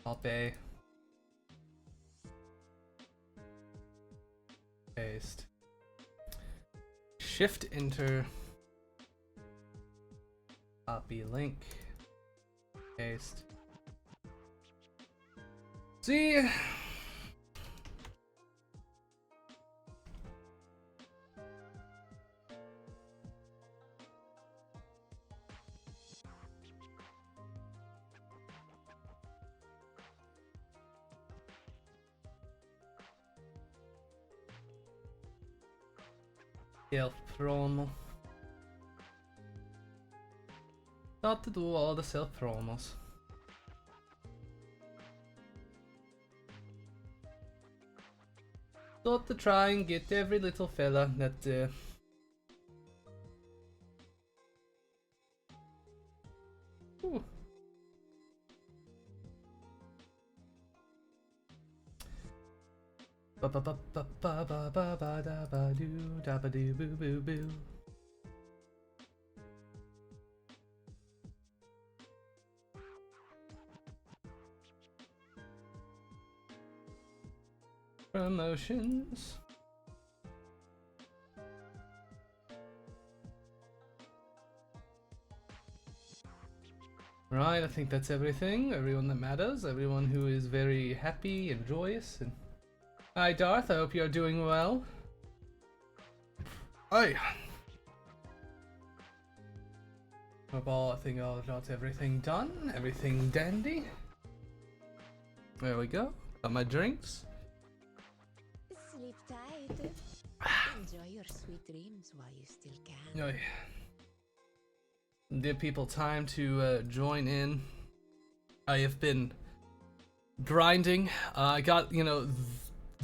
Alt A. Paste. Shift enter. Copy link. Paste. See? Self promo. Not to do all the self promos. Thought to try and get every little fella that Ooh. Ba ba ba ba ba ba ba ba da ba do da ba do boo boo boo. Promotions. Right, I think that's everything. Everyone that matters. Everyone who is very happy and joyous. And hi, Darth. I hope you're doing well. Hi. I think I got everything done. Everything dandy. There we go. Got my drinks. Sleep tight. Enjoy your sweet dreams while you still can. Oh, yeah. Give people time to join in. I have been grinding. I got, you know,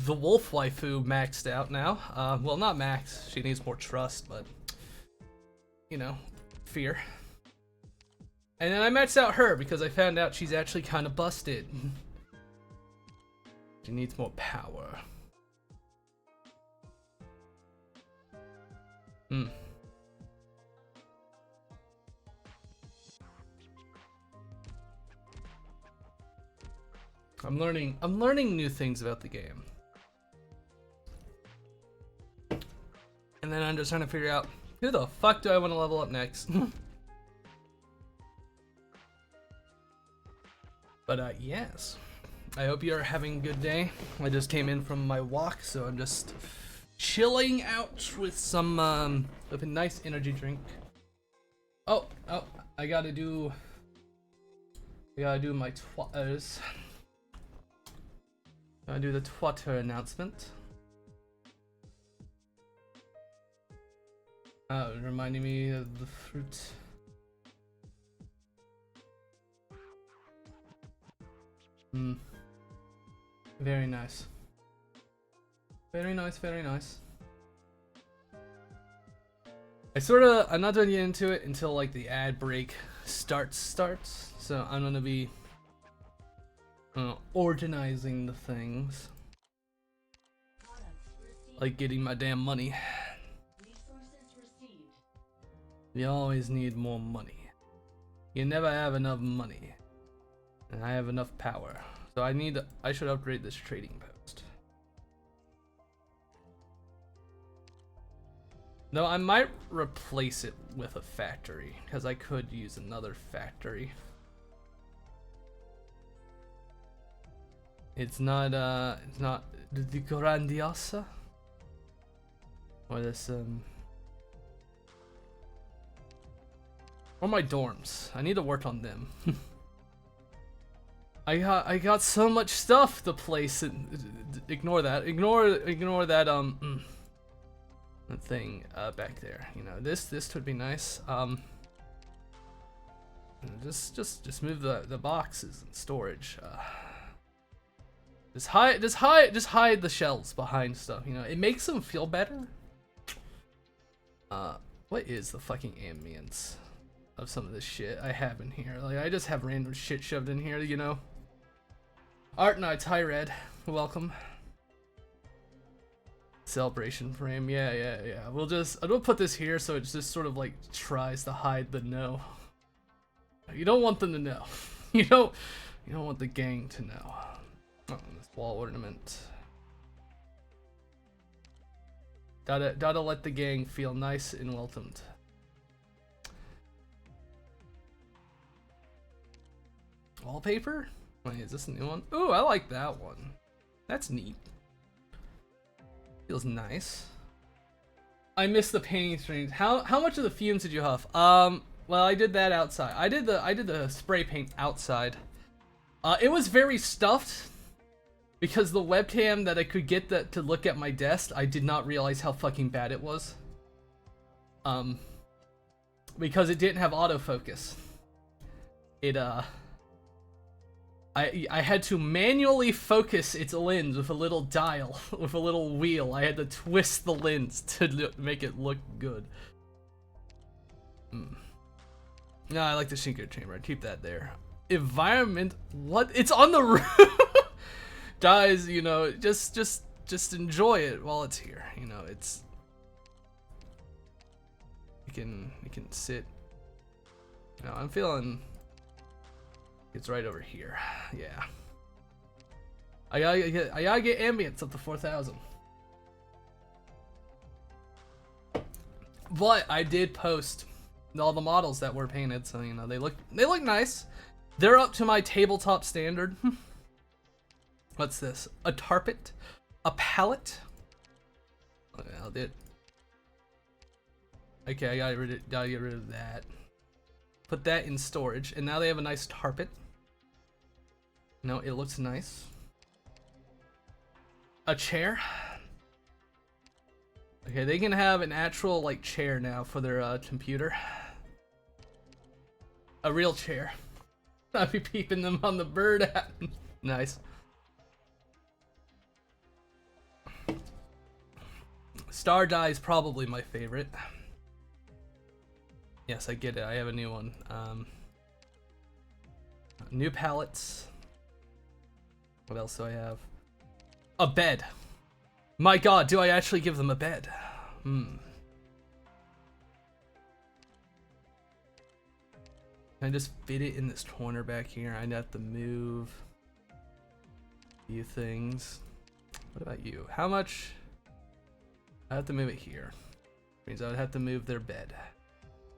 the wolf waifu maxed out now. Well, not maxed. She needs more trust, but, you know, fear. And then I maxed out her because I found out she's actually kind of busted. She needs more power. I'm learning new things about the game. And then I'm just trying to figure out who the fuck do I want to level up next. But yes. I hope you're having a good day. I just came in from my walk, so I'm just chilling out with some with a nice energy drink. Oh, I gotta do my twatters. I do the twatter announcement. Reminding me of the fruit. Very nice. Very nice, very nice. I'm not gonna get into it until like the ad break starts. So I'm gonna be organizing the things. Like getting my damn money. You always need more money. You never have enough money. And I have enough power. So I should upgrade this trading post. No, I might replace it with a factory, because I could use another factory. It's not the Grandiosa? Or this, or my dorms. I need to work on them. I got so much stuff to place and ignore that. Ignore that that thing back there. You know, this would be nice. Just move the boxes and storage. Just hide the shelves behind stuff, you know. It makes them feel better. What is the fucking ambience of some of this shit I have in here? Like, I just have random shit shoved in here, you know. Arknights, hi Red, welcome. Celebration frame, yeah. I'll put this here so it just sort of like tries to hide the no. You don't want them to know. You You don't want the gang to know. Oh, this wall ornament. Gotta let the gang feel nice and welcomed. Wallpaper? Wait, is this a new one? Ooh, I like that one. That's neat. Feels nice. I miss the painting strings. How much of the fumes did you huff? Well, I did that outside. I did the spray paint outside. It was very stuffed because the webcam that I could get to look at my desk, I did not realize how fucking bad it was. Because it didn't have autofocus. I had to manually focus its lens with a little dial, with a little wheel. I had to twist the lens to make it look good. No, I like the Shinko chamber. I keep that there. Environment? What? It's on the roof. Guys, you know, just enjoy it while it's here. You know, it's. You can sit. You know, I'm feeling. It's right over here. Yeah. I gotta get ambience up to 4,000. But I did post all the models that were painted, so you know they look nice. They're up to my tabletop standard. What's this? A tarpet? A pallet? Okay, I'll do it. Okay, I gotta get rid of that. Put that in storage, and now they have a nice tarpet. No, it looks nice. A chair. Okay, they can have an actual like chair now for their computer. A real chair. I'll be peeping them on the bird app. Nice. Star Die is probably my favorite. Yes, I get it. I have a new one. New palettes. What else do I have? A bed. My god, do I actually give them a bed? Can I just fit it in this corner back here? I'd have to move a few things. What about you? How much? I have to move it here. Means I would have to move their bed.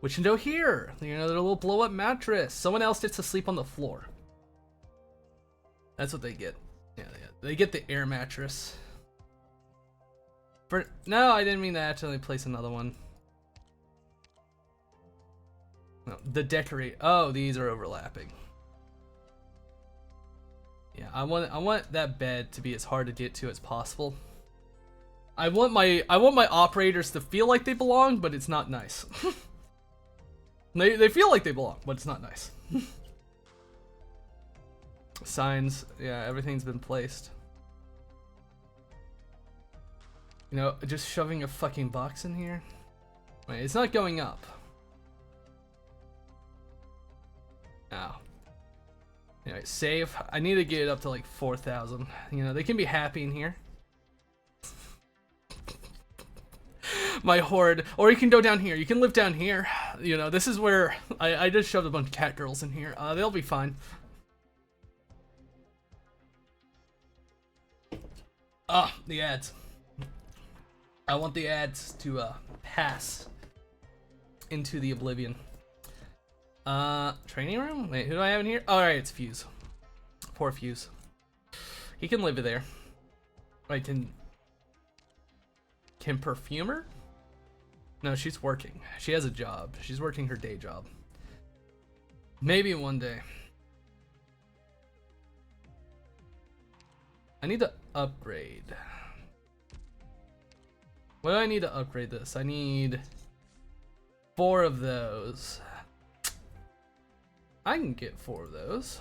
Which can go here. You know, their little blow up mattress. Someone else gets to sleep on the floor. That's what they get. Yeah, they get the air mattress. No, I didn't mean to actually place another one. No, the decorate. Oh, these are overlapping. Yeah, I want that bed to be as hard to get to as possible. I want my operators to feel like they belong, but it's not nice. They feel like they belong, but it's not nice. Signs, yeah, everything's been placed. You know, just shoving a fucking box in here. Wait, it's not going up. Oh. Anyway, save. I need to get it up to like 4,000. You know, they can be happy in here. My horde. Or you can go down here. You can live down here. You know, this is where I just shoved a bunch of cat girls in here. They'll be fine. The ads. I want the ads to pass into the oblivion. Training room? Wait, who do I have in here? Oh, alright, it's Fuse. Poor Fuse. He can live there. Wait, can Perfumer? No, she's working. She has a job. She's working her day job. Maybe one day. I need to upgrade. What do I need to upgrade this? I need 4 of those. I can get 4 of those.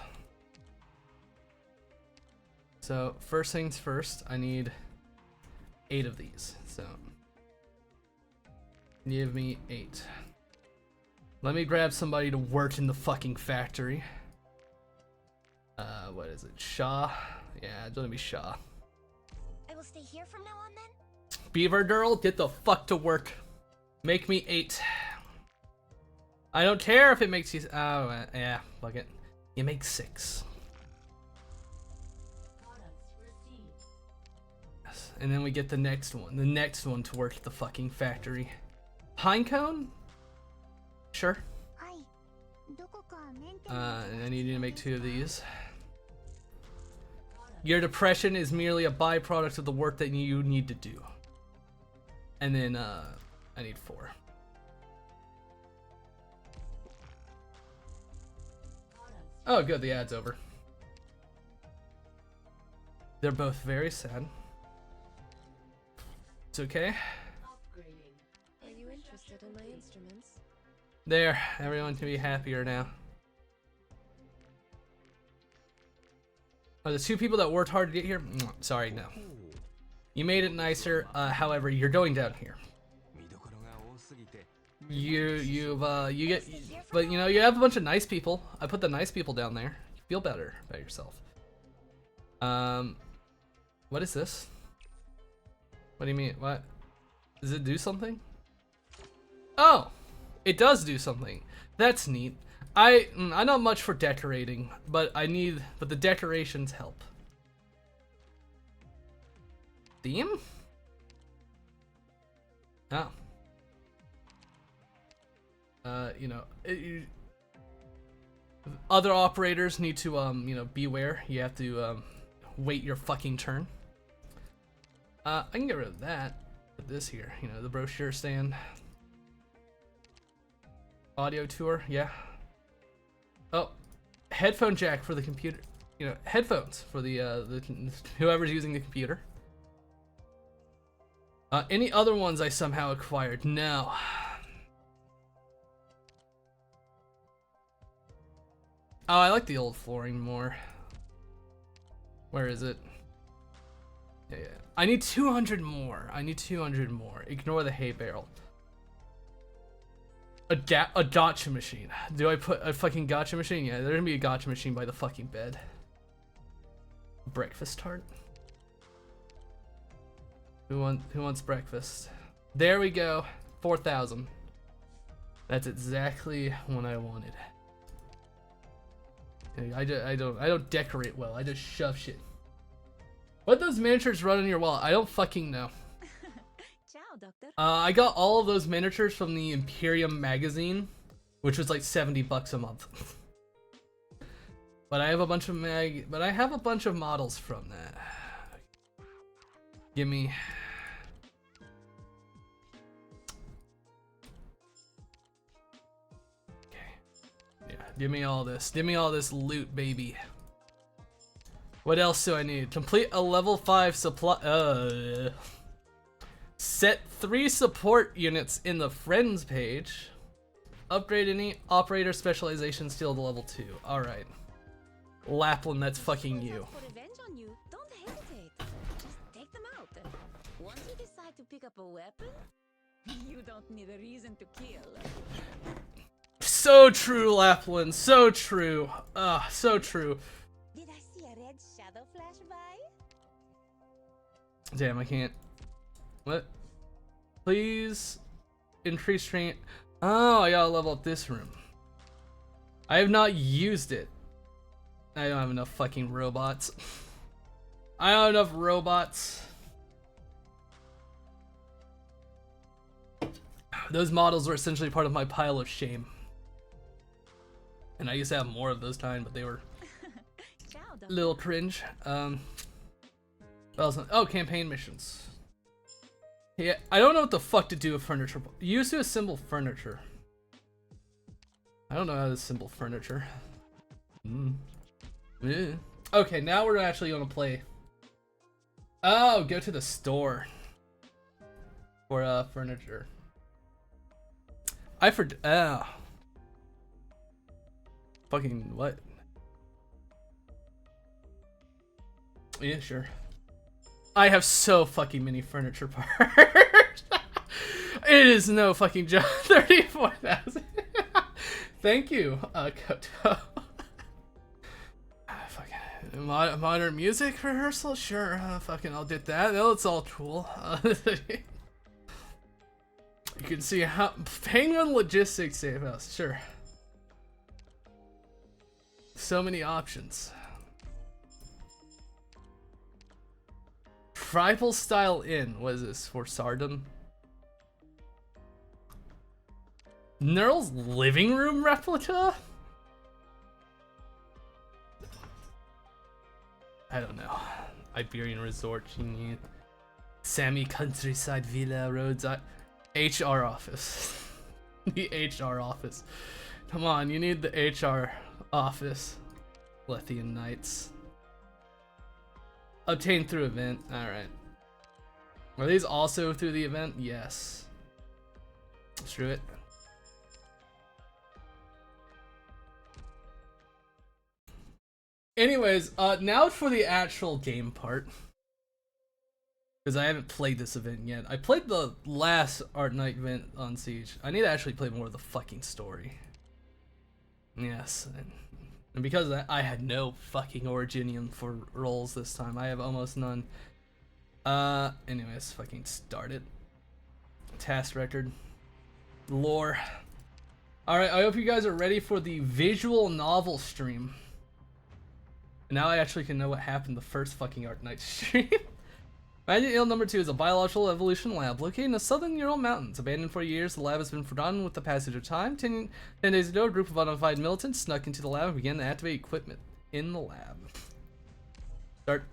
So first things first, I need 8 of these. So give me 8. Let me grab somebody to work in the fucking factory. What is it? Shaw? Yeah, it's gonna be Shaw. I will stay here from now on then? Beaver girl, get the fuck to work. Make me 8. I don't care if it makes you. Oh, yeah, fuck it. You make 6. and then we get the next one to work at the fucking factory. Pinecone? Sure. And then you need to make 2 of these. Your depression is merely a byproduct of the work that you need to do. And then, I need 4. Oh, good, the ad's over. They're both very sad. It's okay. Are you interested in my instruments? There, everyone can be happier now. Are the 2 people that worked hard to get here? Sorry, no. You made it nicer, however, you're going down here. You get, but you know, you have a bunch of nice people. I put the nice people down there. You feel better about yourself. What is this? What do you mean? What? Does it do something? Oh, it does do something. That's neat. I'm not much for decorating, but the decorations help. Theme? Oh. You know, other operators need to, you know, beware. You have to, wait your fucking turn. I can get rid of that. Put this here, you know, the brochure stand. Audio tour, yeah. Oh, headphone jack for the computer. You know, headphones for the whoever's using the computer. Any other ones I somehow acquired? No. Oh, I like the old flooring more. Where is it? Yeah. I need 200 more. I need 200 more. Ignore the hay barrel. A gotcha machine. Do I put a fucking gotcha machine? Yeah, there's gonna be a gotcha machine by the fucking bed. Breakfast tart? Who wants breakfast? There we go. 4,000. That's exactly what I wanted. I don't decorate well. I just shove shit. What those miniatures run on your wall? I don't fucking know. Ciao, Doctor. I got all of those miniatures from the Imperium magazine, which was like $70 a month. But I have a bunch of models from that. Give me. Give me all this. Give me all this loot, baby. What else do I need? Complete a level 5 supply. Set 3 support units in the friends page. Upgrade any operator specialization skill to level 2. Alright. Lapland, that's fucking you. For revenge on you, don't hesitate. Just take them out. Once you decide to pick up a weapon, you don't need a reason to kill. So true, Lapland. So true. So true. Did I see a red shadow flash by? Damn, I can't. What? Please increase strength. Oh, I gotta level up this room. I have not used it. I don't have enough fucking robots. I don't have enough robots. Those models were essentially part of my pile of shame. And I used to have more of those kind, but they were a little cringe. What else? Oh, campaign missions. Yeah, I don't know what the fuck to do with furniture. Use to assemble furniture. I don't know how to assemble furniture. Yeah. Okay, now we're actually gonna play. Oh, go to the store for furniture. Fucking what? Yeah, sure. I have so fucking many furniture parts. It is no fucking joke. 34,000. Thank you, Koto. Fucking modern music rehearsal? Sure. Fucking I'll get that. Oh, it's all cool. You can see how Penguin Logistics Safe House. Sure. So many options. tribal style inn. What is this? For Sardom? Nerl's living room replica? I don't know. Iberian Resort, you need Sammy Countryside Villa Roads. HR office. The HR office. Come on, you need the HR office. Lethian Knights. Obtained through event. Alright. Are these also through the event? Yes. Screw it. Anyways, now for the actual game part. Because I haven't played this event yet. I played the last Arknight event on Siege. I need to actually play more of the fucking story. Yes. And because of that, I had no fucking Originium for rolls this time. I have almost none. Anyways, fucking start it. Task record. Lore. Alright, I hope you guys are ready for the visual novel stream. Now I actually can know what happened the first fucking Arknight stream. Magnet Hill number 2 is a biological evolution lab located in the southern Ural Mountains. Abandoned for years, the lab has been forgotten with the passage of time. 10 days ago, a group of unidentified militants snuck into the lab and began to activate equipment in the lab. Start.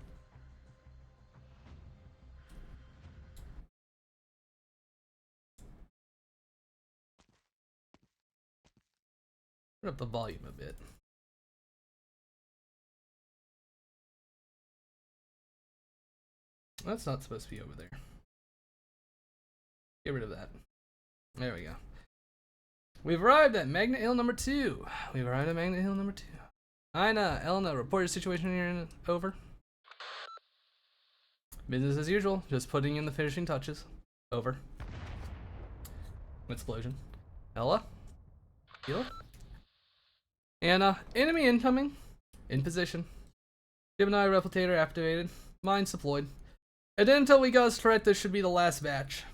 Turn up the volume a bit. That's not supposed to be over there. Get rid of that. There we go. We've arrived at Magnet Hill number 2. We've arrived at Magnet Hill number 2. Ina, Elena, report your situation here and over. Business as usual, just putting in the finishing touches. Over. Explosion. Ella? Heal? Anna, enemy incoming. In position. Gemini replicator activated. Mines deployed. And then until we got us correct, this should be the last batch.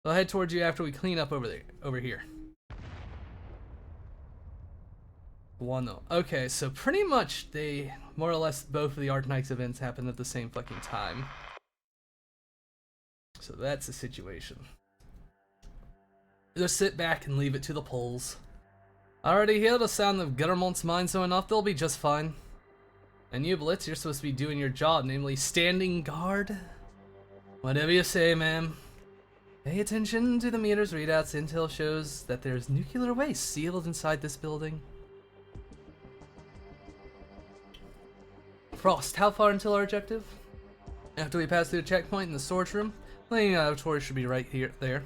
I'll head towards you after we clean up over here. Wano. Okay, so pretty much they, more or less, both of the Arknights events happened at the same fucking time. So that's the situation. Just sit back and leave it to the polls. I already hear the sound of Guttermont's mines going off, they'll be just fine. And you, Blitz, you're supposed to be doing your job, namely standing guard. Whatever you say, ma'am. Pay attention to the meter's readouts. Intel shows that there's nuclear waste sealed inside this building. Frost, how far until our objective? After we pass through the checkpoint in the storage room, landing laboratory should be right here, there.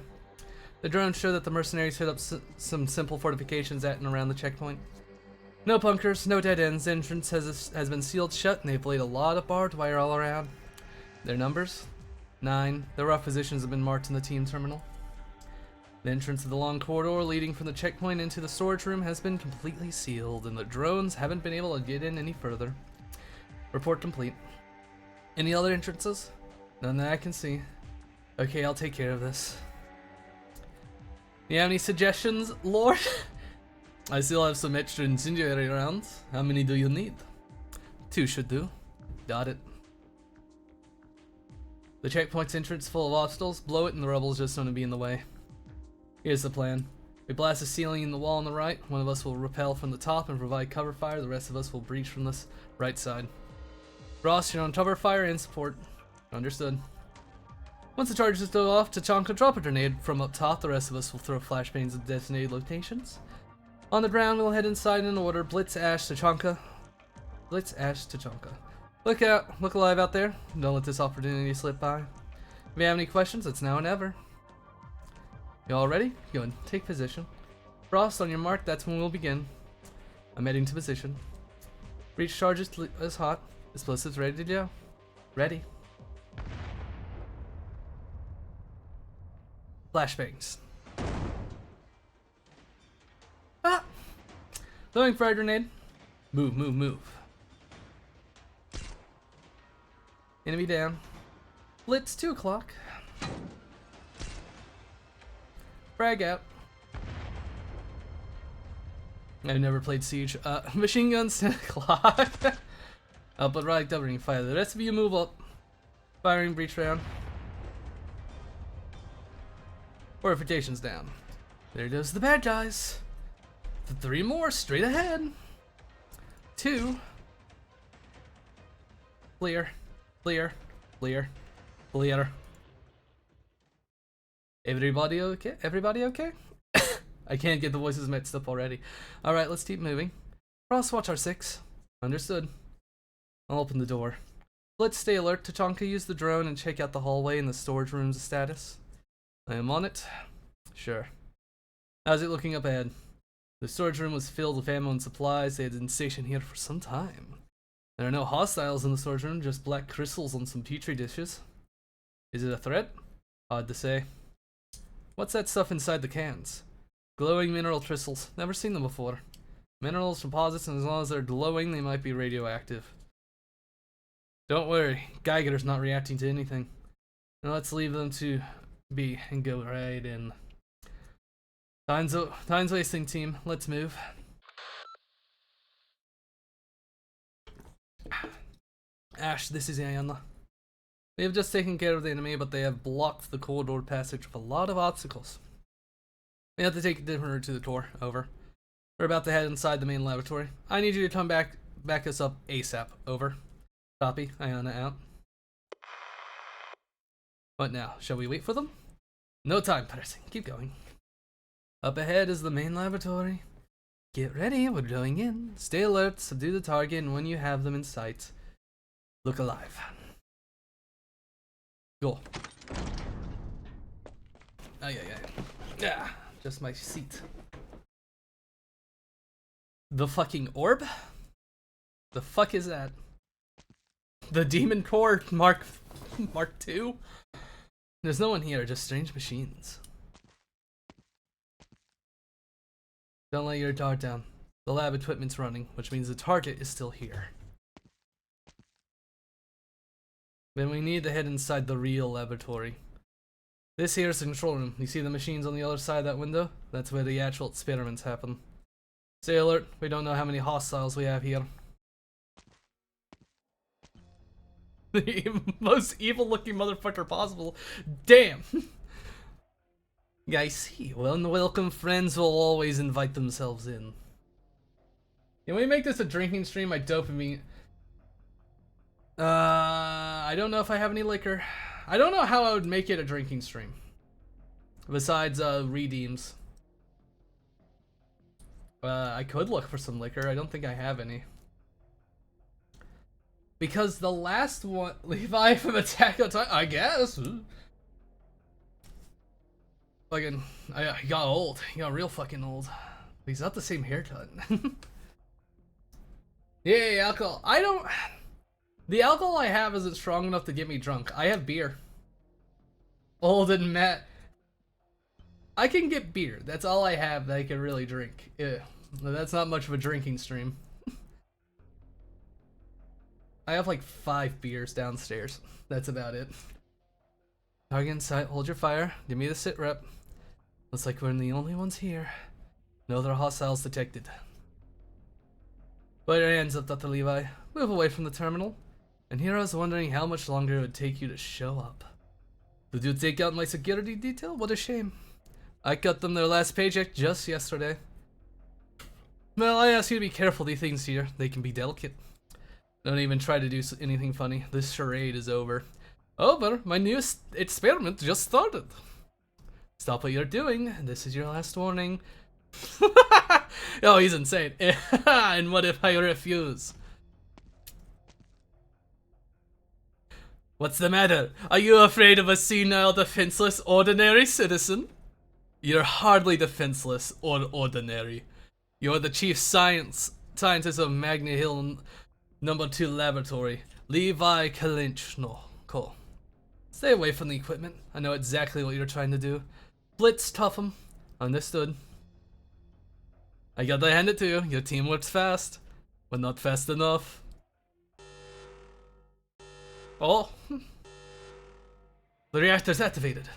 The drones show that the mercenaries set up some simple fortifications at and around the checkpoint. No bunkers, no dead ends. The entrance has been sealed shut, and they've laid a lot of barbed wire all around. Their numbers? 9. The rough positions have been marked in the team terminal. The entrance of the long corridor leading from the checkpoint into the storage room has been completely sealed, and the drones haven't been able to get in any further. Report complete. Any other entrances? None that I can see. Okay, I'll take care of this. You have any suggestions, Lord? I still have some extra incendiary rounds. How many do you need? 2 should do. Got it. The checkpoint's entrance full of obstacles. Blow it and the rebels just don't be in the way. Here's the plan. We blast a ceiling in the wall on the right. One of us will rappel from the top and provide cover fire. The rest of us will breach from this right side. Ross, you're on cover fire and support. Understood. Once the charges go off, Tachanka, drop a grenade from up top. The rest of us will throw flashbangs at designated locations. On the ground, we'll head inside in order. Blitz, Ash, Tachanka. Blitz, Ash, Tachanka. Look out, look alive out there. Don't let this opportunity slip by. If you have any questions, it's now or never. You all ready? Go and take position. Frost, on your mark, that's when we'll begin. I'm heading to position. Breach charges is hot. Explosives ready to go. Ready. Flashbangs. Ah! Throwing fire grenade. Move, move, move. Enemy down. Blitz 2 o'clock. Frag out. I've never played Siege. Machine guns 10 o'clock. Up and right, covering fire. The rest of you move up. Firing breach round. Fortifications down. There goes the bad guys. 3 more straight ahead. 2. Clear. Clear. Clear. Clear. Everybody okay? Everybody okay? I can't get the voices mixed up already. Alright, let's keep moving. Crosswatch R6. Understood. I'll open the door. Let's stay alert. Tachanka, use the drone and check out the hallway and the storage room's status. I am on it. Sure. How's it looking up ahead? The storage room was filled with ammo and supplies. They had been stationed here for some time. There are no hostiles in the storage room, just black crystals on some petri dishes. Is it a threat? Hard to say. What's that stuff inside the cans? Glowing mineral crystals. Never seen them before. Minerals, deposits, and as long as they're glowing, they might be radioactive. Don't worry, Geiger's not reacting to anything. Now let's leave them to be and go right in. Time's wasting, team. Let's move. Ash, this is Ayanna. We have just taken care of the enemy, but they have blocked the corridor passage with a lot of obstacles. We have to take a different route to the door. Over. We're about to head inside the main laboratory. I need you to come back us up ASAP. Over. Copy. Ayanna out. What now? Shall we wait for them? No time pressing. Keep going. Up ahead is the main laboratory. Get ready, we're going in. Stay alert, subdue the target, and when you have them in sight, look alive. Go. Ay, ay, ay. Yeah, just my seat. The fucking orb? The fuck is that? The Demon Core Mark II? There's no one here, just strange machines. Don't let your guard down. The lab equipment's running, which means the target is still here. Then we need to head inside the real laboratory. This here is the control room. You see the machines on the other side of that window? That's where the actual experiments happen. Stay alert, we don't know how many hostiles we have here. The most evil looking motherfucker possible. Damn! I see. Well, welcome friends will always invite themselves in. Can we make this a drinking stream? My dopamine. I don't know if I have any liquor. I don't know how I would make it a drinking stream. Besides, redeems. I could look for some liquor. I don't think I have any. Because the last one, Levi from Attack on Titan, I guess. Fucking, he got old. He got real fucking old. He's not the same haircut. Yay, alcohol. I don't... The alcohol I have isn't strong enough to get me drunk. I have beer. Old and Matt. I can get beer. That's all I have that I can really drink. Yeah. That's not much of a drinking stream. I have like 5 beers downstairs. That's about it. Target in sight. Hold your fire. Give me the sit rep. Looks like we're the only ones here. No other hostiles detected. Put your hands up, Dr. Levi. Move away from the terminal. And here I was wondering how much longer it would take you to show up. Did you take out my security detail? What a shame. I cut them their last paycheck just yesterday. Well, I ask you to be careful, these things here. They can be delicate. Don't even try to do anything funny. This charade is over. Over? My newest experiment just started. Stop what you're doing. This is your last warning. Oh, he's insane. And what if I refuse? What's the matter? Are you afraid of a senile, defenseless, ordinary citizen? You're hardly defenseless or ordinary. You're the chief scientist of Magna Hill Number 2 Laboratory, Levi Kalinchno. Stay away from the equipment. I know exactly what you're trying to do. Blitz, tough 'em. Understood. I gotta hand it to you. Your team works fast, but not fast enough. Oh. The reactor's activated.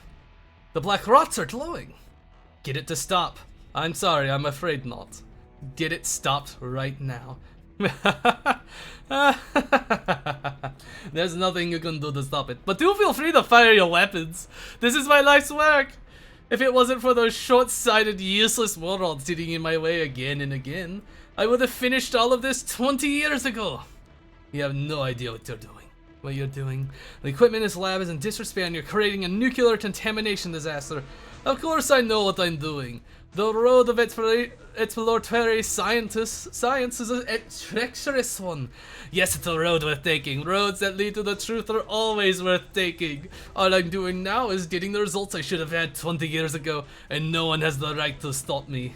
The black rods are glowing. Get it to stop. I'm sorry, I'm afraid not. Get it stopped right now. There's nothing you can do to stop it. But do feel free to fire your weapons. This is my life's work. If it wasn't for those short-sighted, useless warlords sitting in my way again and again, I would have finished all of this 20 years ago. You have no idea what you're doing. The equipment in this lab is in disrepair and you're creating a nuclear contamination disaster. Of course I know what I'm doing. The road of exploratory science is a treacherous one. Yes, it's a road worth taking. Roads that lead to the truth are always worth taking. All I'm doing now is getting the results I should have had 20 years ago, and no one has the right to stop me.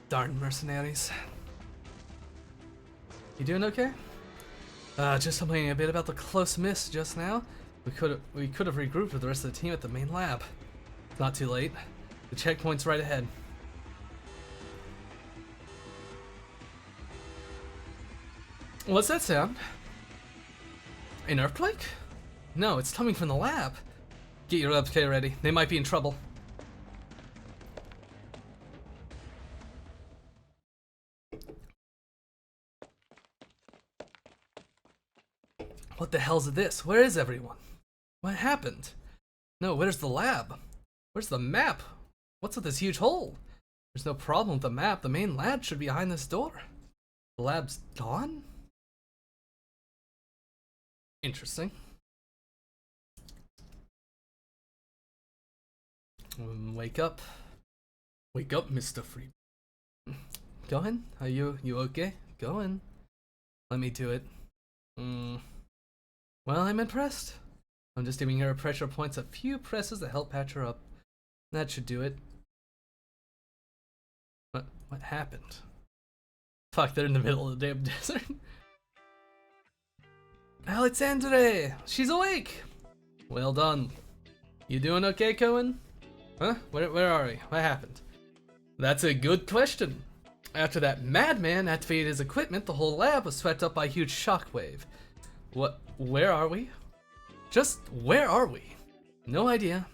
Darn mercenaries. You doing okay? Just complaining a bit about the close miss just now. We could have regrouped with the rest of the team at the main lab. It's not too late. The checkpoint's right ahead. What's that sound? An earthquake? No, it's coming from the lab. Get your LK ready. They might be in trouble. What the hell's this? Where is everyone? What happened? No, where's the lab? Where's the map? What's with this huge hole? There's no problem with the map. The main lab should be behind this door. The lab's gone? Interesting. Wake up. Wake up, Mr. Freeman. Go in. Are you okay? Go in. Let me do it. Well, I'm impressed. I'm just giving her pressure points, a few presses to help patch her up. That should do it. What happened? Fuck, they're in the middle of the damn desert. Alexandre! She's awake! Well done. You doing okay, Cohen? Huh? Where are we? What happened? That's a good question. After that madman activated his equipment, the whole lab was swept up by a huge shockwave. What? Where are we? Just where are we? No idea.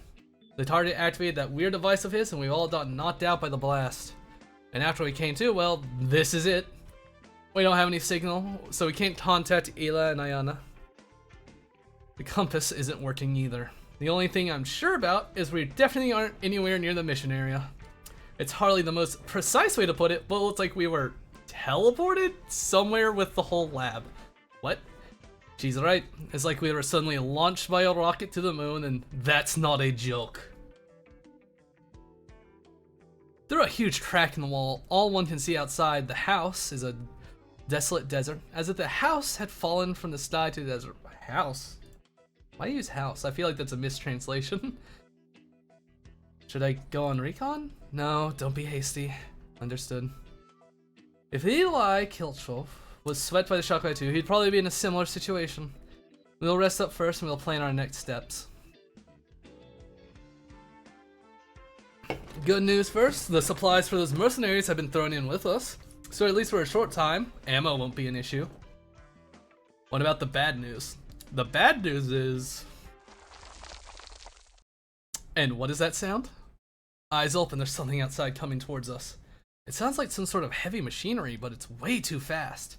The target activated that weird device of his and we all got knocked out by the blast. And after we came to, well, this is it. We don't have any signal, so we can't contact Ela and Ayana. The compass isn't working either. The only thing I'm sure about is we definitely aren't anywhere near the mission area. It's hardly the most precise way to put it, but it looks like we were teleported somewhere with the whole lab. What? She's right. It's like we were suddenly launched by a rocket to the moon, and that's not a joke. Through a huge crack in the wall, all one can see outside the house is a desolate desert, as if the house had fallen from the sky to the desert. House? Why use house? I feel like that's a mistranslation. Should I go on recon? No, don't be hasty. Understood. If Eli Kilchov was swept by the shockwave too, he'd probably be in a similar situation. We'll rest up first and we'll plan our next steps. Good news first, the supplies for those mercenaries have been thrown in with us, so at least for a short time, ammo won't be an issue. What about the bad news? The bad news is... And what is that sound? Eyes open, there's something outside coming towards us. It sounds like some sort of heavy machinery, but it's way too fast.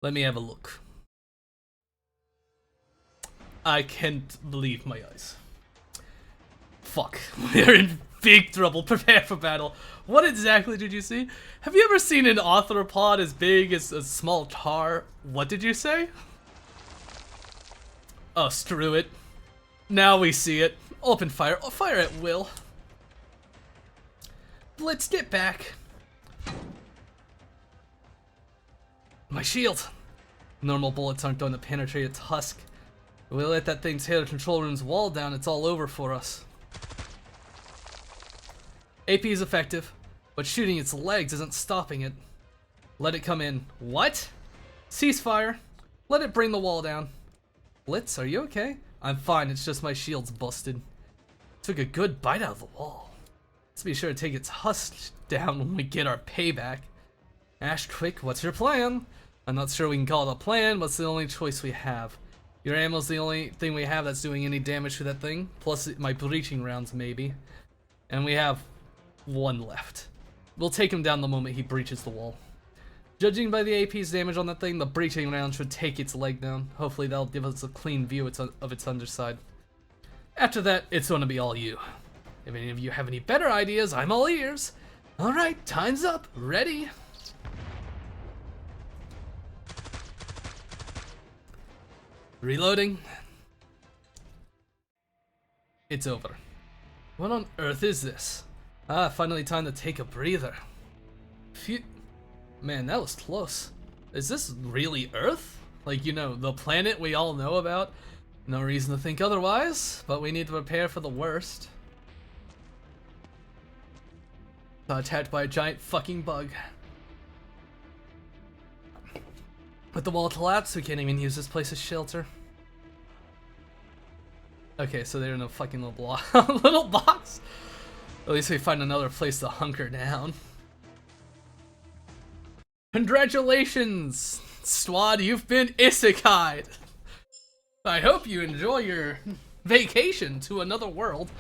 Let me have a look. I can't believe my eyes. Fuck, we're in big trouble. Prepare for battle. What exactly did you see? Have you ever seen an arthropod as big as a small tar? What did you say? Oh, screw it. Now we see it. Open fire. Oh, fire at will. Blitz, get back. My shield! Normal bullets aren't going to penetrate its husk. If we let that thing tear the control room's wall down, it's all over for us. AP is effective, but shooting its legs isn't stopping it. Let it come in. What? Ceasefire. Let it bring the wall down. Blitz, are you okay? I'm fine, it's just my shield's busted. Took a good bite out of the wall. Let's be sure to take its husk down when we get our payback. Ash, quick, what's your plan? I'm not sure we can call it a plan, but it's the only choice we have. Your ammo's the only thing we have that's doing any damage to that thing, plus my breaching rounds maybe. And we have one left. We'll take him down the moment he breaches the wall. Judging by the AP's damage on that thing, the breaching round should take its leg down. Hopefully that'll give us a clean view of its underside. After that, it's gonna be all you. If any of you have any better ideas, I'm all ears. Alright, time's up. Ready? Reloading. It's over. What on earth is this? Ah, finally time to take a breather. Phew. Man, that was close. Is this really Earth? Like, you know, the planet we all know about? No reason to think otherwise, but we need to prepare for the worst. Got attacked by a giant fucking bug. With the wall collapsed, we can't even use this place as shelter. Okay, so they're in a fucking little box. At least we find another place to hunker down. Congratulations, Swad, you've been isekai'd. I hope you enjoy your vacation to another world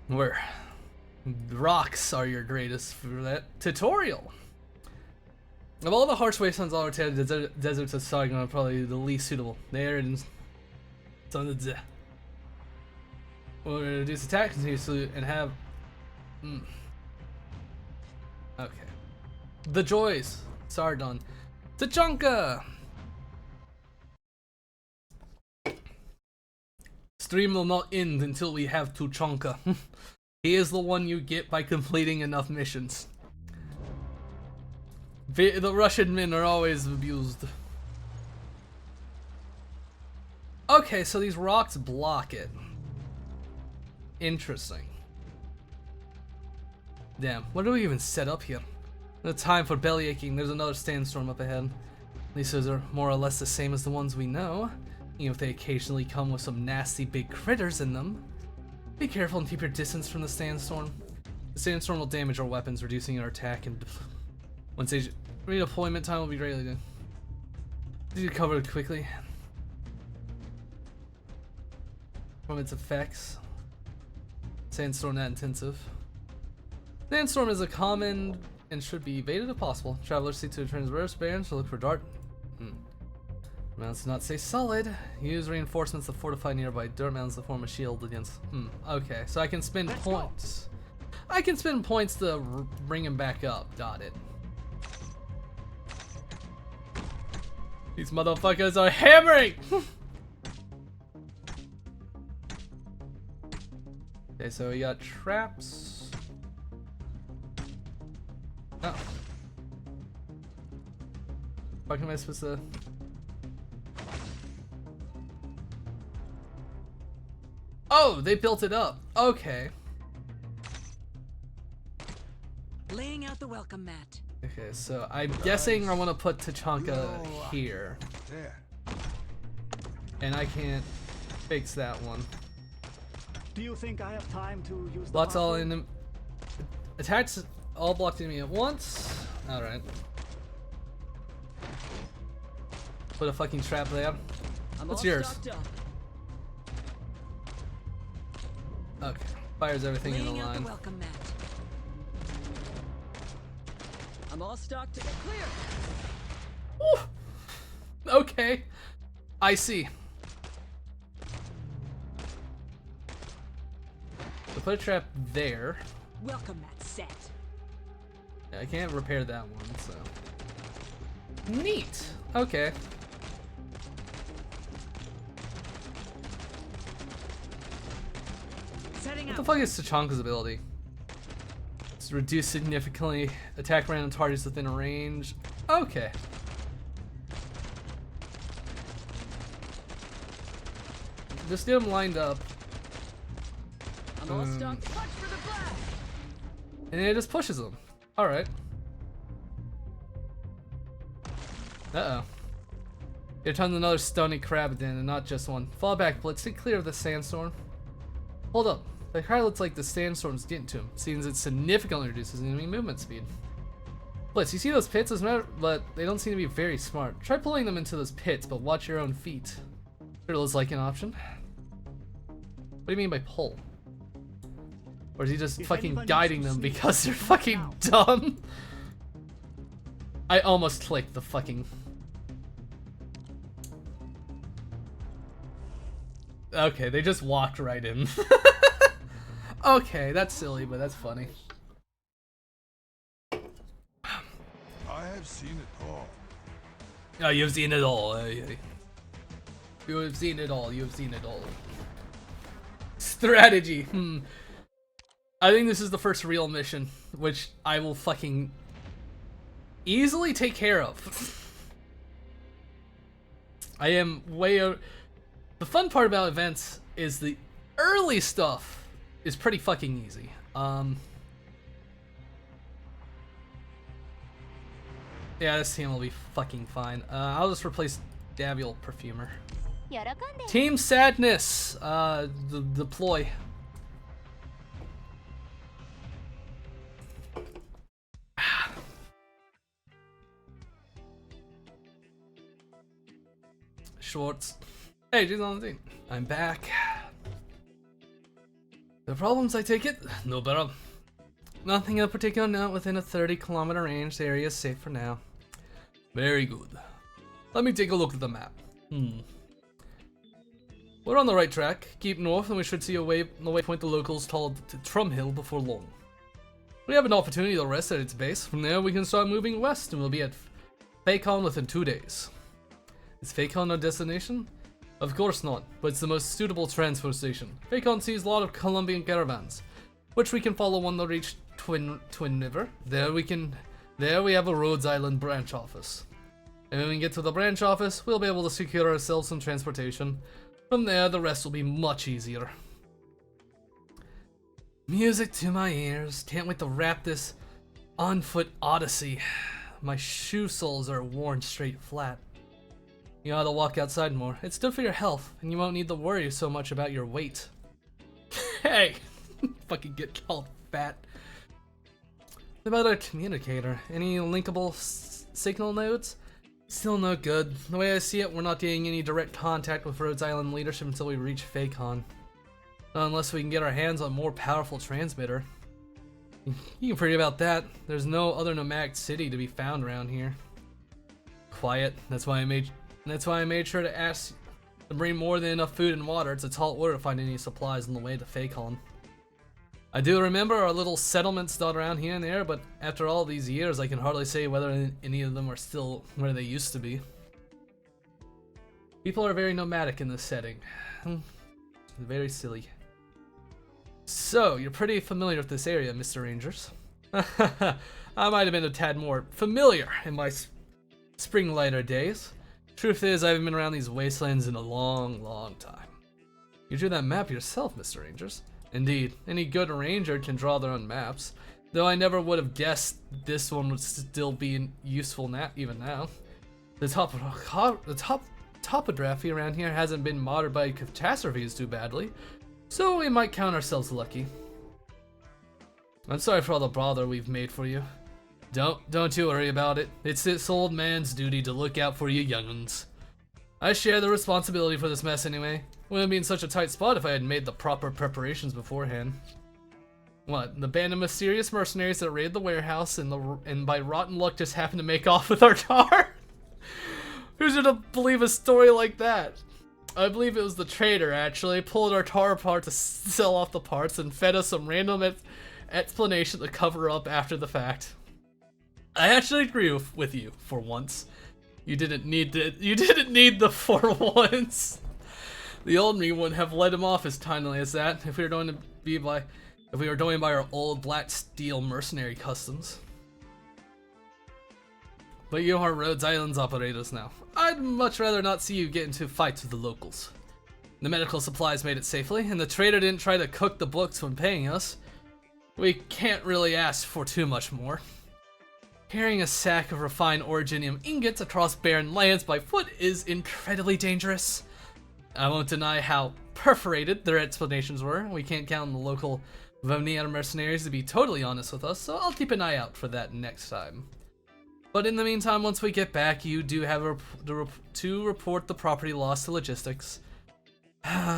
where rocks are your greatest for that tutorial. Of all the harsh wastelands all over the deserts of Sargon are probably the least suitable. There and we'll reduce attack continuously and have okay. The joys, Sardon, Tachanka. Stream will not end until we have Tuchanka. He is the one you get by completing enough missions. The Russian men are always abused. Okay, so these rocks block it. Interesting. Damn, what do we even set up here? No time for belly aching. There's another sandstorm up ahead. These are more or less the same as the ones we know, even if they occasionally come with some nasty big critters in them. Be careful and keep your distance from the sandstorm. The sandstorm will damage our weapons, reducing our attack, and once they redeployment time will be greatly done. Did you cover it quickly? From its effects. Sandstorm not intensive. Sandstorm is a common and should be evaded if possible. Travelers seek to transverse barriers to look for dart. Mounts do not stay solid. Use reinforcements to fortify nearby dirt mounds to form a shield against. Okay, so I can spend points. I can spend points to bring him back up. Got it. These motherfuckers are hammering! Okay, so we got traps. Oh. Fuck am I supposed to... Oh, they built it up. Okay. Laying out the welcome mat. Okay, so I'm guessing I want to put Tachanka here. And I can't fix that one. Do you think I have time to use Lots all in them. Attacks all blocked enemy at once. Alright. Put a fucking trap there. What's yours? Okay. Fires everything in the line. Welcome mat. I'm all stocked to clear. Ooh. Okay. I see. So put a trap there. Welcome mat set. Yeah, I can't repair that one, so. Neat. Okay. What the fuck is Tachanka's ability? It's reduced significantly. Attack random targets within a range. Okay. Just get them lined up. I'm all stocked. Punch for the blast. And then it just pushes them. Alright. Uh-oh. Here comes another stony crab den, and not just one. Fall back, Blitz. Stay clear of the sandstorm. Hold up. The crab looks like the sandstorm's getting to him, since it significantly reduces enemy movement speed. Blitz, you see those pits? But they don't seem to be very smart. Try pulling them into those pits, but watch your own feet. Turtle is like an option. What do you mean by pull? Or is he just If fucking anyone guiding needs to them sleep, because they're sleep fucking now. dumb? I almost clicked the fucking... Okay, they just walked right in. Okay, that's silly, but that's funny. I have seen it all. Oh, you've seen it all. You have seen it all. You have seen it all. Strategy. I think this is the first real mission, which I will fucking easily take care of. I am way out. The fun part about events is the early stuff is pretty fucking easy. Yeah, this team will be fucking fine. I'll just replace Daviel Perfumer. Team Sadness, deploy. Schwartz. Hey, she's on the team. I'm back. The problems, I take it? No better. Nothing of particular note within a 30-kilometer range. The area is safe for now. Very good. Let me take a look at the map. We're on the right track. Keep north and we should see a waypoint the locals called Trum Hill before long. We have an opportunity to rest at its base. From there we can start moving west and we'll be at Fakon within 2 days. Is Fakon our destination? Of course not, but it's the most suitable transfer station. Fakon sees a lot of Colombian caravans, which we can follow when they reach Twin River. There we have a Rhodes Island branch office. And when we get to the branch office, we'll be able to secure ourselves some transportation. From there, the rest will be much easier. Music to my ears. Can't wait to wrap this on-foot odyssey. My shoe soles are worn straight flat. You ought to walk outside more. It's good for your health, and you won't need to worry so much about your weight. Hey! Fucking get called fat. What about our communicator? Any linkable signal nodes? Still no good. The way I see it, we're not getting any direct contact with Rhodes Island leadership until we reach Fakon. Unless we can get our hands on a more powerful transmitter. You can forget about that. There's no other nomadic city to be found around here. Quiet. That's why I made sure to ask to bring more than enough food and water. It's a tall order to find any supplies on the way to Fakon. I do remember our little settlements dot around here and there, but after all these years, I can hardly say whether any of them are still where they used to be. People are very nomadic in this setting. Very silly. So, you're pretty familiar with this area, Mr. Rangers. I might have been a tad more familiar in my spring lighter days. Truth is, I haven't been around these wastelands in a long time. You drew that map yourself, Mr. Rangers. Indeed, any good ranger can draw their own maps, though I never would have guessed this one would still be useful even now. The topography around here hasn't been marred by catastrophes too badly, so we might count ourselves lucky. I'm sorry for all the bother we've made for you. Don't you worry about it. It's this old man's duty to look out for you young'uns. I share the responsibility for this mess anyway. Wouldn't be in such a tight spot if I had made the proper preparations beforehand. What, the band of mysterious mercenaries that raided the warehouse and by rotten luck just happened to make off with our car? Who's gonna believe a story like that? I believe it was the trader, actually. Pulled our car apart to sell off the parts and fed us some random explanation to cover up after the fact. I actually agree with you for once. You didn't need the for once. The old me wouldn't have let him off as timely as that if we were going by our old black steel mercenary customs. But you are Rhodes Island's operators now. I'd much rather not see you get into fights with the locals. The medical supplies made it safely, and the trader didn't try to cook the books when paying us. We can't really ask for too much more. Carrying a sack of refined originium ingots across barren lands by foot is incredibly dangerous. I won't deny how perforated their explanations were. We can't count on the local Vonier mercenaries to be totally honest with us, so I'll keep an eye out for that next time. But in the meantime, once we get back, you do have to report the property loss to logistics.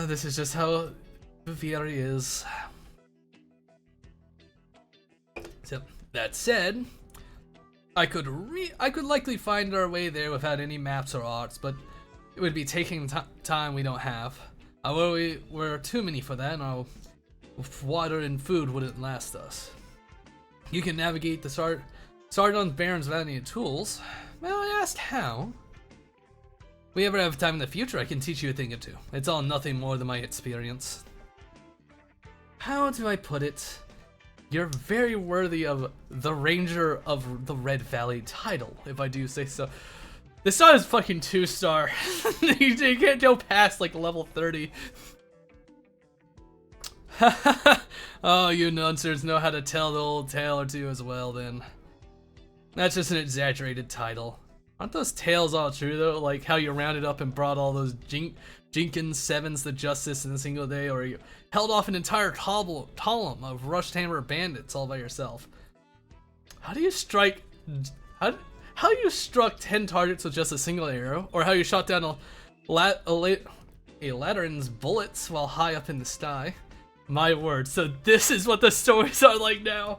This is just how Vieri is. So, that said, I could likely find our way there without any maps or arts, but it would be taking time we don't have. We're too many for that, and our water and food wouldn't last us. You can navigate the Sardon Barrens without any tools. Well, I asked how. If we ever have time in the future, I can teach you a thing or two. It's all nothing more than my experience. How do I put it? You're very worthy of the Ranger of the Red Valley title, if I do say so. This song is fucking 2-star. You can't go past like level 30. Oh, you nuncers know how to tell the old tale or two as well then. That's just an exaggerated title. Aren't those tales all true though? Like how you rounded up and brought all those Jenkins 7s to justice in a single day, or you held off an entire column of rushed hammer bandits all by yourself. How do you strike... How you struck 10 targets with just a single arrow, or how you shot down a Lateran's bullets while high up in the sky. My word, so this is what the stories are like now.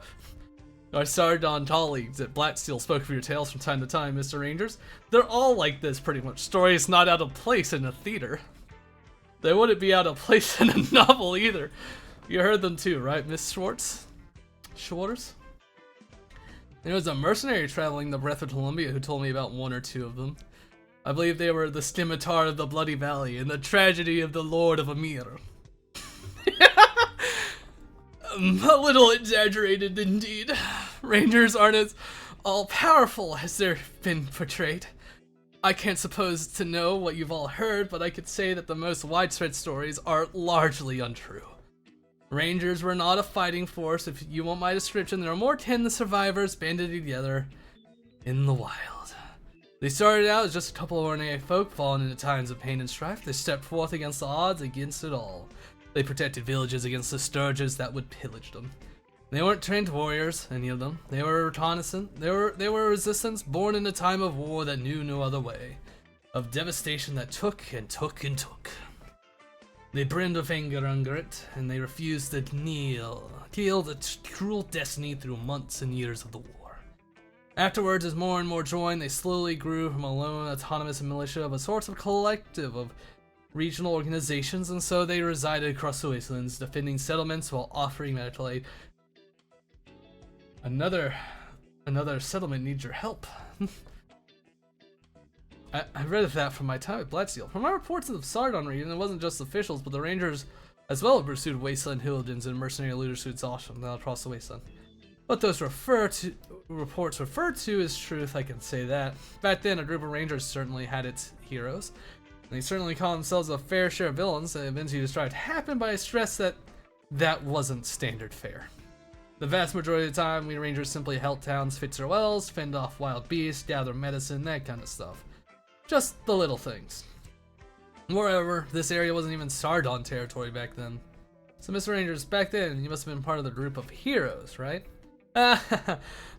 Our Sardon colleagues at Blacksteel spoke of your tales from time to time, Mr. Rangers. They're all like this, pretty much. Stories not out of place in a theater. They wouldn't be out of place in a novel either. You heard them too, right, Miss Schwartz? There was a mercenary traveling the breadth of Columbia who told me about one or two of them. I believe they were the scimitar of the Bloody Valley and the tragedy of the Lord of Amir. A little exaggerated indeed. Rangers aren't as all-powerful as they've been portrayed. I can't suppose to know what you've all heard, but I could say that the most widespread stories are largely untrue. Rangers were not a fighting force. If you want my description, there are more 10 survivors banded together in the wild. They started out as just a couple of ordinary folk fallen into times of pain and strife. They stepped forth against the odds against it all. They protected villages against the scourges that would pillage them. They weren't trained warriors, any of them. They were reconnaissance. They were resistance born in a time of war that knew no other way. Of devastation that took and took and took. They brimmed with anger under it, and they refused to kneel its cruel destiny through months and years of the war. Afterwards, as more and more joined, they slowly grew from a lone autonomous militia of a sort of collective of regional organizations, and so they resided across the wastelands, defending settlements while offering medical aid. Another settlement needs your help. I read of that from my time at Blacksteel. From our reports of the Sardon region, it wasn't just officials, but the Rangers as well pursued wasteland hooligans and mercenary looters who exhausted them across the wasteland. What those reports refer to is truth, I can say that. Back then, a group of Rangers certainly had its heroes. And they certainly call themselves a fair share of villains, and eventually described happen, but I stress that that wasn't standard fare. The vast majority of the time, we Rangers simply held towns, fix their wells, fend off wild beasts, gather medicine, that kind of stuff. Just the little things. Moreover, this area wasn't even Sardon territory back then. So, Mr. Rangers, back then, you must have been part of the group of heroes, right?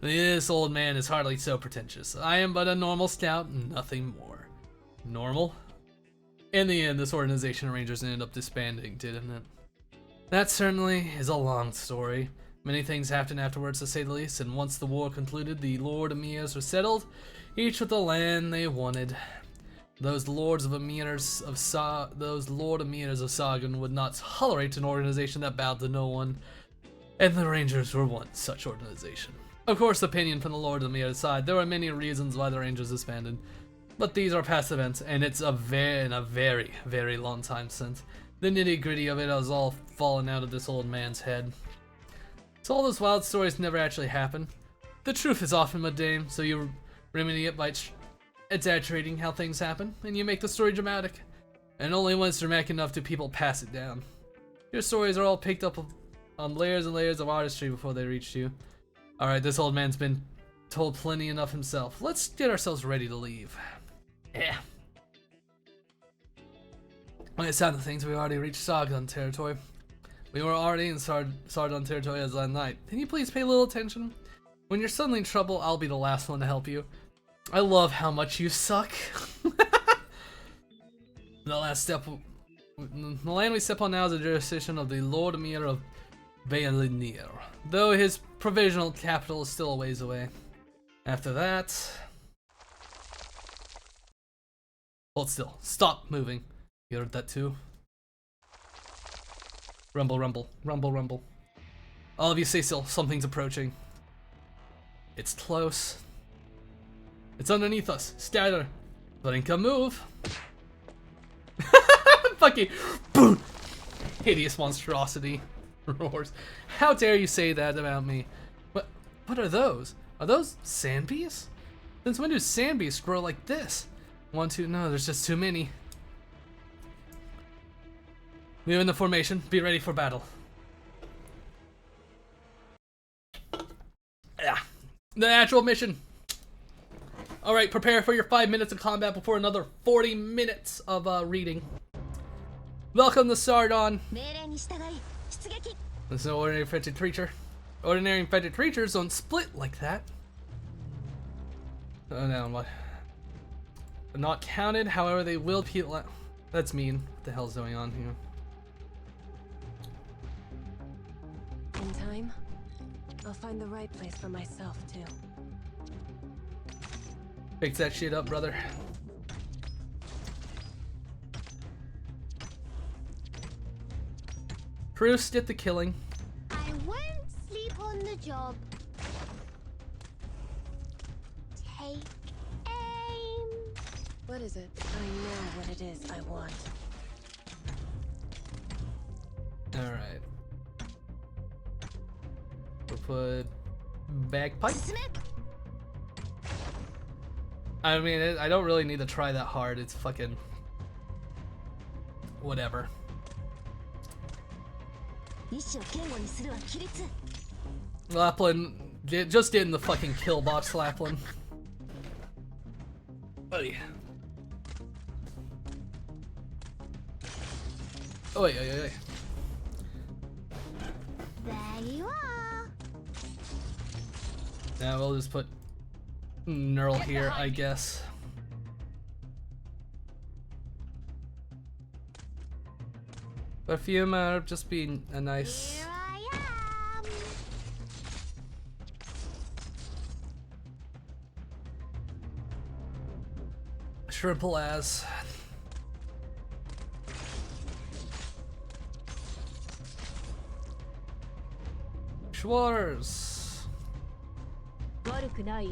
This old man is hardly so pretentious. I am but a normal scout, nothing more. Normal? In the end, this organization of Rangers ended up disbanding, didn't it? That certainly is a long story. Many things happened afterwards, to say the least, and once the war concluded, the Lord Emirs were settled, each with the land they wanted. Those Lord Emirs of Sagan would not tolerate an organization that bowed to no one, and the Rangers were one such organization. Of course, opinion from the Lord Emir aside, there were many reasons why the Rangers disbanded, but these are past events, and it's a very, very long time since. The nitty-gritty of it has all fallen out of this old man's head. So all those wild stories never actually happen. The truth is often mundane, so you remedy it by exaggerating how things happen, and you make the story dramatic. And only when it's dramatic enough do people pass it down. Your stories are all picked up on layers and layers of artistry before they reach you. Alright, this old man's been told plenty enough himself. Let's get ourselves ready to leave. Yeah. By the sound of things, we already reached Sardon territory. We were already in Sardon territory as that night. Can you please pay a little attention? When you're suddenly in trouble, I'll be the last one to help you. I love how much you suck. The land we step on now is the jurisdiction of the Lord Emir of Valinir, though his provisional capital is still a ways away. After that... Hold still. Stop moving. You heard that too? Rumble, rumble, rumble, rumble. All of you stay still. Something's approaching. It's close. It's underneath us. Scatter. But can move. Fucking boom. Hideous monstrosity. Roars. How dare you say that about me? What are those? Are those sand bees? Since when do sand bees grow like this? One, two, no, there's just too many. Move into formation, be ready for battle. Yeah, the actual mission. Alright, prepare for your 5 minutes of combat before another 40 minutes of reading. Welcome to Sardon. There's no ordinary infected creature. Ordinary infected creatures don't split like that. Oh no, what? Not counted, however they will peel out. That's mean. What the hell's going on here? In time, I'll find the right place for myself too. Fix that shit up, brother. Proust did the killing. I won't sleep on the job. Take aim. What is it? I know what it is I want. Alright. We'll put bagpipe. I mean, I don't really need to try that hard. It's fucking whatever. Lapland, just getting the fucking kill box, Lapland. Buddy. Oh wait, wait, wait. There you are. Now we'll just put Knurl here, I guess. Perfume just being a nice. Here I am. Triple as. Schwarz.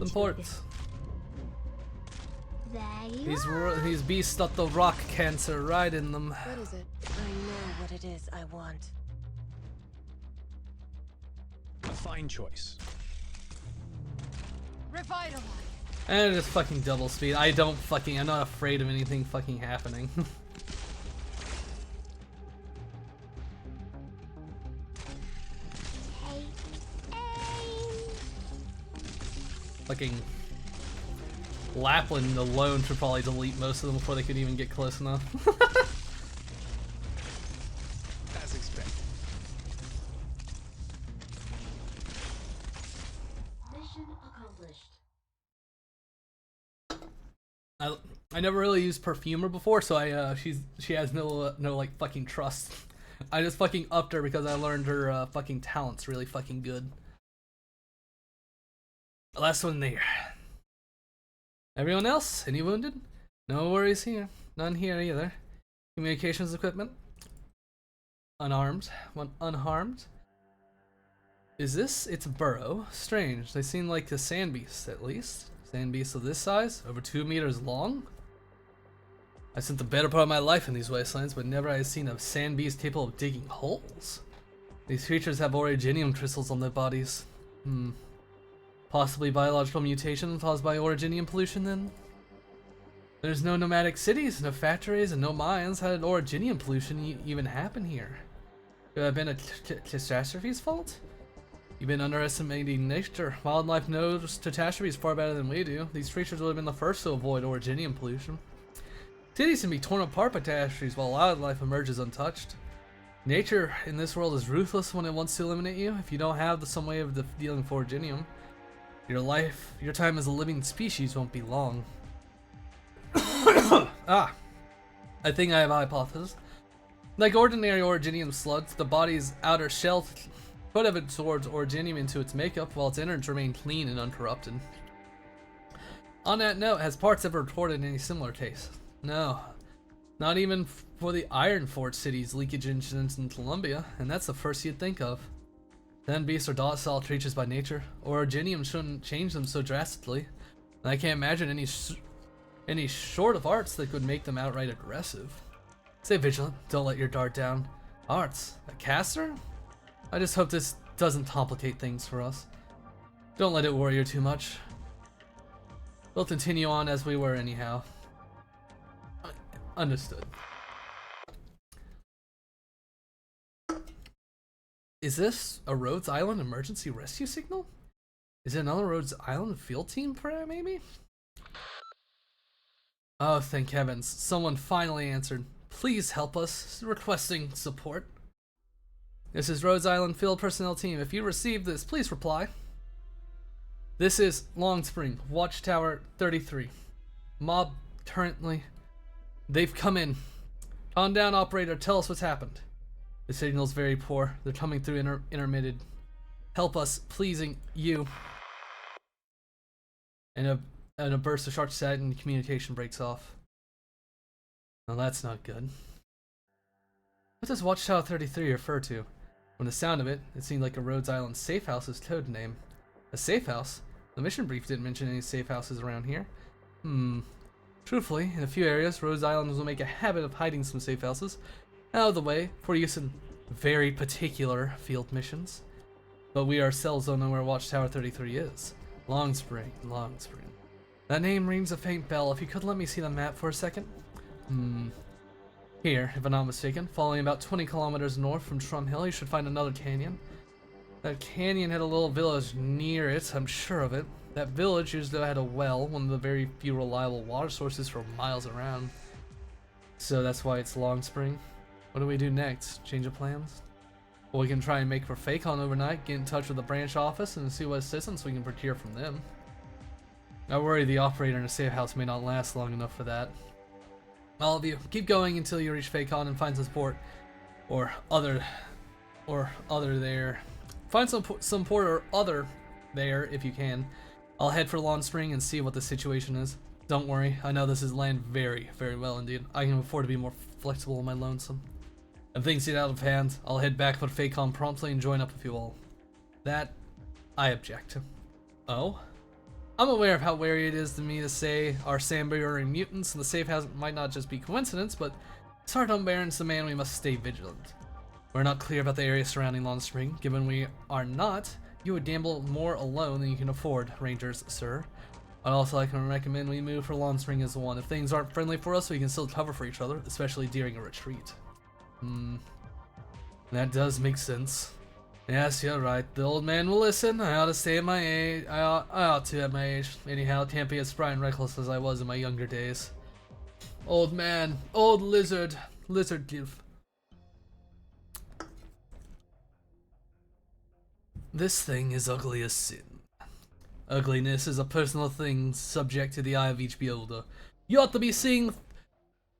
Import. There you are. These beasts got the rock cancer right in them. What is it? I know what it is I want. A fine choice. Revitalize. And just fucking double speed. I'm not afraid of anything fucking happening. Take aim. Fucking Lapland alone should probably delete most of them before they could even get close enough. As expected. Mission accomplished. I never really used Perfumer before, so she has no like fucking trust. I just fucking upped her because I learned her fucking talents really fucking good. Last one there. Everyone else? Any wounded? No worries here. None here either. Communications equipment. Unarmed. One unharmed. Is this its burrow? Strange. They seem like the sand beasts, at least. Sand beasts of this size, over 2 meters long. I spent the better part of my life in these wastelands, but never have I seen a sand beast capable of digging holes. These creatures have originium crystals on their bodies. Possibly biological mutation caused by originium pollution then? There's no nomadic cities, no factories, and no mines. How did originium pollution even happen here? Could it have been a catastrophe's fault? You've been underestimating nature. Wildlife knows catastrophes far better than we do. These creatures would have been the first to avoid originium pollution. Cities can be torn apart by catastrophes while wildlife emerges untouched. Nature in this world is ruthless when it wants to eliminate you. If you don't have some way of dealing with originium, your time as a living species won't be long. I think I have a hypothesis. Like ordinary originium slugs, the body's outer shell could have absorbed originium into its makeup while its innards remain clean and uncorrupted. On that note, has parts ever reported any similar case? No. Not even for the Iron Fort City's leakage incidents in Colombia, and that's the first you'd think of. Then beasts are docile creatures by nature, originium shouldn't change them so drastically, and I can't imagine any short of arts that could make them outright aggressive. Stay vigilant, don't let your guard down. Arts? A caster? I just hope this doesn't complicate things for us. Don't let it worry you too much. We'll continue on as we were anyhow. Understood. Is this a Rhodes Island emergency rescue signal? Is it another Rhodes Island field team perhaps, maybe? Oh, thank heavens. Someone finally answered. Please help us. Requesting support. This is Rhodes Island field personnel team. If you received this, please reply. This is Long Spring, Watchtower 33. Mob currently. They've come in. Calm down, operator. Tell us what's happened. The signal's very poor. They're coming through intermitted. Help us, pleasing you. And a burst of short sight and communication breaks off. Now that's not good. What does Watchtower 33 refer to? From the sound of it, it seemed like a Rhodes Island safe house's code name. A safe house? The mission brief didn't mention any safe houses around here. Truthfully, in a few areas, Rhodes Island will make a habit of hiding some safe houses out of the way for use in very particular field missions. But we ourselves don't know where Watchtower 33 is. Long Spring, Long Spring. That name rings a faint bell. If you could let me see the map for a second. Here, if I'm not mistaken, following about 20 kilometers north from Trum Hill, you should find another canyon. That canyon had a little village near it, I'm sure of it. That village usually had a well, one of the very few reliable water sources for miles around. So that's why it's Long Spring. What do we do next? Change of plans? Well, we can try and make for Fakon overnight, get in touch with the branch office, and see what assistance we can procure from them. I worry the operator in a safe house may not last long enough for that. All of you, keep going until you reach Fakon and find some support, or other there. Find some support or other there if you can. I'll head for Long Spring and see what the situation is. Don't worry, I know this is land very, very well indeed. I can afford to be more flexible in my lonesome. If things get out of hand, I'll head back for Fakon promptly and join up with you all. That, I object to. Oh? I'm aware of how wary it is to me to say our Sandburger and mutants in the safe house might not just be coincidence, but Sergeant Baron's the man we must stay vigilant. We're not clear about the area surrounding Long Spring. Given we are not, you would gamble more alone than you can afford, Rangers, sir. I'd also like to recommend we move for Long Spring as one. If things aren't friendly for us, we can still cover for each other, especially during a retreat. That does make sense. Yes, you're right. The old man will listen. I ought to stay at my age. I ought to at my age. Anyhow, can't be as spry and reckless as I was in my younger days. Old man. Old lizard. Lizard give. This thing is ugly as sin. Ugliness is a personal thing subject to the eye of each beholder. You ought to be seeing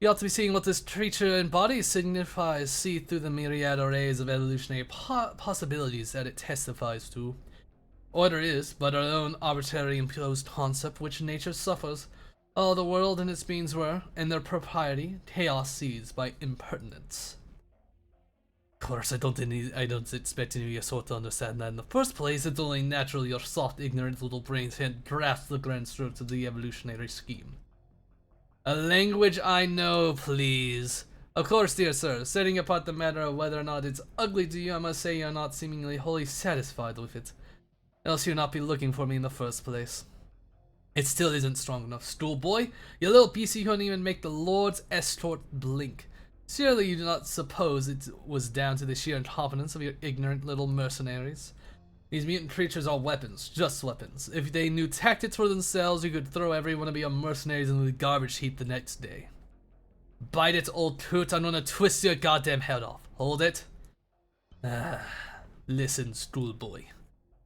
what this creature embodies signifies, see through the myriad arrays of evolutionary possibilities that it testifies to. Order is but our own arbitrary imposed concept which nature suffers. All the world and its beings were, in their propriety, chaos seized by impertinence. Of course, I don't expect any of your sort to understand that in the first place. It's only natural your soft, ignorant little brains can't grasp the grand strokes of the evolutionary scheme. A language I know, please. Of course, dear sir, setting apart the matter of whether or not it's ugly to you, I must say you're not seemingly wholly satisfied with it. Else you'd not be looking for me in the first place. It still isn't strong enough, stool boy. Your little PC couldn't even make the Lord's escort blink. Surely you do not suppose it was down to the sheer incompetence of your ignorant little mercenaries? These mutant creatures are weapons, just weapons. If they knew tactics for themselves, you could throw every one of your mercenaries into the garbage heap the next day. Bite it, old coot, I'm gonna twist your goddamn head off. Hold it. Listen, schoolboy.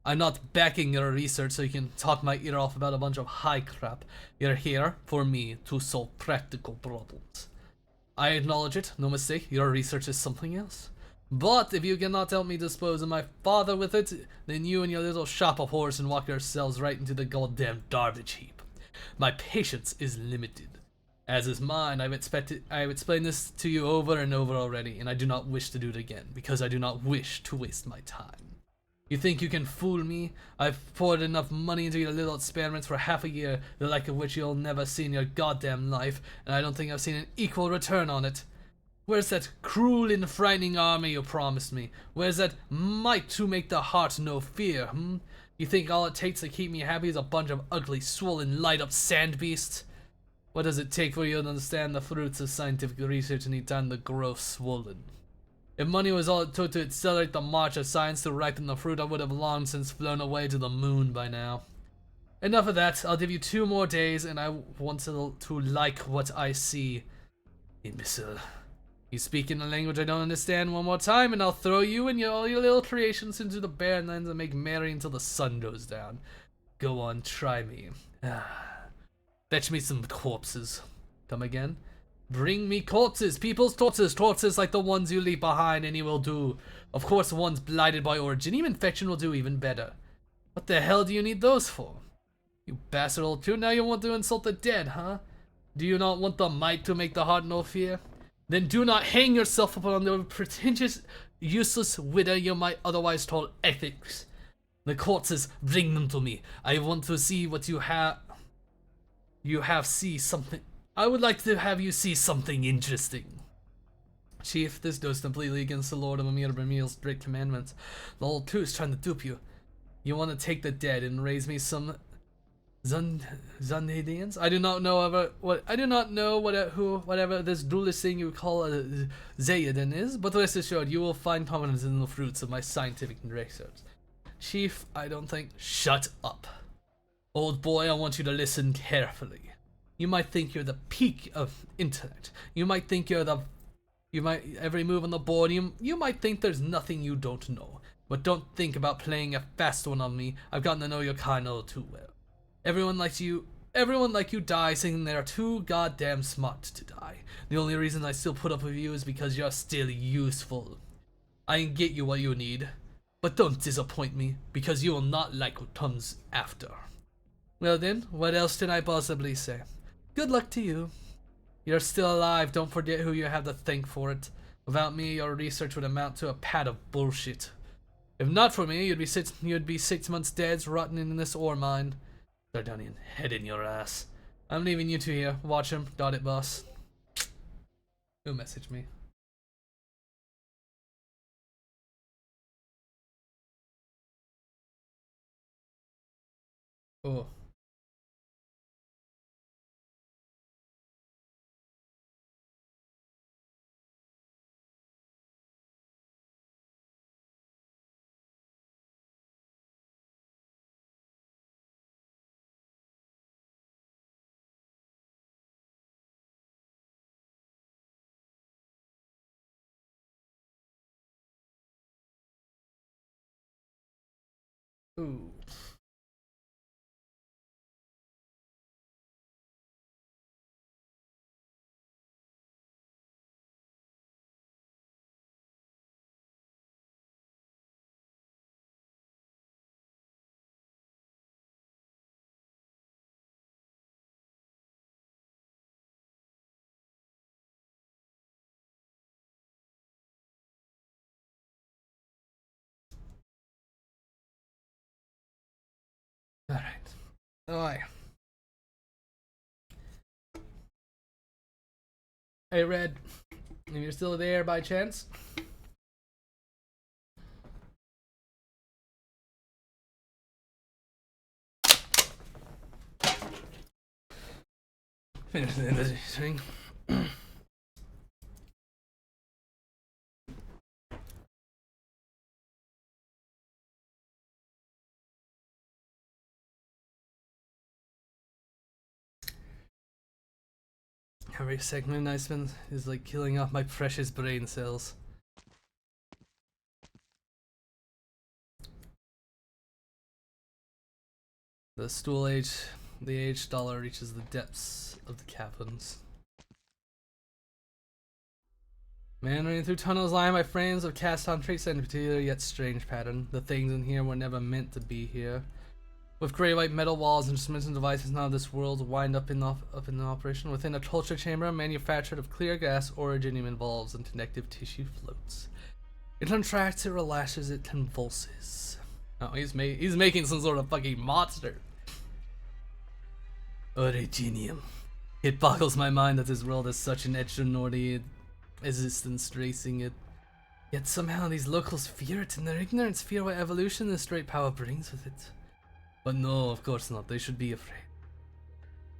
I'm not backing your research so you can talk my ear off about a bunch of high crap. You're here, for me, to solve practical problems. I acknowledge it, no mistake, your research is something else. But if you cannot help me dispose of my father with it, then you and your little shop of horse and walk yourselves right into the goddamn garbage heap. My patience is limited. As is mine, I have explained this to you over and over already, and I do not wish to do it again, because I do not wish to waste my time. You think you can fool me? I've poured enough money into your little experiments for half a year, the like of which you'll never see in your goddamn life, and I don't think I've seen an equal return on it. Where's that cruel and frightening army you promised me? Where's that might to make the heart no fear, You think all it takes to keep me happy is a bunch of ugly, swollen, light-up sand beasts? What does it take for you to understand the fruits of scientific research need time to grow swollen? If money was all it took to accelerate the march of science to ripen the fruit, I would have long since flown away to the moon by now. Enough of that. I'll give you 2 more days, and I want to like what I see. Imbecile. You speak in a language I don't understand one more time, and I'll throw you and all your little creations into the barren lands and make merry until the sun goes down. Go on, try me. Fetch me some corpses. Come again? Bring me corpses, people's torches like the ones you leave behind, and you will do. Of course, ones blighted by origin, even infection will do even better. What the hell do you need those for? You bastard old coot, now you want to insult the dead, huh? Do you not want the might to make the heart no fear? Then do not hang yourself upon the pretentious, useless widow you might otherwise call ethics. The corpses, bring them to me. I want to see what you have. See something. I would like to have you see something interesting. Chief, this goes completely against the Lord of Amir Bramil's great commandments. The old tooth's trying to dupe you. You want to take the dead and raise me some Zandadians? I do not know whatever this duelist thing you call a Zayadan is, but rest assured you will find confidence in the fruits of my scientific research. Chief, I don't think. Shut up. Old boy, I want you to listen carefully. You might think you're the peak of intellect. You might think every move on the board, you might think there's nothing you don't know. But don't think about playing a fast one on me. I've gotten to know your kind all too well. Everyone like you dies thinking they're too goddamn smart to die. The only reason I still put up with you is because you're still useful. I can get you what you need, but don't disappoint me, because you will not like what comes after. Well then, what else can I possibly say? Good luck to you. You're still alive, don't forget who you have to thank for it. Without me, your research would amount to a pad of bullshit. If not for me, you'd be 6 months dead, rotting in this ore mine. Sardonian, head in your ass. I'm leaving you two here. Watch him. Got it, boss. Who messaged me? Oh. Ooh. Alright. Alright. Hey, Red. If you're still there by chance. Finish the energy thing. Every segment I spend is like killing off my precious brain cells. The aged dollar reaches the depths of the caverns. Meandering through tunnels lined by frames of cast-on traits and particular yet strange pattern. The things in here were never meant to be here. With gray-white metal walls, instruments and devices not of this world wind up in operation. Within a torture chamber manufactured of clear gas, originium involves and connective tissue floats. It contracts, it relaxes, it convulses. Oh, he's making some sort of fucking monster. Originium. It boggles my mind that this world has such an extraordinary existence tracing it. Yet somehow these locals fear it, and their ignorance fear what evolution this great power brings with it. But no, of course not. They should be afraid.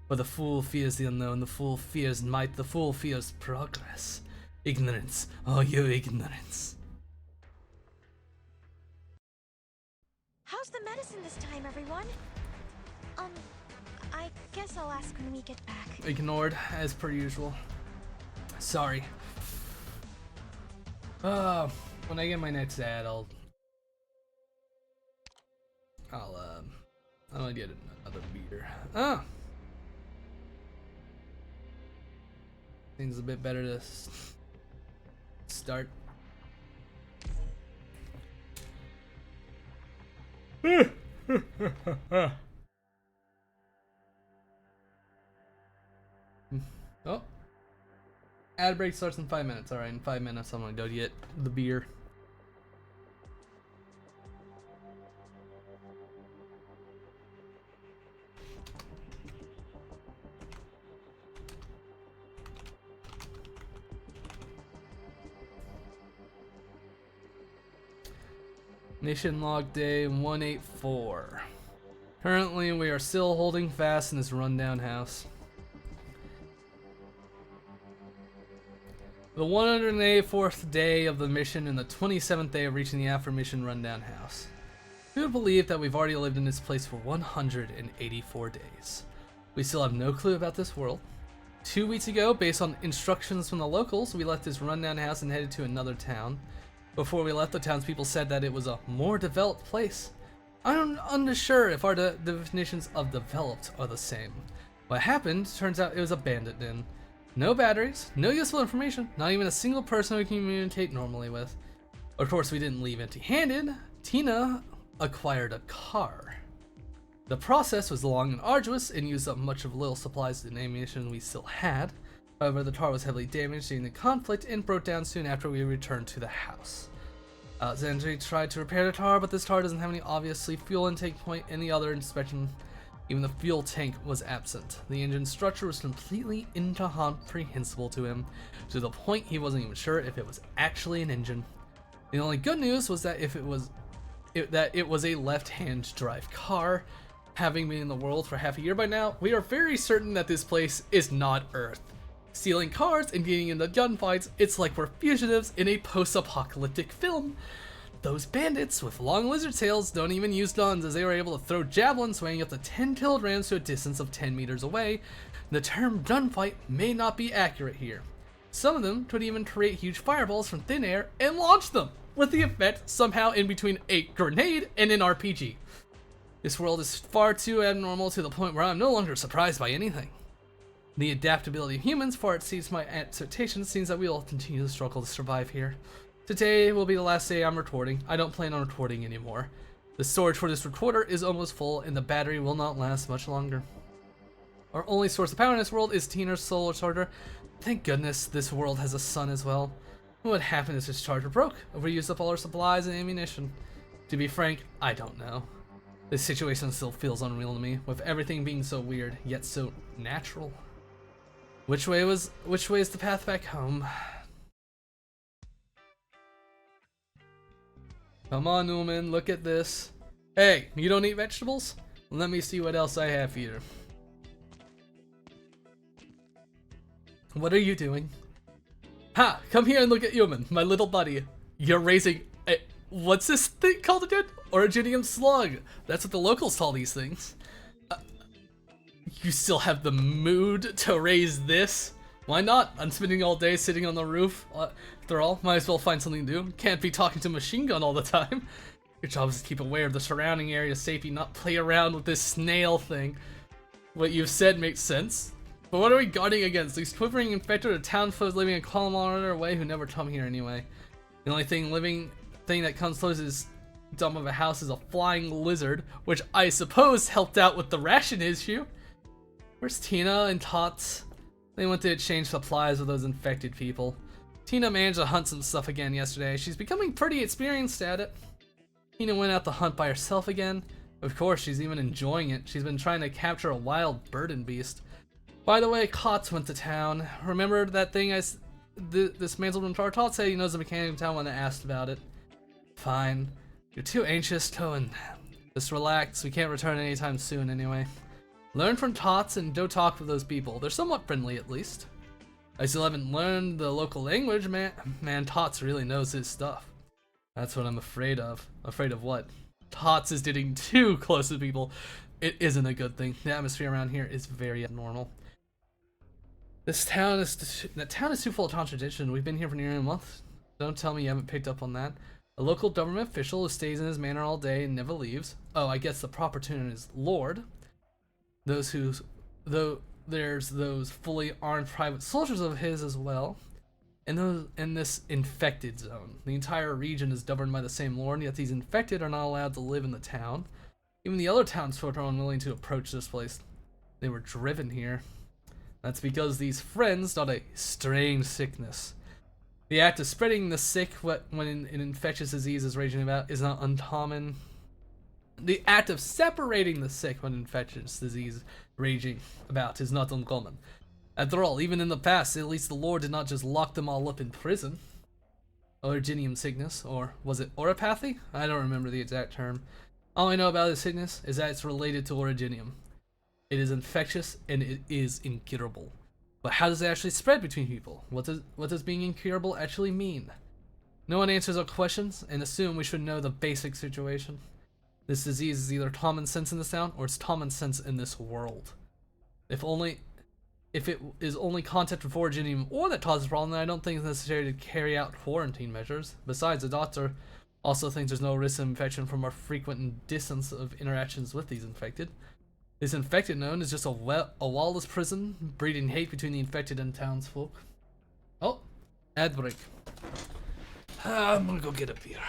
For the fool fears the unknown, the fool fears might, the fool fears progress. Ignorance. Oh, you ignorance. How's the medicine this time, everyone? I guess I'll ask when we get back. Ignored, as per usual. Sorry. When I get my next ad, I'll get another beer. Seems a bit better to start. Oh. Ad break starts in 5 minutes. Alright, in 5 minutes I'm gonna go get the beer. Mission log day 184. Currently we are still holding fast in this rundown house. The 184th day of the mission and the 27th day of reaching the aforementioned rundown house. Who would believe that we've already lived in this place for 184 days? We still have no clue about this world. 2 weeks ago, based on instructions from the locals, we left this rundown house and headed to another town. Before we left, the townspeople said that it was a more developed place. I'm unsure if our definitions of developed are the same. What happened turns out it was a bandit den. No batteries, no useful information, not even a single person we can communicate normally with. Of course, we didn't leave empty-handed. Tina acquired a car. The process was long and arduous and used up much of little supplies and ammunition we still had. However, the car was heavily damaged during the conflict and broke down soon after we returned to the house. Alexandria tried to repair the car, but this car doesn't have any obviously fuel intake point in the other inspection. Even the fuel tank was absent. The engine structure was completely incomprehensible to him, to the point he wasn't even sure if it was actually an engine. The only good news was that it was a left-hand drive car. Having been in the world for half a year by now, we are very certain that this place is not Earth. Stealing cars and getting into gunfights, it's like we're fugitives in a post-apocalyptic film. Those bandits with long lizard tails don't even use guns, as they were able to throw javelins weighing up to 10 kilograms to a distance of 10 meters away. The term gunfight may not be accurate here. Some of them could even create huge fireballs from thin air and launch them, with the effect somehow in between a grenade and an RPG. This world is far too abnormal to the point where I'm no longer surprised by anything. The adaptability of humans far exceeds my expectations. Seems that we will continue to struggle to survive here. Today will be the last day I'm recording. I don't plan on recording anymore. The storage for this recorder is almost full and the battery will not last much longer. Our only source of power in this world is Tina's solar charger. Thank goodness this world has a sun as well. What would happen if this charger broke, if we used up all our supplies and ammunition? To be frank, I don't know. This situation still feels unreal to me, with everything being so weird, yet so natural. Which way is the path back home? Come on, Newman, look at this. Hey, you don't eat vegetables? Let me see what else I have for you. What are you doing? Ha! Come here and look at Newman, my little buddy. You're raising a... What's this thing called again? Originium slug. That's what the locals call these things. You still have the mood to raise this? Why not? I'm spending all day sitting on the roof. After all, might as well find something to do. Can't be talking to a machine gun all the time. Your job is to keep aware of the surrounding area safety, not play around with this snail thing. What you've said makes sense. But what are we guarding against? These quivering infected or town foes living a kilometer away who never come here anyway. The only living thing that comes close to this dump of a house is a flying lizard, which I suppose helped out with the ration issue. Where's Tina and Tots? They went to exchange supplies with those infected people. Tina managed to hunt some stuff again yesterday. She's becoming pretty experienced at it. Tina went out to hunt by herself again. Of course, she's even enjoying it. She's been trying to capture a wild burden beast. By the way, Kotz went to town. Remember that thing dismantled when Tots said he knows the mechanic in town when I asked about it? Fine. You're too anxious, Cohen. Just relax. We can't return anytime soon anyway. Learn from Tots and go talk with those people. They're somewhat friendly at least. I still haven't learned the local language, man. Man, Tots really knows his stuff. That's what I'm afraid of. Afraid of what? Tots is getting too close to people. It isn't a good thing. The atmosphere around here is very abnormal. That town is too full of contradiction. We've been here for nearly a month. Don't tell me you haven't picked up on that. A local government official who stays in his manor all day and never leaves. Oh, I guess the proper term is Lord. There's those fully armed private soldiers of his as well. And those in this infected zone. The entire region is governed by the same lord, yet these infected are not allowed to live in the town. Even the other townsfolk are unwilling to approach this place. They were driven here. That's because these friends got a strange sickness. The act of spreading the sick when an infectious disease is raging about is not uncommon. The act of separating the sick when infectious disease raging about is not uncommon. After all, even in the past, at least the Lord did not just lock them all up in prison. Originium sickness, or was it oropathy? I don't remember the exact term. All I know about this sickness is that it's related to originium. It is infectious and it is incurable. But how does it actually spread between people? What does being incurable actually mean? No one answers our questions and assume we should know the basic situation. This disease is either common sense in this town or it's common sense in this world. If it is only contact with originium or that causes the problem, then I don't think it's necessary to carry out quarantine measures. Besides, the doctor also thinks there's no risk of infection from our frequent distance of interactions with these infected. This infected known is just a lawless prison, breeding hate between the infected and townsfolk. Oh, ad break. I'm gonna go get a beer.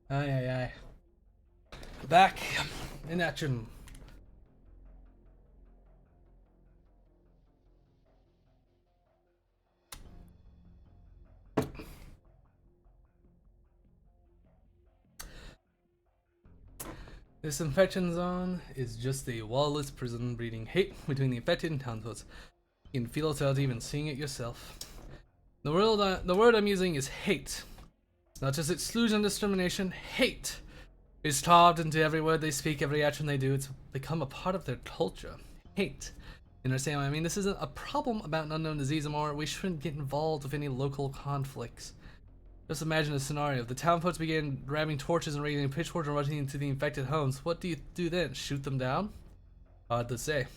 Aye, aye, aye. Back in action. This infection zone is just a wall-less prison breeding hate between the infected and townsfolk. You can feel it without even seeing it yourself. The word I'm using is hate. It's not just exclusion, discrimination. Hate is carved into every word they speak, every action they do. It's become a part of their culture. Hate. You understand what I mean? This isn't a problem about an unknown disease anymore. We shouldn't get involved with any local conflicts. Just imagine a scenario. The town folks began grabbing torches and raising pitchforks and rushing into the infected homes. What do you do then? Shoot them down? Hard to say.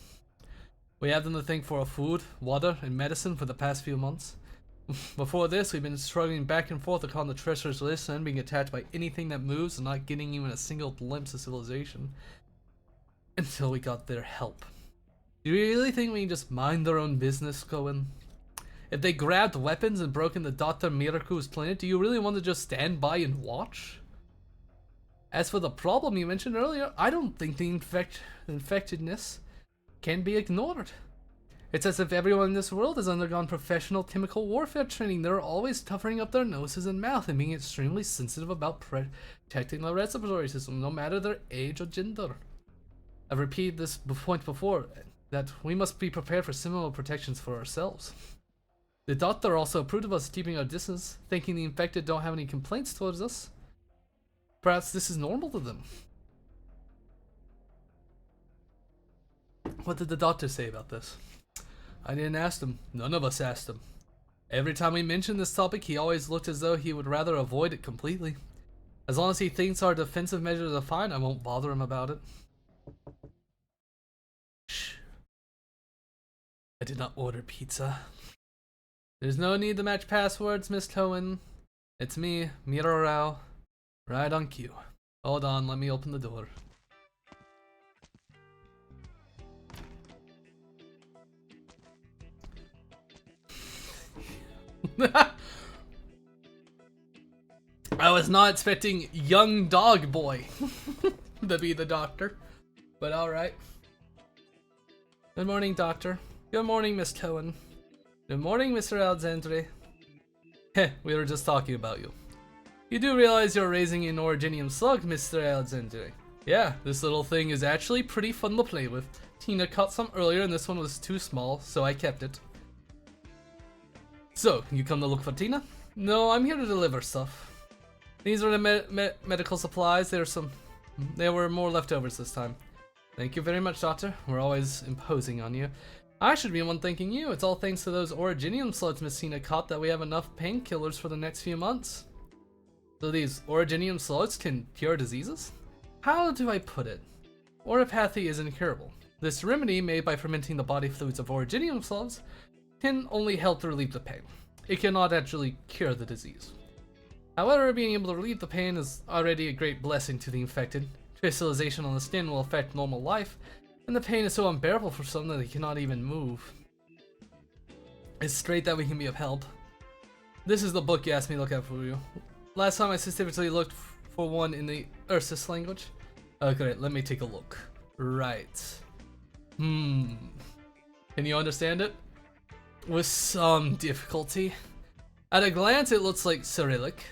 We have them to thank for food, water, and medicine for the past few months. Before this, we've been struggling back and forth upon the treacherous list and being attacked by anything that moves and not getting even a single glimpse of civilization. Until we got their help. Do you really think we can just mind their own business, Cohen? If they grabbed weapons and broke into Dr. Miraku's planet, do you really want to just stand by and watch? As for the problem you mentioned earlier, I don't think the infectedness can be ignored. It's as if everyone in this world has undergone professional chemical warfare training. They're always covering up their noses and mouth and being extremely sensitive about protecting their respiratory system, no matter their age or gender. I've repeated this point before, that we must be prepared for similar protections for ourselves. The doctor also approved of us keeping our distance, thinking the infected don't have any complaints towards us. Perhaps this is normal to them. What did the doctor say about this? I didn't ask him. None of us asked him. Every time we mentioned this topic, he always looked as though he would rather avoid it completely. As long as he thinks our defensive measures are fine, I won't bother him about it. Shh. I did not order pizza. There's no need to match passwords, Miss Cohen. It's me, Miro Rao. Right on cue. Hold on, let me open the door. I was not expecting young dog boy to be the doctor, but alright. Good morning, doctor. Good morning, Miss Cohen. Good morning, Mr. Alexandre. Heh, we were just talking about you. You do realize you're raising an originium slug, Mr. Alexandre? Yeah, this little thing is actually pretty fun to play with. Tina caught some earlier and this one was too small, so I kept it. So, you come to look for Tina? No, I'm here to deliver stuff. These are the medical supplies. There were more leftovers this time. Thank you very much, Doctor. We're always imposing on you. I should be the one thanking you. It's all thanks to those originium slugs Miss Tina caught that we have enough painkillers for the next few months. So these originium slugs can cure diseases? How do I put it? Oropathy is incurable. This remedy, made by fermenting the body fluids of originium slugs, can only help to relieve the pain. It cannot actually cure the disease. However, being able to relieve the pain is already a great blessing to the infected. Crystallization on the skin will affect normal life, and the pain is so unbearable for some that they cannot even move. It's straight that we can be of help. This is the book you asked me to look at for you. Last time I specifically looked for one in the Ursus language. Okay, let me take a look. Right. Can you understand it? With some difficulty. At a glance it looks like Cyrillic,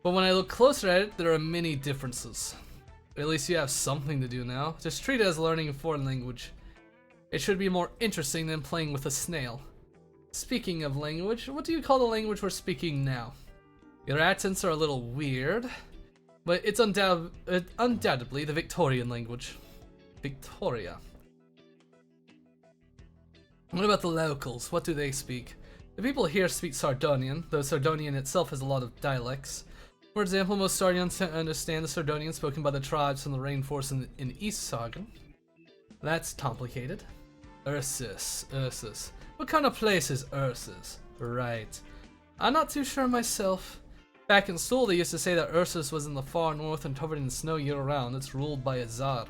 but when I look closer at it, there are many differences. At least you have something to do now. Just treat it as learning a foreign language. It should be more interesting than playing with a snail. Speaking of language, what do you call the language we're speaking now? Your accents are a little weird, but it's undoubtedly the Victorian language. Victoria. What about the locals? What do they speak? The people here speak Sardonian, though Sardonian itself has a lot of dialects. For example, most Sardonians understand the Sardonian spoken by the tribes from the rainforest in East Sargon. That's complicated. Ursus. What kind of place is Ursus? Right. I'm not too sure myself. Back in school, they used to say that Ursus was in the far north and covered in snow year-round. It's ruled by a Tsar.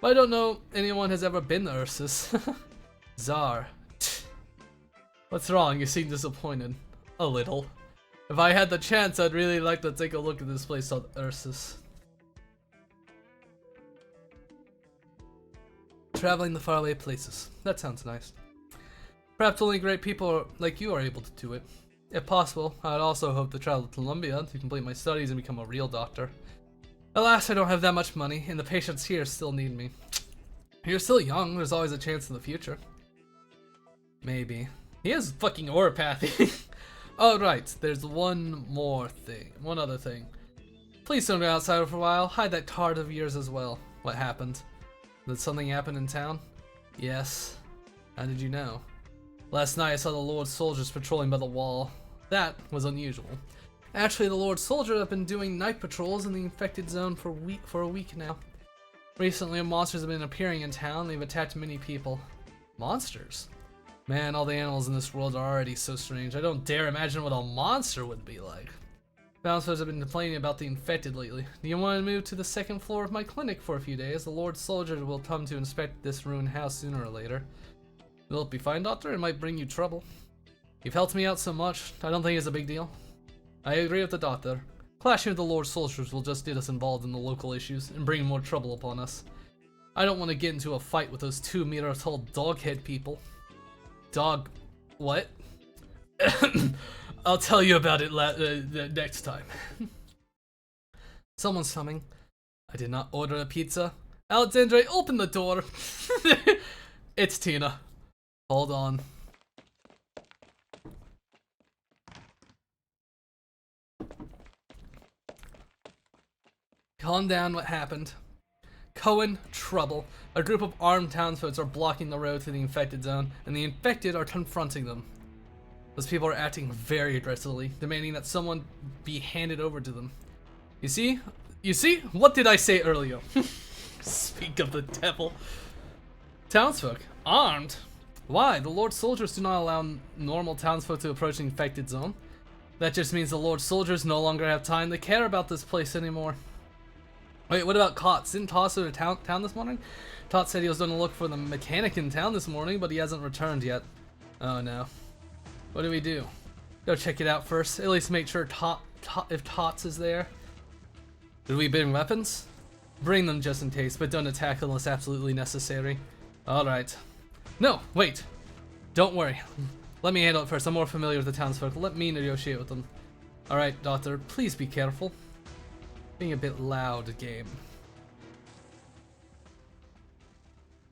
But I don't know anyone has ever been to Ursus. Tsar. What's wrong? You seem disappointed. A little. If I had the chance, I'd really like to take a look at this place called Ursus. Traveling the faraway places. That sounds nice. Perhaps only great people like you are able to do it. If possible, I'd also hope to travel to Colombia to complete my studies and become a real doctor. Alas, I don't have that much money, and the patients here still need me. You're still young, there's always a chance in the future. Maybe. He is fucking oropathy. Oh right, there's one other thing. Please don't go outside for a while, hide that card of yours as well. What happened? Did something happen in town? Yes. How did you know? Last night I saw the Lord's soldiers patrolling by the wall. That was unusual. Actually, the Lord's soldiers have been doing night patrols in the infected zone for a week now. Recently, monsters have been appearing in town. They've attacked many people. Monsters? Man, all the animals in this world are already so strange. I don't dare imagine what a monster would be like. Bouncers have been complaining about the infected lately. Do you want to move to the second floor of my clinic for a few days? The Lord's soldiers will come to inspect this ruined house sooner or later. Will it be fine, Doctor? It might bring you trouble. You've helped me out so much, I don't think it's a big deal. I agree with the Doctor. Clashing with the Lord's soldiers will just get us involved in the local issues and bring more trouble upon us. I don't want to get into a fight with those 2-meter-tall dog-head people. Dog... what? I'll tell you about it next time. Someone's coming. I did not order a pizza. Alexandre, open the door. It's Tina. Hold on. Calm down, what happened? Cohen, trouble. A group of armed townsfolk are blocking the road to the infected zone, and the infected are confronting them. Those people are acting very aggressively, demanding that someone be handed over to them. You see? What did I say earlier? Speak of the devil. Townsfolk, armed? Why? The Lord's soldiers do not allow normal townsfolk to approach the infected zone. That just means the Lord's soldiers no longer have time to care about this place anymore. Wait, what about Kotz? Didn't Toss go to town this morning? Tot said he was going to look for the mechanic in town this morning, but he hasn't returned yet. Oh no. What do we do? Go check it out first. At least make sure if Tots is there. Did we bring weapons? Bring them just in case, but don't attack unless absolutely necessary. Alright. No, wait. Don't worry. Let me handle it first. I'm more familiar with the townsfolk. Let me negotiate with them. Alright, Doctor, please be careful. Being a bit loud, game.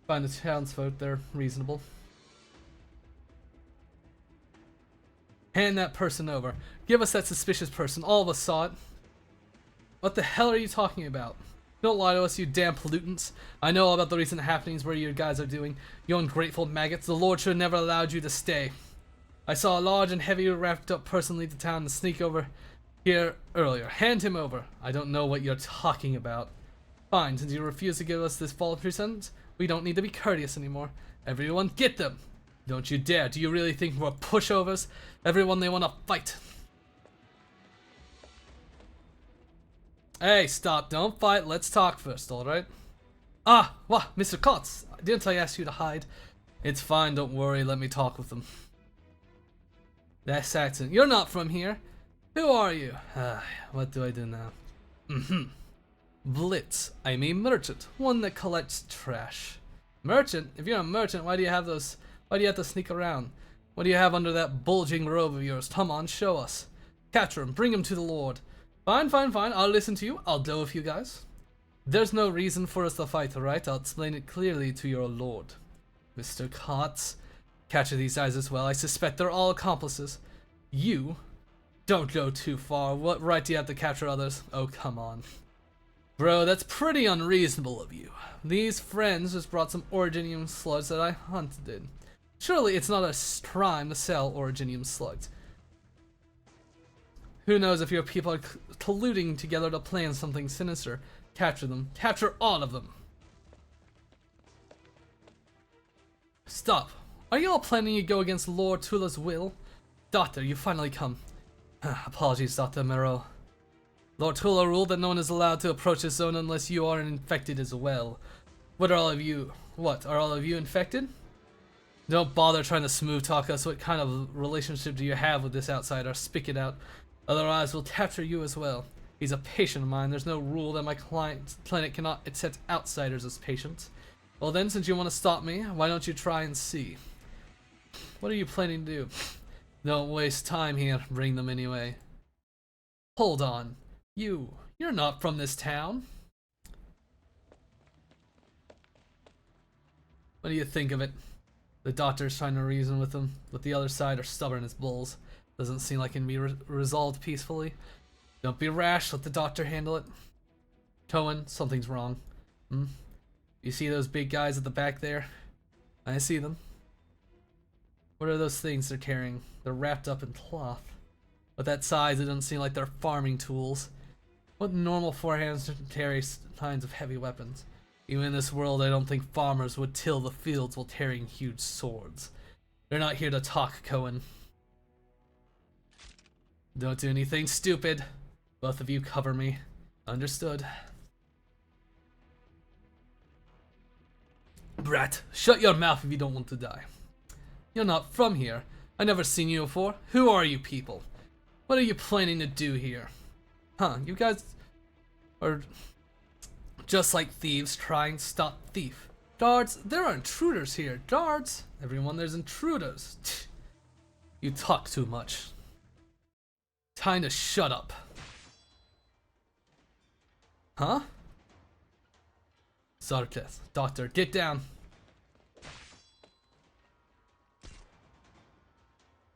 Find the townsfolk, they're reasonable. Hand that person over. Give us that suspicious person. All of us saw it. What the hell are you talking about? Don't lie to us, you damn pollutants. I know all about the recent happenings where you guys are doing. You ungrateful maggots. The Lord should have never allowed you to stay. I saw a large and heavy wrapped up person leave the town and sneak over here earlier. Hand him over. I don't know what you're talking about. Fine, since you refuse to give us this voluntary sentence, we don't need to be courteous anymore. Everyone get them! Don't you dare. Do you really think we're pushovers? Everyone, they want to fight. Hey, stop. Don't fight. Let's talk first, alright? Ah, what? Mr. Kotz. Didn't I ask you to hide? It's fine. Don't worry. Let me talk with them. That's accent. You're not from here. Who are you? What do I do now? Blitz. I'm a merchant. One that collects trash. Merchant? If you're a merchant, why do you have to sneak around? What do you have under that bulging robe of yours? Come on, show us. Capture him. Bring him to the Lord. Fine. I'll listen to you. I'll deal with you guys. There's no reason for us to fight, alright? I'll explain it clearly to your lord. Mr. Kotz. Capture these guys as well. I suspect they're all accomplices. You? Don't go too far. What right do you have to capture others? Oh, come on. Bro, that's pretty unreasonable of you. These friends just brought some originium slugs that I hunted. Surely it's not a crime to sell originium slugs. Who knows if your people are colluding together to plan something sinister. Capture them. Capture all of them. Stop. Are you all planning to go against Lord Tula's will? Doctor, you finally come. Apologies, Dr. Moreau. Lord Tula ruled that no one is allowed to approach this zone unless you are infected as well. What are all of you? What, are all of you infected? Don't bother trying to smooth talk us. What kind of relationship do you have with this outsider? Speak it out. Otherwise, we'll capture you as well. He's a patient of mine. There's no rule that my clinic cannot accept outsiders as patients. Well then, since you want to stop me, why don't you try and see? What are you planning to do? Don't waste time here. Bring them anyway. Hold on. You're not from this town. What do you think of it? The doctor's trying to reason with them, but the other side are stubborn as bulls. Doesn't seem like it can be resolved peacefully. Don't be rash, let the doctor handle it. Cohen, something's wrong. You see those big guys at the back there? I see them. What are those things they're carrying? They're wrapped up in cloth. With that size, it doesn't seem like they're farming tools. What normal forehands carry kinds of heavy weapons? Even in this world, I don't think farmers would till the fields while carrying huge swords. They're not here to talk, Cohen. Don't do anything stupid. Both of you cover me. Understood. Brat, shut your mouth if you don't want to die. You're not from here. I never seen you before. Who are you people? What are you planning to do here? Huh, you guys are just like thieves trying to stop thief. Guards, there are intruders here. Guards, everyone, there's intruders. You talk too much. Time to shut up. Huh? Sarketh, doctor, get down.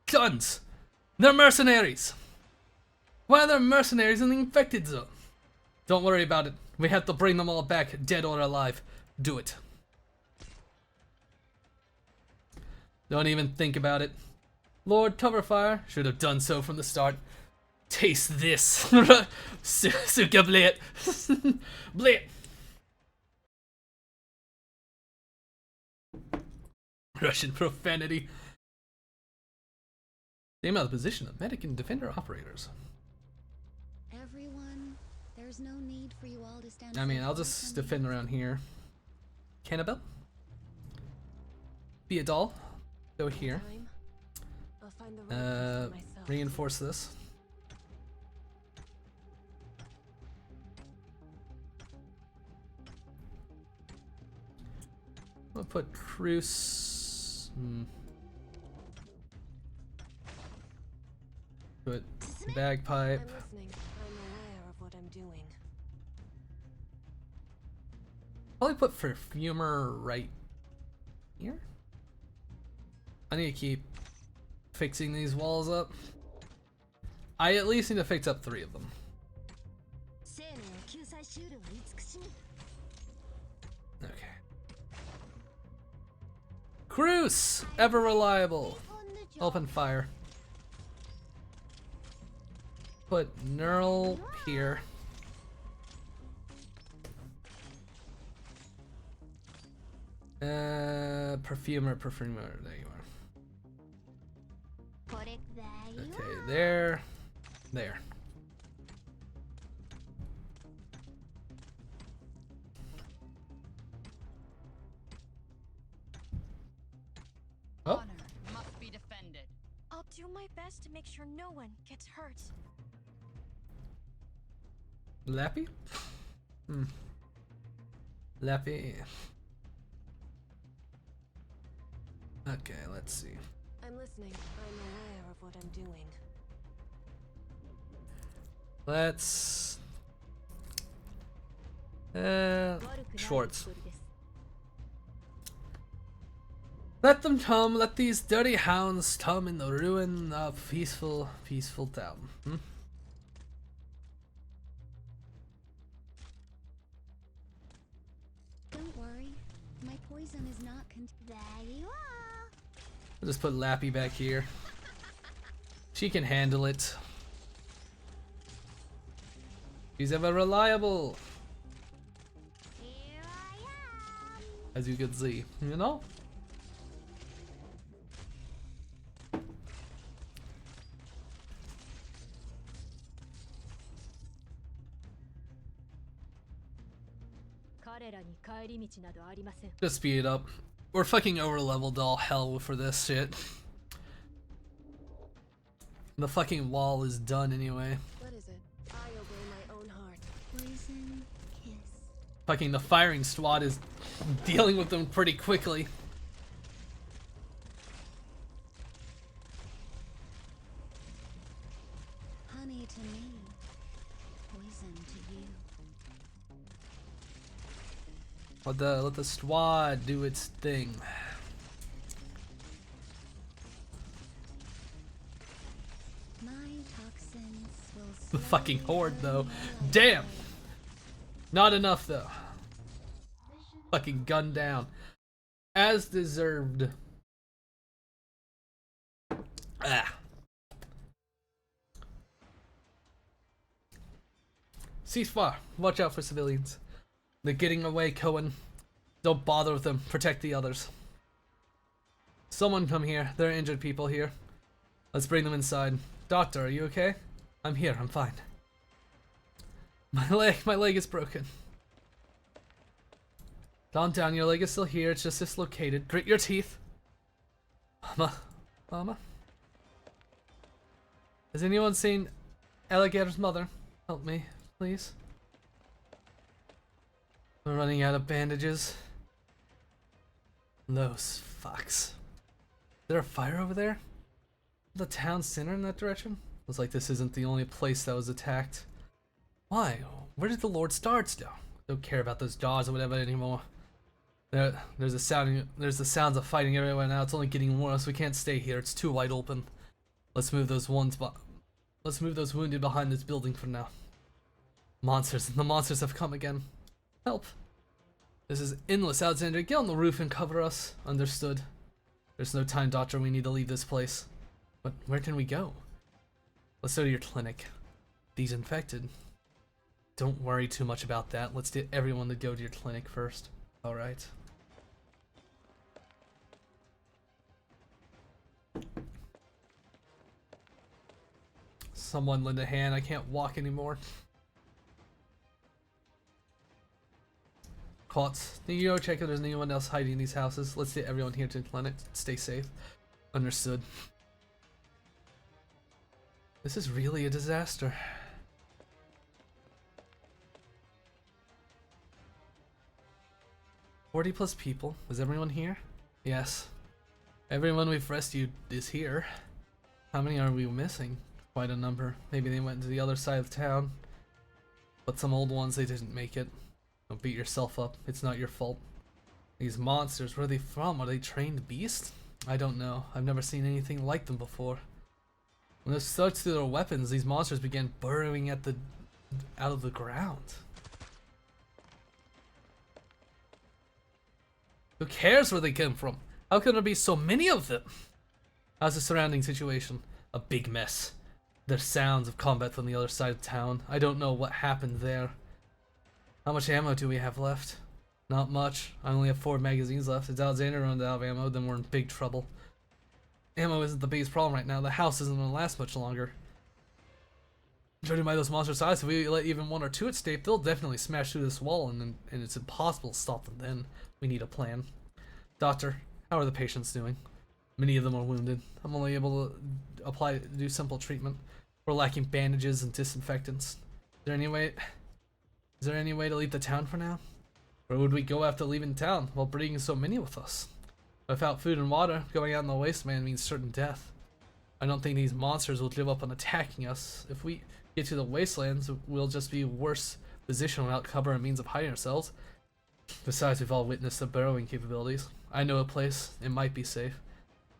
Guns! They're mercenaries! Why are there mercenaries in the infected zone? Don't worry about it. We have to bring them all back, dead or alive. Do it. Don't even think about it. Lord Coverfire should have done so from the start. Taste this. Suka blit. Blit. Russian profanity. Name out the position of medic and defender operators. Everyone, there's no need for you all to stand. I mean, I'll just defend around here. Cannibal. Be a doll. Go here. I'll find the right place for myself. Reinforce this. I'll put truce. Put bagpipe. I'm listening. I'm aware of what I'm doing. Probably put perfumer right here. I need to keep fixing these walls up. I at least need to fix up 3 of them. Okay. Cruz, ever reliable. Open fire. Put Neural here. Perfumer, there you are. Okay, there. Oh. Honor must be defended. I'll do my best to make sure no one gets hurt. Lappy? Lappy. Okay, let's see. I'm listening. I'm aware of what I'm doing. Let's Schwartz. Let them come, let these dirty hounds come in the ruin of peaceful town. Don't worry, my poison is not there you are. I'll just put Lappy back here. She can handle it. She's ever reliable. Here I am. As you can see, you know? Just speed it up. We're fucking over leveled all hell for this shit. The fucking wall is done anyway. What is it? I obey my own heart. Poison kiss. Fucking the firing squad is dealing with them pretty quickly. Honey to me. Poison to you. Let the squad do its thing. My toxins will The fucking slowly horde though. burn Damn! away. Not enough though. Fucking gunned down. As deserved. Ah. Ceasefire. Watch out for civilians. They're getting away, Cohen. Don't bother with them. Protect the others. Someone come here. There are injured people here. Let's bring them inside. Doctor, are you okay? I'm here. I'm fine. My leg is broken. Calm down. Your leg is still here. It's just dislocated. Grit your teeth. Mama? Has anyone seen Alligator's mother? Help me, please. We're running out of bandages. Those fucks. Is there a fire over there? The town center in that direction? Looks like this isn't the only place that was attacked. Why? Where did the Lord Starts go? Don't care about those dogs or whatever anymore. There's the sounds of fighting everywhere now. It's only getting worse. We can't stay here. It's too wide open. Let's move those wounded behind this building for now. Monsters. The monsters have come again. Help. This is endless, Alexander. Get on the roof and cover us. Understood. There's no time, Doctor. We need to leave this place. But where can we go? Let's go to your clinic. These infected. Don't worry too much about that. Let's get everyone to go to your clinic first. Alright. Someone lend a hand. I can't walk anymore. Cots, can you go check if there's anyone else hiding in these houses? Let's get everyone here to the clinic. Stay safe. Understood. This is really a disaster. 40+ people. Is everyone here? Yes. Everyone we've rescued is here. How many are we missing? Quite a number. Maybe they went to the other side of town. But some old ones, they didn't make it. Don't beat yourself up. It's not your fault. These monsters, where are they from? Are they trained beasts? I don't know. I've never seen anything like them before. When they searched through their weapons, these monsters began burrowing out of the ground. Who cares where they came from? How can there be so many of them? How's the surrounding situation? A big mess. There's sounds of combat from the other side of town. I don't know what happened there. How much ammo do we have left? Not much. I only have 4 magazines left. If Alexander runs out of ammo, then we're in big trouble. Ammo isn't the biggest problem right now. The house isn't gonna last much longer. Judging by those monster size, if we let even 1 or 2 escape, they'll definitely smash through this wall, and it's impossible to stop them then. We need a plan. Doctor, how are the patients doing? Many of them are wounded. I'm only able to do simple treatment. We're lacking bandages and disinfectants. Is there any way to leave the town for now? Where would we go after leaving town while bringing so many with us? Without food and water, going out in the wasteland means certain death. I don't think these monsters will give up on attacking us. If we get to the wastelands, we'll just be worse positioned without cover and means of hiding ourselves. Besides, we've all witnessed the burrowing capabilities. I know a place. It might be safe.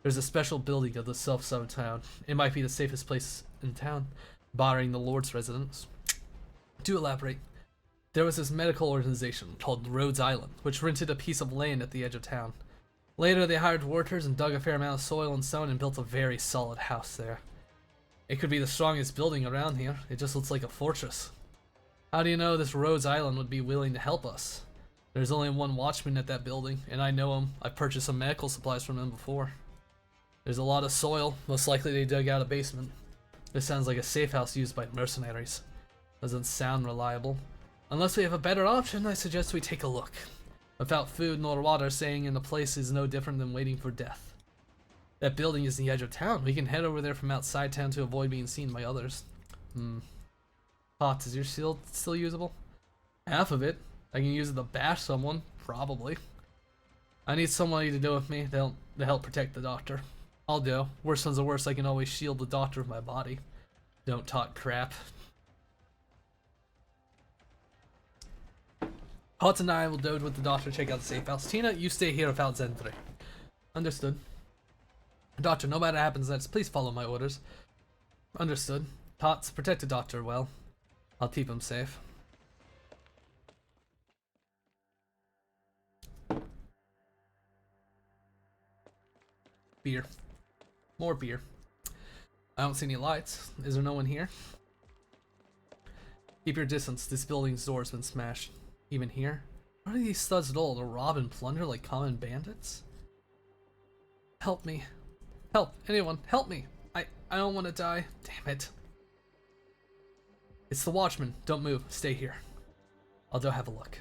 There's a special building of the south side of town. It might be the safest place in town, barring the Lord's residence. To elaborate, there was this medical organization called Rhodes Island, which rented a piece of land at the edge of town. Later, they hired workers and dug a fair amount of soil and stone and built a very solid house there. It could be the strongest building around here. It just looks like a fortress. How do you know this Rhodes Island would be willing to help us? There's only one watchman at that building, and I know him. I've purchased some medical supplies from him before. There's a lot of soil. Most likely they dug out a basement. This sounds like a safe house used by mercenaries. Doesn't sound reliable. Unless we have a better option, I suggest we take a look. Without food nor water, staying in the place is no different than waiting for death. That building is the edge of town. We can head over there from outside town to avoid being seen by others. Pots, is your shield still usable? Half of it. I can use it to bash someone, probably. I need somebody to do with me to help protect the doctor. I'll do. Worst comes to worst, I can always shield the doctor with my body. Don't talk crap. Pots and I will go with the doctor to check out the safe house. Tina, you stay here without Zentry. Understood. Doctor, no matter what happens next, please follow my orders. Understood. Tots, protect the doctor well. I'll keep him safe. Beer. More beer. I don't see any lights. Is there no one here? Keep your distance. This building's door's been smashed. Even here? What are these studs at all? To rob and plunder like common bandits? Help me. Help. Anyone. Help me. I don't want to die. Damn it. It's the watchman. Don't move. Stay here. I'll go have a look.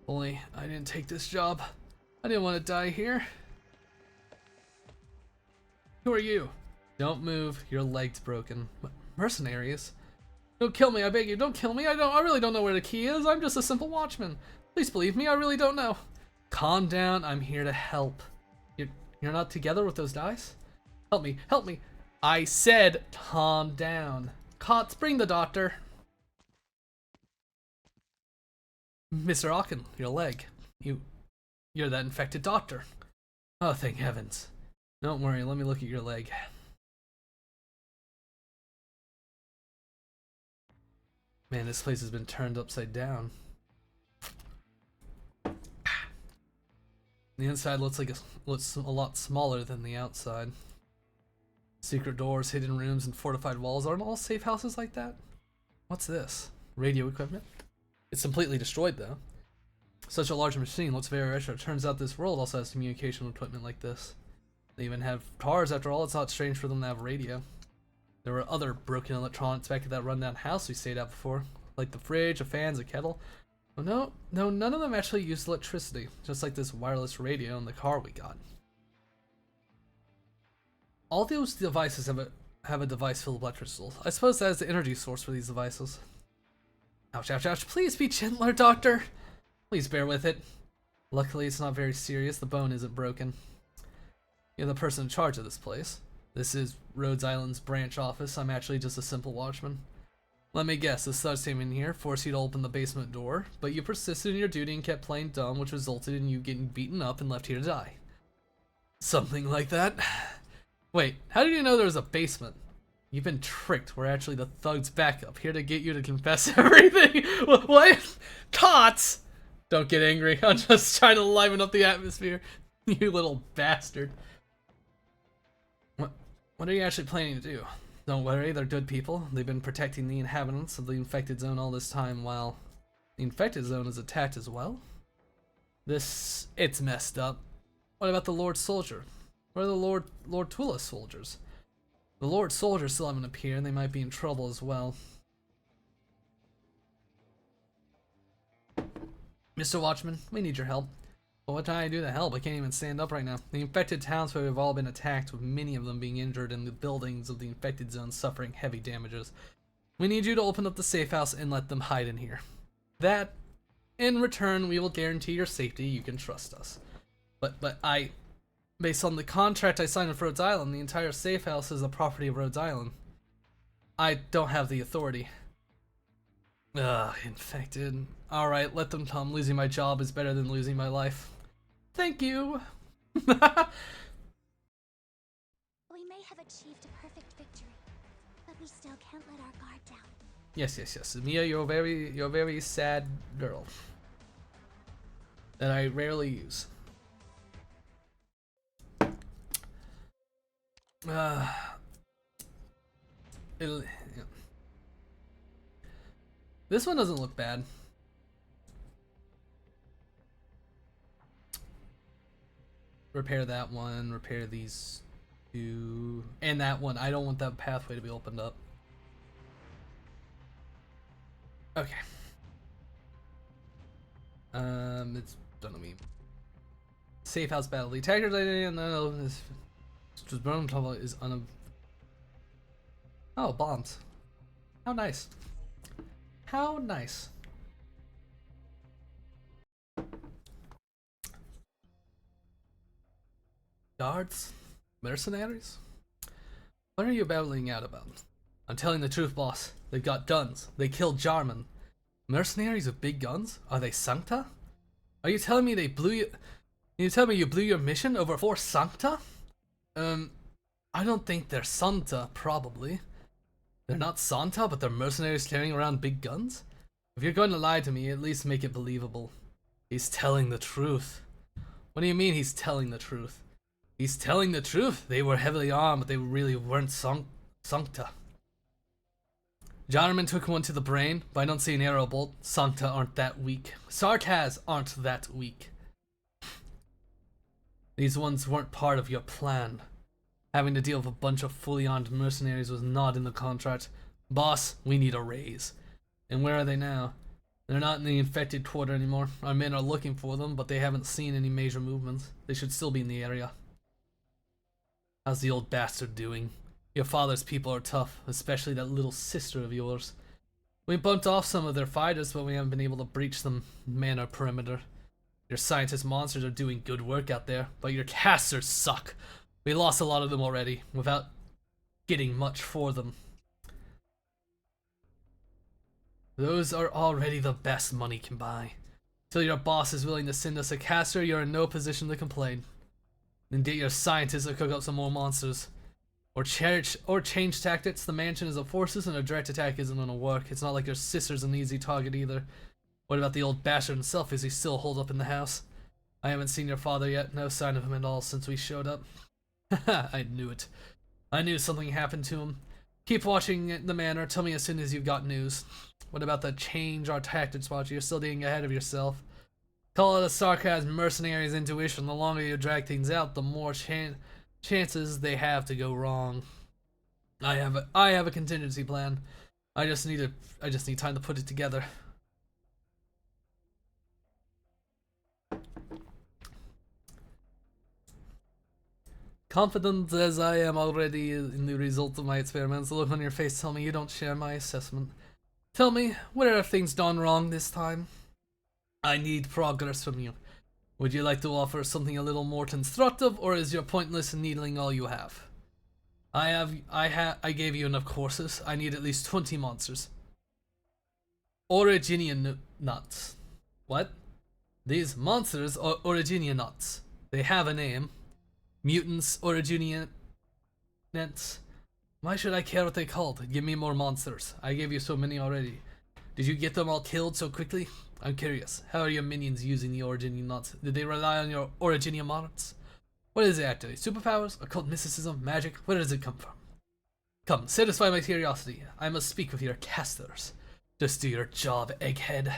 Only I didn't take this job. I didn't want to die here. Who are you? Don't move. Your leg's broken. What? Mercenaries? Don't kill me, I beg you. Don't kill me. I really don't know where the key is. I'm just a simple watchman. Please believe me. I really don't know. Calm down. I'm here to help. You're not together with those guys? Help me. Help me. I said calm down. Cots, bring the doctor. Mr. Ocken, your leg. You're that infected doctor. Oh, thank heavens. Don't worry, let me look at your leg. Man, this place has been turned upside down. The inside looks a lot smaller than the outside. Secret doors, hidden rooms, and fortified walls. Aren't all safe houses like that? What's this? Radio equipment? It's completely destroyed though. Such a large machine looks very retro. Turns out this world also has communication equipment like this. They even have cars after all. It's not strange for them to have radio. There were other broken electronics back at that rundown house we stayed at before. Like the fridge, the fans, a kettle. Oh, no, none of them actually used electricity. Just like this wireless radio in the car we got. All those devices have a device full of electricity. I suppose that is the energy source for these devices. Ouch, ouch, ouch. Please be gentler, doctor. Please bear with it. Luckily, it's not very serious. The bone isn't broken. You're the person in charge of this place. This is Rhodes Island's branch office. I'm actually just a simple watchman. Let me guess, the thugs came in here, forced you to open the basement door, but you persisted in your duty and kept playing dumb, which resulted in you getting beaten up and left here to die. Something like that. Wait, how did you know there was a basement? You've been tricked. We're actually the thugs' backup, here to get you to confess everything. What? Tots! Don't get angry. I'm just trying to liven up the atmosphere. You little bastard. What are you actually planning to do? Don't worry, they're good people. They've been protecting the inhabitants of the infected zone all this time while the infected zone is attacked as well. It's messed up. What about the Lord Soldier? Where are the Lord Tula soldiers? The Lord soldiers still haven't appeared, and they might be in trouble as well. Mr. Watchman, we need your help. But what can I do to help? I can't even stand up right now. The infected townsfolk have all been attacked, with many of them being injured and the buildings of the infected zone suffering heavy damages. We need you to open up the safe house and let them hide in here. That, in return, we will guarantee your safety. You can trust us. But based on the contract I signed with Rhodes Island, the entire safe house is the property of Rhodes Island. I don't have the authority. Infected. Alright, let them come. Losing my job is better than losing my life. Thank you! We may have achieved a perfect victory, but we still can't let our guard down. Yes. Mia, you're a very sad girl. That I rarely use. This one doesn't look bad. Repair that one, repair these two, and that one. I don't want that pathway to be opened up. Okay. It's don't know me. Safe house battle. The attacker and this just burning trouble is Oh, bombs. How nice. How nice. Guards? Mercenaries? What are you battling out about? I'm telling the truth, boss. They've got guns. They killed Jarman. Mercenaries with big guns? Are they Sancta? Are you telling me they blew you? You tell me you blew your mission over 4 Sancta? I don't think they're Santa, probably. They're not Santa, but they're mercenaries carrying around big guns? If you're going to lie to me, at least make it believable. He's telling the truth. What do you mean he's telling the truth? He's telling the truth. They were heavily armed, but they really weren't Sancta. Jarman took one to the brain, but I don't see an arrow bolt. Sancta aren't that weak. Sarkaz aren't that weak. These ones weren't part of your plan. Having to deal with a bunch of fully armed mercenaries was not in the contract. Boss, we need a raise. And where are they now? They're not in the infected quarter anymore. Our men are looking for them, but they haven't seen any major movements. They should still be in the area. How's the old bastard doing? Your father's people are tough, especially that little sister of yours. We bumped off some of their fighters, but we haven't been able to breach the manor perimeter. Your scientist monsters are doing good work out there, but your casters suck. We lost a lot of them already, without getting much for them. Those are already the best money can buy. Till your boss is willing to send us a caster, you're in no position to complain. Then get your scientists to cook up some more monsters. Or change tactics. The mansion is a forces and a direct attack isn't gonna work. It's not like your sister's an easy target either. What about the old bastard himself? Is he still holed up in the house? I haven't seen your father yet. No sign of him at all since we showed up. I knew it. I knew something happened to him. Keep watching the manor. Tell me as soon as you've got news. What about the change our tactics watch? You're still getting ahead of yourself. Call it a sarcasm mercenary's intuition. The longer you drag things out, the more chances they have to go wrong. I have a contingency plan. I just need time to put it together. Confident as I am already in the result of my experiments, the look on your face tell me you don't share my assessment. Tell me, where have things gone wrong this time? I need progress from you. Would you like to offer something a little more constructive, or is your pointless needling all you have? I gave you enough courses. I need at least 20 monsters. Originian nuts. What? These monsters are Originian nuts. They have a name. Mutants, Originian nuts. Why should I care what they called? Give me more monsters. I gave you so many already. Did you get them all killed so quickly? I'm curious. How are your minions using the Originian nuts? Did they rely on your Originian nuts? What is it actually? Superpowers? Occult mysticism? Magic? Where does it come from? Come, satisfy my curiosity. I must speak with your casters. Just do your job, egghead.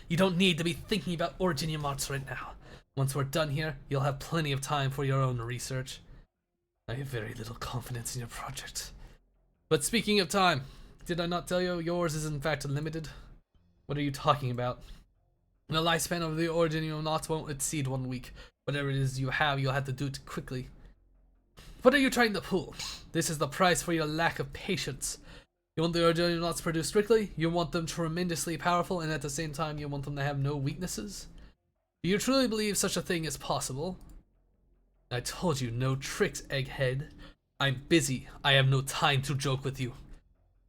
You don't need to be thinking about Originian nuts right now. Once we're done here, you'll have plenty of time for your own research. I have very little confidence in your project. But speaking of time, did I not tell you yours is in fact limited? What are you talking about? The lifespan of the Originian knots won't exceed 1 week. Whatever it is you have, you'll have to do it quickly. What are you trying to pull? This is the price for your lack of patience. You want the Originian knots produced quickly, you want them tremendously powerful, and at the same time you want them to have no weaknesses? Do you truly believe such a thing is possible? I told you, no tricks, egghead. I'm busy. I have no time to joke with you.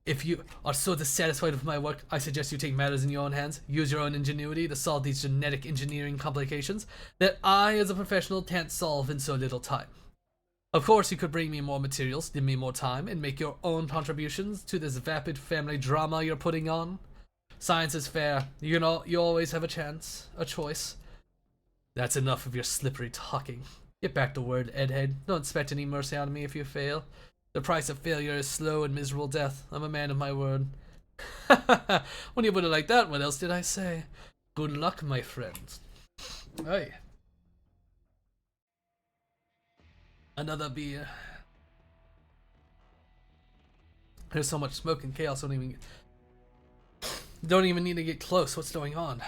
If you are so dissatisfied with my work, I suggest you take matters in your own hands, use your own ingenuity to solve these genetic engineering complications that I, as a professional, can't solve in so little time. Of course, you could bring me more materials, give me more time, and make your own contributions to this vapid family drama you're putting on. Science is fair. You know, you always have a choice. That's enough of your slippery talking. Get back to work, Edhead. Don't expect any mercy out of me if you fail. The price of failure is slow and miserable death. I'm a man of my word. When you put it like that, what else did I say? Good luck, my friend. Hey. Another beer. There's so much smoke and chaos, don't even need to get close. What's going on?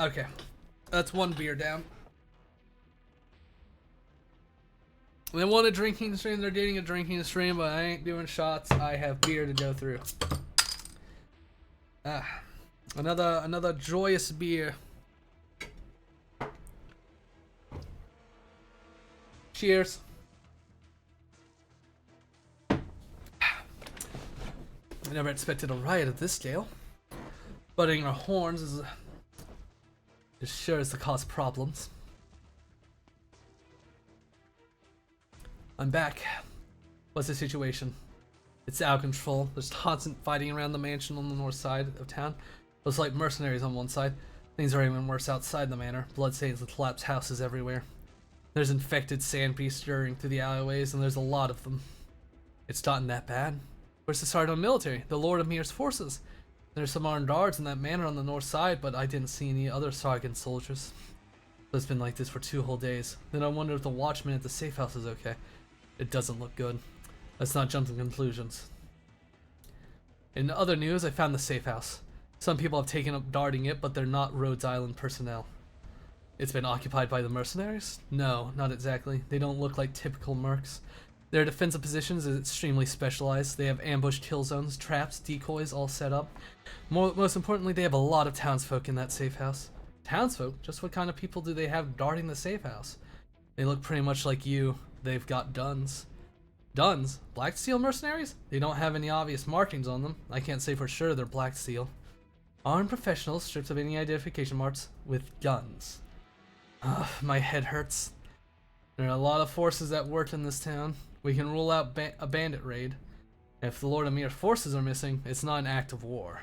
Okay, that's one beer down. They want a drinking stream, they're doing a drinking stream, but I ain't doing shots. I have beer to go through. Another joyous beer. Cheers. I never expected a riot of this scale. Butting our horns is sure as to cause problems. I'm back. What's the situation? It's out of control. There's constant fighting around the mansion on the north side of town. Looks like mercenaries on one side. Things are even worse outside the manor. Bloodstains and collapsed houses everywhere. There's infected sand beasts stirring through the alleyways, and there's a lot of them. It's gotten that bad. Where's the sergeant of military? The Lord of Mir's forces. There's some armed guards in that manor on the north side, but I didn't see any other sergeant soldiers. It's been like this for 2 whole days. Then I wonder if the watchman at the safe house is okay. It doesn't look good. Let's not jump to conclusions. In other news, I found the safe house. Some people have taken up guarding it, but they're not Rhodes Island personnel. It's been occupied by the mercenaries? No, not exactly. They don't look like typical mercs. Their defensive positions is extremely specialized. They have ambush kill zones, traps, decoys all set up. Most importantly, they have a lot of townsfolk in that safe house. Townsfolk? Just what kind of people do they have guarding the safe house? They look pretty much like you. They've got guns. Guns? Black Steel mercenaries? They don't have any obvious markings on them. I can't say for sure they're Black Steel. Armed professionals stripped of any identification marks with guns. Ugh, my head hurts. There are a lot of forces that work in this town. We can rule out a bandit raid. If the Lord of Mir's forces are missing, it's not an act of war.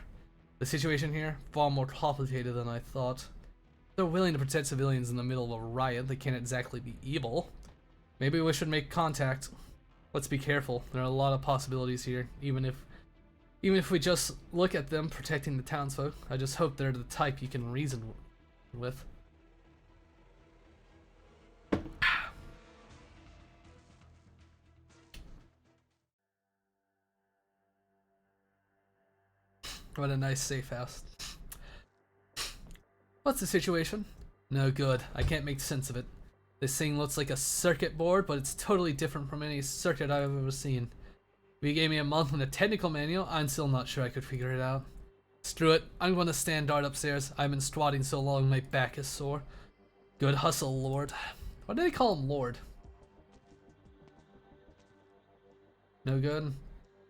The situation here, far more complicated than I thought. They're willing to protect civilians in the middle of a riot. They can't exactly be evil. Maybe we should make contact. Let's be careful. There are a lot of possibilities here, even if we just look at them protecting the townsfolk. I just hope they're the type you can reason with. What a nice safe house. What's the situation? No good. I can't make sense of it. This thing looks like a circuit board, but it's totally different from any circuit I've ever seen. If you gave me a month and a technical manual, I'm still not sure I could figure it out. Screw it. I'm going to stand guard upstairs. I've been squatting so long my back is sore. Good hustle, Lord. Why do they call him Lord? No good?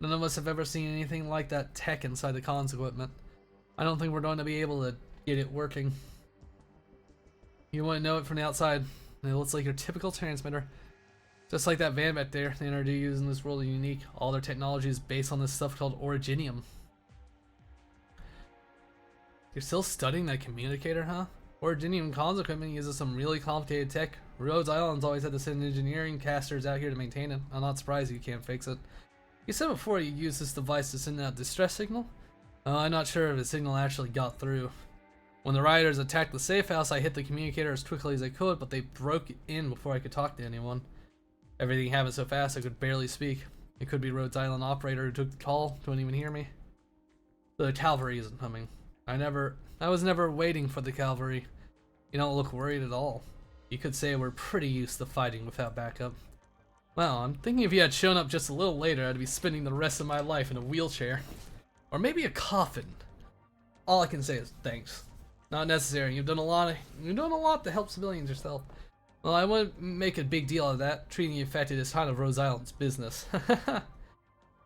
None of us have ever seen anything like that tech inside the comms equipment. I don't think we're going to be able to get it working. You wouldn't know it from the outside. It looks like your typical transmitter. Just like that van back there, the energy used in this world is unique. All their technology is based on this stuff called originium. You're still studying that communicator, huh? Originium comms equipment uses some really complicated tech. Rhodes Island's always had to send engineering casters out here to maintain it. I'm not surprised you can't fix it. You said before you used this device to send out distress signal? I'm not sure if the signal actually got through. When the rioters attacked the safe house, I hit the communicator as quickly as I could, but they broke in before I could talk to anyone. Everything happened so fast I could barely speak. It could be Rhodes Island operator who took the call, couldn't even hear me. The cavalry isn't coming. I was never waiting for the cavalry. You don't look worried at all. You could say we're pretty used to fighting without backup. Well, I'm thinking if you had shown up just a little later, I'd be spending the rest of my life in a wheelchair. Or maybe a coffin. All I can say is thanks. Not necessary. You've done a lot to help civilians yourself. Well, I wouldn't make a big deal of that. Treating the affected is kind of Rhodes Island's business.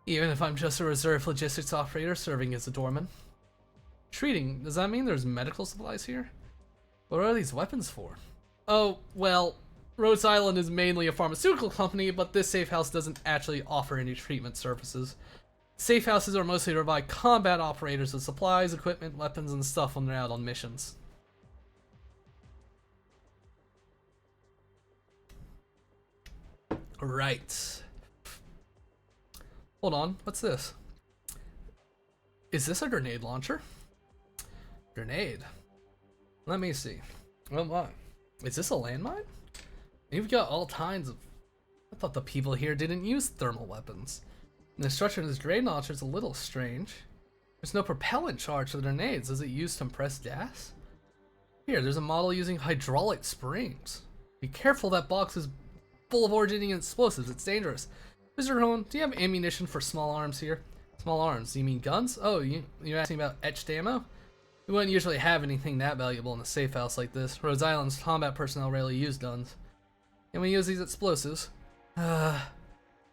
Even if I'm just a reserve logistics operator serving as a doorman. Treating? Does that mean there's medical supplies here? What are these weapons for? Oh, well, Rhodes Island is mainly a pharmaceutical company, but this safe house doesn't actually offer any treatment services. Safe houses are mostly to provide combat operators with supplies, equipment, weapons, and stuff when they're out on missions. Right. Hold on, what's this? Is this a grenade launcher? Grenade. Let me see. Oh my. Is this a landmine? You've got all kinds of... I thought the people here didn't use thermal weapons. And the structure of this grenade launcher is a little strange. There's no propellant charge for the grenades. Does it use compressed gas? Here, there's a model using hydraulic springs. Be careful, that box is full of originating explosives. It's dangerous. Mr. Rowan, do you have ammunition for small arms here? Small arms? Do you mean guns? Oh, you're asking about etched ammo? We wouldn't usually have anything that valuable in a safe house like this. Rhode Island's combat personnel rarely use guns. And we use these explosives.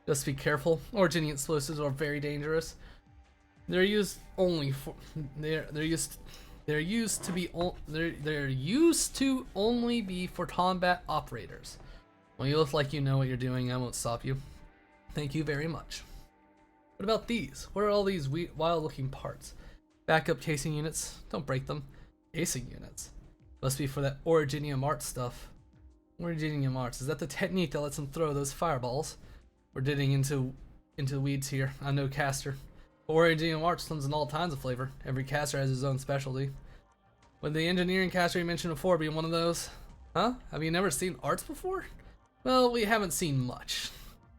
Just be careful. Originating explosives are very dangerous. They're used only for they're used to only be for combat operators. When you look like you know what you're doing, I won't stop you. Thank you very much. What about these? What are all these wild-looking parts? Backup casing units. Don't break them. Casing units. Must be for that Originium Arts stuff. Originium Arts. Is that the technique that lets them throw those fireballs? We're digging into weeds here. I'm no caster. Originium Arts comes in all kinds of flavor. Every caster has his own specialty. Would the engineering caster you mentioned before be one of those? Huh? Have you never seen arts before? Well, we haven't seen much.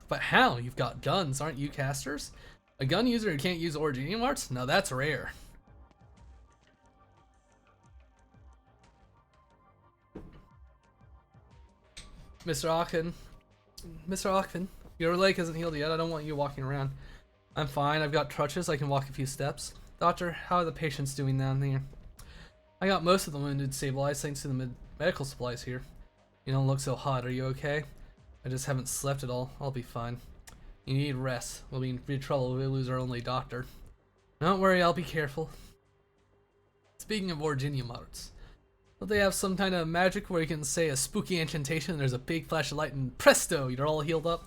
But how? You've got guns, aren't you casters? A gun user who can't use Originium Arts? No, that's rare. Mr. Ocken, your leg hasn't healed yet. I don't want you walking around. I'm fine. I've got crutches. I can walk a few steps. Doctor, how are the patients doing down there? I got most of the wounded stabilized thanks to the medical supplies here. You don't look so hot. Are you okay? I just haven't slept at all. I'll be fine. You need rest. We'll be in big trouble if we lose our only doctor. Don't worry, I'll be careful. Speaking of Originium Arts, don't they have some kind of magic where you can say a spooky incantation and there's a big flash of light and presto, you're all healed up?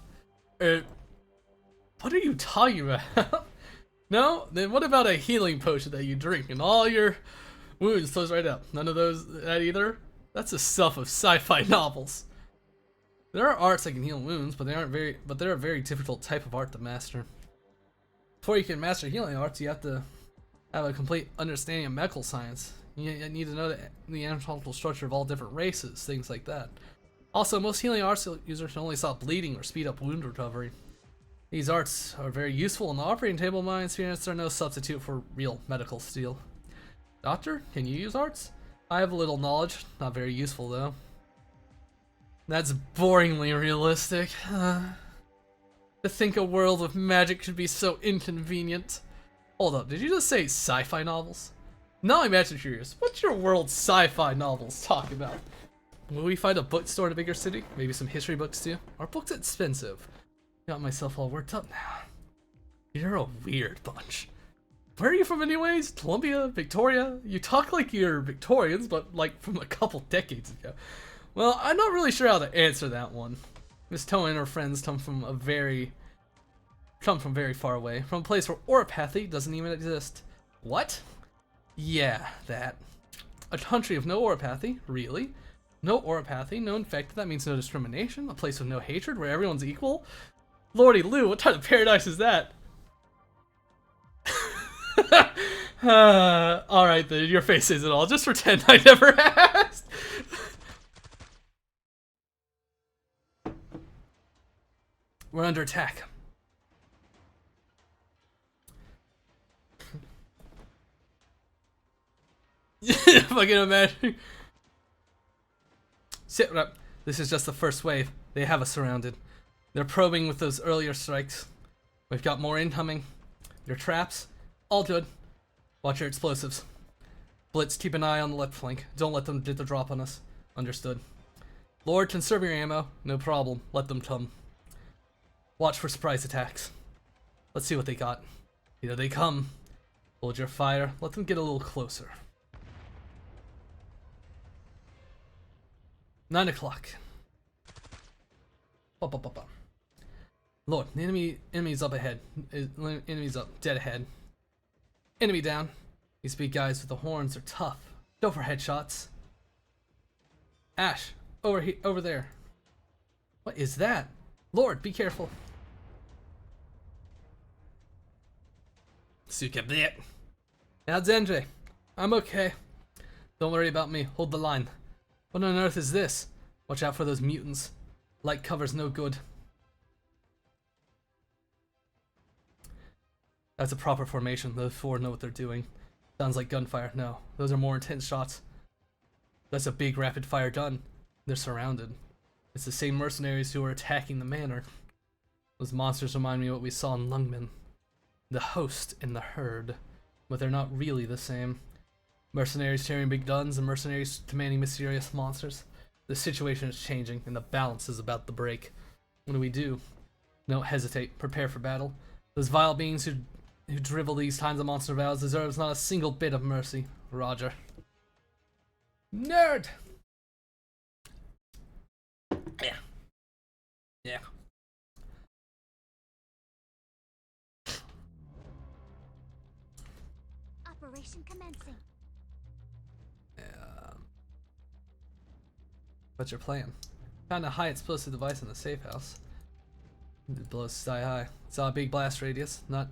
What are you talking about? No? Then what about a healing potion that you drink and all your wounds close right up? None of that either? That's the stuff of sci-fi novels. There are arts that can heal wounds, but they're a very difficult type of art to master. Before you can master healing arts, you have to have a complete understanding of medical science. You need to know the anatomical structure of all different races, things like that. Also, most healing arts users can only stop bleeding or speed up wound recovery. These arts are very useful on the operating table. In my experience, they're no substitute for real medical skill. Doctor, can you use arts? I have a little knowledge, not very useful though. That's boringly realistic. To think a world with magic could be so inconvenient. Hold up, did you just say sci-fi novels? Now I'm actually curious. What's your world sci-fi novels talk about? Will we find a bookstore in a bigger city? Maybe some history books too? Are books expensive? Got myself all worked up now. You're a weird bunch. Where are you from anyways? Columbia? Victoria? You talk like you're Victorians, but like from a couple decades ago. Well, I'm not really sure how to answer that one. Miss Toa and her friends come from very far away. From a place where oropathy doesn't even exist. What? Yeah, that. A country of no oropathy? Really? No oropathy, no infected, that means no discrimination? A place with no hatred, where everyone's equal? Lordy Lou, what kind of paradise is that? Alright then, your face isn't all. Just pretend I never asked. We're under attack. If I can imagine. Sit up. This is just the first wave. They have us surrounded. They're probing with those earlier strikes. We've got more incoming. Your traps, all good. Watch your explosives. Blitz, keep an eye on the left flank. Don't let them get the drop on us. Understood. Lord, conserve your ammo. No problem. Let them come. Watch for surprise attacks. Let's see what they got. Here they come. Hold your fire. Let them get a little closer. 9 o'clock. Lord, the enemy's up ahead. Enemy's up, dead ahead. Enemy down. These big guys with the horns are tough. Go for headshots. Ash, over there. What is that? Lord, be careful. Suka blit. Now Zenjay, I'm okay. Don't worry about me. Hold the line. What on earth is this? Watch out for those mutants. Light cover's no good. That's a proper formation. Those four know what they're doing. Sounds like gunfire. No, those are more intense shots. That's a big rapid fire gun. They're surrounded. It's the same mercenaries who are attacking the manor. Those monsters remind me of what we saw in Lungmen. The host and the herd. But they're not really the same. Mercenaries carrying big guns and mercenaries commanding mysterious monsters. The situation is changing and the balance is about to break. What do? Don't hesitate. Prepare for battle. Those vile beings who drivel these kinds of monster battles deserves not a single bit of mercy. Roger. Nerd! Yeah. Yeah. Operation commencing. What's your plan? Found a high explosive device in the safe house. It blows sky high. Saw a big blast radius. Not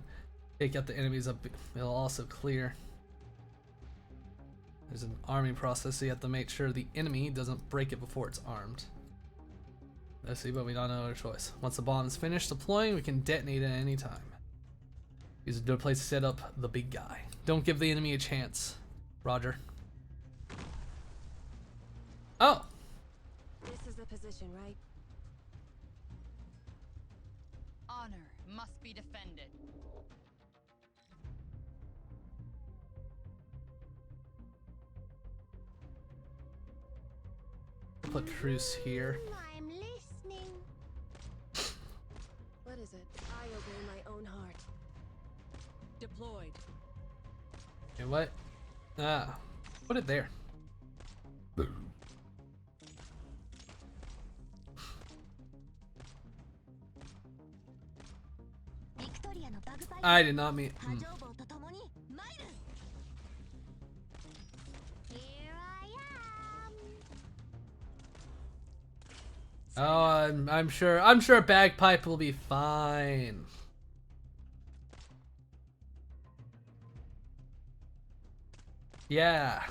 take out the enemies, it'll also clear. There's an arming process, so you have to make sure the enemy doesn't break it before it's armed. Let's see, but we don't know our choice. Once the bomb is finished deploying, we can detonate it at any time. Use a good place to set up the big guy. Don't give the enemy a chance. Roger. Oh! This is the position, right? Honor must be defended. Put truce here. I'm listening. What is it? I obey my own heart. Deployed. Okay, what? Ah, put it there. I did not mean. Here I am. Oh, I'm sure bagpipe will be fine. Yeah.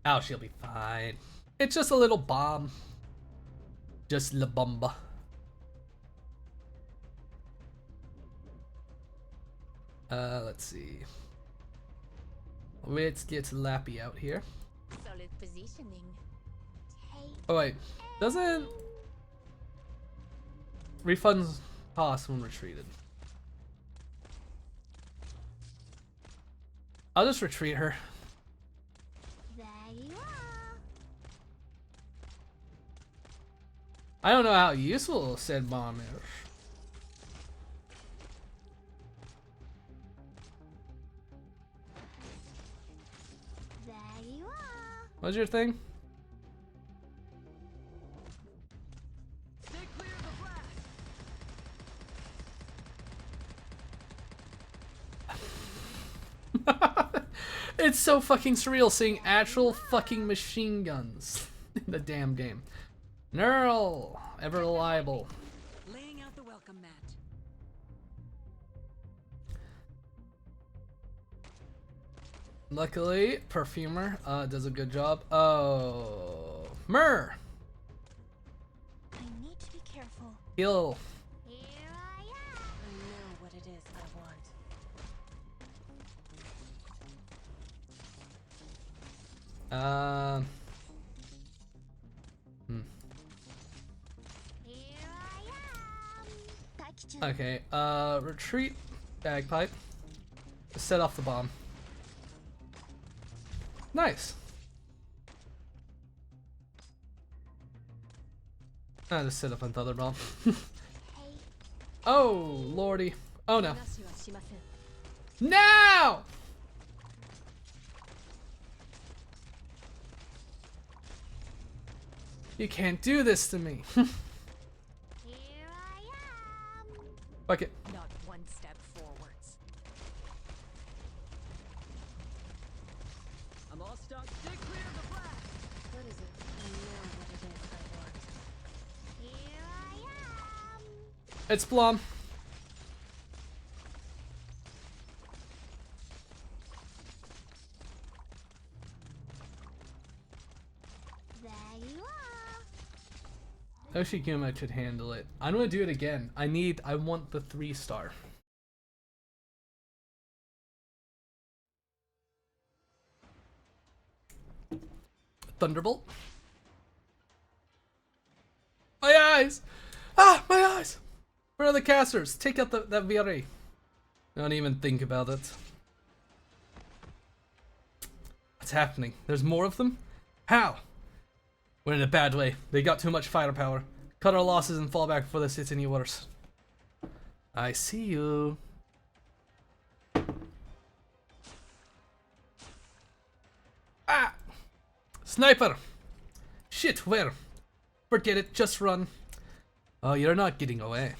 Oh, she'll be fine. It's just a little bomb. Just la bomba. Let's see. Let's get Lappy out here. Solid positioning. Oh wait, doesn't refunds cost when retreated? I'll just retreat her. There you are. I don't know how useful said bomb is. There you are. What's your thing? Stay clear of the blast. It's so fucking surreal seeing actual fucking machine guns in the damn game. Neural, ever reliable. Laying out the welcome mat. Luckily, Perfumer does a good job. Oh, Myrrh, I need to be careful. heal. Here I am. I know what it is I want. Here I am. Okay, retreat, bagpipe. Set off the bomb. Nice. I just set up another bomb. Oh, lordy. Oh no. 話はしません。 Now! You can't do this to me. Here I am. Fuck it. Not one step forwards. I'm all stocked. Stay clear of the blast. What is it? I know what it is I want. Here I am. It's Blom. There you are. Oshiguma could handle it. I'm gonna do it again. I want the 3-star. Thunderbolt. My eyes! Ah, my eyes! Where are the casters? Take out that VRA. Don't even think about it. What's happening? There's more of them? How? We're in a bad way. They got too much firepower. Cut our losses and fall back before this hits any worse. I see you. Ah! Sniper! Shit, where? Forget it, just run. Oh, you're not getting away.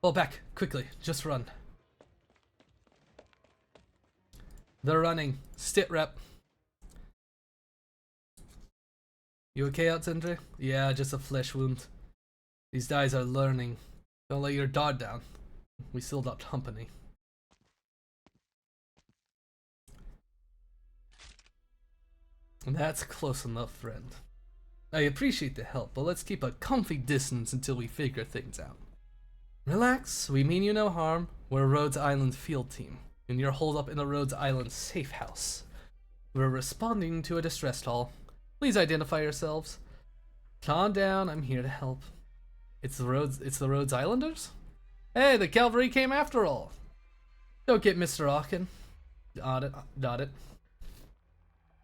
Fall back, quickly, just run. They're running. Stit rep. You okay out, Sindri? Yeah, just a flesh wound. These guys are learning. Don't let your guard down. We still got company. And that's close enough, friend. I appreciate the help, but let's keep a comfy distance until we figure things out. Relax, we mean you no harm. We're a Rhodes Island field team, and you're holed up in the Rhodes Island safe house. We're responding to a distress call. Please identify yourselves. Calm down, I'm here to help. It's the Rhodes Islanders? Hey, the cavalry came after all. Don't get Mr. Aachen. Got it.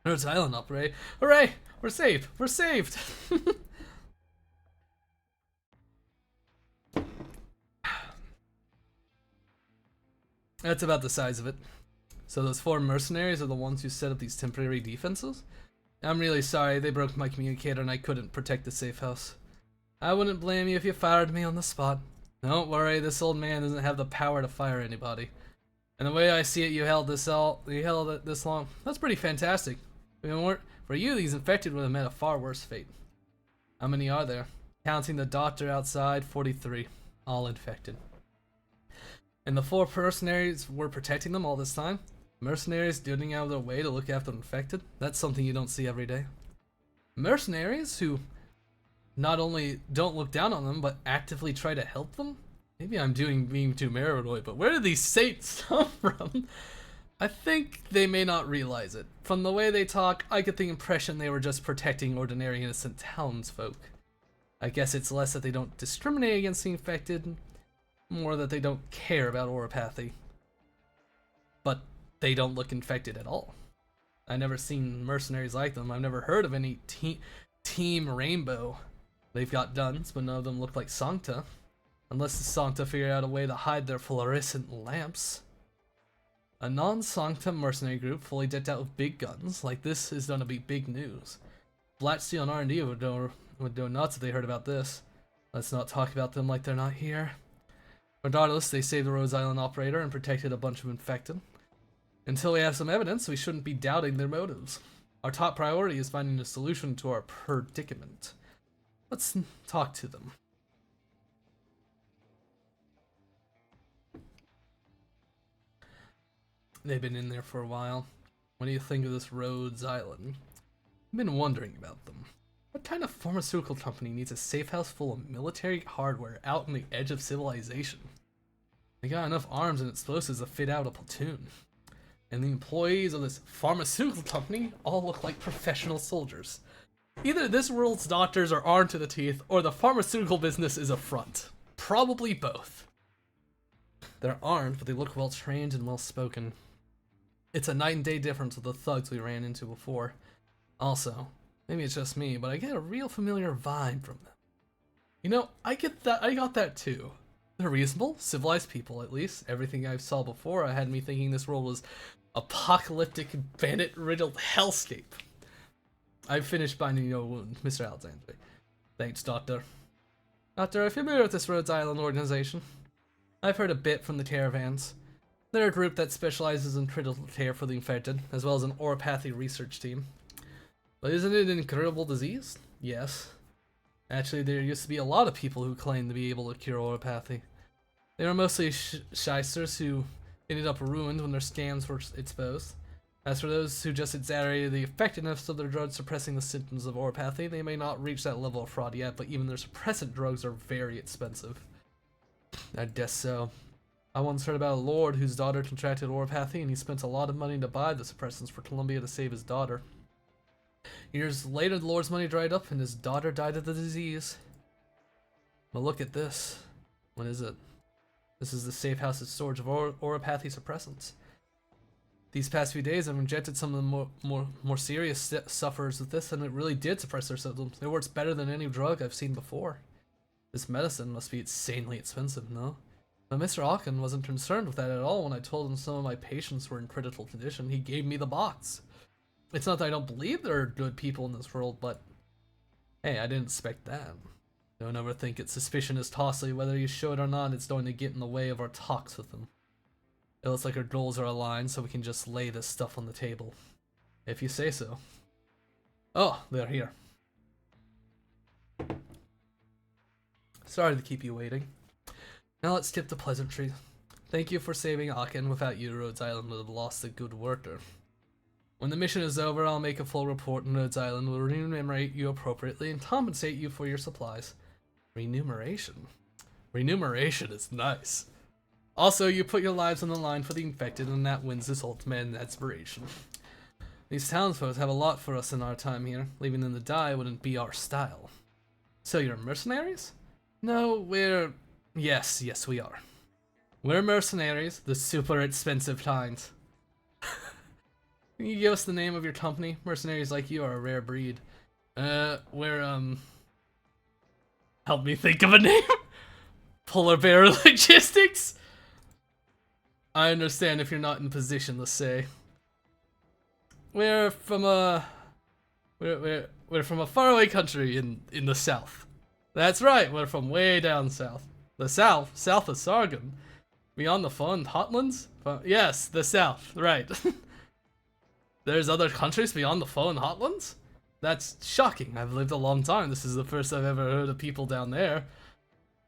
Rhodes Island operator. Hooray! We're saved! We're saved! That's about the size of it. So those 4 mercenaries are the ones who set up these temporary defenses? I'm really sorry, they broke my communicator and I couldn't protect the safe house. I wouldn't blame you if you fired me on the spot. Don't worry, this old man doesn't have the power to fire anybody. And the way I see it, you held it this long. That's pretty fantastic. For you, these infected would have met a far worse fate. How many are there? Counting the doctor outside, 43. All infected. And the 4 mercenaries were protecting them all this time? Mercenaries doing out of their way to look after the infected? That's something you don't see every day. Mercenaries who not only don't look down on them, but actively try to help them? Maybe I'm being too paranoid, but where do these saints come from? I think they may not realize it. From the way they talk, I get the impression they were just protecting ordinary innocent townsfolk. I guess it's less that they don't discriminate against the infected, more that they don't care about oropathy. But they don't look infected at all. I've never seen mercenaries like them. I've never heard of any Team Rainbow. They've got guns, but none of them look like Sancta. Unless the Sancta figure out a way to hide their fluorescent lamps. A non-Sancta mercenary group fully decked out with big guns, like this is gonna be big news. Blatsteel and R&D would go nuts if they heard about this. Let's not talk about them like they're not here. Regardless, they saved the Rhodes Island operator and protected a bunch of infected. Until we have some evidence, we shouldn't be doubting their motives. Our top priority is finding a solution to our predicament. Let's talk to them. They've been in there for a while. What do you think of this Rhodes Island? I've been wondering about them. What kind of pharmaceutical company needs a safe house full of military hardware out on the edge of civilization? They got enough arms and explosives to fit out a platoon. And the employees of this pharmaceutical company all look like professional soldiers. Either this world's doctors are armed to the teeth, or the pharmaceutical business is a front. Probably both. They're armed, but they look well trained and well spoken. It's a night and day difference with the thugs we ran into before. Also, maybe it's just me, but I get a real familiar vibe from them. You know, I got that too. They're reasonable, civilized people at least. Everything I saw before I had me thinking this world was apocalyptic, bandit-riddled hellscape. I've finished binding your wound, Mr. Alexander. Thanks, Doctor. Doctor, are you familiar with this Rhodes Island organization? I've heard a bit from the caravans. They're a group that specializes in critical care for the infected, as well as an oropathy research team. But isn't it an incurable disease? Yes. Actually, there used to be a lot of people who claimed to be able to cure oropathy. They were mostly shysters who ended up ruined when their scams were exposed. As for those who just exaggerated the effectiveness of their drugs suppressing the symptoms of oropathy, they may not reach that level of fraud yet, but even their suppressant drugs are very expensive. I guess so. I once heard about a lord whose daughter contracted oropathy, and he spent a lot of money to buy the suppressants for Columbia to save his daughter. Years later, the lord's money dried up, and his daughter died of the disease. But look at this. What is it? This is the safe house's storage of oropathy suppressants. These past few days, I've injected some of the more serious sufferers with this, and it really did suppress their symptoms. It works better than any drug I've seen before. This medicine must be insanely expensive, no? But Mr. Alkin wasn't concerned with that at all when I told him some of my patients were in critical condition. He gave me the box. It's not that I don't believe there are good people in this world, but hey, I didn't expect that. Don't ever think it's suspicion is tossly. Whether you show it or not, it's going to get in the way of our talks with them. It looks like our goals are aligned, so we can just lay this stuff on the table. If you say so. Oh, they're here. Sorry to keep you waiting. Now let's skip the pleasantries. Thank you for saving Aachen. Without you, Rhodes Island would have lost a good worker. When the mission is over, I'll make a full report, and Rhodes Island will remunerate you appropriately and compensate you for your supplies. Remuneration? Remuneration is nice. Also, you put your lives on the line for the infected, and that wins this ultimate aspiration. These townsfolk have a lot for us in our time here. Leaving them to die wouldn't be our style. So you're mercenaries? No, we're... Yes, we are. We're mercenaries, the super expensive kinds. Can you give us the name of your company? Mercenaries like you are a rare breed. We're, help me think of a name. Polar Bear Logistics? I understand if you're not in position to say. We're from a... We're from a faraway country in the south. That's right, we're from way down south. The south of Sargon. Beyond the fun hotlands? Yes, the south, right. There's other countries beyond the phone hotlands? That's shocking. I've lived a long time. This is the first I've ever heard of people down there.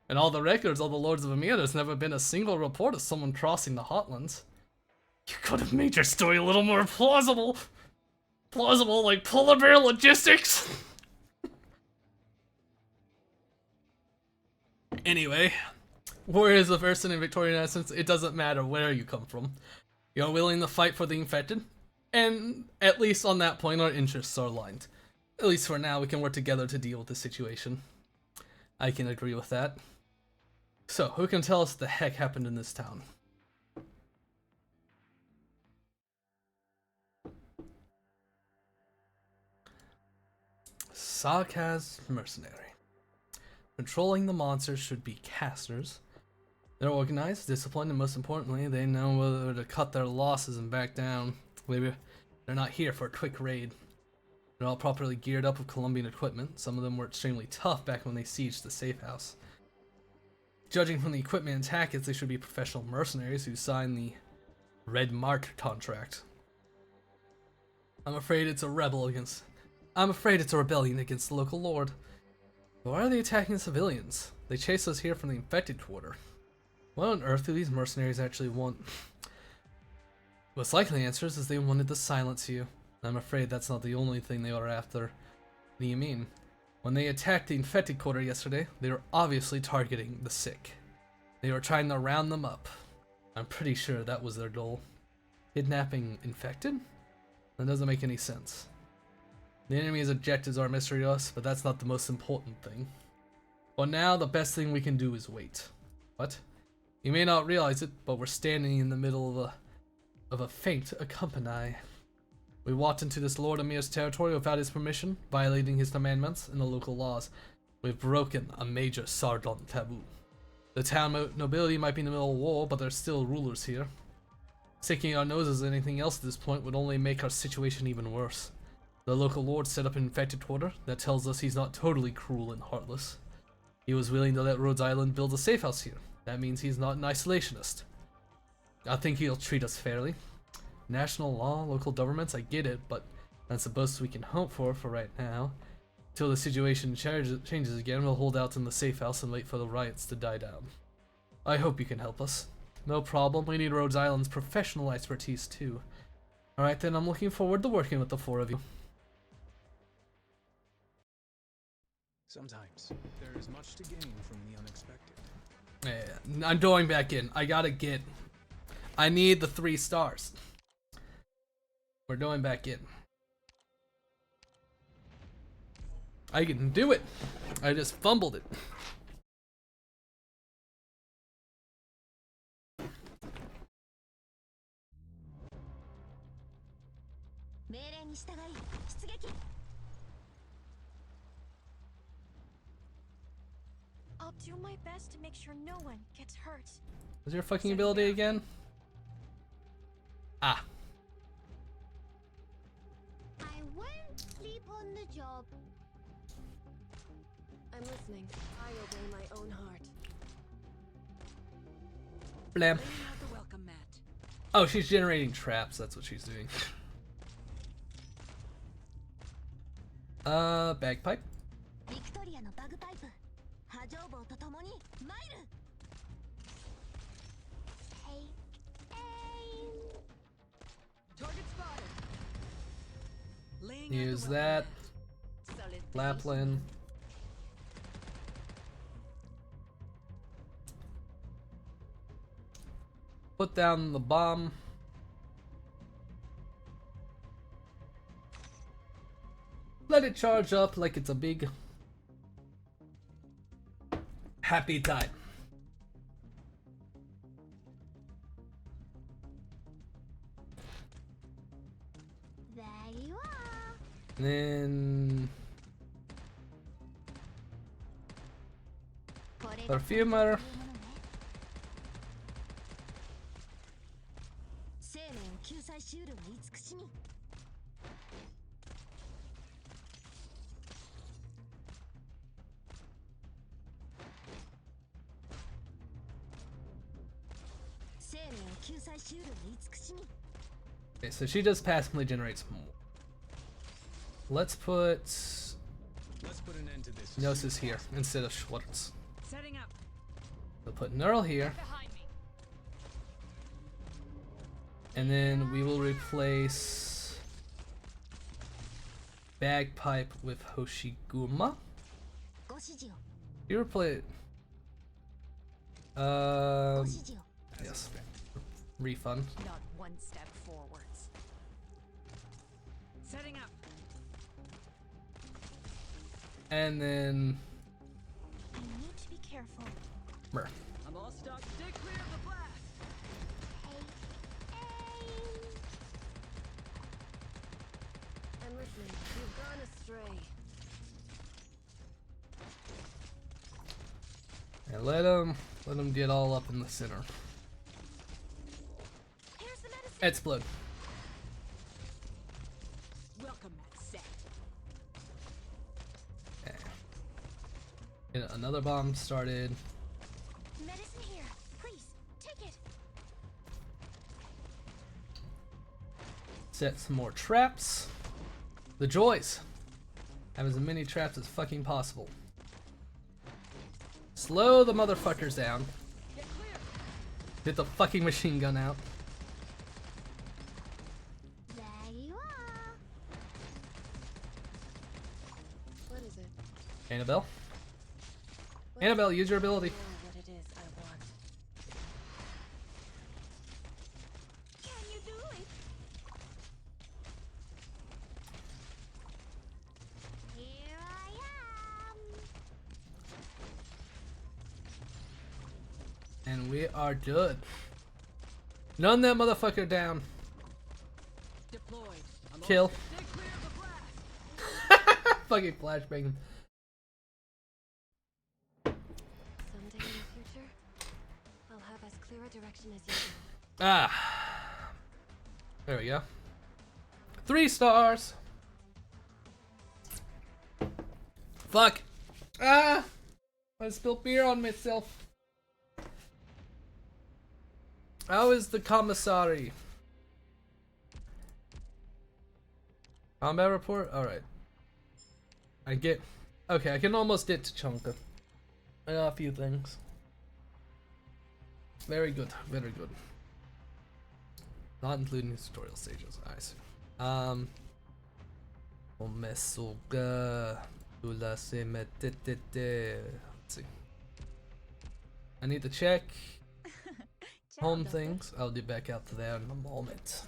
In all the records, all the Lords of Emir, there's never been a single report of someone crossing the hotlands. You could have made your story a little more plausible. Plausible like Polar Bear Logistics. Anyway, warriors of Urson and Victorian essence, it doesn't matter where you come from. You're willing to fight for the infected? And at least on that point, our interests are aligned. At least for now, we can work together to deal with the situation. I can agree with that. So, who can tell us what the heck happened in this town? Sarkaz mercenary. Controlling the monsters should be casters. They're organized, disciplined, and most importantly, they know whether to cut their losses and back down. They're not here for a quick raid. They're all properly geared up with Colombian equipment. Some of them were extremely tough back when they sieged the safe house. Judging from the equipment and tactics, they should be professional mercenaries who signed the Red Mark contract. I'm afraid it's a rebellion against the local lord. But why are they attacking the civilians? They chased us here from the infected quarter. What on earth do these mercenaries actually want? Most likely answer is they wanted to silence you. I'm afraid that's not the only thing they are after. What do you mean? When they attacked the infected quarter yesterday, they were obviously targeting the sick. They were trying to round them up. I'm pretty sure that was their goal. Kidnapping infected? That doesn't make any sense. The enemy's objectives are a mystery to us, but that's not the most important thing. For now, the best thing we can do is wait. What? You may not realize it, but we're standing in the middle of a feint accompany. We walked into this Lord Emir's territory without his permission, violating his commandments and the local laws. We've broken a major Sargon taboo. The town nobility might be in the middle of war, but there's still rulers here. Sticking our noses at anything else at this point would only make our situation even worse. The local lord set up an infected quarter. That tells us he's not totally cruel and heartless. He was willing to let Rhodes Island build a safe house here. That means he's not an isolationist. I think he'll treat us fairly. National law, local governments, I get it, but that's the best we can hope for right now. Until the situation changes again, we'll hold out in the safe house and wait for the riots to die down. I hope you can help us. No problem, we need Rhodes Island's professional expertise too. Alright then, I'm looking forward to working with the four of you. Sometimes there is much to gain from the unexpected. Yeah, I'm going back in. I need the 3 stars. We're going back in. I can do it. I just fumbled it. I'll do my best to make sure no one gets hurt. What's your fucking ability again? Ah. I won't sleep on the job. I'm listening. I obey my own heart. Blam. Laying out the welcome mat. Oh, she's generating traps. That's what she's doing. Bagpipe. ビクトリアのバグパイプ波状棒とともに参る Take aim Target spotted. Laying Use out the that. welcome mat. Lapland. Put down the bomb. Let it charge up like it's a big happy time. There you are. And then perfumer. 生命を救済しうるは慈しみ生命を救済しうるは慈しみ Okay, so she just passively generates more. Let's put Let's put an end to this. Gnosis here instead of Schwartz. Setting up. We'll put Neural here. Behind me. And then we will replace Bagpipe with Hoshiguma. ご指示を You replace. ご指示を Yes. Refund. Not one step forwards. Setting up. And then. I need to be careful. Brr. I'm all stocked. Stay clear of the blast. I'm listening. You've gone astray. And let him get all up in the center. Here's the medicine. Explode. Welcome mat set. Get another bomb started. Medicine here. Please, take it. Set some more traps. The joys. Have as many traps as fucking possible. Slow the motherfuckers down. Get clear. Get the fucking machine gun out. There you are. What is it? Annabelle. Annabelle, use your ability. What it is I want. Can you do it? Here I am. And we are good. None that motherfucker down. Deployed. I'm Kill. all stay clear of the blast. Fucking flashbang. Someday in the future, I'll have as clear a direction as you do. Ah. There we go. 3 stars. Fuck. Ah. I spilled beer on myself. How is the commissary? Combat report? Alright. Okay, I can almost get to Chonka. I got a few things. Very good, very good. Not including tutorial stages. I see. Omesuga. Let's see. I need to check Ciao, home Doctor. things. I'll get back out to there in a moment.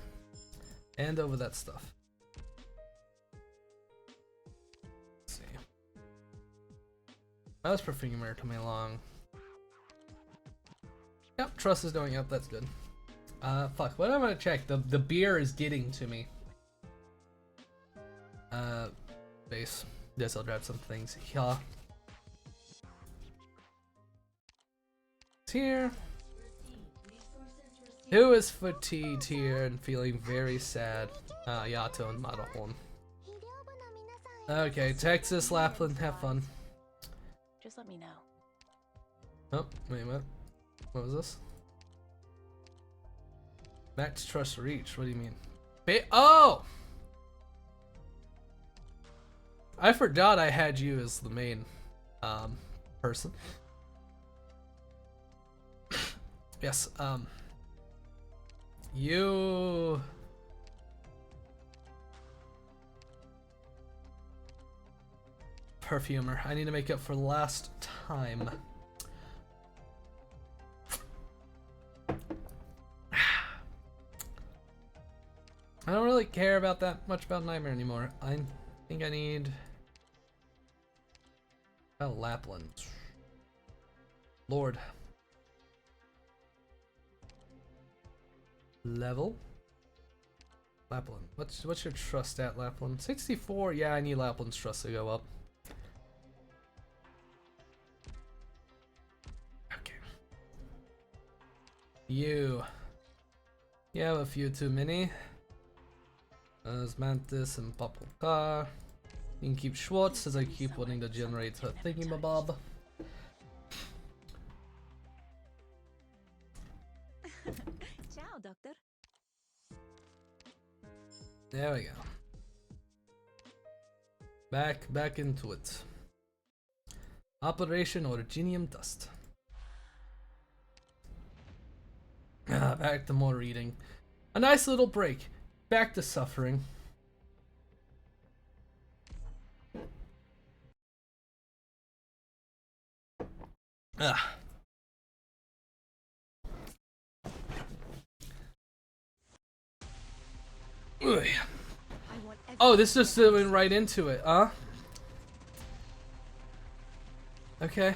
And over that stuff. Let's see. How's perfumer coming along? Yep, trust is going up, that's good. Fuck, what am I gonna check? The beer is getting to me. Base. Guess I'll grab some things here. It's here. Who is fatigued here and feeling very sad? Yato and Matterhorn. Okay, Texas, Lapland, have fun. Just let me know. Oh, wait, what? What was this? Max trust reach, what do you mean? Oh! I forgot I had you as the main, person. Yes, you... Perfumer. I need to make up for last time. I don't really care about that much about Nightmare anymore. I think I need... about Lapland. Lord. Level? Lapland. What's your trust at, Lapland? 64? Yeah, I need Lapland's trust to go up. Okay. You have a few too many. Mantis and Purple Car. You can keep Schwartz as I keep wanting to generate her thingy-mabob. Ciao, Doctor. There we go. Back into it. Operation Originium Dust. Back to more reading. A nice little break. Back to suffering. Ah. Ugh. Oh, this just went right into it, huh? Okay.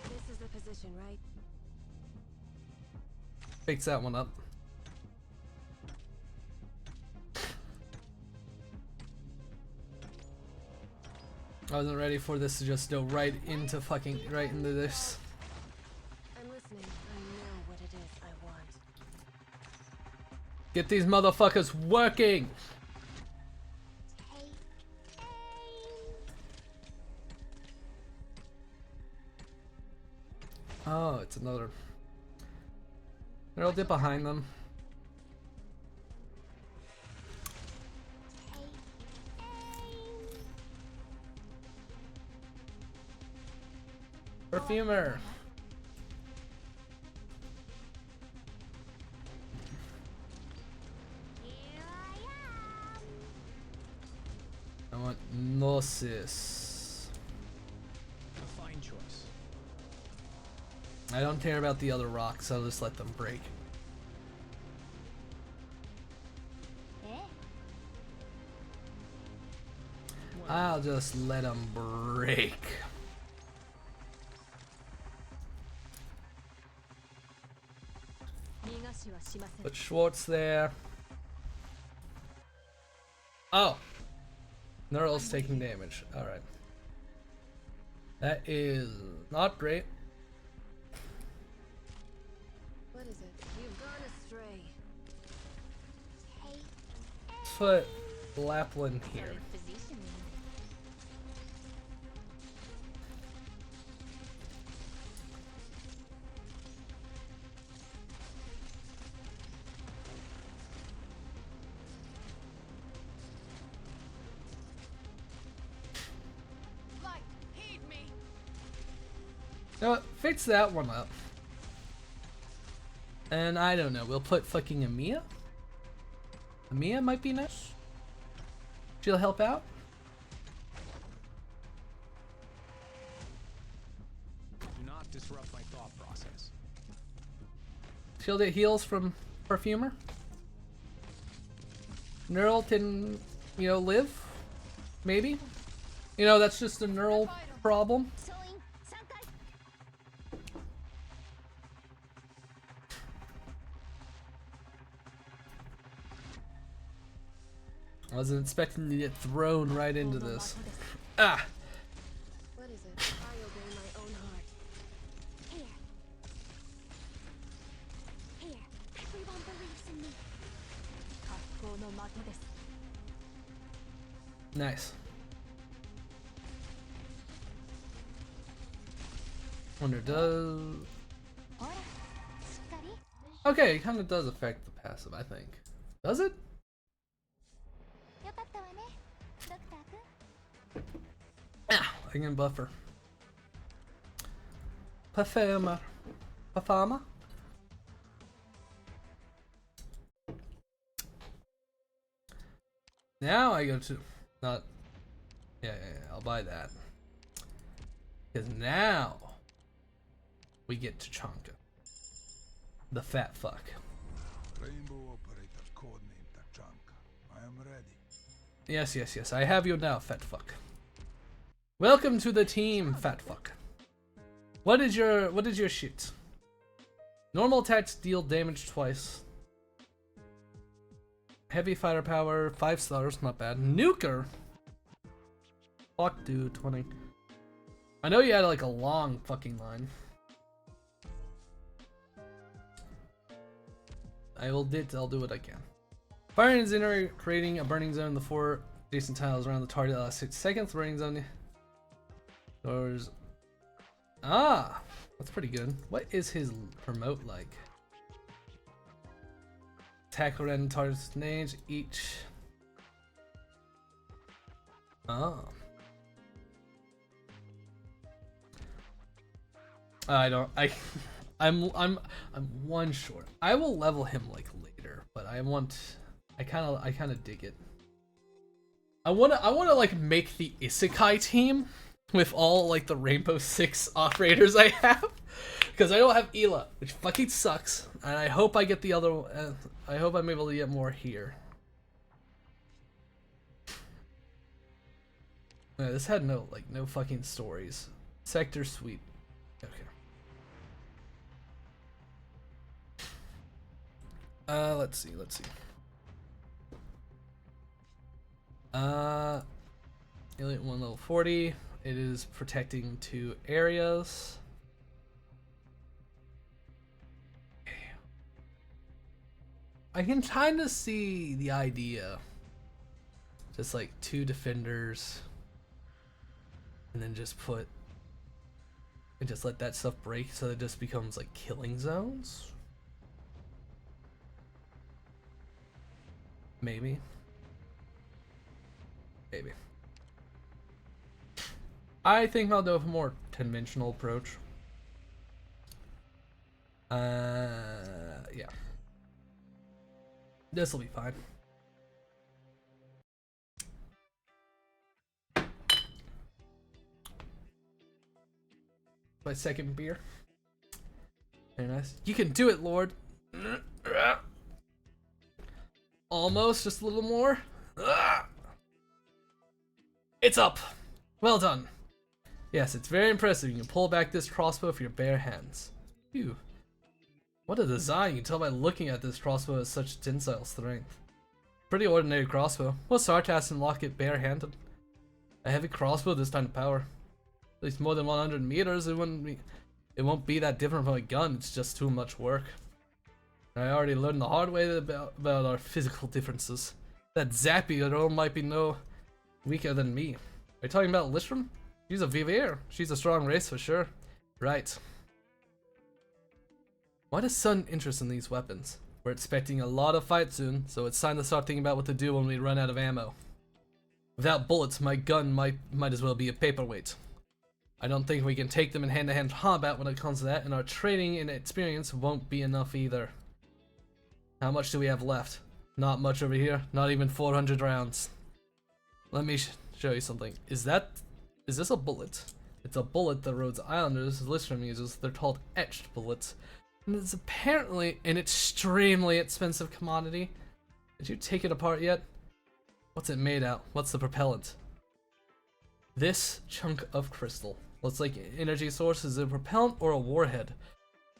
This is the position, right? Fix that one up. I wasn't ready for this to just go right into this. I'm listening. I know what it is I want. Get these motherfuckers working! Oh, it's another. I'll dip behind them. Perfumer. I want Gnosis. A fine choice. I don't care about the other rocks, I'll just let them break. I'll just let them break. Put Schwartz there. Oh! Neural's taking damage. Alright. That is not great. What is it? You've gone astray. Put Lapland here. Light, heed me. No, fix that one up. And I don't know, we'll put fucking Amiya? Amiya might be nice. She'll help out. disrupt my thought process. Shield it heals from Perfumer. Neural can, you know, live. Maybe. You know, that's just a neural problem. Sewing 3回 I wasn't expecting to get thrown right into this. Ah! What is it? I obey my own heart. Here. Here. Everyone believes in me. 格好の的です Nice. Wonder does... ほらしっかり Okay, it kind of does affect the passive, I think. Does it? よかったわねドクターくん Ah, I can buffer. Perfumer. Perfumer? Now I go to... Not... Yeah, I'll buy that. Because now... We get to Chanka. The fat fuck. Rainbow Operator codename Tachanka. I am ready. Yes. I have you now, fat fuck. Welcome to the team, fat fuck. What is your shit? Normal attacks deal damage twice. Heavy firepower, 5 stars, not bad. Nuker. Fuck, dude, 20. I know you had like a long fucking line. I'll do what I can. Firing incendiary, creating a burning zone in the 4 adjacent tiles around the target that lasts 6 seconds. Burning zone doors. Ah, that's pretty good. What is his promote like? Attack random targets range each. Oh. I'm one short. I will level him like later, but I kind of dig it. I wanna like make the Isekai team with all like the Rainbow Six operators I have, because I don't have Ela, which fucking sucks. And I hope I get the other. I hope I'm able to get more here. Yeah, this had no fucking stories. Sector sweep. Okay. Let's see. Elite 1 level 40. It is protecting 2 areas. I can kind of see the idea. Just like 2 defenders. And then just put... And just let that stuff break so it just becomes like killing zones. Maybe. I think I'll do a more conventional approach. Yeah. This will be fine. My second beer. Very nice. You can do it, Lord. Almost, just a little more. It's up. Well done. Yes, it's very impressive. You can pull back this crossbow with your bare hands. Phew. What a design. You can tell by looking at this crossbow has such tensile strength. Pretty ordinary crossbow. What sarcasm lock it bare-handed? A heavy crossbow this kind of power. At least more than 100 meters, it won't be that different from a gun. It's just too much work. I already learned the hard way about our physical differences. That Zappy girl might be no weaker than me. Are you talking about Listrum? She's a Vivier. She's a strong race for sure. Right. Why does sudden interest in these weapons? We're expecting a lot of fights soon, so it's time to start thinking about what to do when we run out of ammo. Without bullets, my gun might as well be a paperweight. I don't think we can take them in hand-to-hand combat when it comes to that, and our training and experience won't be enough either. How much do we have left? Not much over here. Not even 400 rounds. Let me show you something. Is this a bullet? It's a bullet that Rhodes Islanders Listrum uses. They're called etched bullets. And it's apparently an extremely expensive commodity. Did you take it apart yet? What's it made out? What's the propellant? This chunk of crystal. Looks like energy source. Is it a propellant or a warhead?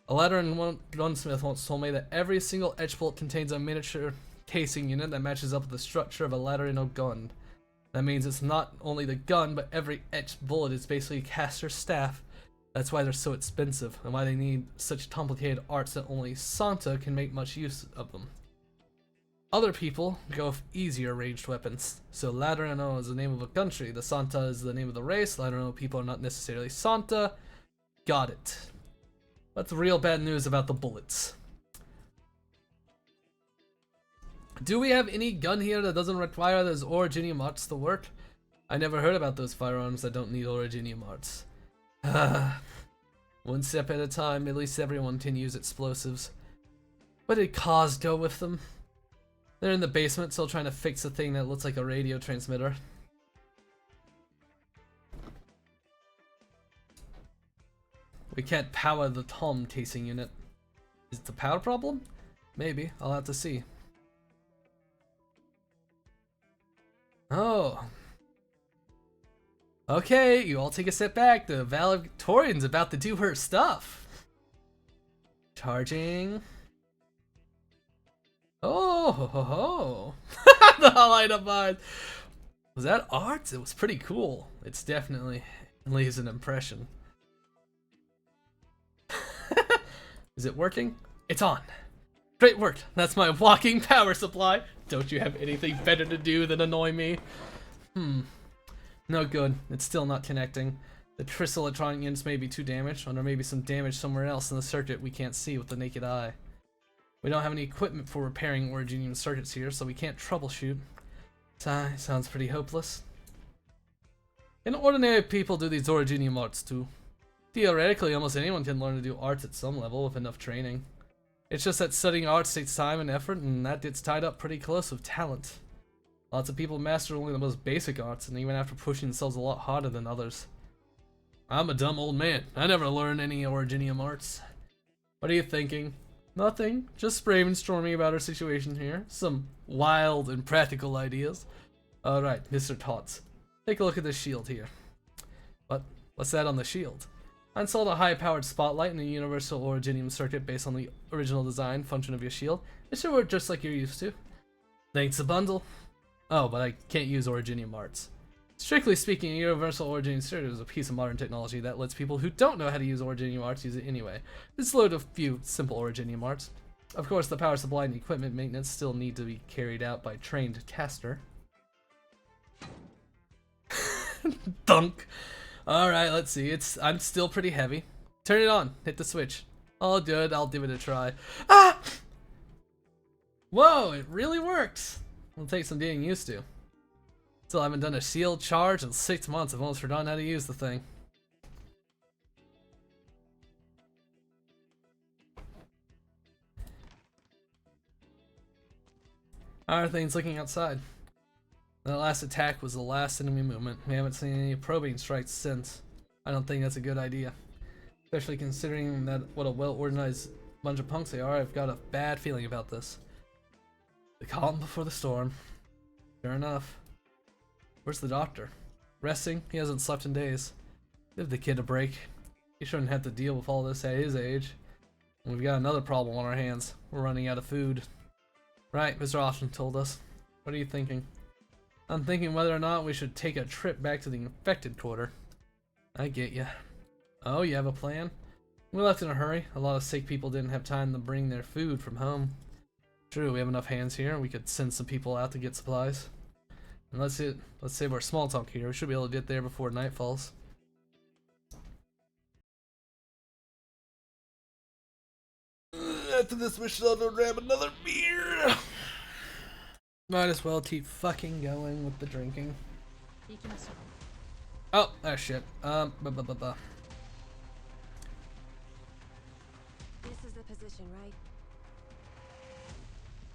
A Lateran gunsmith once told me that every single etched bullet contains a miniature casing unit that matches up with the structure of a Lateran gun. That means it's not only the gun, but every etched bullet is basically a caster's staff. That's why they're so expensive, and why they need such complicated arts that only Santa can make much use of them. Other people go with easier ranged weapons. So Laterano is the name of a country, the Santa is the name of the race, Laterano people are not necessarily Santa. Got it. That's real bad news about the bullets. Do we have any gun here that doesn't require those Originium arts to work? I never heard about those firearms that don't need Originium arts. One step at a time, at least everyone can use explosives. What did Kaz go with them? They're in the basement still trying to fix a thing that looks like a radio transmitter. We can't power the Tom casing unit. Is it the power problem? Maybe, I'll have to see. Oh. Okay, you all take a step back. The valedictorian's about to do her stuff. Charging. Oh, ho, ho, ho. The highlight of mine. Was that art? It was pretty cool. It's definitely leaves an impression. Is it working? It's on. Great work. That's my walking power supply. Don't you have anything better to do than annoy me? No good. It's still not connecting. The crystal electronic units may be too damaged, or there may be some damage somewhere else in the circuit we can't see with the naked eye. We don't have any equipment for repairing Originium circuits here, so we can't troubleshoot. Sounds pretty hopeless. And ordinary people do these Originium arts too. Theoretically, almost anyone can learn to do arts at some level with enough training. It's just that studying arts takes time and effort, and that gets tied up pretty close with talent. Lots of people master only the most basic arts, and even after pushing themselves a lot harder than others. I'm a dumb old man. I never learned any Originium arts. What are you thinking? Nothing. Just brainstorming about our situation here. Some wild and practical ideas. Alright, Mr. Tots. Take a look at this shield here. What's that on the shield? I installed a high-powered spotlight in the universal Originium circuit based on the original design function of your shield. It should work just like you're used to. Thanks a bundle. Oh, but I can't use Originium arts. Strictly speaking, a universal Originium circuit is a piece of modern technology that lets people who don't know how to use Originium arts use it anyway. It's loaded with a few simple Originium arts. Of course, the power supply and equipment maintenance still need to be carried out by trained caster. Dunk. Alright, let's see. I'm still pretty heavy. Turn it on. Hit the switch. All good. I'll give it a try. Ah! Whoa, it really works. It'll take some getting used to. Still haven't done a shield charge in 6 months. I've almost forgotten how to use the thing. How are things looking outside? The last attack was the last enemy movement. We haven't seen any probing strikes since. I don't think that's a good idea. Especially considering that what a well-organized bunch of punks they are, I've got a bad feeling about this. The calm before the storm. Sure enough. Where's the doctor? Resting? He hasn't slept in days. Give the kid a break. He shouldn't have to deal with all this at his age. And we've got another problem on our hands. We're running out of food. Right, Mr. Austin told us. What are you thinking? I'm thinking whether or not we should take a trip back to the infected quarter. I get ya. Oh, you have a plan? We left in a hurry. A lot of sick people didn't have time to bring their food from home. True, we have enough hands here. We could send some people out to get supplies. And let's save our small talk here. We should be able to get there before night falls. After this, we should go grab another beer. Might as well keep fucking going with the drinking. Oh, shit. This is the position, right?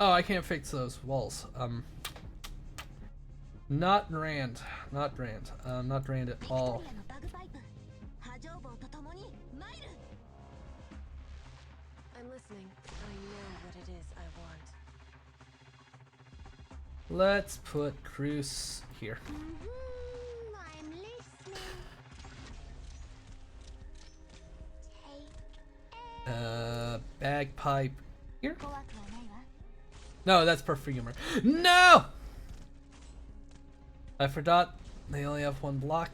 Oh, I can't fix those walls. Not grand. Not grand. Not grand at all. listening. I know what it is I want. Let's put Cruz here. I'm listening. Bagpipe here? 怖くはないわ。 No, that's perfumer. No! I forgot they only have one block.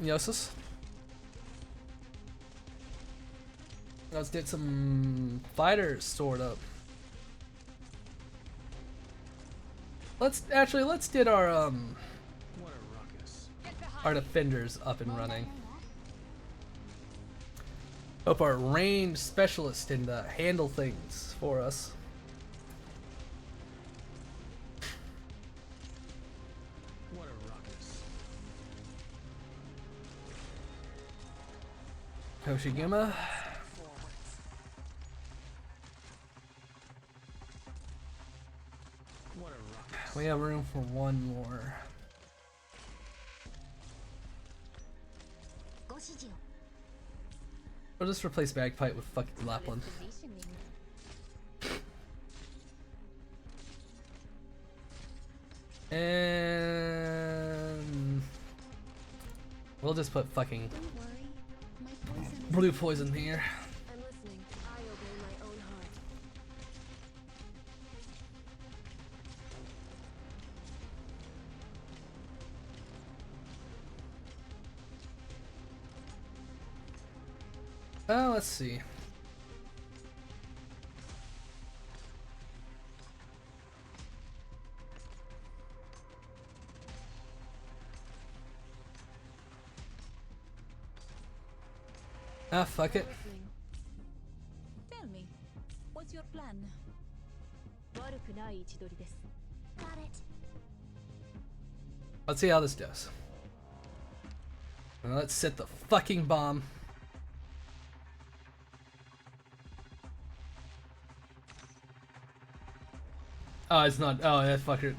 Yosis. Let's get some fighters stored up. Let's get our What a ruckus. our defenders up and running. Hope our range specialist can handle things for us. What a ruckus. Hoshiguma. What a ruckus. We have room for one more. ご指示を。 We'll just replace Bagpipe with fucking Lapland. Positioning. And we'll just put fucking Don't worry. My poison is blue poison here. I'm listening. I obey my own heart. Oh, let's see. Ah, fuck it. Listening. Tell me, what's your plan? 悪くない位置取りです。 got it. Let's see how this goes. Now let's set the fucking bomb. Oh, it's not. Oh, that fucker.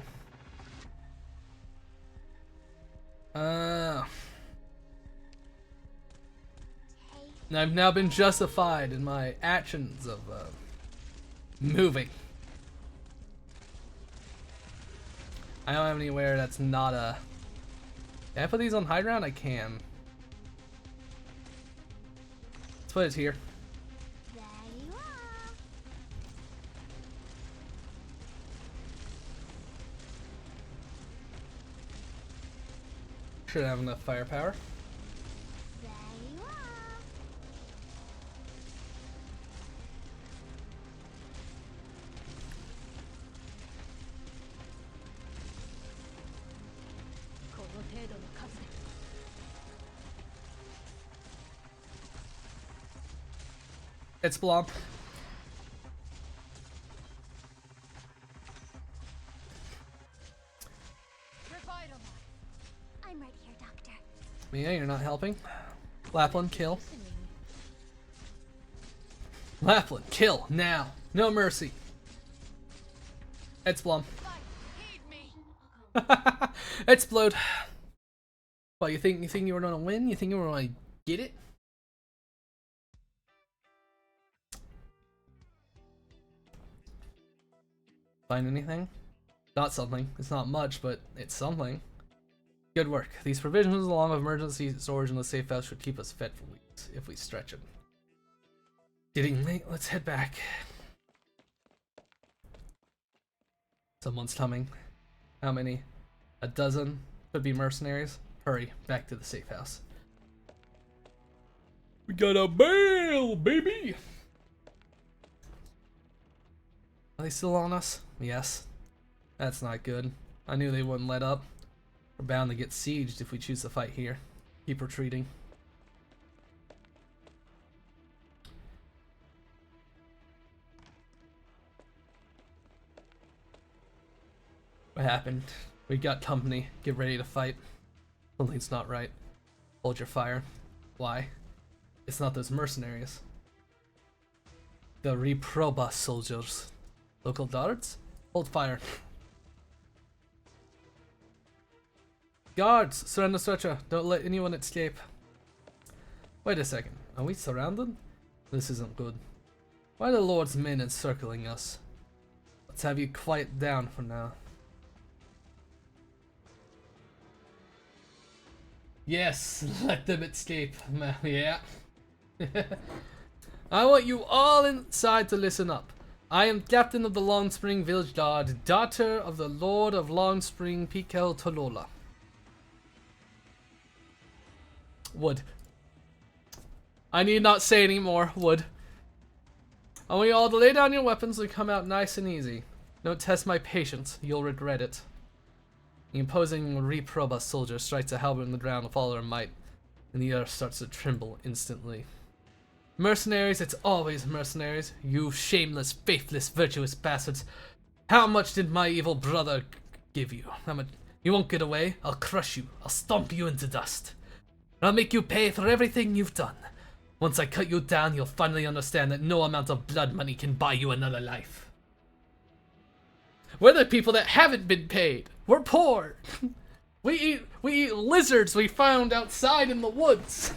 I've now been justified in my actions of moving. I don't have anywhere that's not a. Can I put these on high ground? I can. Let's put it here. There you are. Should have enough firepower. There you are. It's Blomp. Revitalize. I'm right here, Doctor. Mia, you're not helping. Lapland, kill. Lapland, kill now. No mercy. It's Blum. Fight. Heed me. Explode. What, you think you were gonna win? You think you were gonna get it? Find anything? Not something. It's not much, but it's something. Good work. These provisions, along with emergency storage in the safe house, should keep us fed for weeks if we stretch it. Getting late. Let's head back. Someone's coming. How many? A dozen? Could be mercenaries. Hurry, back to the safe house. We got a bail, baby! Are they still on us? Yes. That's not good. I knew they wouldn't let up. We're bound to get sieged if we choose to fight here. Keep retreating. What happened? We got company. Get ready to fight. Something's not right. Hold your fire. Why? It's not those mercenaries. The Reproba soldiers. Local guards? Hold fire. Guards! Surrender stretcher. Don't let anyone escape. Wait a second. Are we surrounded? This isn't good. Why are the Lord's men encircling us? Let's have you quiet down for now. Yes, let them escape. Yeah. I want you all inside to listen up. I am captain of the Longspring Village Guard, daughter of the Lord of Longspring, Pikel Tolola. Wood. I need not say any more. Wood. I want you all to lay down your weapons and come out nice and easy. Don't test my patience. You'll regret it. The imposing reproba soldier strikes a halberd in the ground with all her might, and the earth starts to tremble instantly. Mercenaries, it's always mercenaries. You shameless, faithless, virtuous bastards. How much did my evil brother give you? How much? You won't get away. I'll crush you. I'll stomp you into dust. I'll make you pay for everything you've done. Once I cut you down, you'll finally understand that no amount of blood money can buy you another life. We're the people that haven't been paid. We're poor. We eat lizards we found outside in the woods.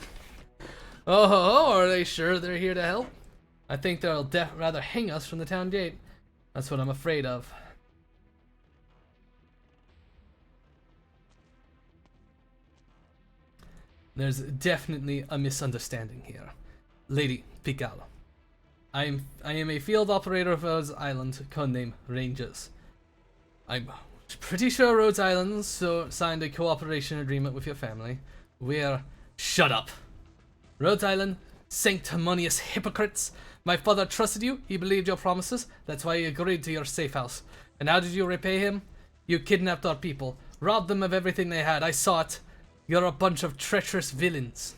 Oh, are they sure they're here to help? I think they'll rather hang us from the town gate. That's what I'm afraid of. There's definitely a misunderstanding here. Lady Picalo. I am a field operator of Rhodes Island, codename Rangers. I'm pretty sure Rhodes Island signed a cooperation agreement with your family. Shut up! Rhodes Island, sanctimonious hypocrites! My father trusted you, he believed your promises, that's why he agreed to your safe house. And how did you repay him? You kidnapped our people, robbed them of everything they had, I saw it. You're a bunch of treacherous villains.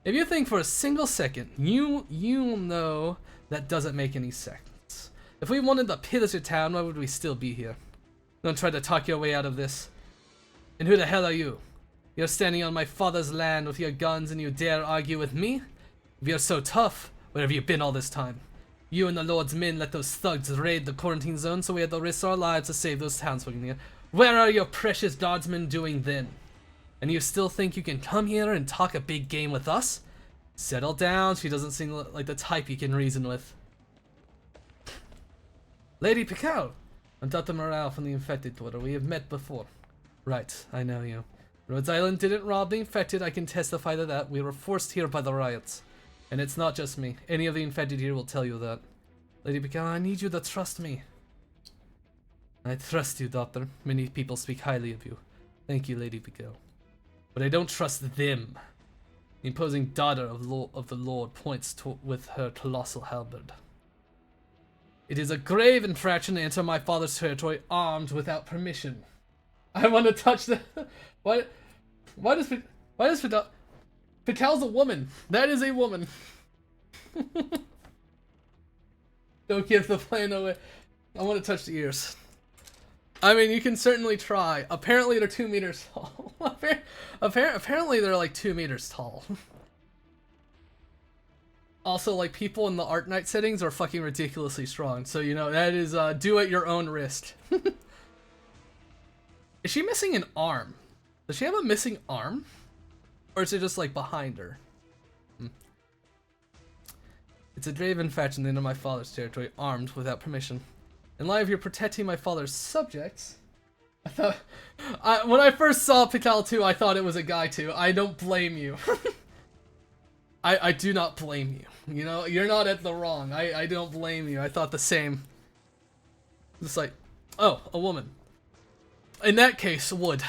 If you think for a single second, you know that doesn't make any sense. If we wanted to pillage your town, why would we still be here? Don't try to talk your way out of this. And who the hell are you? You're standing on my father's land with your guns and you dare argue with me? If you're so tough, where have you been all this time? You and the Lord's men let those thugs raid the quarantine zone, so we had to risk our lives to save those townsfolk here. Where are your precious guardsmen doing then? And you still think you can come here and talk a big game with us? Settle down, she doesn't seem like the type you can reason with. Lady Picard! I'm Dr. Morale from the Infected Quarter. We have met before. Right, I know you. Rhodes Island didn't rob the infected, I can testify to that. We were forced here by the riots. And it's not just me. Any of the infected here will tell you that. Lady Picard, I need you to trust me. I trust you, Doctor. Many people speak highly of you. Thank you, Lady Picard. But I don't trust them. The imposing daughter of the Lord points with her colossal halberd. It is a grave infraction to enter my father's territory armed without permission. I want to touch the... Why does Pical's a woman. That is a woman. Don't give the plane away. I want to touch the ears. I mean, you can certainly try. Apparently they're 2 meters tall. Apparently they're like 2 meters tall. Also, like, people in the Arknight settings are fucking ridiculously strong. So, you know, that is do at your own risk. Is she missing an arm? Does she have a missing arm? Or is it just like behind her? It's a grave infraction into my father's territory, armed without permission. In light of your protecting my father's subjects, I thought... when I first saw Pikal 2, I thought it was a guy too. I don't blame you. I do not blame you. You know, you're not at the wrong. I don't blame you. I thought the same. Just like, oh, a woman. In that case, would.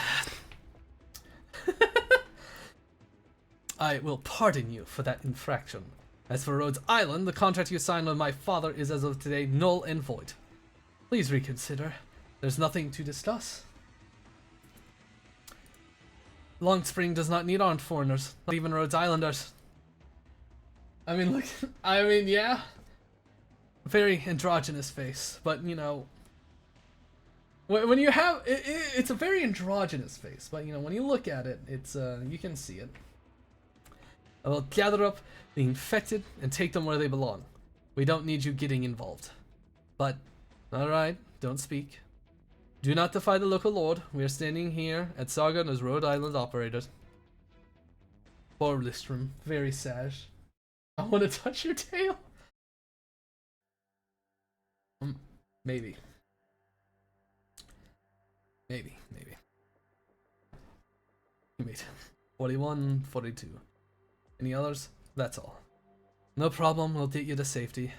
I will pardon you for that infraction. As for Rhodes Island, the contract you signed with my father is as of today null and void. Please reconsider. There's nothing to discuss. Longspring does not need armed foreigners, not even Rhodes Islanders. I mean, look, I mean, yeah. Very androgynous face, but you know, when you have, it's a very androgynous face, but you know, when you look at it, it's, you can see it. I will gather up the infected and take them where they belong. We don't need you getting involved. But, alright, don't speak. Do not defy the local lord. We are standing here at Sargon as Rhode Island operators. Borlistrom, very sad. I want to touch your tail. Maybe. Maybe. Wait. 41, 42. Any others? That's all. No problem, we'll take you to safety.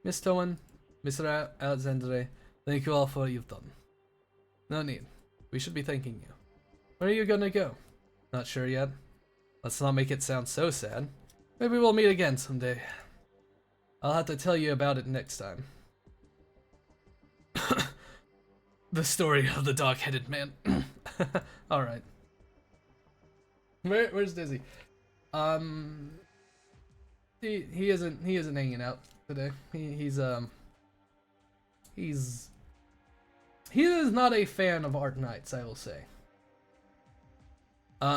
Miss Towan, Mr. Alexandre, thank you all for what you've done. No need. We should be thanking you. Where are you gonna go? Not sure yet. Let's not make it sound so sad. Maybe we'll meet again someday. I'll have to tell you about it next time. The story of the dog-headed man. Alright. Where's Dizzy? He isn't hanging out today. He is not a fan of Arknights, I will say.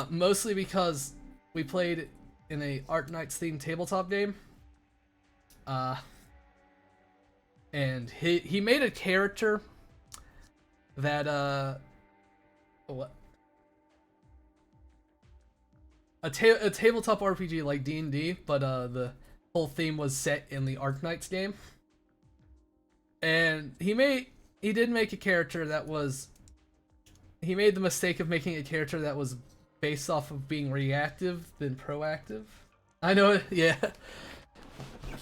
Mostly because we played in a Arknights themed tabletop game. And he made a character that what? A tabletop RPG like D&D, but the whole theme was set in the Arknights game. And he did make a character that was... He made the mistake of making a character that was based off of being reactive than proactive. I know it, yeah.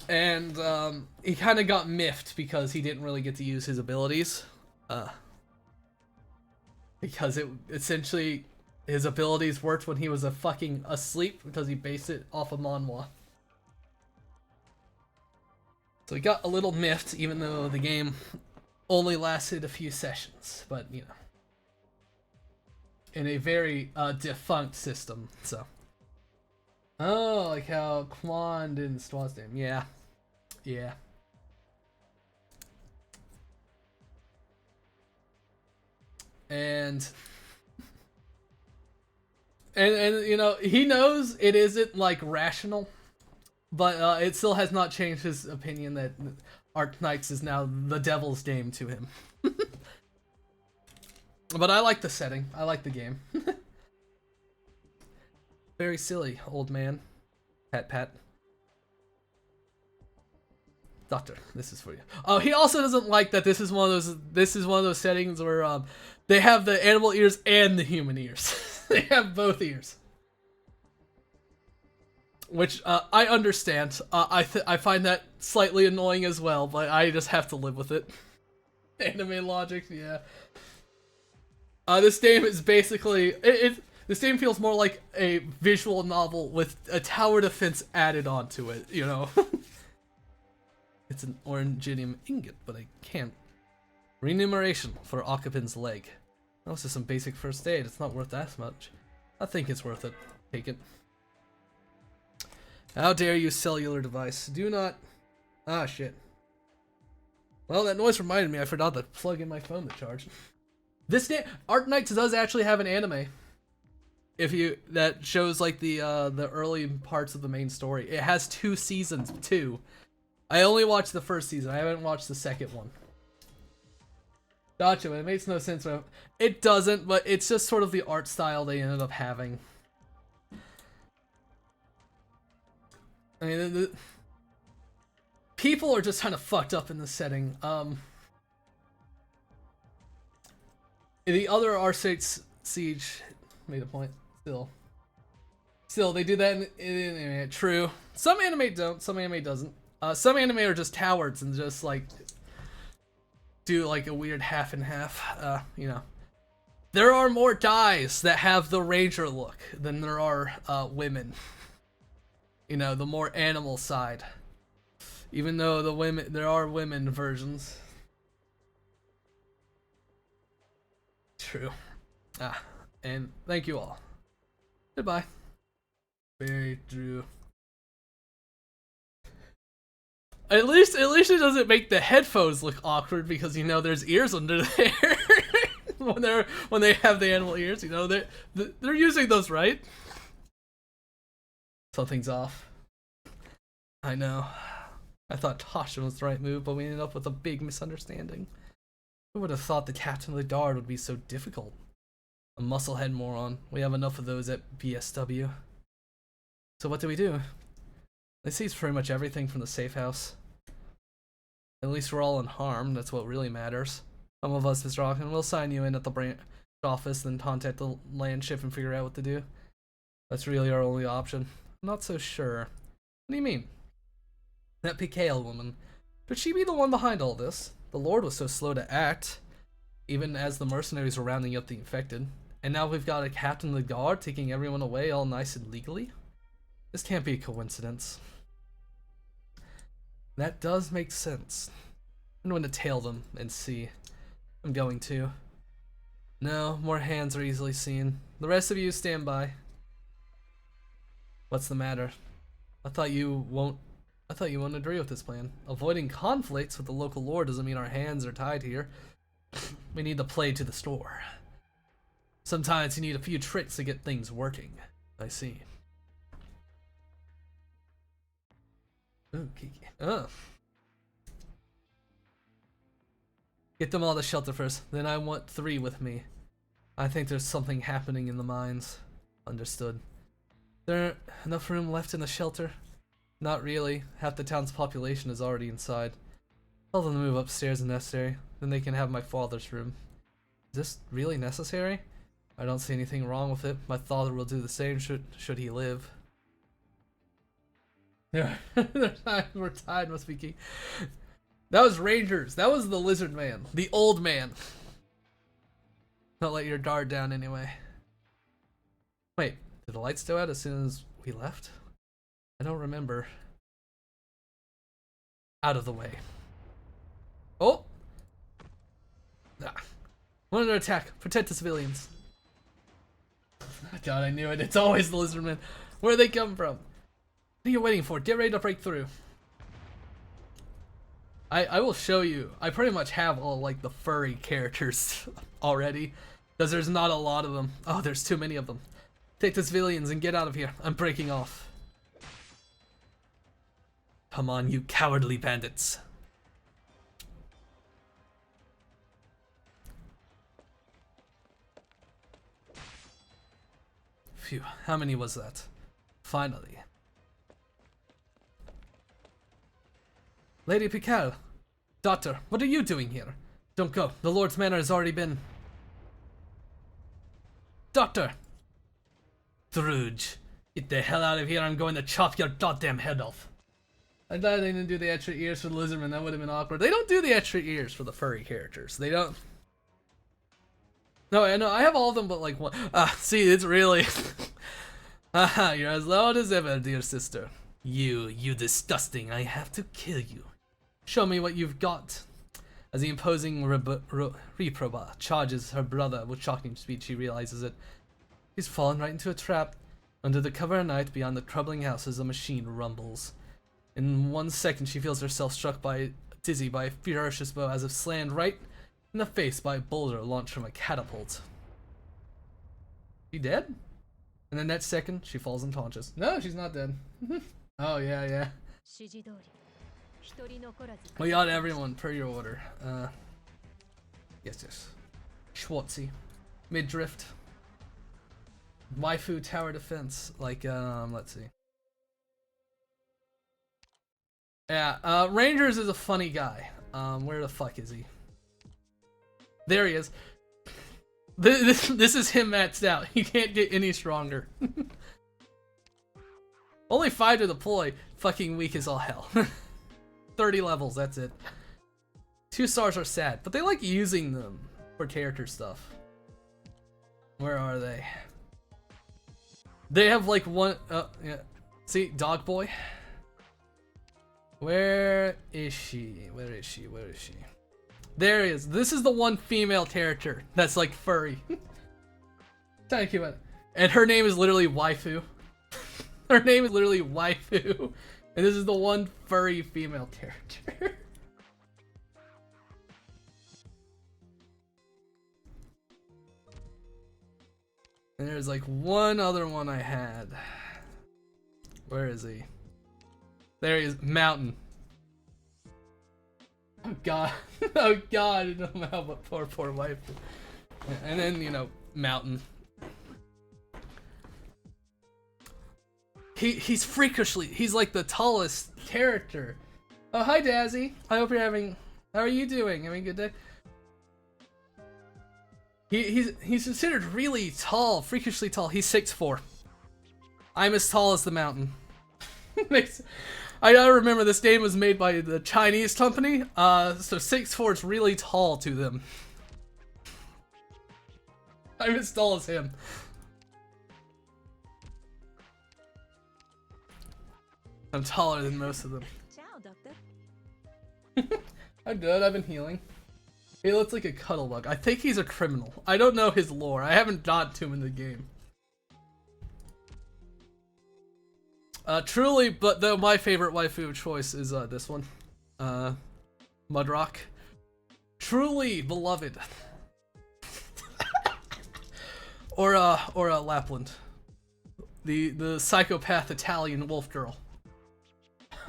And he kind of got miffed because he didn't really get to use his abilities. Because it essentially... His abilities worked when he was fucking asleep because he based it off of Monwa. So he got a little miffed even though the game only lasted a few sessions. But, you know. In a very defunct system, so. Oh, like how Quan did in Swansdam. Yeah. Yeah. And you know, he knows it isn't like rational, but it still has not changed his opinion that Arknights is now the devil's game to him. But I like the setting. I like the game. Very silly, old man. Pat. Doctor, this is for you. Oh, he also doesn't like that this is one of those settings where they have the animal ears and the human ears. They have both ears. Which I understand. I find that slightly annoying as well, but I just have to live with it. Anime logic, yeah. This game is basically this game feels more like a visual novel with a tower defense added onto it, you know. It's an oranginium ingot, but I can't. Remuneration for occupant's leg. That was just some basic first aid. It's not worth that much. I think it's worth it. Take it. How dare you, cellular device? Do not. Ah, shit. Well, that noise reminded me I forgot to plug in my phone to charge. This day, Arknights does actually have an anime. That shows like the early parts of the main story. It has 2 seasons too. I only watched the first season. I haven't watched the second one. Gotcha, it makes no sense. It doesn't, but it's just sort of the art style they ended up having. I mean, the people are just kind of fucked up in this setting. The other R6 Siege made a point. Still, they do that in anime. True. Some anime don't. Some anime doesn't. Some anime are just cowards and just like do like a weird half and half. You know, there are more guys that have the ranger look than there are women. You know, the more animal side. Even though there are women versions. True. And thank you all. Goodbye. Very true. At least it doesn't make the headphones look awkward because you know there's ears under there when they have the animal ears. You know they're using those, right? Something's off. I know. I thought caution was the right move, but we ended up with a big misunderstanding. Who would have thought the captain of the guard would be so difficult? A musclehead moron. We have enough of those at BSW. So what do? They seize pretty much everything from the safe house. At least we're all unharmed. That's what really matters. Some of us, Mr. Hawken, will sign you in at the branch office, then contact the land ship and figure out what to do. That's really our only option. I'm not so sure. What do you mean? That Picale woman. Could she be the one behind all this? The Lord was so slow to act, even as the mercenaries were rounding up the infected. And now we've got a captain of the guard taking everyone away all nice and legally? This can't be a coincidence. That does make sense. I'm going to tail them and see. I'm going to. No, more hands are easily seen. The rest of you stand by. What's the matter? I thought you won't agree with this plan. Avoiding conflicts with the local lord doesn't mean our hands are tied here. We need to play to the store. Sometimes you need a few tricks to get things working. I see. Ooh, Kiki. Oh. Get them all to shelter first. Then I want 3 with me. I think there's something happening in the mines. Understood. There enough room left in the shelter? Not really. Half the town's population is already inside. Tell them to move upstairs if necessary. Then they can have my father's room. Is this really necessary? I don't see anything wrong with it. My father will do the same should he live. Yeah, we're tied, must be key. That was Rangers. That was the lizard man. The old man. Don't let your guard down anyway. Wait, did the lights go out as soon as we left? I don't remember. Out of the way. Oh! Ah. We're under attack. Protect the civilians. God, I knew it. It's always the lizard man. Where do they come from? What are you waiting for? Get ready to break through. I will show you. I pretty much have all like the furry characters already, because there's not a lot of them. Oh, there's too many of them. Take the civilians and get out of here. I'm breaking off. Come on, you cowardly bandits. Phew, how many was that? Finally. Lady Picale. Doctor, what are you doing here? Don't go. The Lord's manor has already been... Doctor! Druge, get the hell out of here. I'm going to chop your goddamn head off. I thought they didn't do the extra ears for the lizardman. That would have been awkward. They don't do the extra ears for the furry characters. They don't. No, I know. I have all of them, but like one. See, it's really. Haha, you're as loud as ever, dear sister. You disgusting. I have to kill you. Show me what you've got. As the imposing reproba charges her brother with shocking speed, she realizes it. He's fallen right into a trap. Under the cover of night, beyond the troubling houses, a machine rumbles. In 1 second, she feels herself struck dizzy by a ferocious blow, as if slammed right in the face by a boulder launched from a catapult. She dead? And the next second, she falls unconscious. No, she's not dead. Oh, yeah. We got everyone per your order. Yes. Schwartzy. Mid-drift. Waifu tower defense. Like, let's see. Yeah, Rangers is a funny guy. Where the fuck is he? There he is. This is him maxed out. He can't get any stronger. Only 5 to deploy. Fucking weak as all hell. 30 levels, that's it. 2 stars are sad, but they like using them for character stuff. Where are they? They have like one, yeah. See, Dog Boy. Where is she? There he is. This is the one female character that's like furry. Thank you. And her name is literally Waifu. Her name is literally Waifu. And this is the one furry female character. And there's like one other one I had. Where is he? There he is. Mountain. Oh god. Oh god. No, but poor Waifu. And then, you know, mountain. He's freakishly, he's like the tallest character. Oh, hi Dazzy. I hope you're having, how are you doing? Having a good day? He's considered really tall, freakishly tall. He's 6'4". I'm as tall as the mountain. I gotta remember this game was made by the Chinese company, so 6'4" is really tall to them. I'm as tall as him. I'm taller than most of them. Ciao, Doctor. I'm good, I've been healing. He looks like a cuddlebug. I think he's a criminal. I don't know his lore. I haven't got to him in the game. Truly, but though my favorite waifu choice is this one. Mudrock. Truly beloved. or Lapland. The psychopath Italian wolf girl.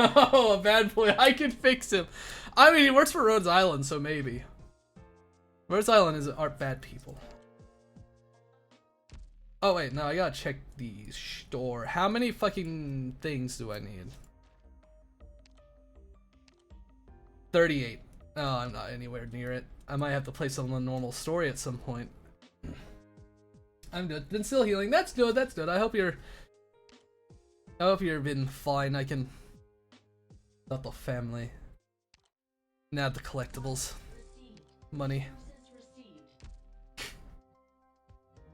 Oh, a bad boy. I can fix him. I mean, he works for Rhodes Island, so maybe. Rhodes Island aren't bad people. Oh wait, no, I gotta check the store. How many fucking things do I need? 38. Oh, I'm not anywhere near it. I might have to play some of the normal story at some point. I'm good. Been still healing. That's good, that's good. I hope you've been fine. I can... Not the family. Now the collectibles. Money.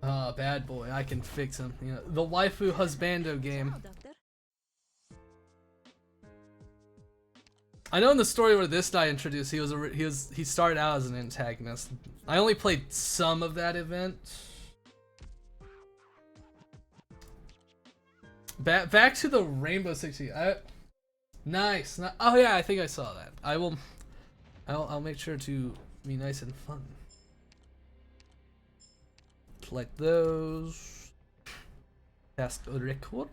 Ah, bad boy. I can fix him. You know, the waifu husbando game. Ciao, Doctor. I know in the story where this guy introduced, he started out as an antagonist. I only played some of that event. Back to the Rainbow Six Siege. Nice. Oh yeah, I think I saw that. I'll make sure to be nice and fun. Collect those. Task record.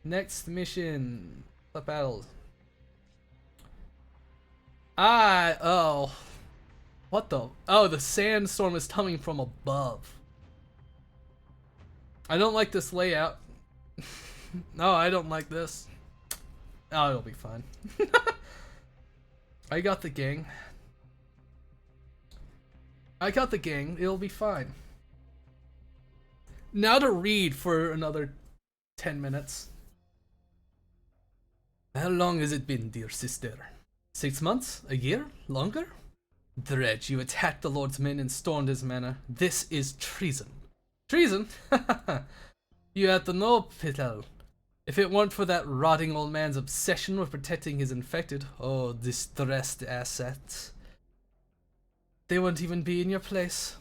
Next mission. What battles? Oh. What the? Oh, the sandstorm is coming from above. I don't like this layout. No, I don't like this. Oh, it'll be fine. I got the gang. It'll be fine. Now to read for another 10 minutes. How long has it been, dear sister? 6 months? A year? Longer? Dredge, you attacked the Lord's men and stormed his manor. This is treason. Treason? You had to know, Pitel. If it weren't for that rotting old man's obsession with protecting his infected, oh, distressed assets, they wouldn't even be in your place.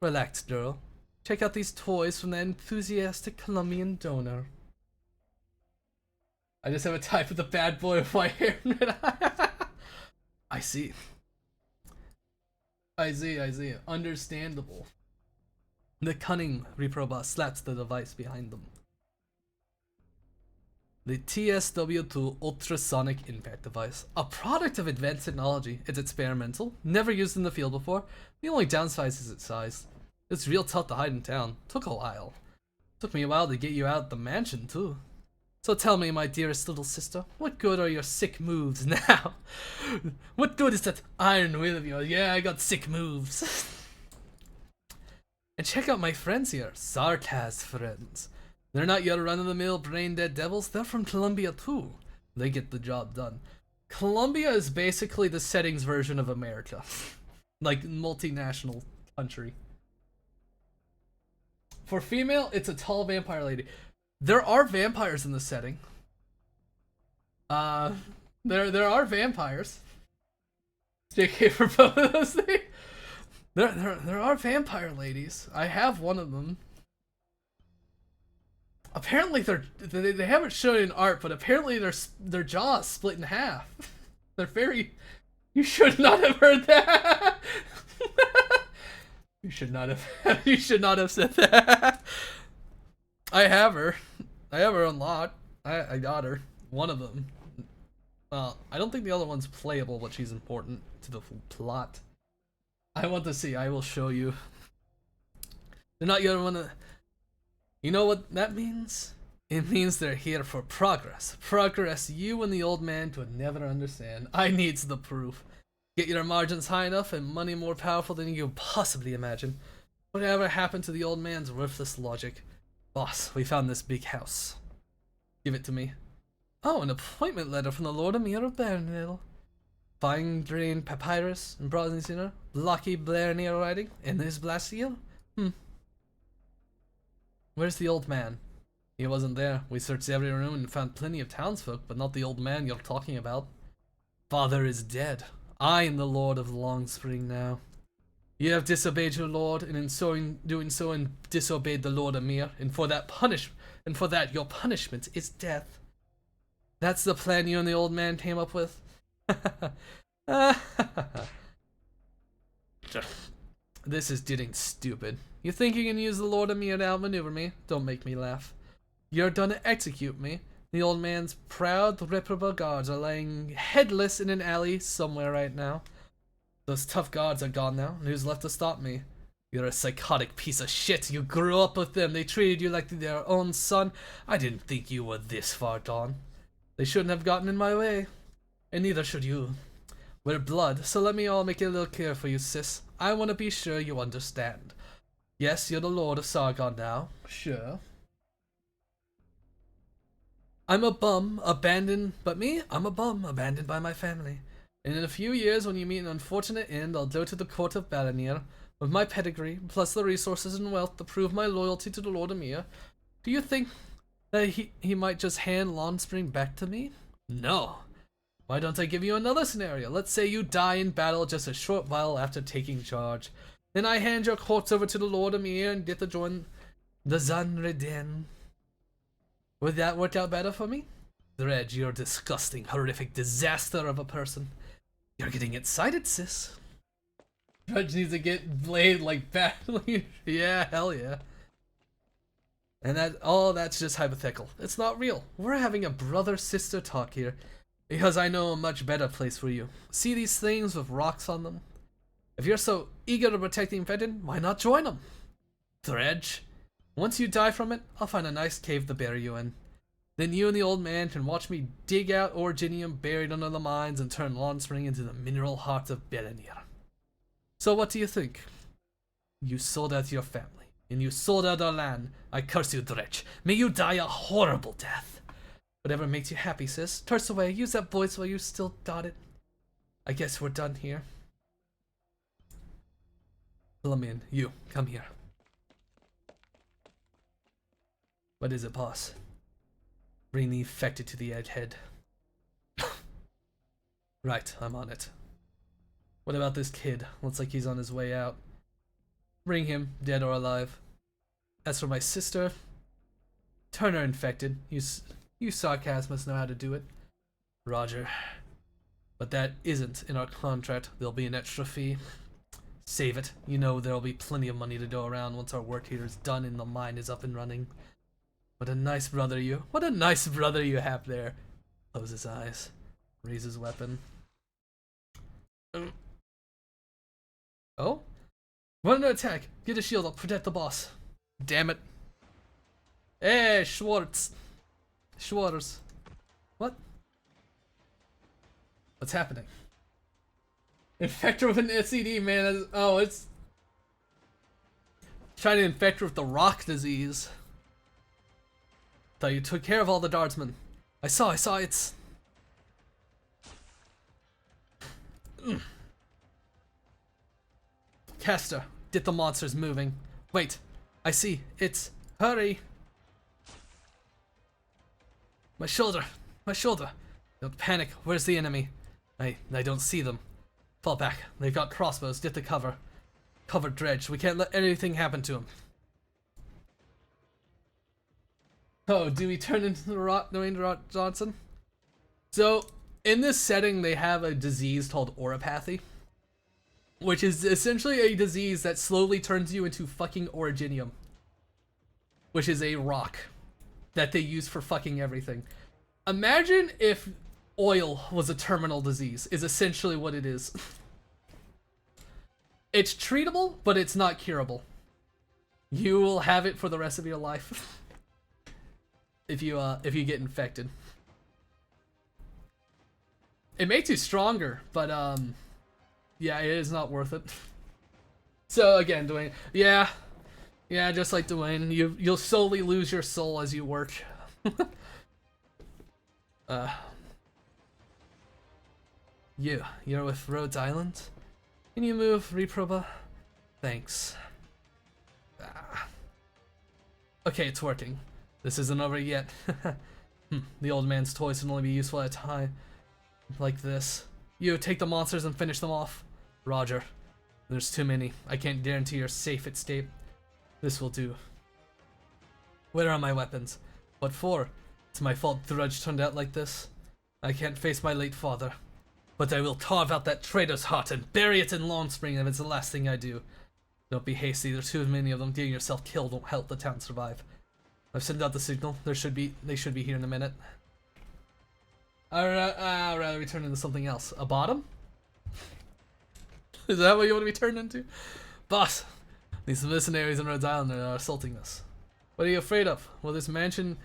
Relax, girl. Check out these toys from the enthusiastic Colombian donor. I just have a type of the bad boy with white hair. I see. I see. Understandable. The cunning reprobate slaps the device behind them. The TSW2 ultrasonic impact device. A product of advanced technology. It's experimental, never used in the field before. The only downside is its size. It's real tough to hide in town. Took a while. Took me a while to get you out of the mansion too. So tell me, my dearest little sister, what good are your sick moves now? What good is that iron will of yours? Yeah, I got sick moves. And check out my friends here. Sarkaz friends. They're not your run-of-the-mill brain-dead devils. They're from Colombia too. They get the job done. Colombia is basically the settings version of America. Like, multinational country. For female, it's a tall vampire lady. There are vampires in the setting. There are vampires. JK for both of those things. There are vampire ladies. I have one of them. Apparently they haven't shown it in art, but apparently their jaws split in half. They're very. You should not have heard that. You should not have. You should not have said that. I have her unlocked. I got her. One of them. I don't think the other one's playable, but she's important to the plot. I want to see. I will show you. They're not gonna wanna. You know what that means? It means they're here for progress. Progress you and the old man could never understand. I needs the proof. Get your margins high enough and money more powerful than you could possibly imagine. Whatever happened to the old man's worthless logic? Boss, we found this big house. Give it to me. Oh, an appointment letter from the Lord Emir of Bernil. Fine grained papyrus and bronze sinner. Blocky Blair near writing. In this blasteel? Where's the old man? He wasn't there. We searched every room and found plenty of townsfolk, but not the old man you're talking about. Father is dead. I am the Lord of Longspring now. You have disobeyed your lord, and in doing so, and disobeyed the Lord Emir, and for that your punishment is death. That's the plan you and the old man came up with. This is getting stupid. You think you can use the Lord Emir to outmaneuver me? Don't make me laugh. You're done to execute me. The old man's proud, reprobate guards are laying headless in an alley somewhere right now. Those tough guards are gone now, and who's left to stop me? You're a psychotic piece of shit. You grew up with them. They treated you like their own son. I didn't think you were this far gone. They shouldn't have gotten in my way. And neither should you. We're blood, so let me all make it a little clear for you, sis. I want to be sure you understand. Yes, you're the Lord of Sargon now. Sure. I'm a bum, abandoned, but me, I'm a bum, abandoned by my family. And in a few years, when you meet an unfortunate end, I'll go to the court of Balanir with my pedigree, plus the resources and wealth to prove my loyalty to the Lord Emir. Do you think that he might just hand Longspring back to me? No. Why don't I give you another scenario? Let's say you die in battle just a short while after taking charge. Then I hand your courts over to the Lord Emir and get to join the Zanredin. Would that work out better for me? Dredge, you're a disgusting, horrific disaster of a person. You're getting excited, sis. Dredge needs to get bladed like badly. Yeah, hell yeah. And that's just hypothetical. It's not real. We're having a brother-sister talk here. Because I know a much better place for you. See these things with rocks on them? If you're so eager to protect the infected, why not join them? Dredge. Once you die from it, I'll find a nice cave to bury you in. Then you and the old man can watch me dig out orginium buried under the mines and turn Longspring into the mineral heart of Belenir. So what do you think? You sold out your family, and you sold out our land. I curse you, Dredge. May you die a horrible death. Whatever makes you happy, sis. Curse away. Use that voice while you still got it. I guess we're done here. Lamin, you, come here. What is it, boss? Bring the infected to the edge head. Right, I'm on it. What about this kid? Looks like he's on his way out. Bring him, dead or alive. As for my sister, turn her infected. You sarcasm must know how to do it. Roger. But that isn't in our contract. There'll be an extra fee. Save it. You know there'll be plenty of money to go around once our work here is done and the mine is up and running. What a nice brother you. What a nice brother you have there. Close his eyes. Raise his weapon. Oh? Run to attack. Get a shield up. Protect the boss. Damn it. Hey, Schwartz. What? What's happening? Infect her with an SCD, man. Oh, it's trying to infect her with the rock disease. Thought you took care of all the guardsmen. I saw, it's... Caster, get the monsters moving. Wait, I see, it's... Hurry! My shoulder! Don't panic, where's the enemy? I don't see them. Fall back, they've got crossbows, get the cover. Cover Dredge, we can't let anything happen to him. Oh, do we turn into the Dwayne Rock Johnson? So, in this setting, they have a disease called oropathy, which is essentially a disease that slowly turns you into fucking originium, which is a rock that they use for fucking everything. Imagine if oil was a terminal disease, is essentially what it is. It's treatable, but it's not curable. You will have it for the rest of your life. if you get infected. It makes you stronger, but yeah, it is not worth it. So again, Dwayne, yeah, just like Dwayne, you'll slowly lose your soul as you work. You're with Rhodes Island? Can you move, Reproba? Thanks. Okay, it's working. This isn't over yet. The old man's toys can only be useful at a time like this. You take the monsters and finish them off. Roger. There's too many. I can't guarantee you're safe at state. This will do. Where are my weapons? What for? It's my fault Drudge turned out like this. I can't face my late father. But I will carve out that traitor's heart and bury it in Long Spring if it's the last thing I do. Don't be hasty, there's too many of them. Getting yourself killed won't help the town survive. I've sent out the signal. They should be here in a minute. I'd rather be turned into something else. A bottom? Is that what you want to be turned into? Boss, these mercenaries in Rhodes Island are assaulting us. What are you afraid of? With this mansion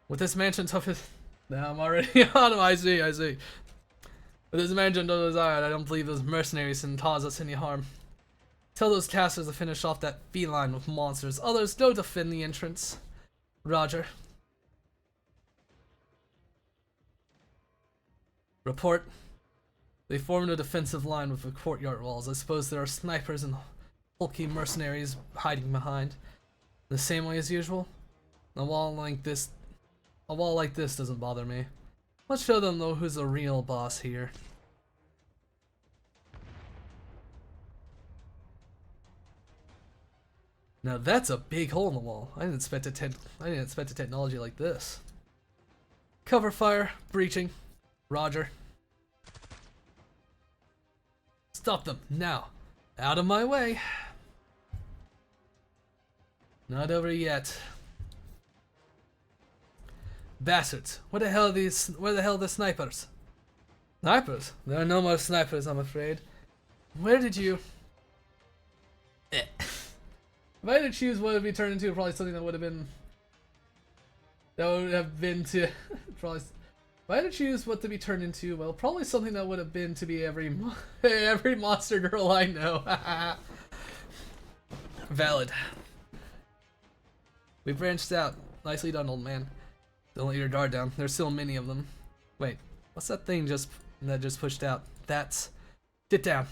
toughest... Now I'm already on him. I see. With this mansion no desire, I don't believe those mercenaries can cause us any harm. Tell those casters to finish off that feline with monsters. Others, go defend the entrance. Roger. Report. They formed a defensive line with the courtyard walls. I suppose there are snipers and hulky mercenaries hiding behind. The same way as usual? A wall like this doesn't bother me. Let's show them though who's the real boss here. Now that's a big hole in the wall. I didn't expect a technology like this. Cover fire, breaching. Roger. Stop them, now. Out of my way. Not over yet. Bastards, where the hell are the snipers? Snipers? There are no more snipers, I'm afraid. Where did you... If I had to choose what it would be turned into, probably something that would have been... probably... If I had to choose what to be turned into, well, probably something that would have been to be every monster girl I know. Valid. We branched out. Nicely done, old man. Don't let your guard down. There's still many of them. Wait, what's that thing that just pushed out? That's... Get down.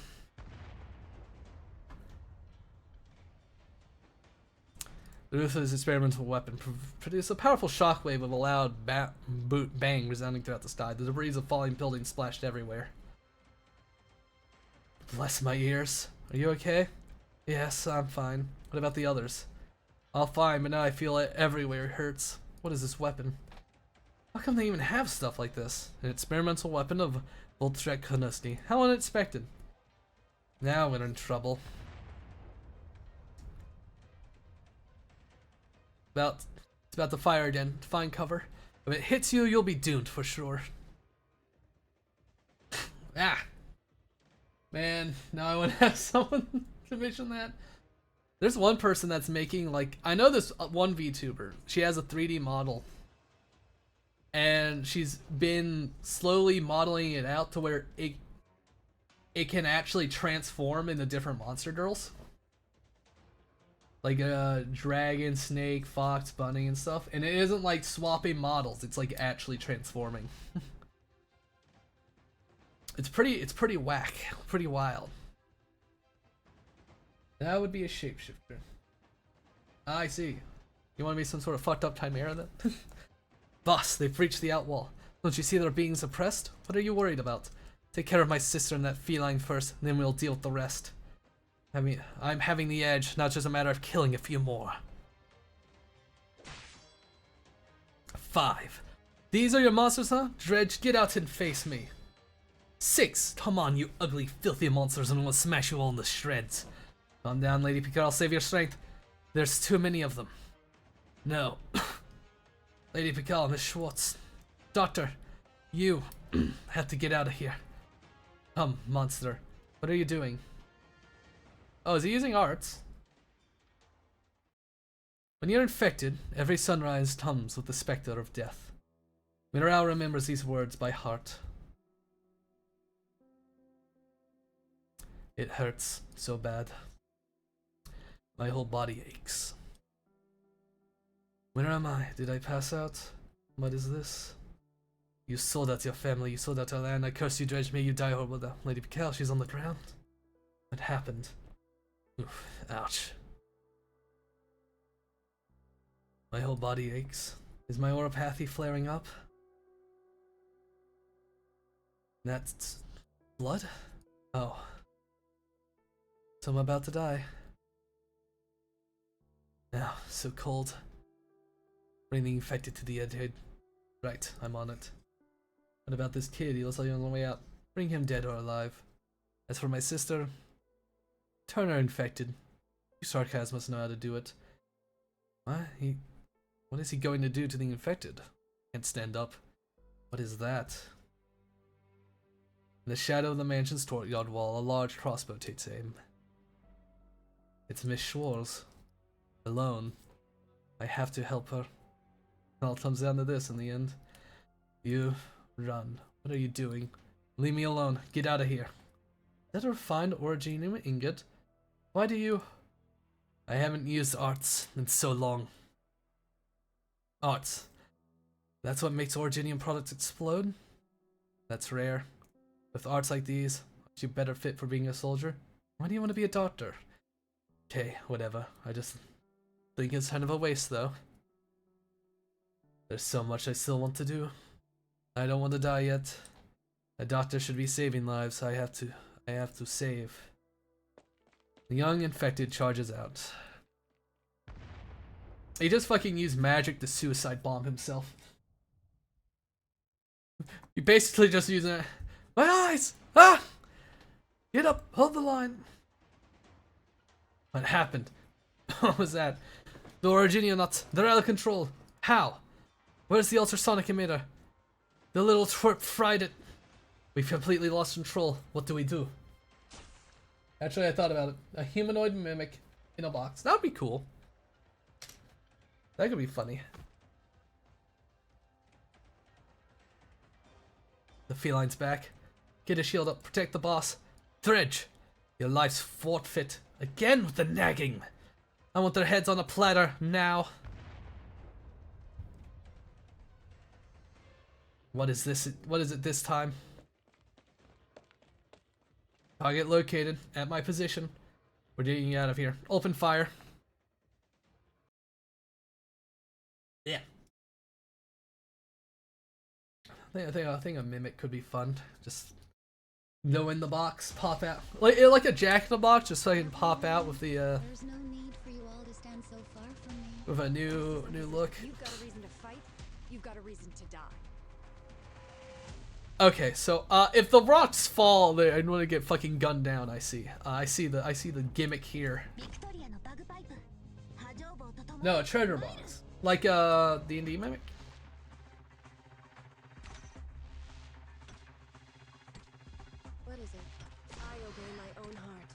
The ruthless experimental weapon produced a powerful shockwave with a loud bang resounding throughout the sky. The debris of falling buildings splashed everywhere. Bless my ears. Are you okay? Yes, I'm fine. What about the others? All fine, but now I feel it everywhere. It hurts. What is this weapon? How come they even have stuff like this? An experimental weapon of Voltrekkonosti. How unexpected. Now we're in trouble. It's about to fire again. Find cover. If it hits you, you'll be doomed for sure. Ah! Man, now I want to have someone commission that. There's one person that's making, like, I know this one VTuber. She has a 3D model. And she's been slowly modeling it out to where it can actually transform into different monster girls. Like a dragon, snake, fox, bunny, and stuff. And it isn't like swapping models, it's like actually transforming. It's pretty whack, pretty wild. That would be a shapeshifter. I see. You want to be some sort of fucked up chimera then? Boss, they've breached the outwall. Don't you see they're being suppressed? What are you worried about? Take care of my sister and that feline first, and then we'll deal with the rest. I mean, I'm having the edge, not just a matter of killing a few more. 5. These are your monsters, huh? Dredge, get out and face me. 6. Come on, you ugly, filthy monsters, and we'll smash you all into shreds. Calm down, Lady Picard, I'll save your strength. There's too many of them. No. Lady Picard, Miss Schwartz. Doctor, you have to get out of here. Monster. What are you doing? Oh, is he using arts? When you're infected, every sunrise hums with the spectre of death. Mineral remembers these words by heart. It hurts so bad. My whole body aches. Where am I? Did I pass out? What is this? You sold out your family, you sold out our land. I curse you, Dredge. May you die horrible death. Lady Pikel, she's on the ground. What happened? Oof, ouch. My whole body aches. Is my auropathy flaring up? That's blood? Oh. So I'm about to die. Now, so cold. Breathing infected to the edge. Right, I'm on it. What about this kid? He looks like he's on the way out. Bring him dead or alive. As for my sister, turn her infected. You sarcasm must know how to do it. What is he going to do to the infected? Can't stand up. What is that? In the shadow of the mansion's courtyard wall, a large crossbow takes aim. It's Miss Schwartz. Alone. I have to help her. It all comes down to this in the end. You run. What are you doing? Leave me alone. Get out of here. Is that a refined originium ingot? Why do you... I haven't used arts in so long. Arts. That's what makes originium products explode? That's rare. With arts like these, aren't you better fit for being a soldier? Why do you want to be a doctor? Okay, whatever. I just think it's kind of a waste though. There's so much I still want to do. I don't want to die yet. A doctor should be saving lives. I have to save. The young infected charges out. He just fucking used magic to suicide bomb himself. He basically just using it. My eyes! Ah! Get up! Hold the line! What happened? What was that? The Originium nuts. They're out of control. How? Where's the ultrasonic emitter? The little twerp fried it. We've completely lost control. What do we do? Actually, I thought about it. A humanoid mimic in a box. That would be cool. That could be funny. The feline's back. Get a shield up. Protect the boss. Dredge, your life's forfeit. Again with the nagging. I want their heads on a platter now. What is this? What is it this time? Target located at my position. We're getting out of here. Open fire. Yeah. I think a mimic could be fun. Just go in the box, pop out like a Jack in the Box, just so I can pop out with the There's no need for you all to stand so far from me. with a new look. You've got a reason to fight. You've got a reason to die. Okay, so if the rocks fall, I'm gonna get fucking gunned down. I see the gimmick here. No, a treasure box, like D&D mimic. What is it? I obey my own heart.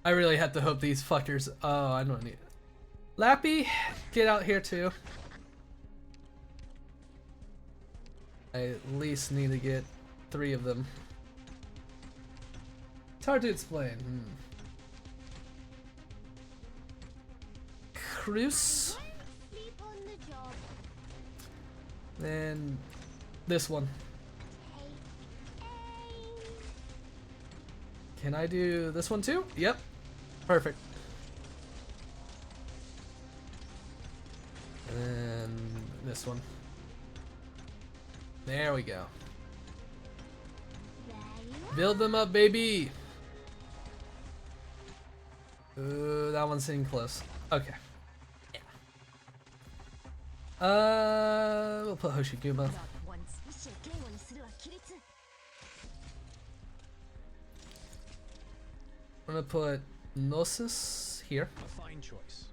I really had to hope these fuckers. Oh, I don't need. Lappy, get out here too. I at least need to get 3 of them. It's hard to explain. Cruz. Sleep on the job. Then this one. Can I do this one too? Yep. Perfect. And then this one. There we go. Build them up, baby. Ooh, that one's sitting close. Okay. Yeah. We'll put Hoshiguma. Not once. I'm gonna put Gnosis here. A fine choice.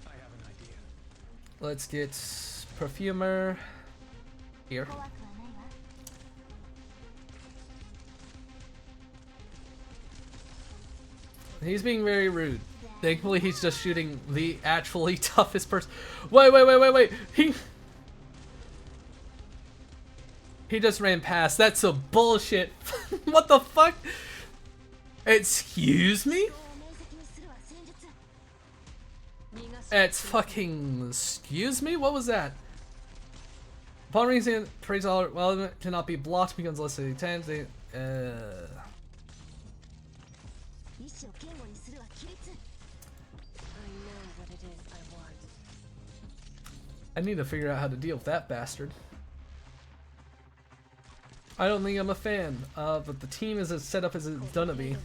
I have an idea. Let's get Perfumer. Here. He's being very rude. Thankfully, he's just shooting the actually toughest person. Wait. He just ran past. That's some bullshit. What the fuck? Excuse me? It's fucking... Excuse me? What was that? Upon reason, praise all relevant cannot be blocked because unless they tend they... I know what it is I want. I need to figure out how to deal with that bastard. I don't think I'm a fan, but the team is as set up as it's gonna be.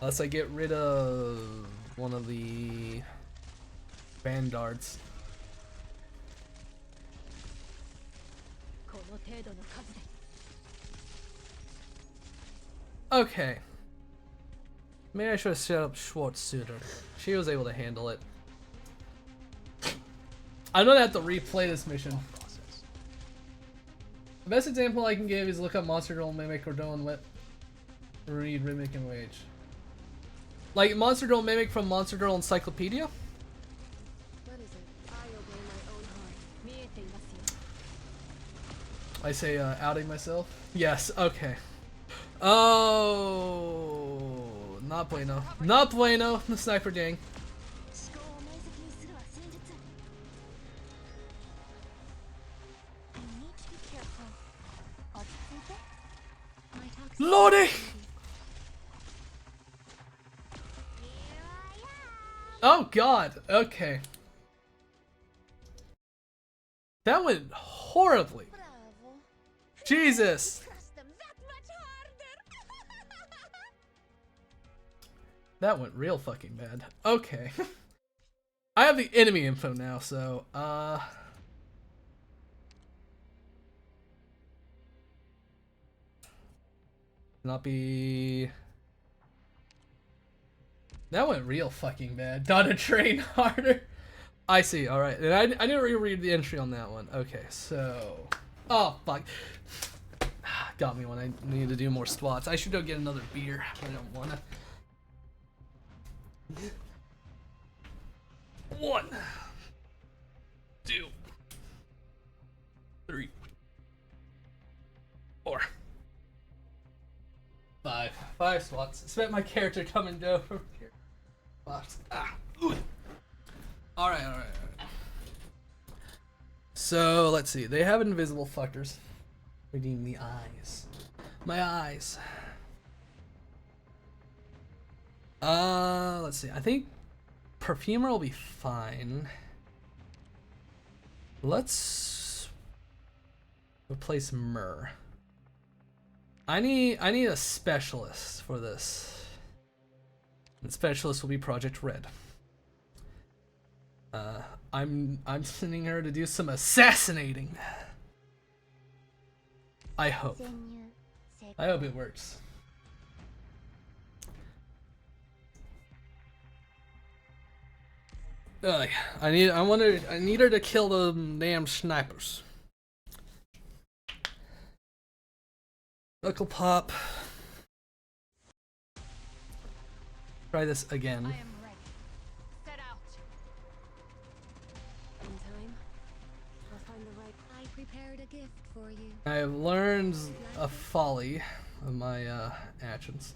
Unless I get rid of one of the vanguards. Okay. Maybe I should have set up Schwartz sooner. She was able to handle it. I'm gonna have to replay this mission. The best example I can give is look up Monster Girl Mimic or don't read Mimic and Wage. Like Monster Girl Mimic from Monster Girl Encyclopedia? What is it? I obey my own heart. I say outing myself? Yes, okay. Oh, not bueno. Not bueno, the sniper gang. Lordy! Oh god, okay. That went horribly. Jesus! That went real fucking bad. Okay. I have the enemy info now, so, not be... That went real fucking bad. Gotta train harder. I see, alright. And I didn't reread the entry on that one. Okay, so... Oh, fuck. Got me when I need to do more squats. I should go get another beer. I don't wanna. 1, 2, 3, 4, 5. 5 squats. Expect my character come and go from here. Alright. So, let's see. They have invisible fuckers. Redeem the eyes. My eyes. Let's see. I think Perfumer will be fine. Let's replace Myrrh. I need a specialist for this. And specialist will be Project Red. I'm sending her to do some assassinating. I hope. I hope it works. I need her to kill the damn snipers. Knuckle pop. Try this again. I am ready. Set out. In time, I'll find the right. I prepared a gift for you. I have learned a folly of my actions.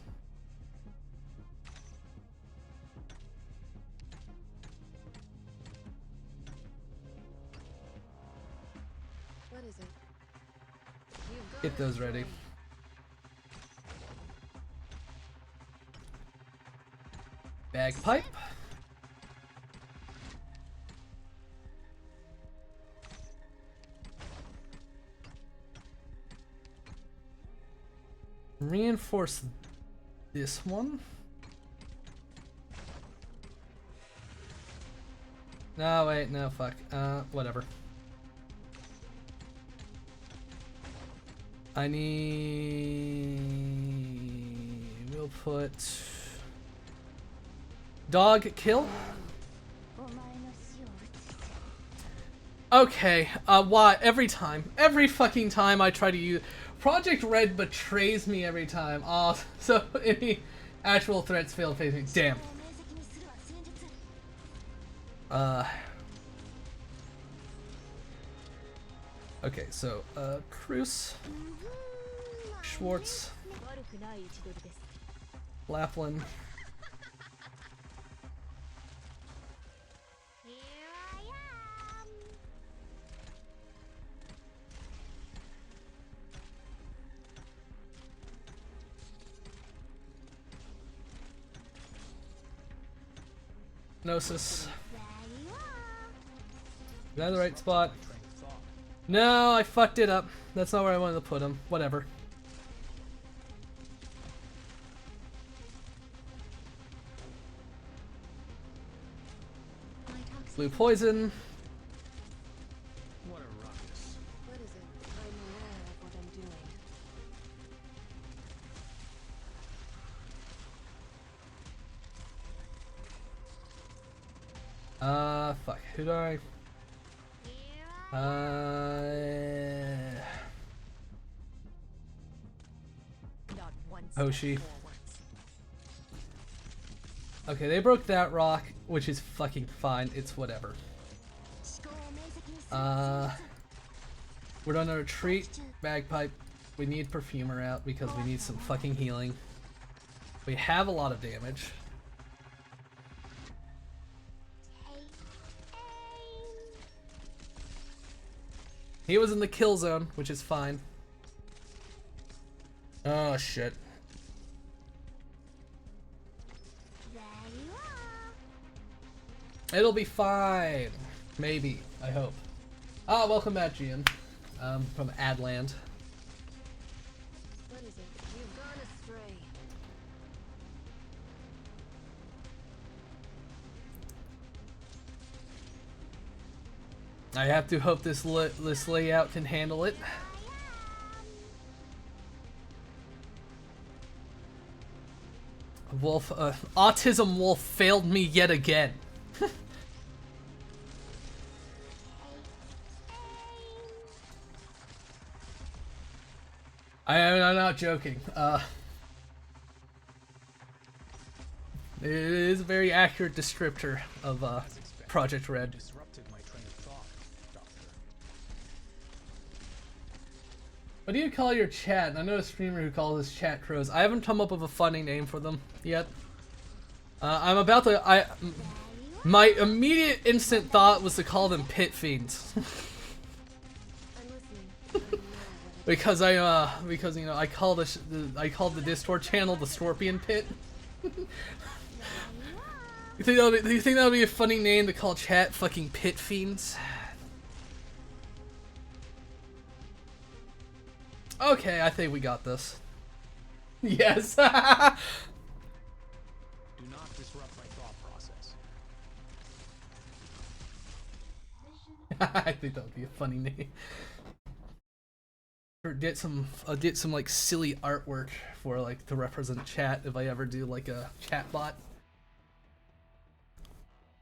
What is it? You've got Get those ready. Bagpipe. Reinforce this one. No, wait, no, fuck. Whatever. I need... We'll put... Dog kill. Okay, why? Every fucking time I try to use... Project Red betrays me every time. So any actual threats fail to face me. Damn. Okay, so, Cruz, Schwartz, Laughlin. Gnosis. Is that the right spot? No, I fucked it up. That's not where I wanted to put him. Whatever. Blue poison. What a ruckus. What is it? I'm aware of what I'm doing. Fuck. Who do I? Not once. Hoshi. Forwards. Okay, they broke that rock, which is fucking fine. It's whatever. We're on a retreat. Bagpipe. We need Perfumer out because we need some fucking healing. We have a lot of damage. He was in the kill zone, which is fine. Oh shit. It'll be fine. Maybe. I hope. Ah, welcome back, Gian. From Adland. What is it? You've gone astray. I have to hope this layout can handle it. Wolf, Autism Wolf failed me yet again. I'm not joking. It is a very accurate descriptor of Project Red. Disrupted my train of thought, Doctor. What do you call your chat? I know a streamer who calls his chat crows. I haven't come up with a funny name for them yet. I'm about to. My immediate instant thought was to call them pit fiends. I'm listening. because you know I called the Discord channel the Scorpion Pit. Do you think that would be a funny name to call chat fucking pit fiends? Okay, I think we got this. Yes. Do not disrupt my thought process. I think that would be a funny name. Or get some like silly artwork for like to represent chat if I ever do like a chat bot.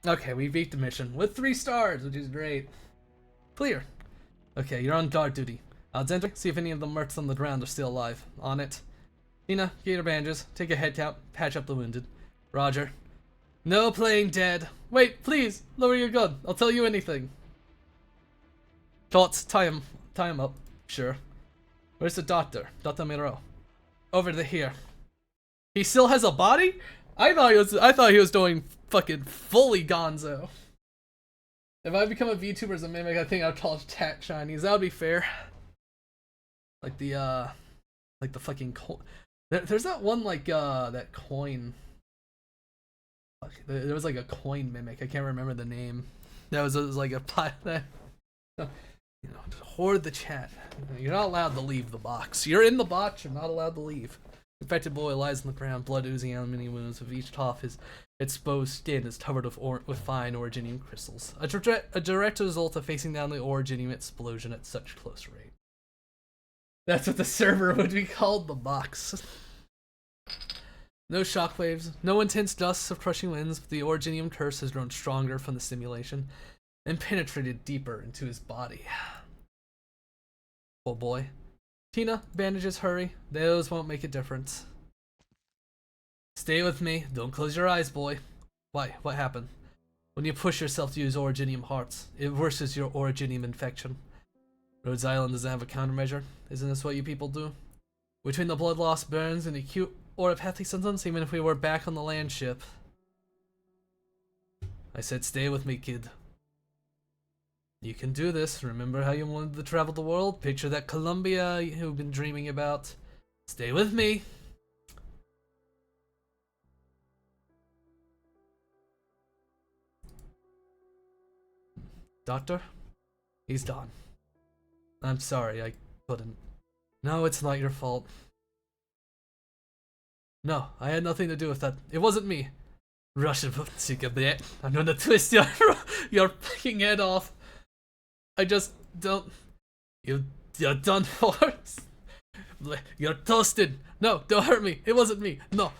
Okay, we beat the mission with 3 stars, which is great. Clear. Okay, you're on guard duty. Alexander, see if any of the mercs on the ground are still alive. On it. Tina, get your bandages. Take a head count. Patch up the wounded. Roger. No playing dead. Wait, please, lower your gun. I'll tell you anything. Thoughts, tie him up. Sure. Where's the doctor? Dr. Miro. Over to here. He still has a body? I thought he was doing fucking fully gonzo. If I become a VTuber as a mimic, I think I'd call it Tat Chinese. That would be fair. Like the fucking coin. There's that one that coin. Fuck, there was like a coin mimic. I can't remember the name. That was like a that. You know, just hoard the chat. You're not allowed to leave the box. You're in the box. You're not allowed to leave. Infected boy lies on the ground, blood oozing out of many wounds. With each off, his exposed skin is covered with fine originium crystals. A direct result of facing down the originium explosion at such close rate. That's what the server would be called, the box. No shockwaves, no intense gusts of crushing winds. The originium curse has grown stronger from the stimulation. and penetrated deeper into his body. Oh boy. Tina, bandages, hurry. Those won't make a difference. Stay with me. Don't close your eyes, boy. Why? What happened? When you push yourself to use originium hearts, it worsens your originium infection. Rhodes Island doesn't have a countermeasure. Isn't this what you people do? Between the blood loss burns and acute oropathy symptoms, even if we were back on the land ship. I said stay with me, kid. You can do this. Remember how you wanted to travel the world? Picture that Columbia you've been dreaming about. Stay with me. Doctor? He's done. I'm sorry, I couldn't. No, it's not your fault. No, I had nothing to do with that. It wasn't me. Russian bit. I'm gonna twist your fucking head off. I just don't. You're done for. You're toasted. No, don't hurt me. It wasn't me. No.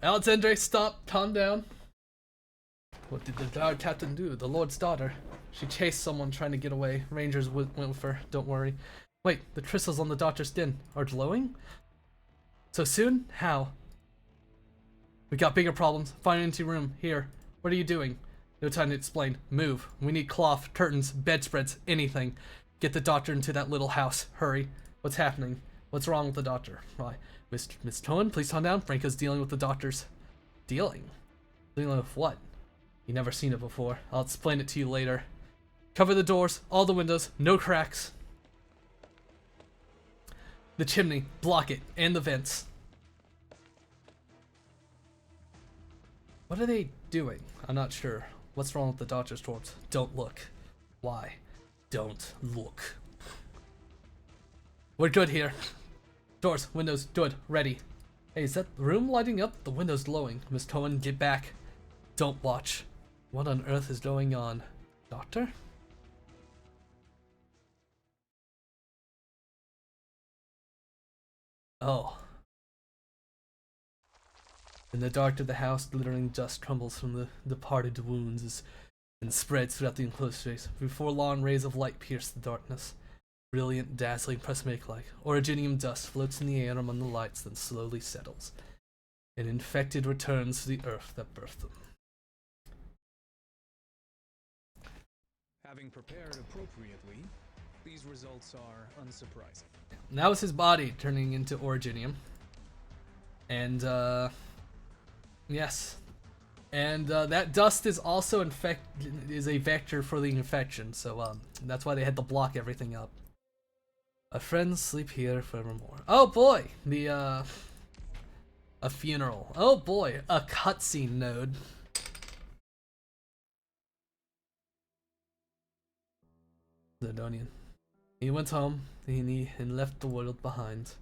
Alexandre, stop. Calm down. What did the guard captain do? The Lord's daughter. She chased someone trying to get away. Rangers went with her. Don't worry. Wait, the crystals on the doctor's skin are glowing? So soon? How? We got bigger problems. Find an empty room. Here. What are you doing? No time to explain. Move. We need cloth, curtains, bedspreads, anything. Get the doctor into that little house. Hurry. What's happening? What's wrong with the doctor? Why? Miss Cohen, please calm down. Franco's dealing with the doctors. Dealing? Dealing with what? You never seen it before. I'll explain it to you later. Cover the doors, all the windows, no cracks. The chimney, block it, and the vents. What are they doing? I'm not sure. What's wrong with the doctor's corpse? Don't look. Why? Don't look. We're good here. Doors, windows, good, ready. Hey, is that the room lighting up? The window's glowing. Miss Cohen, get back. Don't watch. What on earth is going on? Doctor? Oh. In the dark of the house, glittering dust crumbles from the departed wounds and spreads throughout the enclosed space. Before long, rays of light pierce the darkness. Brilliant, dazzling, prismatic-like. Originium dust floats in the air among the lights, then slowly settles. An infected returns to the earth that birthed them. Having prepared appropriately, these results are unsurprising. That was his body turning into originium. And, yes. And, that dust is also is a vector for the infection, so, that's why they had to block everything up. A friend sleep here forevermore. Oh boy! A funeral. Oh boy! A cutscene node. Zidonian. He went home, and left the world behind.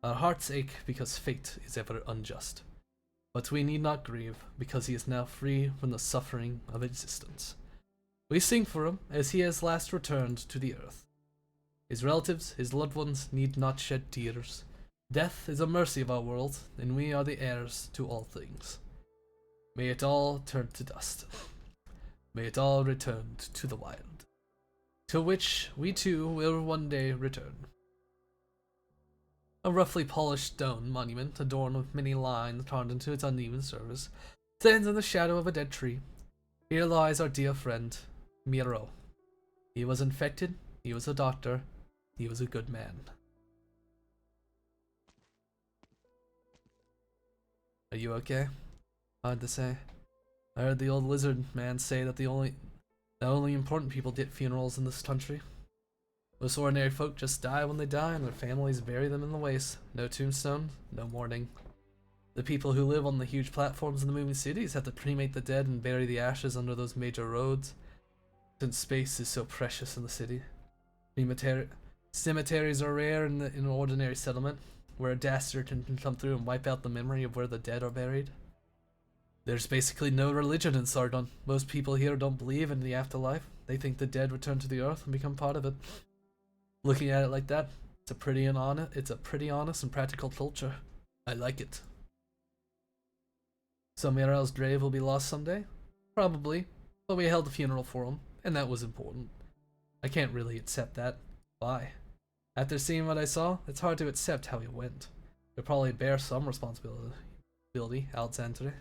Our hearts ache because fate is ever unjust. But we need not grieve, because he is now free from the suffering of existence. We sing for him, as he has last returned to the earth. His relatives, his loved ones, need not shed tears. Death is a mercy of our world, and we are the heirs to all things. May it all turn to dust. May it all return to the wild, to which we too will one day return. A roughly polished stone monument, adorned with many lines carved into its uneven surface, stands in the shadow of a dead tree. Here lies our dear friend, Miro. He was infected, he was a doctor, he was a good man. Are you okay? Hard to say. I heard the old lizard man say that the only important people get funerals in this country. Most ordinary folk just die when they die and their families bury them in the waste. No tombstone, no mourning. The people who live on the huge platforms in the moving cities have to cremate the dead and bury the ashes under those major roads, since space is so precious in the city. Cemeteries are rare in an ordinary settlement, where a dastard can come through and wipe out the memory of where the dead are buried. There's basically no religion in Sardon. Most people here don't believe in the afterlife. They think the dead return to the earth and become part of it. Looking at it like that, it's a pretty honest and practical culture. I like it. So Mirel's grave will be lost someday? Probably. But we held a funeral for him, and that was important. I can't really accept that. Why? After seeing what I saw, it's hard to accept how he went. We probably bear some responsibility, Alexandre.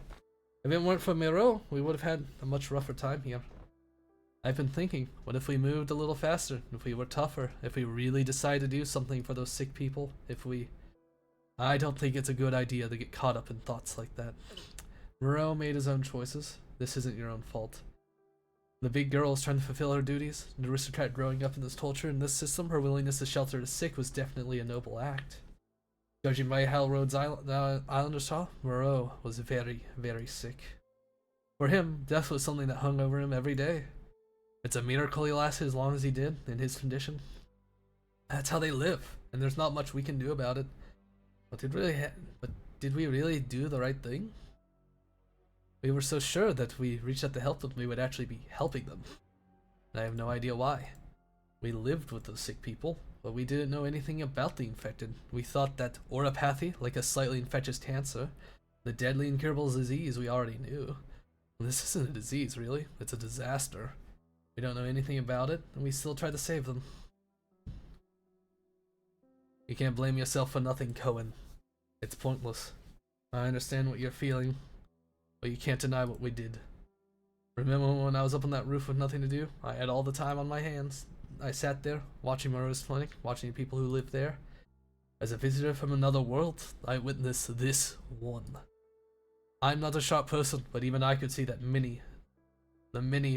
If it weren't for Miro, we would have had a much rougher time here. I've been thinking, what if we moved a little faster, if we were tougher, if we really decided to do something for those sick people, if we... I don't think it's a good idea to get caught up in thoughts like that. Moreau made his own choices. This isn't your own fault. The big girl is trying to fulfill her duties. An aristocrat growing up in this culture and this system, her willingness to shelter the sick was definitely a noble act. Judging by how Rhodes Islanders saw, Moreau was very, very sick. For him, death was something that hung over him every day. It's a miracle he lasted as long as he did, in his condition. That's how they live, and there's not much we can do about it. But did we really do the right thing? We were so sure that we reached out to help them, we would actually be helping them. And I have no idea why. We lived with those sick people, but we didn't know anything about the infected. We thought that oropathy, like a slightly infectious cancer, the deadly incurable disease we already knew. This isn't a disease, really. It's a disaster. We don't know anything about it, and we still try to save them. You can't blame yourself for nothing, Cohen. It's pointless. I understand what you're feeling, but you can't deny what we did. Remember when I was up on that roof with nothing to do? I had all the time on my hands. I sat there, watching Moreau's clinic, watching the people who lived there. As a visitor from another world, I witnessed this one. I'm not a sharp person, but even I could see that many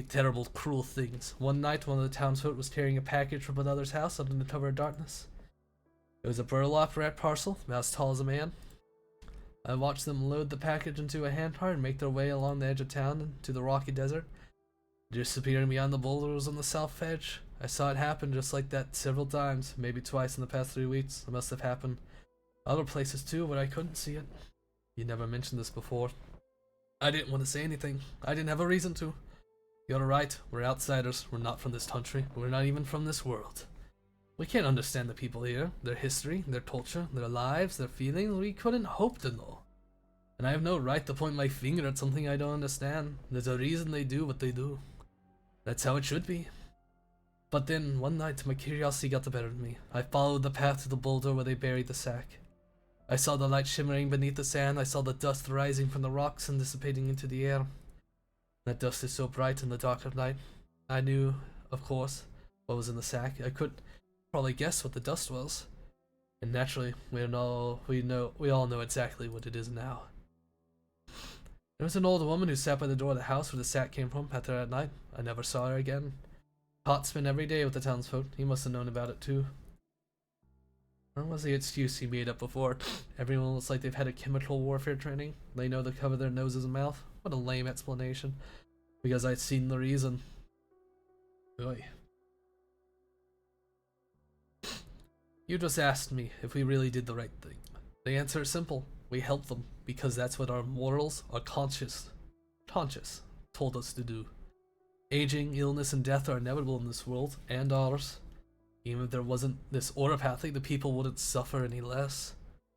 terrible, cruel things. One night, one of the townsfolk was carrying a package from another's house under the cover of darkness. It was a burlap wrapped parcel, about as tall as a man. I watched them load the package into a handcart and make their way along the edge of town into the rocky desert, disappearing beyond the boulders on the south edge. I saw it happen just like that several times, maybe twice in the past 3 weeks. It must have happened other places too, where I couldn't see it. You never mentioned this before. I didn't want to say anything. I didn't have a reason to. You're right, we're outsiders. We're not from this country. We're not even from this world. We can't understand the people here, their history, their culture, their lives, their feelings. We couldn't hope to know. And I have no right to point my finger at something I don't understand. There's a reason they do what they do. That's how it should be. But then, one night, my curiosity got the better of me. I followed the path to the boulder where they buried the sack. I saw the light shimmering beneath the sand. I saw the dust rising from the rocks and dissipating into the air. That dust is so bright in the dark of night. I knew, of course, what was in the sack. I could probably guess what the dust was. And naturally, we all know exactly what it is now. There was an old woman who sat by the door of the house where the sack came from after that night. I never saw her again. Hot spent every day with the townsfolk. He must have known about it too. What was the excuse he made up before? Everyone looks like they've had a chemical warfare training. They know to cover their noses and mouth. What a lame explanation. Because I'd seen the reason. Oy. You just asked me if we really did the right thing. The answer is simple. We helped them because that's what our morals, our conscience told us to do. Aging, illness, and death are inevitable in this world, and ours. Even if there wasn't this oropathy, the people wouldn't suffer any less.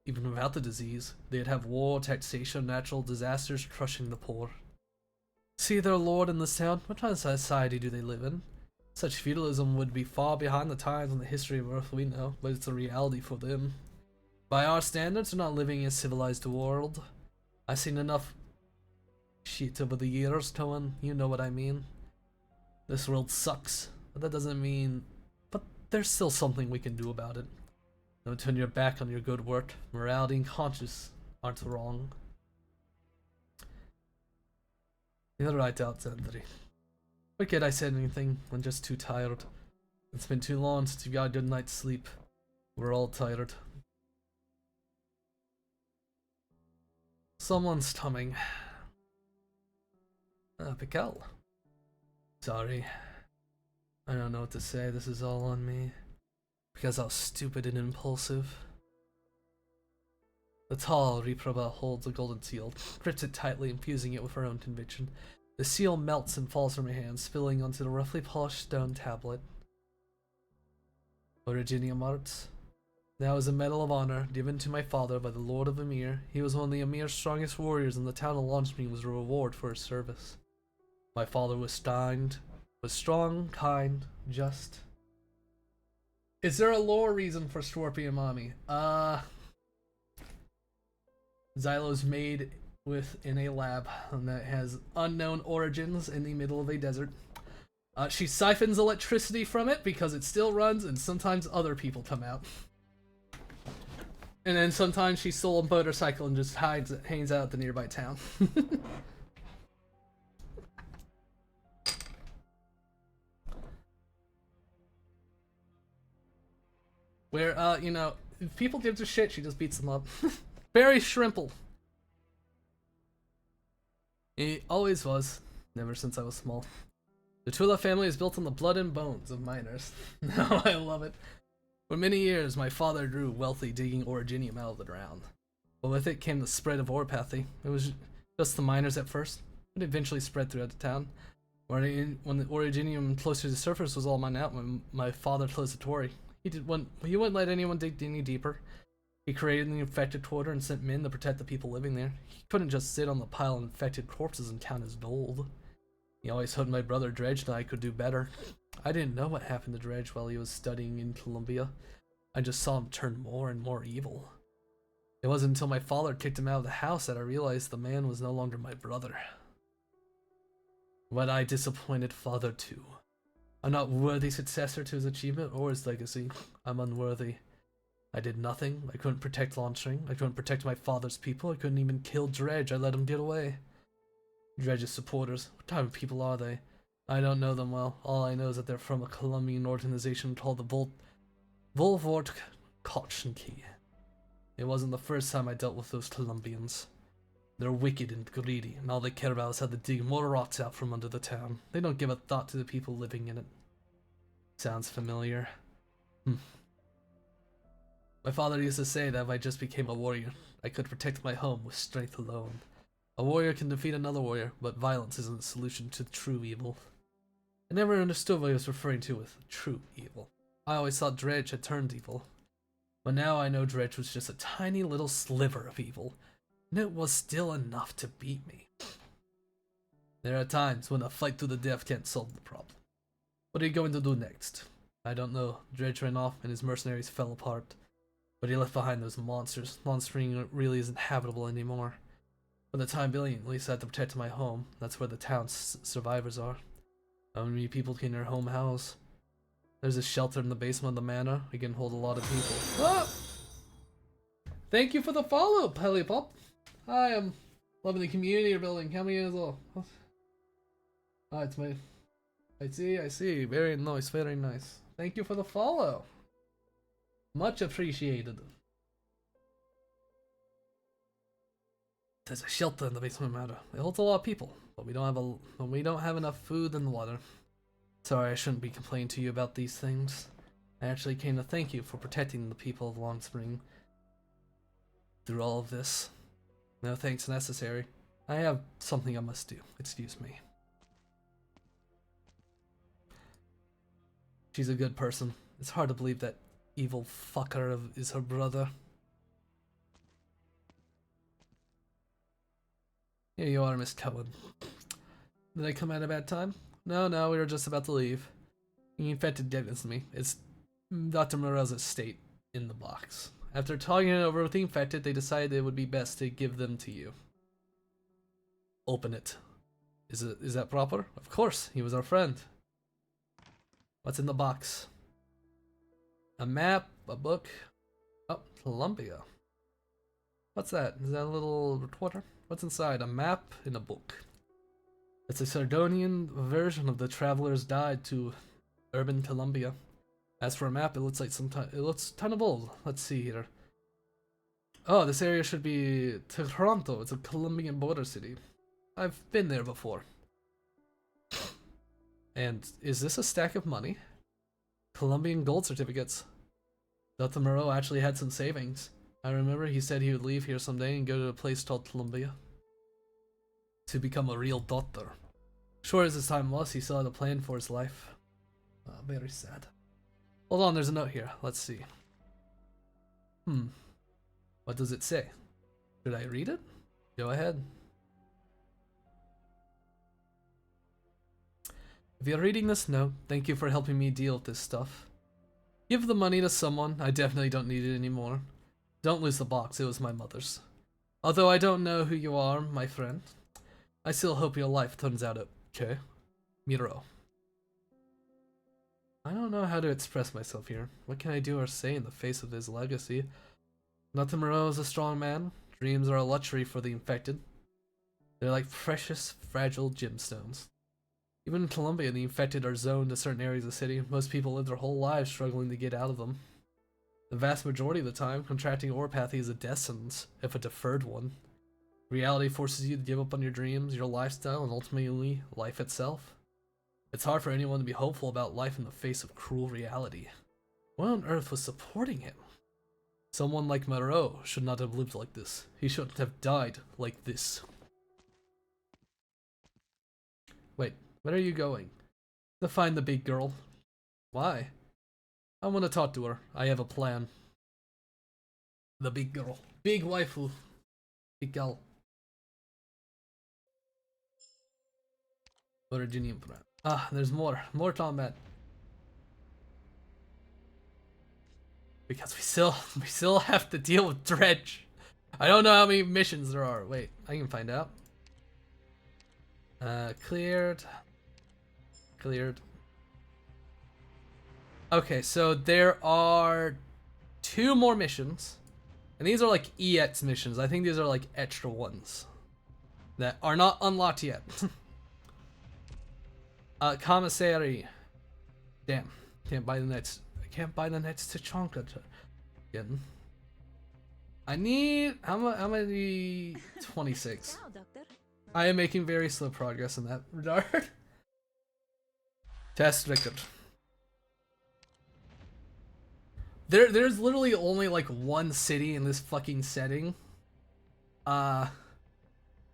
Even without the disease, they'd have war, taxation, natural disasters crushing the poor. See their lord in this town? What kind of society do they live in? Such feudalism would be far behind the times in the history of Earth we know, but it's a reality for them. By our standards, they're not living in a civilized world. I've seen enough shit over the years, Cohen. You know what I mean. This world sucks, but that doesn't mean... But there's still something we can do about it. Don't turn your back on your good work. Morality and conscience aren't wrong. You're right, Alexandre. Forget I said anything. I'm just too tired. It's been too long since you got a good night's sleep. We're all tired. Someone's coming. Pical. Sorry. I don't know what to say. This is all on me. Because I was stupid and impulsive. The tall Reproba holds a golden seal, grips it tightly, infusing it with her own conviction. The seal melts and falls from her hand, spilling onto the roughly polished stone tablet. Originium Arts. That was a medal of honor given to my father by the Lord of Emir. He was one of the Emir's strongest warriors, and the town of Launchme was a reward for his service. My father was strong, kind, just. Is there a lore reason for Scorpion Mommy? Xylo's made in a lab that has unknown origins in the middle of a desert. She siphons electricity from it because it still runs, and sometimes other people come out. And then sometimes she stole a motorcycle and just hangs out at the nearby town. Where, you know, if people give her shit, she just beats them up. Very shrimple. He always was, never since I was small. The Tula family is built on the blood and bones of miners. No, I love it. For many years, my father grew wealthy digging originium out of the ground. But with it came the spread of oropathy. It was just the miners at first. It eventually spread throughout the town. When the originium close to the surface was all mined out, when my father closed the quarry. He wouldn't let anyone dig any deeper. He created the infected quarter and sent men to protect the people living there. He couldn't just sit on the pile of infected corpses and count his gold. He always hoped my brother Dredge and I could do better. I didn't know what happened to Dredge while he was studying in Columbia. I just saw him turn more and more evil. It wasn't until my father kicked him out of the house that I realized the man was no longer my brother. But I disappointed father too. I'm not worthy successor to his achievement or his legacy. I'm unworthy. I did nothing. I couldn't protect Launching. I couldn't protect my father's people. I couldn't even kill Dredge. I let him get away. Dredge's supporters. What type of people are they? I don't know them well. All I know is that they're from a Colombian organization called the Volvort Kochenki. It wasn't the first time I dealt with those Colombians. They're wicked and greedy, and all they care about is how to dig more rocks out from under the town. They don't give a thought to the people living in it. Sounds familiar. My father used to say that if I just became a warrior, I could protect my home with strength alone. A warrior can defeat another warrior, but violence isn't the solution to true evil. I never understood what he was referring to with true evil. I always thought Dredge had turned evil. But now I know Dredge was just a tiny little sliver of evil, and it was still enough to beat me. There are times when a fight to the death can't solve the problem. What are you going to do next? I don't know. Dredge ran off and his mercenaries fell apart. But he left behind those monsters. Long Spring really isn't habitable anymore. For the time being, at least I have to protect my home. That's where the town's survivors are. How many people can your home house? There's a shelter in the basement of the manor. We can hold a lot of people. Ah! Thank you for the follow, Pelipop. I am loving the community you're building. How many as well? Ah, it's my... I see. Very nice, very nice. Thank you for the follow. Much appreciated. There's a shelter in the basement matter. It holds a lot of people, but we don't have enough food and water. Sorry, I shouldn't be complaining to you about these things. I actually came to thank you for protecting the people of Long Spring through all of this. No thanks necessary. I have something I must do. Excuse me. She's a good person. It's hard to believe that evil fucker is her brother. Here you are, Miss Cohen. Did I come at a bad time? No, we were just about to leave. The infected gave this to me. It's Dr. Morel's estate in the box. After talking it over with the infected, they decided it would be best to give them to you. Open it. Is that proper? Of course, he was our friend. What's in the box? A map, a book. Oh, Columbia. What's that? Is that a little recorder? What's inside? A map and a book. It's a Sardonian version of the Traveler's Guide to Urban Columbia. As for a map, it looks kind of old. Let's see here. Oh, this area should be Toronto. It's a Colombian border city. I've been there before. And is this a stack of money? Colombian gold certificates. Dr. Moreau actually had some savings. I remember he said he would leave here someday and go to a place called Columbia to become a real doctor. Short as his time was, he still had a plan for his life. Very sad. Hold on, there's a note here. Let's see. What does it say? Should I read it? Go ahead. If you're reading this note, thank you for helping me deal with this stuff. Give the money to someone, I definitely don't need it anymore. Don't lose the box, it was my mother's. Although I don't know who you are, my friend, I still hope your life turns out okay. Miro. I don't know how to express myself here. What can I do or say in the face of his legacy? Natamuro is a strong man. Dreams are a luxury for the infected. They're like precious, fragile gemstones. Even in Colombia, the infected are zoned to certain areas of the city. Most people live their whole lives struggling to get out of them. The vast majority of the time, contracting oropathy is a death sentence, if a deferred one. Reality forces you to give up on your dreams, your lifestyle, and ultimately, life itself. It's hard for anyone to be hopeful about life in the face of cruel reality. What on earth was supporting him? Someone like Moreau should not have lived like this. He shouldn't have died like this. Wait, where are you going? To find the big girl. Why? I want to talk to her. I have a plan. The big girl. Big waifu. Big gal. Originium plan. Ah, there's more. More combat. Because we still have to deal with Dredge. I don't know how many missions there are. Wait, I can find out. Cleared. Cleared. Okay, so there are 2 more missions. And these are like EX missions. I think these are like extra ones. That are not unlocked yet. Commissary. Damn. Can't buy the next. I can't buy the next Tachanka again. I need. How many? 26. Now, Doctor. I am making very slow progress in that regard. Test record. There's literally only like one city in this fucking setting.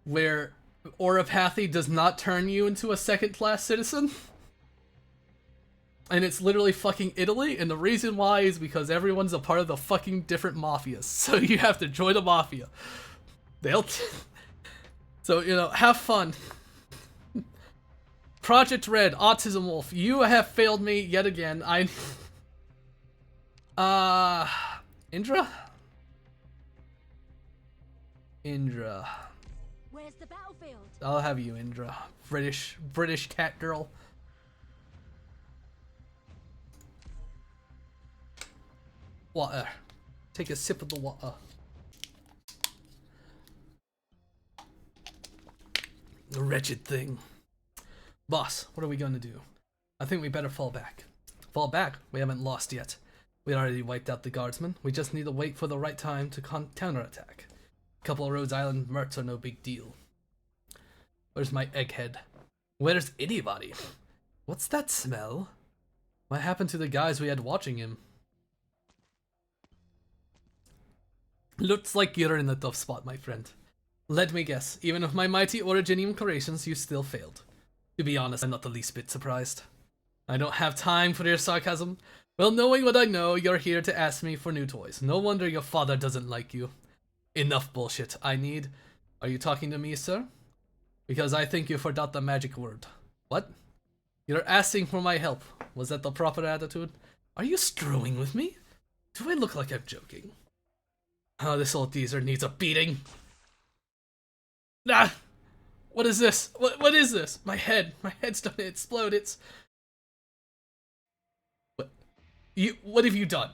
Where oropathy does not turn you into a second-class citizen. And it's literally fucking Italy, and the reason why is because everyone's a part of the fucking different mafias. So you have to join a mafia. So, you know, have fun. Project Red, Autism Wolf, you have failed me yet again. Indra? Indra. Where's the battlefield? I'll have you, Indra. British cat girl. Water. Take a sip of the water. The wretched thing. Boss, what are we gonna do? I think we better fall back. Fall back? We haven't lost yet. We already wiped out the guardsmen. We just need to wait for the right time to counterattack. A couple of Rhode Island mercs are no big deal. Where's my egghead? Where's anybody? What's that smell? What happened to the guys we had watching him? Looks like you're in a tough spot, my friend. Let me guess, even with my mighty Originium creations, you still failed. To be honest, I'm not the least bit surprised. I don't have time for your sarcasm. Well, knowing what I know, you're here to ask me for new toys. No wonder your father doesn't like you. Enough bullshit. Are you talking to me, sir? Because I think you forgot the magic word. What? You're asking for my help. Was that the proper attitude? Are you screwing with me? Do I look like I'm joking? Oh, this old geezer needs a beating. Ah! What is this? What is this? My head's starting to explode. It's... What have you done?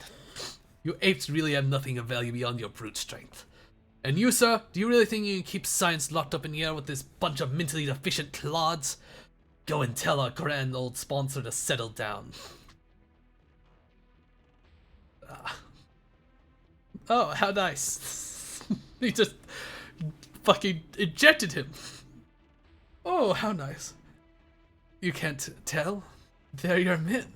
You apes really have nothing of value beyond your brute strength. And you, sir, do you really think you can keep science locked up in here with this bunch of mentally deficient clods? Go and tell our grand old sponsor to settle down. Oh, how nice. He just fucking ejected him. Oh, how nice. You can't tell? They're your men.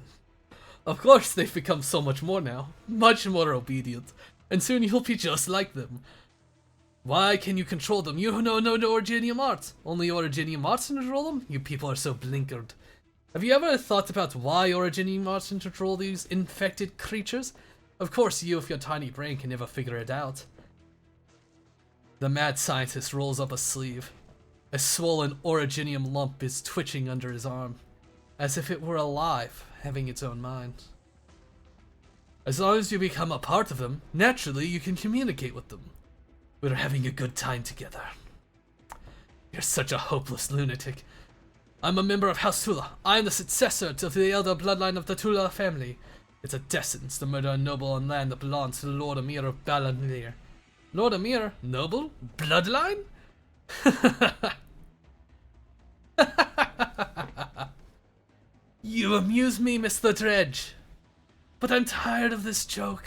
Of course they've become so much more now. Much more obedient. And soon you'll be just like them. Why can you control them? You know no Originium arts. Only Originium arts can control them? You people are so blinkered. Have you ever thought about why Originium arts can control these infected creatures? Of course you with your tiny brain can never figure it out. The mad scientist rolls up a sleeve. A swollen Originium lump is twitching under his arm. as if it were alive, having its own mind. As long as you become a part of them, naturally you can communicate with them. We're having a good time together. You're such a hopeless lunatic. I'm a member of House Tula. I am the successor to the elder bloodline of the Tula family. It's a decadence to murder a noble on land that belongs to the Lord Emir of Balanir. Lord Emir? Noble? Bloodline? You amuse me, Mr. Dredge. But I'm tired of this joke.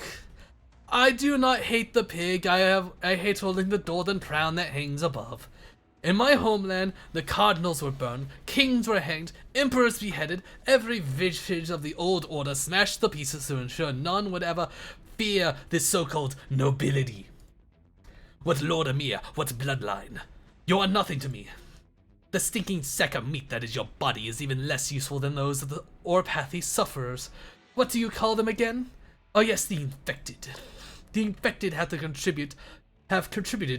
I do not hate the pig, I hate holding the golden crown that hangs above. In my homeland, the cardinals were burned, kings were hanged, emperors beheaded, every vestige of the old order smashed to pieces to ensure none would ever fear this so-called nobility. What Lord Emir, what bloodline? You are nothing to me. The stinking sack of meat that is your body is even less useful than those of the orpathy sufferers. What do you call them again? Oh yes, the infected. The infected have contributed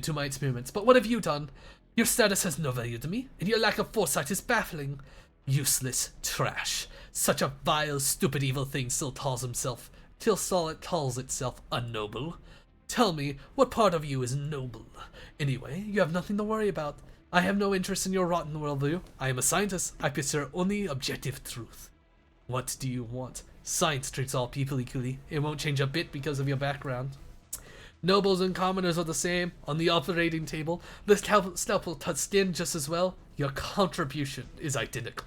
to my experiments, but what have you done? Your status has no value to me, and your lack of foresight is baffling. Useless trash. Such a vile, stupid, evil thing still calls itself unnoble. Tell me, what part of you is noble? Anyway, you have nothing to worry about. I have no interest in your rotten worldview. I am a scientist. I pursue only objective truth. What do you want? Science treats all people equally. It won't change a bit because of your background. Nobles and commoners are the same. On the operating table, the scalp will touch skin just as well. Your contribution is identical.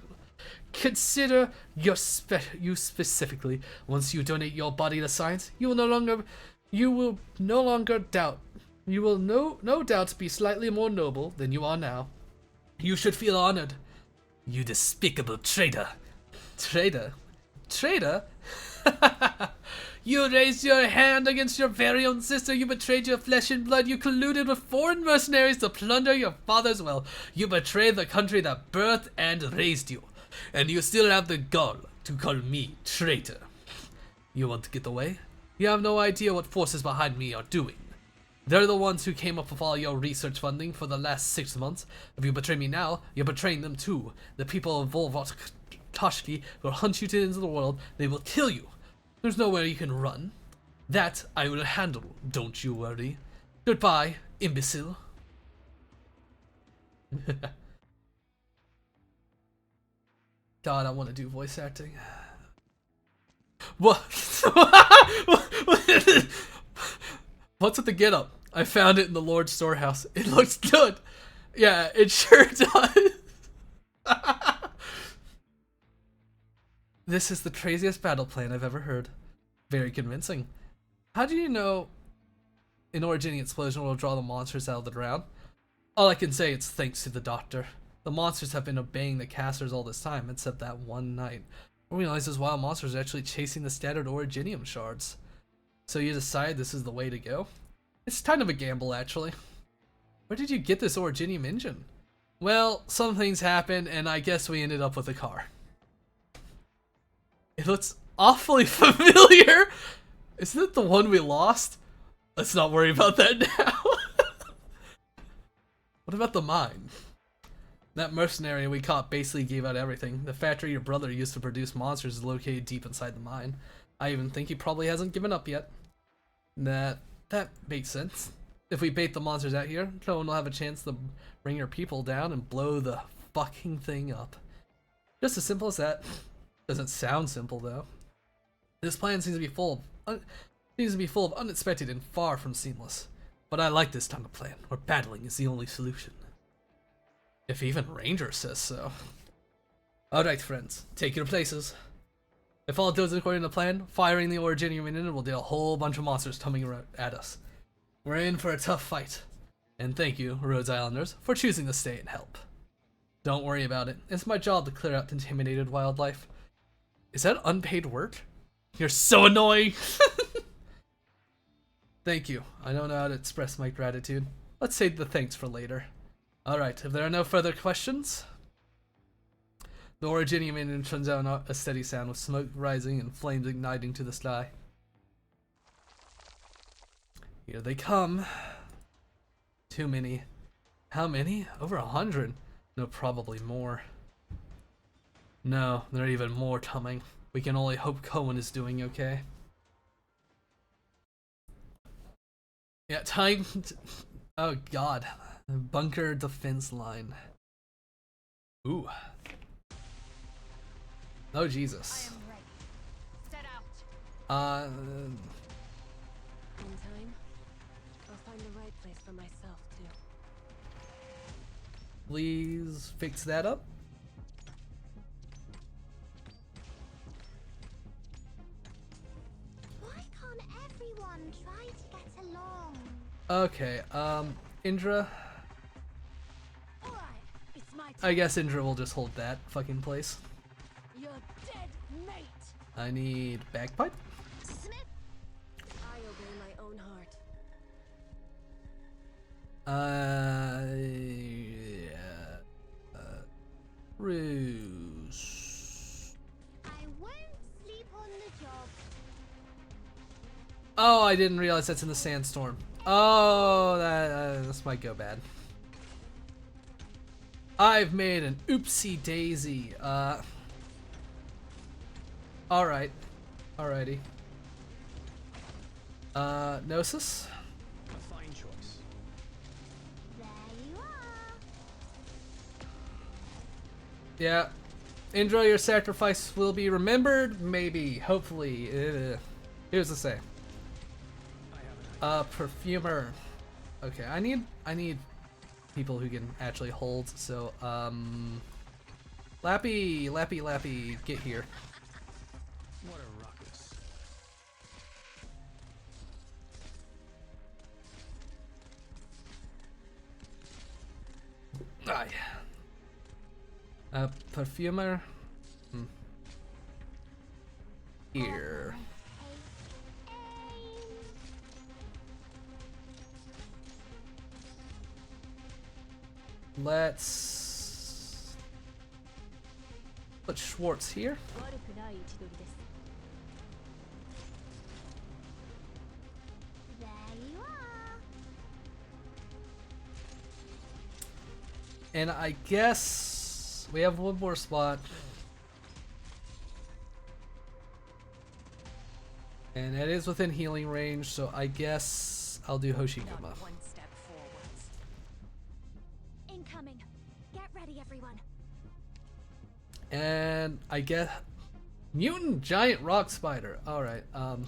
Consider you specifically. Once you donate your body to science, you will no doubt be slightly more noble than you are now. You should feel honored. You despicable traitor. Traitor? Traitor? You raised your hand against your very own sister. You betrayed your flesh and blood. You colluded with foreign mercenaries to plunder your father's well. You betrayed the country that birthed and raised you. And you still have the gall to call me traitor. You want to get away? You have no idea what forces behind me are doing. They're the ones who came up with all your research funding for the last 6 months. If you betray me now, you're betraying them too. The people of Volvotoshki will hunt you to the ends of the world. They will kill you. There's nowhere you can run. That I will handle, don't you worry. Goodbye, imbecile. God, I want to do voice acting. What? What's with the getup? I found it in the Lord's storehouse. It looks good. Yeah, it sure does. This is the craziest battle plan I've ever heard. Very convincing. How do you know an origini explosion will draw the monsters out of the ground? All I can say is thanks to the doctor. The monsters have been obeying the casters all this time, except that one night. I realized those wild monsters are actually chasing the scattered originium shards. So you decide this is the way to go? It's kind of a gamble, actually. Where did you get this originium engine? Well, some things happened, and I guess we ended up with a car. It looks awfully familiar. Isn't it the one we lost? Let's not worry about that now. What about the mine? That mercenary we caught basically gave out everything. The factory your brother used to produce monsters is located deep inside the mine. I even think he probably hasn't given up yet. That makes sense. If we bait the monsters out here, no one will have a chance to bring your people down and blow the fucking thing up. Just as simple as that. Doesn't sound simple though. This plan seems to be full of unexpected and far from seamless. But I like this kind of plan, where battling is the only solution. If even Ranger says so. Alright friends, take your places. If all goes according to plan, firing the originium engine will deal a whole bunch of monsters coming at us. We're in for a tough fight. And thank you, Rhodes Islanders, for choosing to stay and help. Don't worry about it. It's my job to clear out contaminated wildlife. Is that unpaid work? You're so annoying! Thank you. I don't know how to express my gratitude. Let's save the thanks for later. Alright, if there are no further questions... The originium engine turns out a steady sound with smoke rising and flames igniting to the sky. Here they come. Too many. How many? Over 100? No, probably more. No, there are even more coming. We can only hope Cohen is doing okay. Yeah, time to, oh god. Bunker defense line. Ooh. Oh Jesus. I am ready. Set out. In time, I'll find the right place for myself, too. Please fix that up. Why can't everyone try to get along? Okay, Indra. Alright, it's my turn. I guess Indra will just hold that fucking place. You're dead, mate. I need bagpipe. Smith. I obey my own heart. Ruse. I won't sleep on the job. Oh, I didn't realize that's in the sandstorm. Oh, this might go bad. I've made an oopsie daisy. Alright. Alrighty. Gnosis? A fine choice. There you are. Yeah. Indra, your sacrifice will be remembered? Maybe. Hopefully. Here's the say. I have an Perfumer. Okay, I need people who can actually hold, so, Lappy, get here. What a ruckus. Aye. Perfumer. Here. Let's put Schwartz here. There you are. And I guess we have one more spot. And it is within healing range, so I guess I'll do Hoshiguma. Not one step forwards. Incoming. Get ready, everyone. And I get mutant giant rock spider. Alright, I'm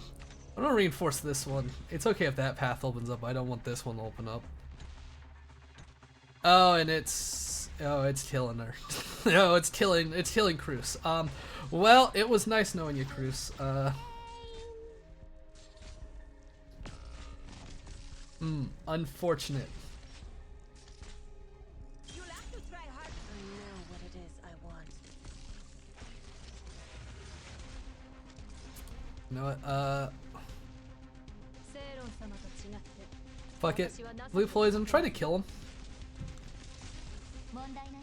gonna reinforce this one. It's okay if that path opens up. I don't want this one to open up. Oh, and it's killing her. No, it's killing Cruz. Well, it was nice knowing you, Cruz. Unfortunate. You'll have to try hard. I know what it is I want. You know what, fuck it. Blue poison, try to kill him.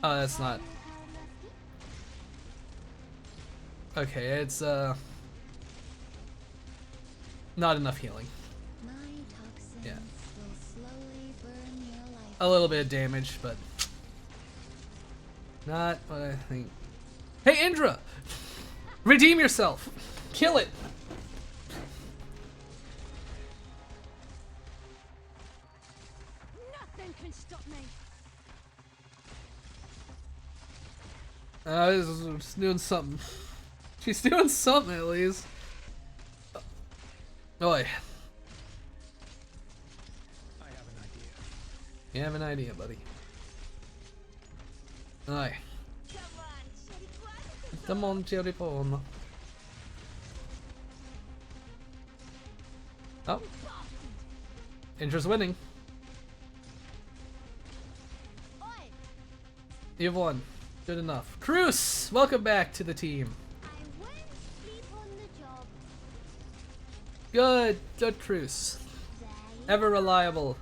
Oh, that's not. Okay, it's not enough healing. My toxins Yeah. will slowly burn your life. A little bit of damage, but not what I think. Hey, Indra! Redeem yourself! Kill it! Nothing can stop me. She's doing something. She's doing something at least. Oi. I have an idea. You have an idea, buddy. Oi. Come on, cherry pone. Oh. Indra's winning. You've won. Good enough. Cruz, welcome back to the team. I won't sleep on the job. Good Cruz. There you Ever reliable.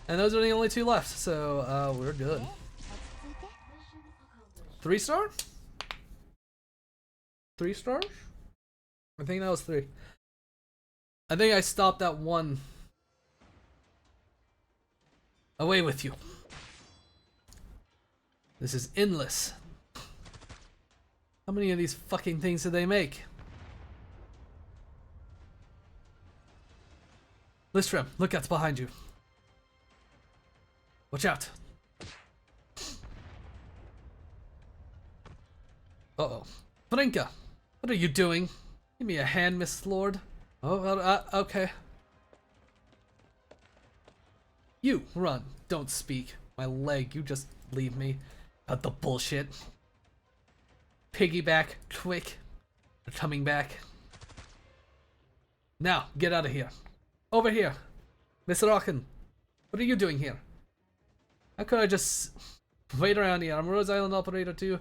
And those are the only two left, so we're good. Let's take it. 3 star? 3 stars? I think that was 3. I think I stopped at 1. Away with you. This is endless. How many of these fucking things do they make? Listram, look out behind you. Watch out. Uh-oh. Brinka, what are you doing? Give me a hand, Miss Lord. Oh, okay. You, run. Don't speak. My leg, you just leave me. Cut the bullshit. Piggyback, quick. They're coming back. Now, get out of here. Over here. Miss Rockin, what are you doing here? How could I just wait around here? I'm Rose Island Operator 2.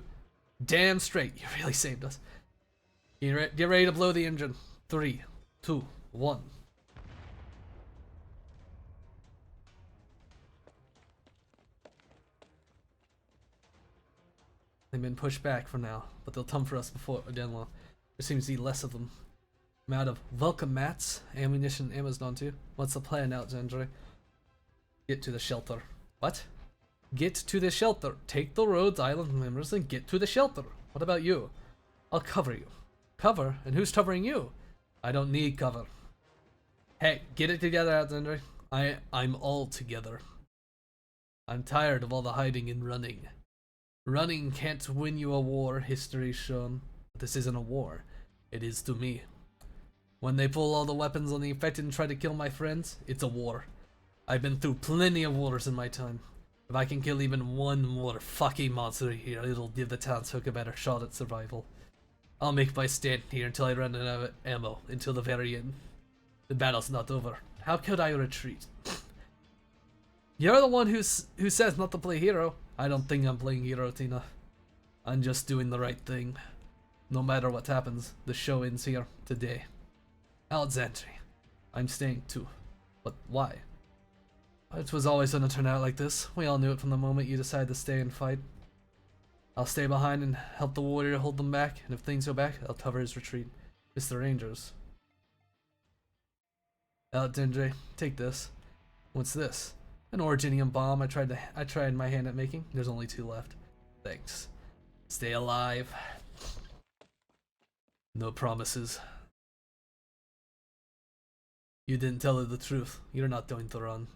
Damn straight, you really saved us. Get ready to blow the engine. 3, 2, 1. They've been pushed back for now, but they'll come for us before Denlo. There seems to be less of them. I'm out of welcome mats, ammunition, Amazon too. What's the plan, Alexandre? Get to the shelter. What? Get to the shelter. Take the Rhodes Island members and get to the shelter. What about you? I'll cover you. Cover? And who's covering you? I don't need cover. Hey, get it together, Alexandre. I'm all together. I'm tired of all the hiding and running. Running can't win you a war, history's shown. But this isn't a war. It is to me. When they pull all the weapons on the infected and try to kill my friends, it's a war. I've been through plenty of wars in my time. If I can kill even one more fucking monster here, it'll give the townsfolk a better shot at survival. I'll make my stand here until I run out of ammo, until the very end. The battle's not over. How could I retreat? You're the one who says not to play hero. I don't think I'm playing hero, Tina. I'm just doing the right thing. No matter what happens, the show ends here, today. Alexandre, I'm staying too. But why? It was always gonna turn out like this. We all knew it from the moment you decided to stay and fight. I'll stay behind and help the warrior hold them back, and if things go back, I'll cover his retreat. It's the Rangers. Alexandre, take this. What's this? An originium bomb I tried my hand at making. There's only 2 left. Thanks. Stay alive. No promises. You didn't tell her the truth. You're not going to run.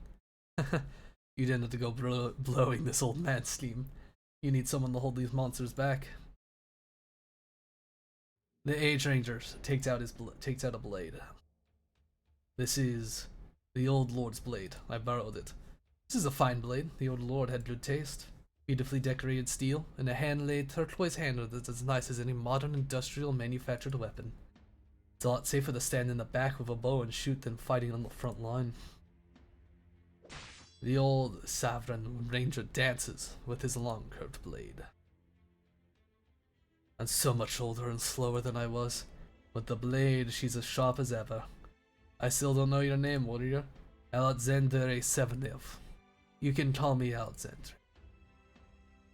You didn't have to go blowing this old man's steam. You need someone to hold these monsters back. The Age Ranger takes out a blade. This is the Old Lord's blade. I borrowed it. This is a fine blade. The Old Lord had good taste. Beautifully decorated steel, and a hand-laid turquoise handle that's as nice as any modern industrial manufactured weapon. It's a lot safer to stand in the back with a bow and shoot than fighting on the front line. The old Sovereign Ranger dances with his long curved blade. I'm so much older and slower than I was. With the blade, she's as sharp as ever. I still don't know your name, warrior. Alexandre Sevenev. You can call me Alexandre.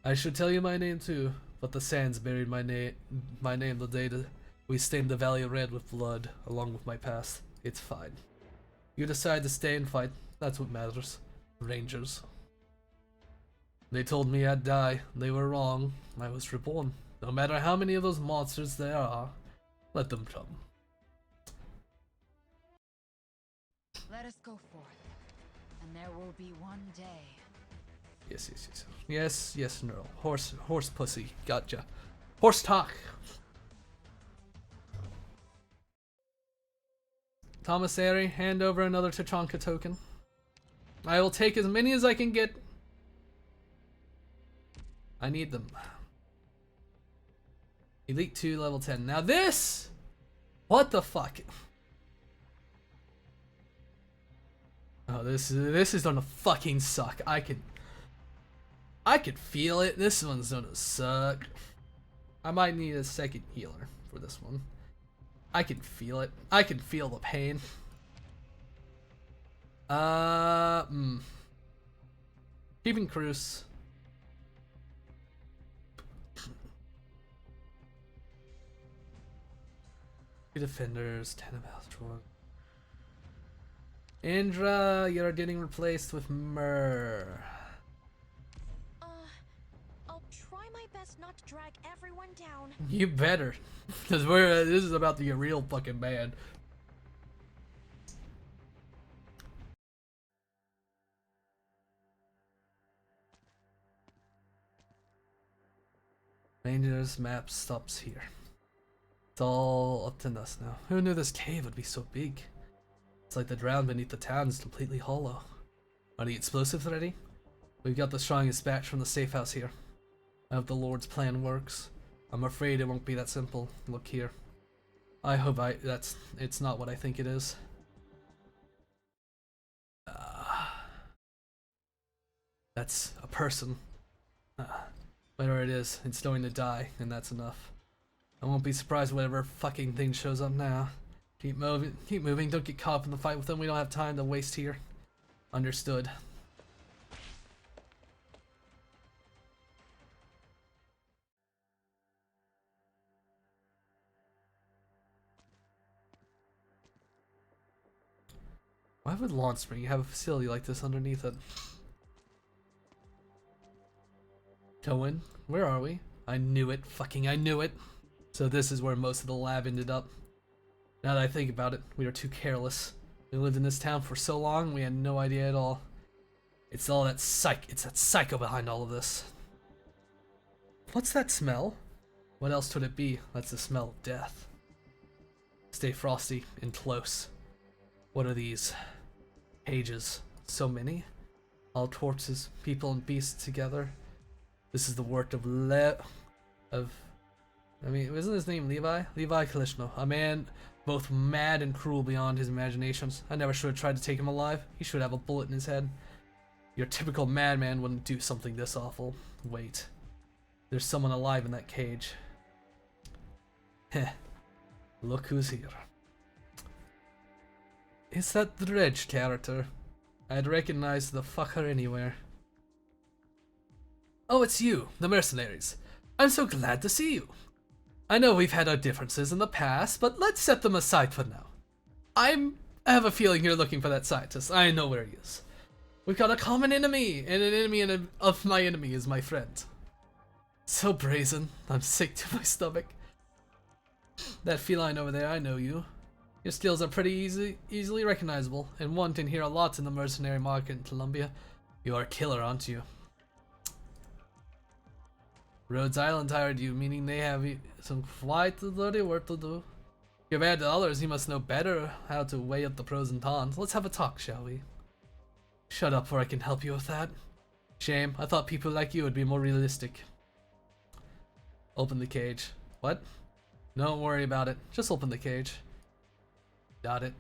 I should tell you my name too, but the sands buried my name the day we stained the valley red with blood, along with my past. It's fine. You decide to stay and fight. That's what matters. Rangers. They told me I'd die. They were wrong. I was reborn. No matter how many of those monsters there are, let them come. Let us go forth, and there will be one day. Yes, no. Horse pussy. Gotcha. Horse talk. Commissary, hand over another Tachanka token. I will take as many as I can get. I need them. Elite 2, level 10. Now this! What the fuck? Oh, this is gonna fucking suck. I could feel it. This one's gonna suck. I might need a second healer for this one. I can feel it. I can feel the pain. Keeping Cruz. Two defenders, 10 of health. Indra, you're getting replaced with Myrrh. I'll best not to drag everyone down. You better, because this is about to get real fucking bad. Ranger's map stops here. It's all up to us now. Who knew this cave would be so big? It's like the ground beneath the town is completely hollow. Are the explosives ready? We've got the strongest batch from the safe house here. I hope the Lord's plan works. I'm afraid it won't be that simple. Look here. I hope it's not what I think it is. That's a person. Whatever it is, it's going to die, and that's enough. I won't be surprised whatever fucking thing shows up now. Keep moving, don't get caught up in the fight with them, we don't have time to waste here. Understood. Why would Lawn Spring have a facility like this underneath it? Cohen, where are we? I knew it, I knew it. So this is where most of the lab ended up. Now that I think about it, we were too careless. We lived in this town for so long, we had no idea at all. It's that psycho behind all of this. What's that smell? What else could it be? That's the smell of death. Stay frosty and close. What are these? Pages. So many? All corpses, people and beasts together. This is the work of isn't his name Levi? Levi Kalishno. A man both mad and cruel beyond his imaginations. I never should have tried to take him alive. He should have a bullet in his head. Your typical madman wouldn't do something this awful. Wait. There's someone alive in that cage. Heh. Look who's here. It's that Dredge character. I'd recognize the fucker anywhere. Oh, it's you, the mercenaries. I'm so glad to see you. I know we've had our differences in the past, but let's set them aside for now. I have a feeling you're looking for that scientist. I know where he is. We've got a common enemy, and an enemy of my enemy is my friend. So brazen. I'm sick to my stomach. That feline over there, I know you. Your skills are pretty easily recognizable, and one can hear a lot in the mercenary market in Colombia. You are a killer, aren't you? Rhodes Island hired you, meaning they have some quite dirty work to do. Compared to others, you must know better how to weigh up the pros and cons. Let's have a talk, shall we? Shut up, or I can help you with that. Shame, I thought people like you would be more realistic. Open the cage. What? Don't worry about it. Just open the cage. Got it.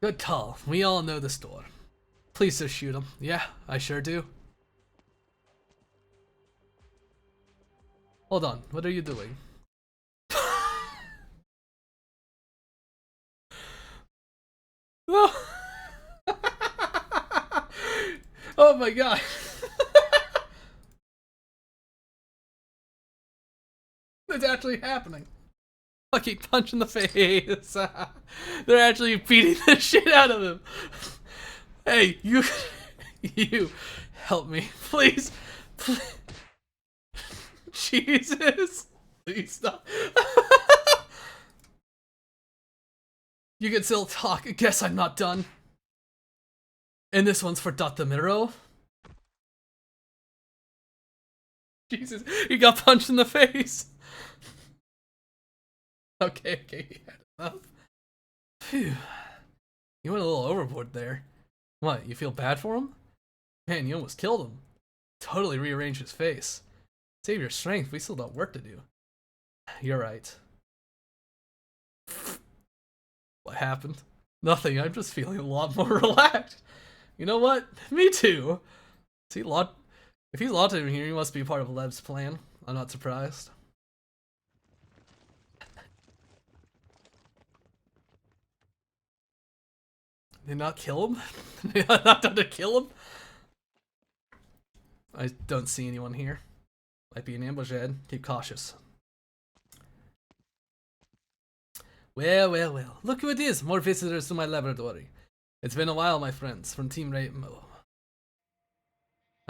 Good call. We all know this door. Please just shoot him. Yeah, I sure do. Hold on. What are you doing? Oh my god. It's actually happening. Fucking punch in the face. They're actually beating the shit out of him. Hey, you help me, please. Jesus, please stop. You can still talk. Guess I'm not done. And this one's for Datamiro. Jesus, he got punched in the face. Okay, he had enough. Phew. You went a little overboard there. What, you feel bad for him? Man, you almost killed him. Totally rearranged his face. Save your strength, we still got work to do. You're right. What happened? Nothing, I'm just feeling a lot more relaxed. You know what? Me too. If he's locked in here, he must be part of Lev's plan. I'm not surprised. Did not kill him? Not done to kill him? I don't see anyone here. Might be an ambush ahead. Keep cautious. Well. Look who it is. More visitors to my laboratory. It's been a while, my friends. From Team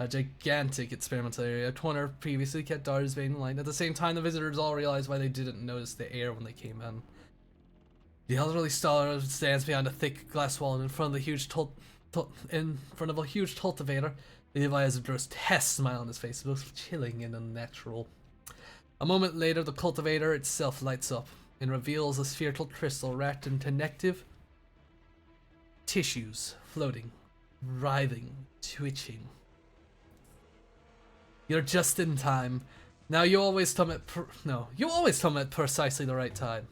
A gigantic experimental area, a corner previously kept Dar's vein light. At the same time, the visitors all realized why they didn't notice the air when they came in. The elderly scholar stands behind a thick glass wall in front of a huge cultivator. Levi has a grotesque smile on his face, both chilling and unnatural. A moment later, the cultivator itself lights up and reveals a spherical crystal wrapped in connective tissues, floating, writhing, twitching. You're just in time. Now you always come at precisely the right time.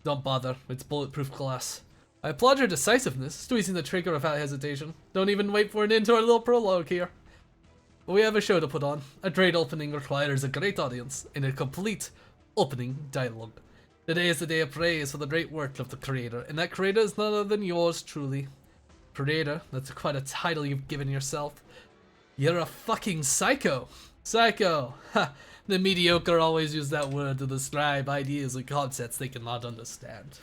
Don't bother, it's bulletproof glass. I applaud your decisiveness, squeezing the trigger without hesitation. Don't even wait for an end to our little prologue here. But we have a show to put on. A great opening requires a great audience, and a complete opening dialogue. Today is the day of praise for the great work of the creator, and that creator is none other than yours truly. Creator, that's quite a title you've given yourself. You're a fucking psycho. Psycho. Ha. The mediocre always use that word to describe ideas and concepts they cannot understand.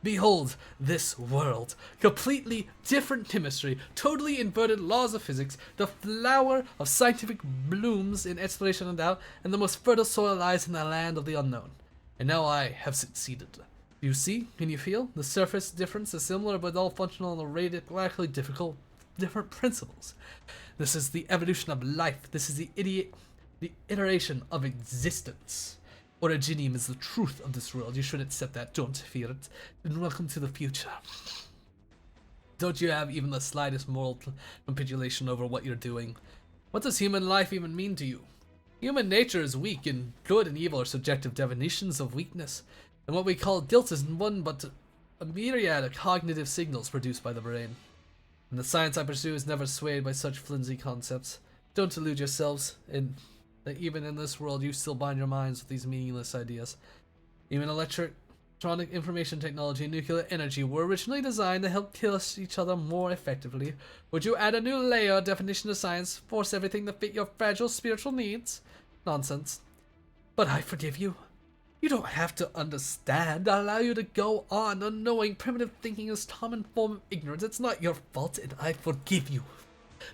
Behold this world. Completely different chemistry, totally inverted laws of physics, the flower of scientific blooms in exploration and doubt, and the most fertile soil lies in the land of the unknown. And now I have succeeded. Do you see? Can you feel? The surface difference is similar but all functional on the radically different principles. This is the evolution of life. This is the iteration of existence. Originium is the truth of this world. You should accept that. Don't fear it. And welcome to the future. Don't you have even the slightest moral capitulation over what you're doing? What does human life even mean to you? Human nature is weak, and good and evil are subjective definitions of weakness. And what we call guilt isn't one but a myriad of cognitive signals produced by the brain. And the science I pursue is never swayed by such flimsy concepts. Don't delude yourselves, and that even in this world you still bind your minds with these meaningless ideas. Even electronic information technology and nuclear energy were originally designed to help kill each other more effectively. Would you add a new layer of definition to science, force everything to fit your fragile spiritual needs? Nonsense. But I forgive you. You don't have to understand. I allow you to go on. Unknowing primitive thinking is a common form of ignorance. It's not your fault, and I forgive you.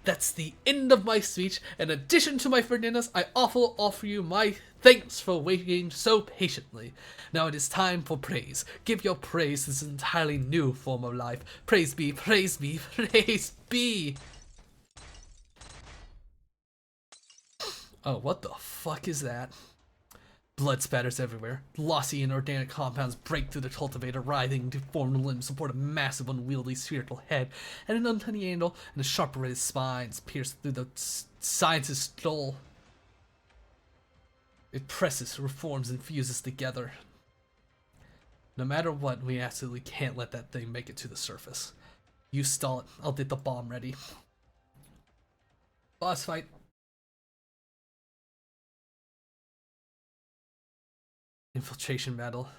That's the end of my speech. In addition to my forgiveness, I offer you my thanks for waiting so patiently. Now it is time for praise. Give your praise to this entirely new form of life. Praise be, praise be, praise be. Oh, what the fuck is that? Blood spatters everywhere. Glossy inorganic compounds break through the cultivator, writhing, deformed limbs support a massive, unwieldy spherical head, and an uncanny angle, and the sharp red spines pierce through the scientist's skull. It presses, reforms, and fuses together. No matter what, we absolutely can't let that thing make it to the surface. You stall it. I'll get the bomb ready. Boss fight. Infiltration battle.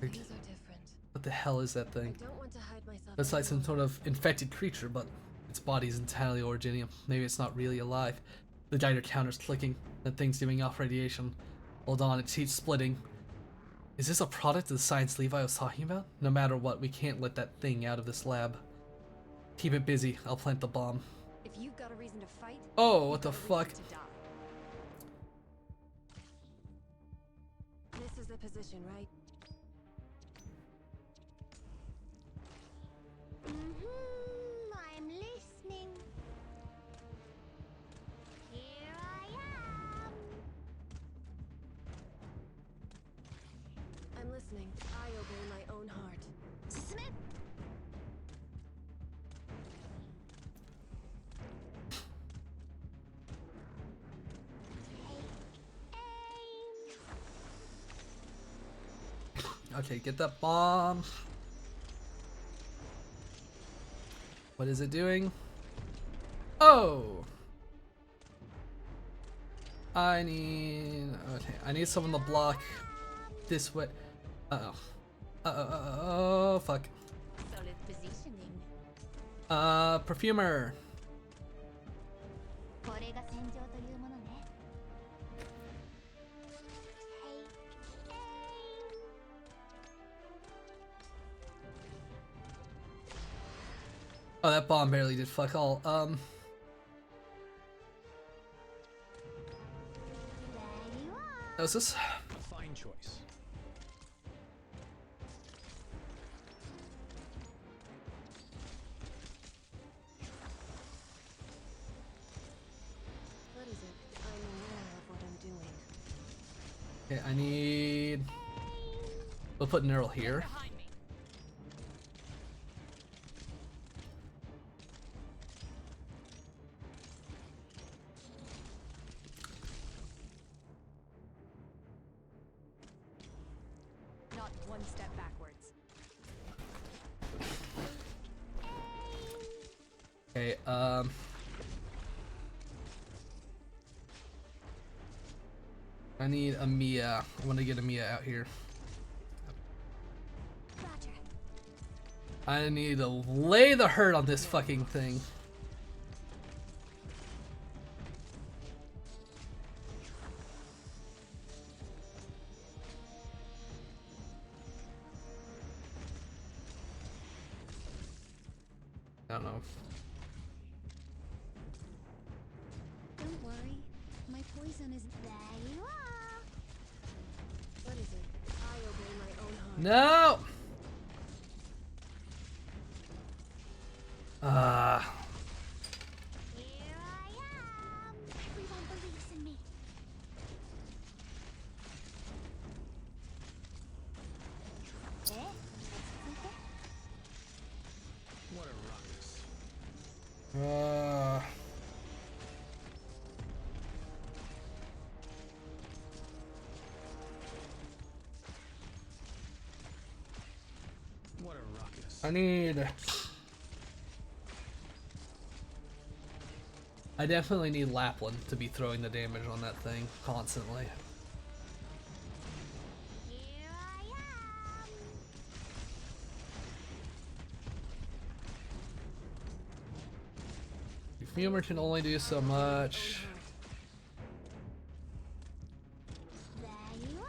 Things are different. What the hell is that thing? I don't want to hide myself. That's like some sort of infected creature, but its body is entirely originium. Maybe it's not really alive. The Geiger counter's clicking. That thing's giving off radiation. Hold on, it keeps splitting. Is this a product of the science Levi was talking about? No matter what, we can't let that thing out of this lab. Keep it busy. I'll plant the bomb. If you've got a reason to fight, Oh, what the fuck? this is the position, right? I'm listening. Here I am. I'm listening. I obey my own heart. Smith. Okay, get that bomb. What is it doing? Oh! I need someone to block this way. Uh-oh. Oh, fuck. Solid positioning. Perfumer. これが戦場というものね。Take aim. Oh, that bomb barely did fuck all. There you are. How's this? A fine choice. What is it? I'm aware of what I'm doing. Okay, I need. We'll put Neural here. Behind me. Not one step backwards. Okay, I need a Mia. I want to get a Mia out here. Roger. I need to lay the hurt on this fucking thing. I don't know. Don't worry. My poison is there. You are. What is it? I obey my own heart. No! Here I am. Everyone believes in me. Eh? What a ruckus. What a ruckus. I need. I definitely need Lapland to be throwing the damage on that thing constantly. Here I am. Fumer can only do so much. There you are.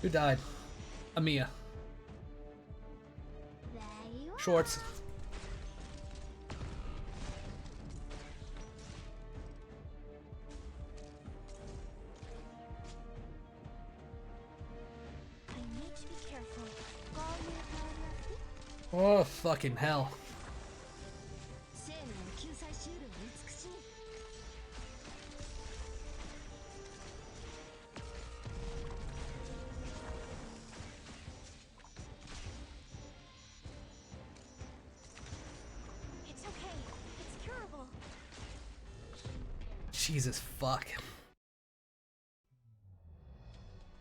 Who died? Amia. There you are. Shorts. I need to be careful. Oh, fucking hell. 生命の救済シールは美しい。It's okay. It's curable. Jesus fuck.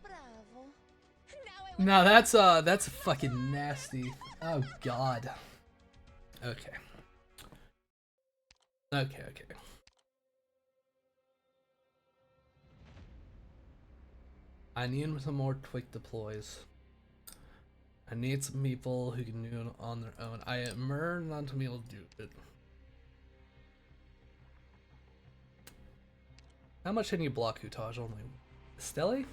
Bravo. No, that's fucking nasty. Oh god. Okay. Okay. I need some more quick deploys. I need some people who can do it on their own. I am not to be able to do it. How much can you block Hutage only? Steli?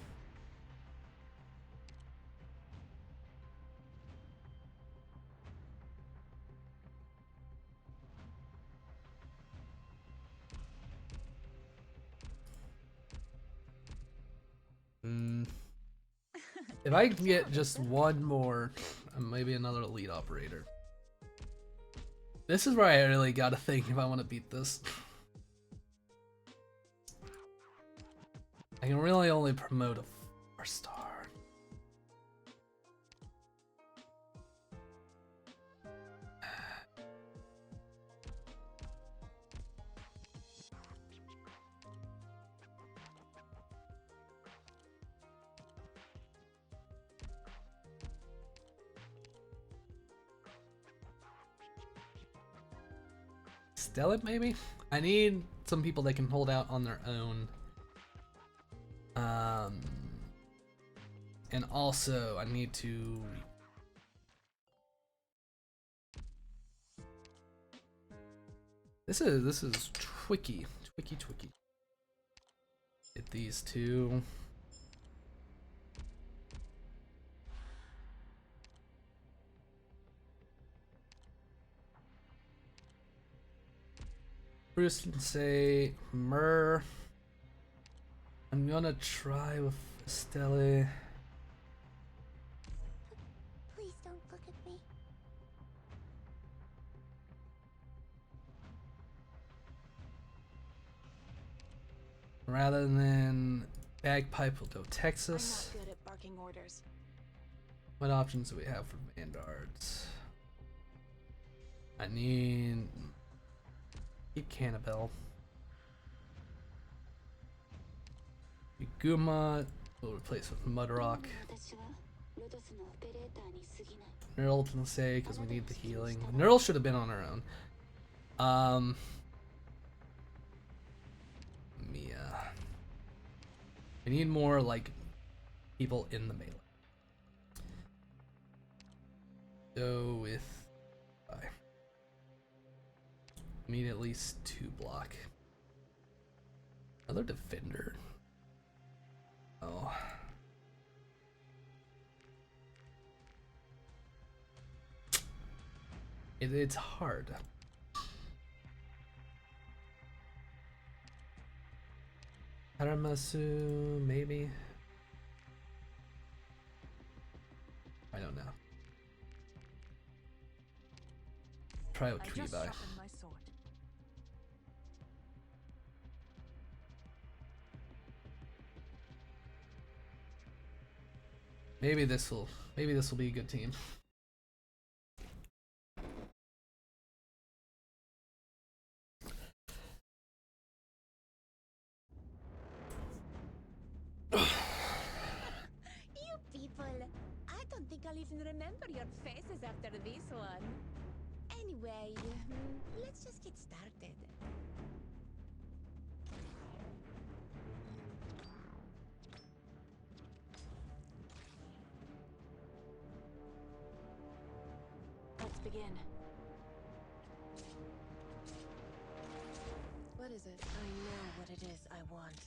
If I can get just one more, maybe another elite operator. This is where I really gotta think if I want to beat this. I can really only promote a 4-star. Stellit, maybe? I need some people that can hold out on their own. And also, I need to... This is tricky. Tricky. Get these two. Bruce and say Myrrh. I'm gonna try with Stella. Please don't look at me. Rather than Bagpipe, we'll go Texas. I'm not good at barking orders. What options do we have for Vanguards? I need keep Cannibal. Guma we'll replace with Mudrock. Neural can say because we need the healing. Neural should have been on her own. Mia. We need more like people in the melee. Go with we need at least 2 block. Another defender. Oh. It's hard. Haramasu, maybe? I don't know. Try out Tree by. Maybe this will be a good team. You people, I don't think I'll even remember your faces after this one. Anyway, let's just get started. Let's begin. What is it? I know what it is I want.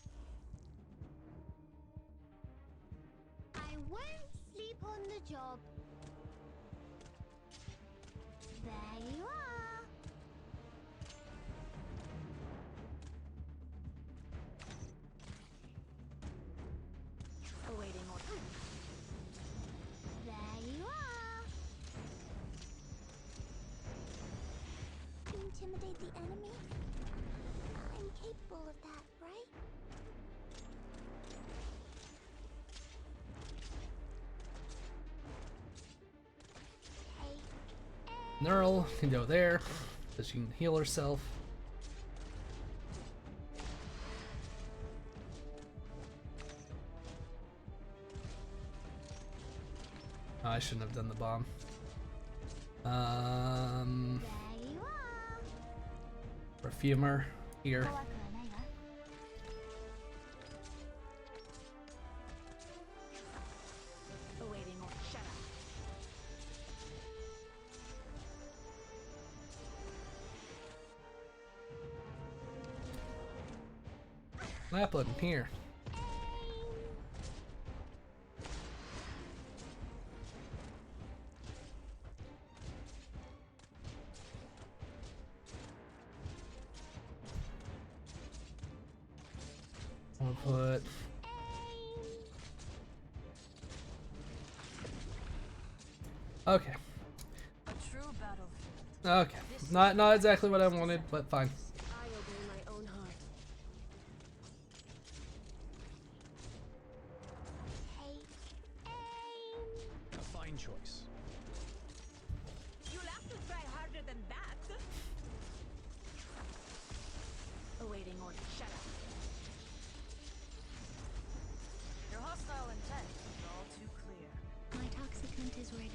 I won't sleep on the job. There you are. Awaiting order. There you are. Intimidate the enemy? I'm capable of that, right? Neural can go there, so she can heal herself. Oh, I shouldn't have done the bomb. There you are. Perfumer here. 怖くはないわ。 Awaiting order. Shut up. Lapland here. I'll put okay. A true battlefield. Okay. Not exactly what I wanted, but fine. I obey my own heart. A fine choice. You'll have to try harder than that. Awaiting order. Shut up. Your hostile intent is all too clear. My toxicant is ready.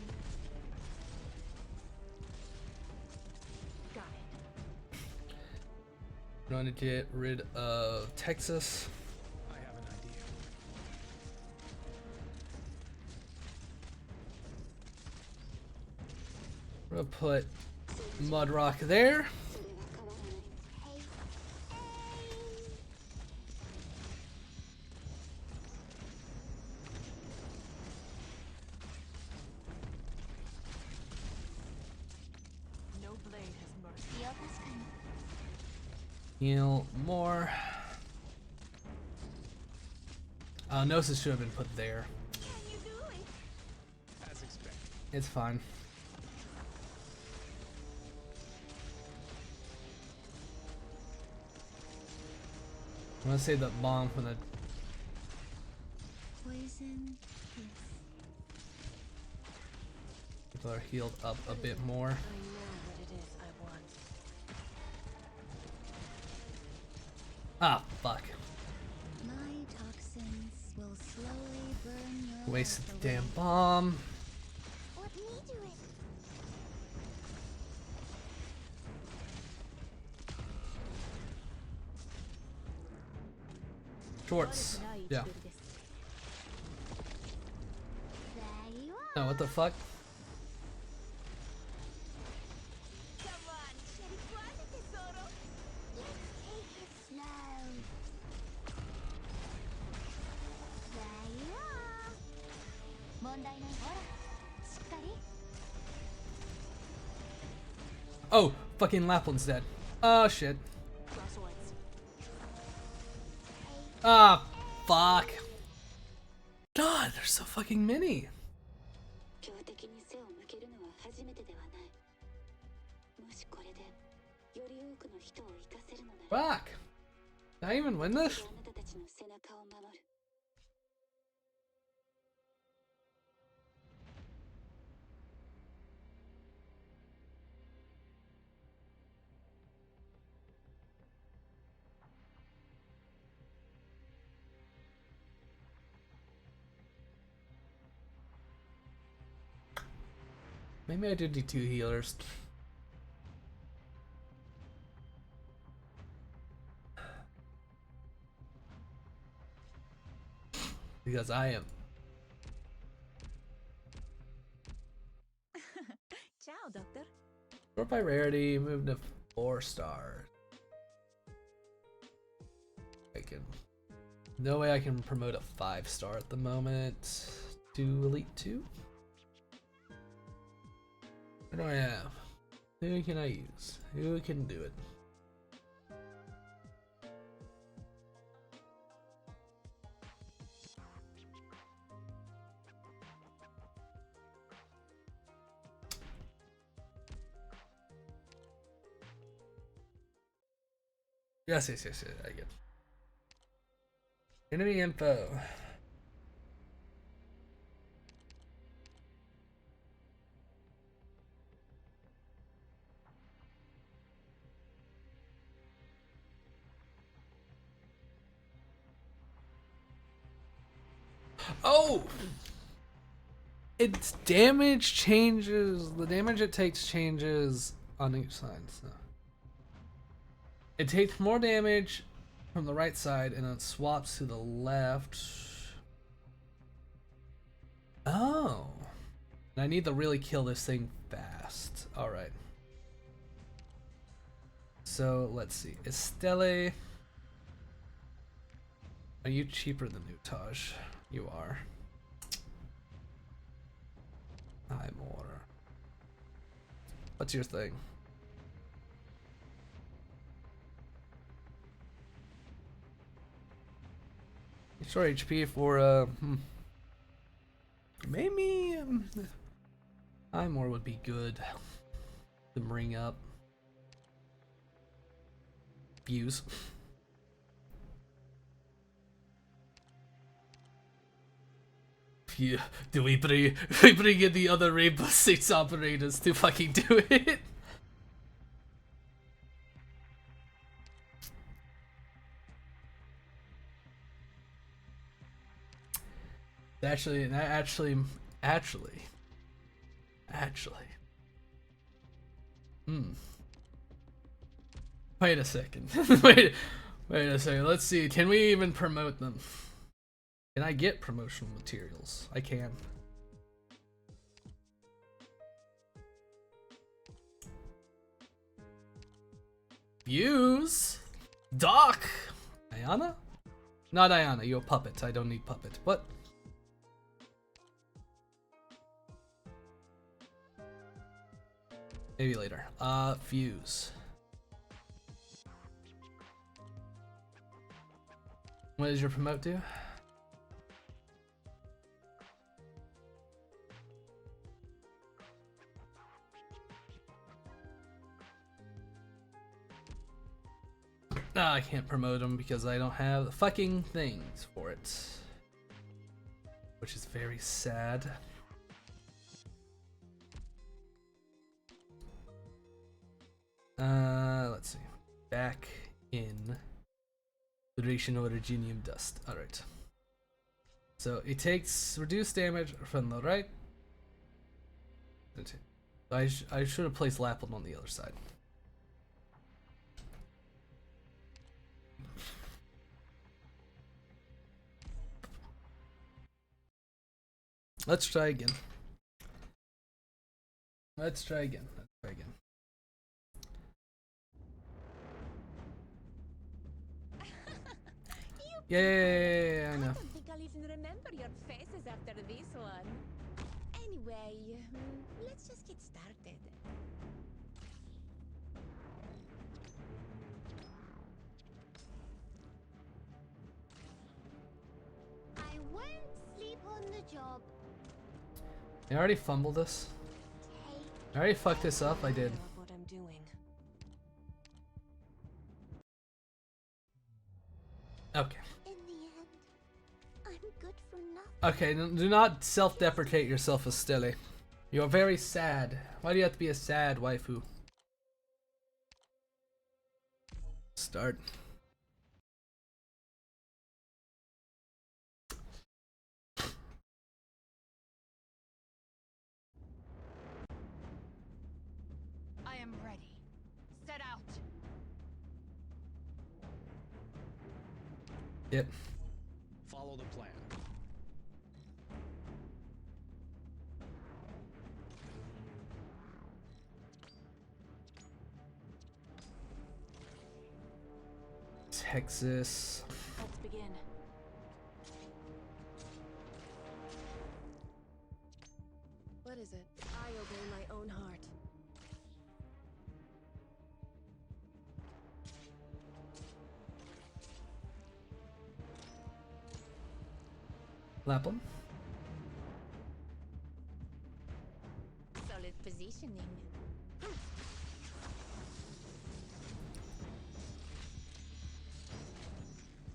Got it. I'm going to get rid of Texas. I have an idea. We're gonna put Mudrock there. Heal more. Gnosis should have been put there. Can you do it? As expected. It's fine. I'm gonna save that bomb for the. Poison. Yes. People are healed up a bit more. I know what it is I want. Ah, fuck. My toxins will slowly burn your Wasted life the damn away. bomb. Let me do it. Shorts. Yeah. There you are. No, what the fuck? Come on, scericquale tesoro. Let's take it slow. There you are. 問題ない。ほら、しっかり。 Oh, fucking Lapland's dead. Oh shit. Ah, fuck. God, there's so fucking many. 強敵に背を向けるのは初めてではない。もしこれでより多くの人を生かせるのなら、 Fuck. Did I even win this? あなたたちの背中を守る。Maybe I did need 2 healers. Because I am. Ciao, Doctor. Sort by rarity, move to 4 stars. I can. No way I can promote a 5-star at the moment to Elite 2. What do I have? Who can I use? Who can do it? Yes, I get it. Enemy info. Oh! Its damage changes. The damage it takes changes on each side. So. It takes more damage from the right side and then swaps to the left. Oh. And I need to really kill this thing fast. Alright. So let's see. Estelle. Are you cheaper than Nutage? You are. I'm more. What's your thing? Extra HP for maybe more would be good to bring up. Views. Yeah, do we bring in the other Rainbow Six operators to fucking do it? Actually. Wait a second. wait a second. Let's see. Can we even promote them? Can I get promotional materials? I can. Views? Doc! Ayana? Not Ayana, you're a puppet. I don't need puppet. What? Maybe later. Fuse. What does your promote do? I can't promote him because I don't have the fucking things for it. Which is very sad. Let's see. Back in Federation Originium Dust. Alright. So it takes reduced damage from the right. I should have placed Lapland on the other side. Let's try again. Let's try again. Yeah, I know. I don't think I'll even remember your faces after this one. Anyway, let's just get started. I won't sleep on the job. I already fumbled this. I already fucked this up. I did. What I'm doing. Okay. In the end, I'm good for nothing. Okay, do not self-deprecate yourself, Estelle. You're very sad. Why do you have to be a sad waifu? Start. I am ready. Set out. Yep. Follow the plan. Texas. Let's begin. What is it? I obey my own heart. Lapland. Solid positioning.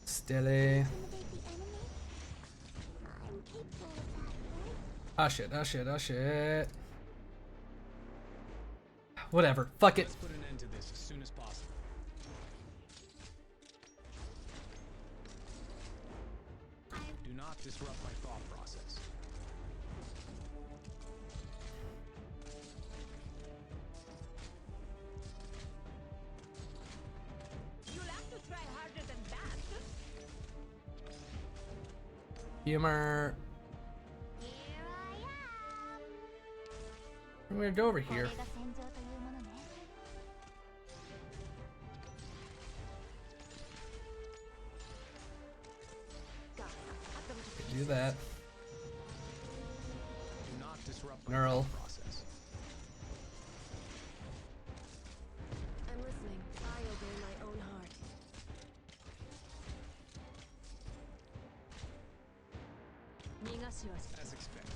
Stelle. Intimidate the enemy? I'm capable of that, right? Ah shit, ah shit, ah shit. Whatever. Fuck it. Let's put an end to this as soon as possible. Do not disrupt my thought process. You'll have to try harder than that. Humor. Here I am. I'm gonna go over here. これが戦場というものね。Do that. Do not disrupt my Neural. thought process. I'm listening. I obey my own heart. As expected.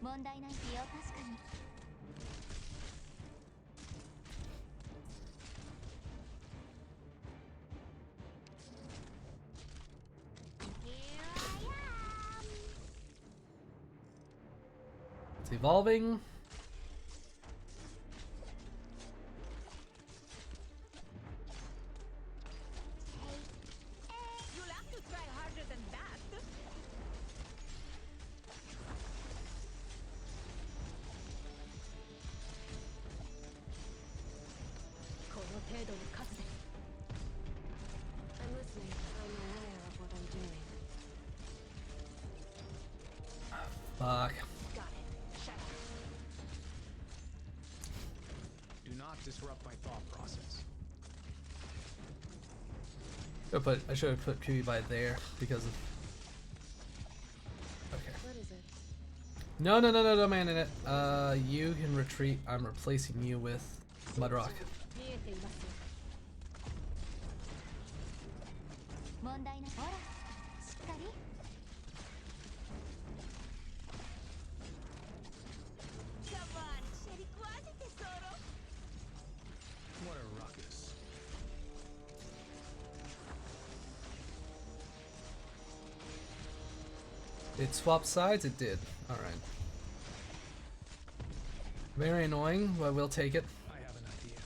問題ないってよ、確かに。Here I am. It's evolving. You'll have to try harder than that. I'm listening. I'm aware of what I'm doing. Fuck. Got it. Shut up. Do not disrupt my thought process. I should have put PewDiePie there because of. Okay. What is it? No, man in it. You can retreat. I'm replacing you with Mudrock. 問題ないほらしっかり Come on, c'eri quasi tesoro. What a ruckus. It swapped sides? It did. Alright. Very annoying, but we'll take it. I have an idea.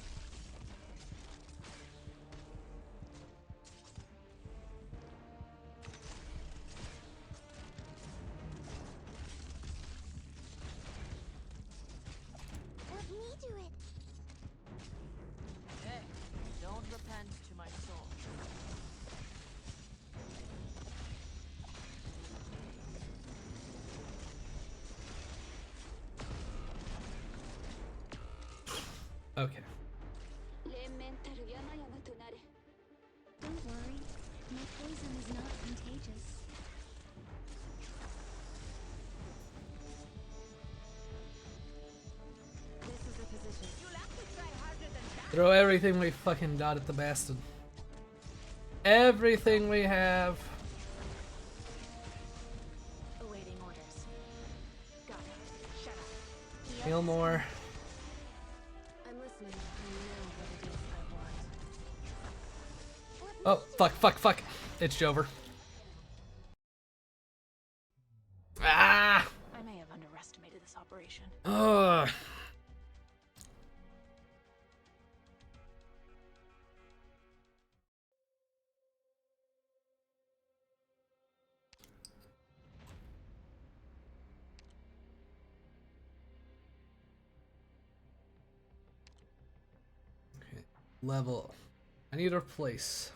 Let me do it. Hey, don't repent to my soul. Okay. Don't worry, my poison is not contagious. This is the position. You'll have to try harder than that. Throw everything we fucking got at the bastard. Everything we have. Awaiting orders. Got it. Shut up. Heal more. I'm listening. I know what it is I want. Oh, fuck, fuck, fuck. It's Jover. Ah! I may have underestimated this operation. Ugh. Okay, level. I need to replace.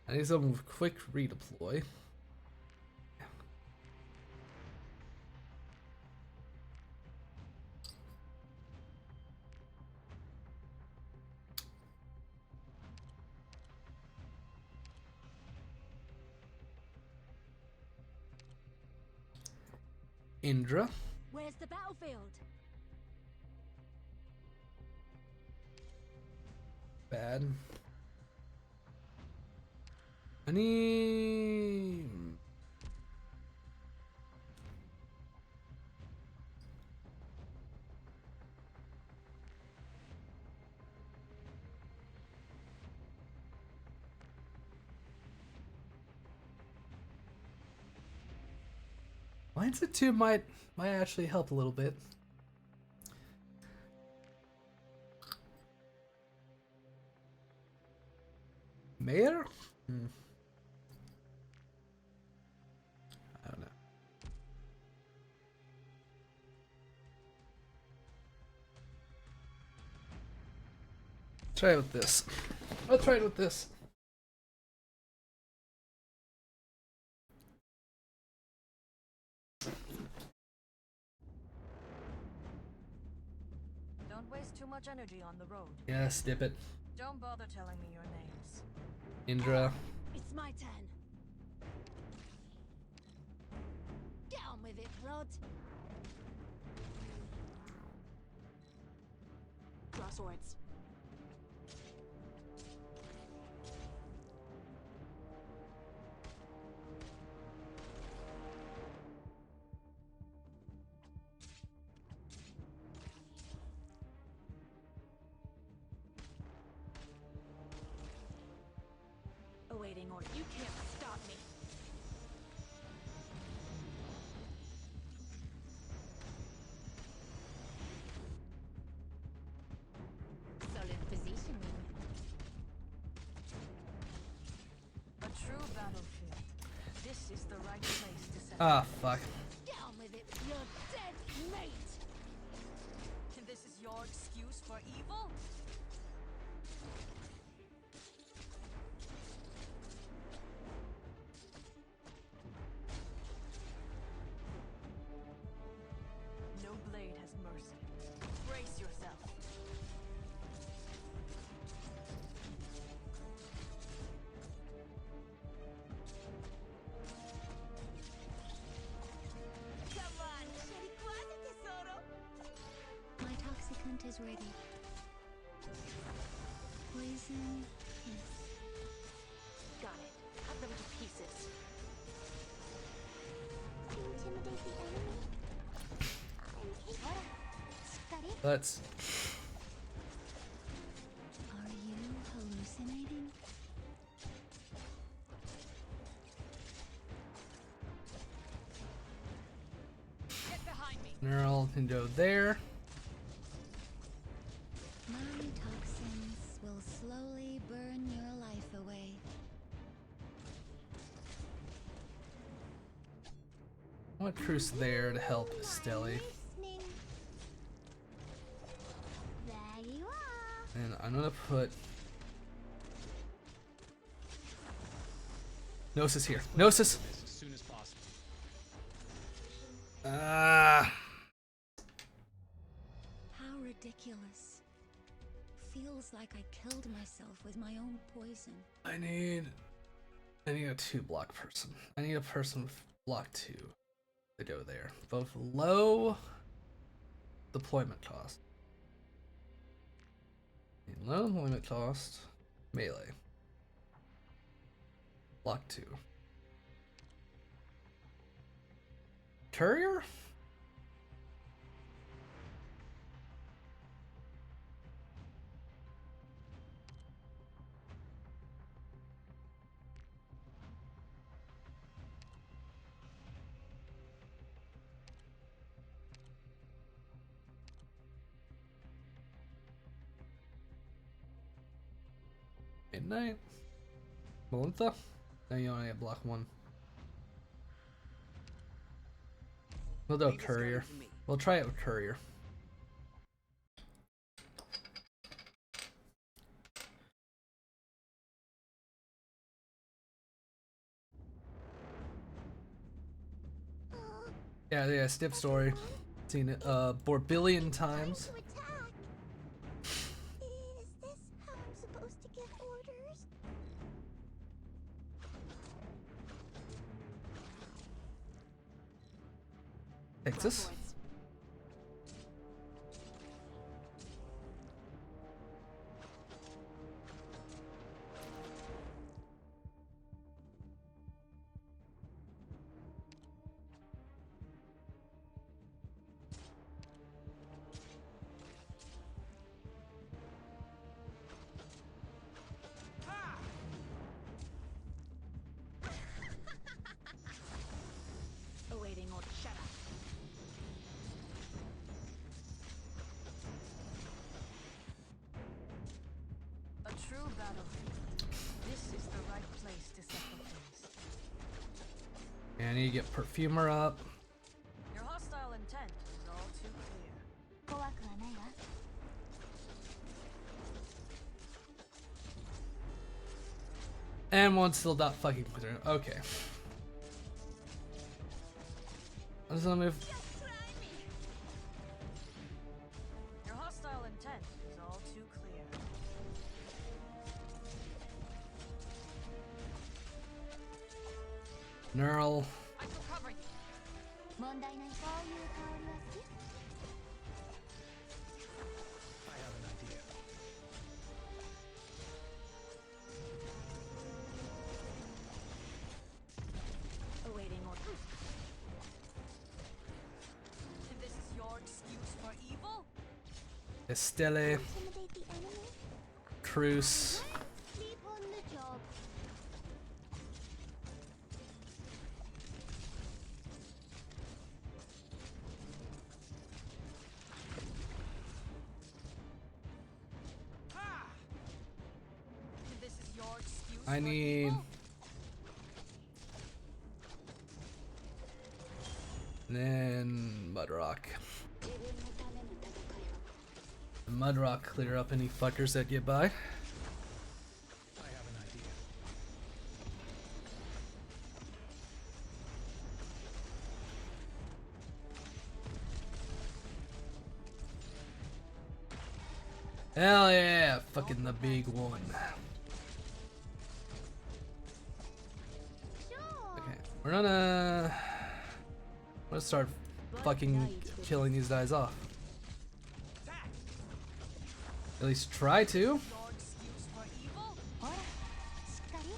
I need some quick redeploy. Indra. Where's the battlefield? Bad. I need... Lines of 2 might actually help a little bit. Mayor? I don't know. Try it with this. I'll try it with this. Don't waste too much energy on the road. Yes, dip it. Don't bother telling me your names. Indra. It's my turn. Get on with it, Rod. Draw swords. Awaiting order. You can't stop me. Solid positioning. A true battlefield. This is the right place to set. Ah, fuck. Get on with it, you're dead mate. And this is your excuse for evil? No blade has mercy. Brace yourself. Come on, c'eri quasi tesoro. My toxicant is ready. Poison, yes. Got it. Let's. Are you hallucinating? Get behind me. Neural can go there. Non-toxins will slowly burn your life away. I want Truce there to help Stelly. Listening. There you are. And I'm gonna put Gnosis here. Gnosis! This as soon as possible. Ah. How ridiculous. Feels like I killed myself with my own poison. I need a 2-block person. I need a person with block 2 to go there. Both low deployment cost. Low deployment cost, melee. Block 2. Courier? Midnight? Melintha? No, you only have block 1. We'll do a courier. We'll try it with courier. Yeah, Stiff story. Seen it 4 billion times. To attack. Is this how I'm supposed to get orders? Texas? Awaiting order. Shut up. A true battlefield. This is the right place to settle things. And I need to get Perfumer up. Your hostile intent is all too clear. 怖くはないわ。And one still not fucking through. Okay. I'm just gonna move. Your hostile intent is all too clear. Neural. I shall cover you. 問題ない。こういう香りは好き？ I have an idea. Awaiting order. This is your excuse for evil? Estelle. Intimidate the enemy? Truce. Sleep on the job. This is your excuse I for need. evil? Then Mudrock. Mudrock clear up any fuckers that get by. I have an idea. Hell yeah, fucking the big one. Okay, we're gonna start fucking killing these guys off. At least try to. Your excuse for evil? ほら、しっかり。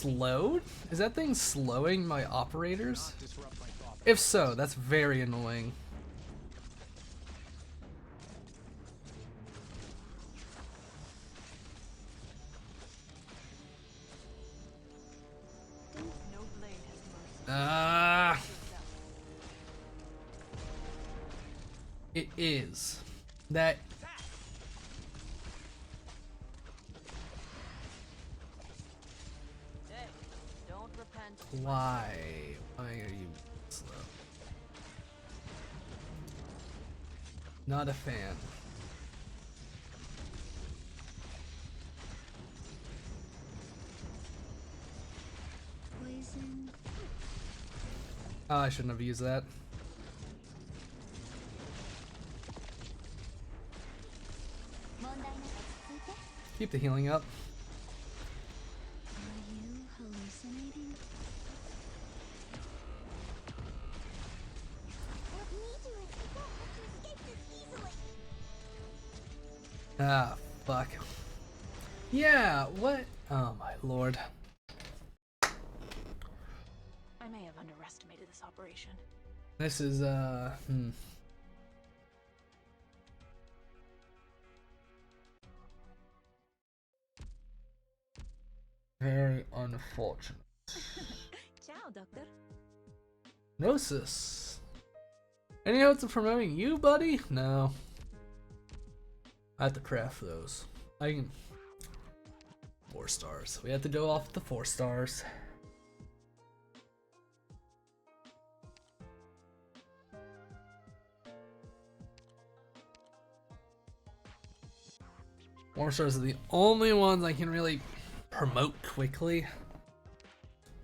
slowed? Is that thing slowing my operators? Disrupt my thought. If so, that's very annoying. No blade has mercy. Ah, it is. That Hey, don't repent. why? Why are you slow? Not a fan. Poison. Oh, I shouldn't have used that. Keep the healing up. Are you hallucinating? Let me do it. I won't let you escape this easily. Ah, fuck. Yeah, what? Oh my lord. I may have underestimated this operation. This is, very unfortunate. Ciao, Doctor. Gnosis. Any hopes of promoting you, buddy? No. I have to craft those. I can. 4 stars. We have to go off the 4 stars. Four stars are the only ones I can really promote quickly.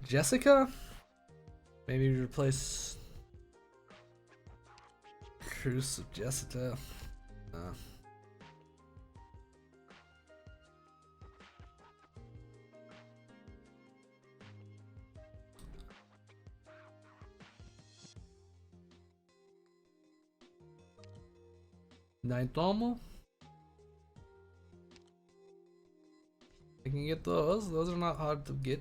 Jessica? Maybe replace Cruz with Jessica. Naitomo? I can get those. Those are not hard to get.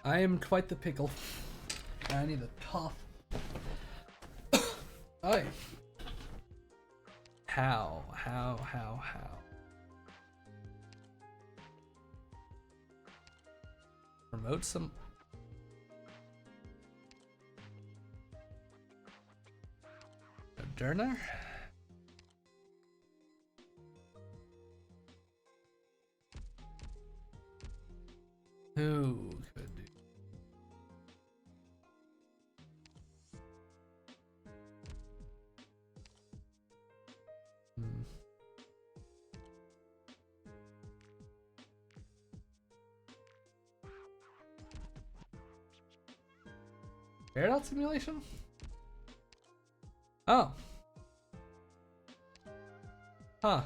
I am quite the pickle. I need a cough. Oh. How? Promote some. Moderna? Who could do? Air out simulation? Oh. Huh.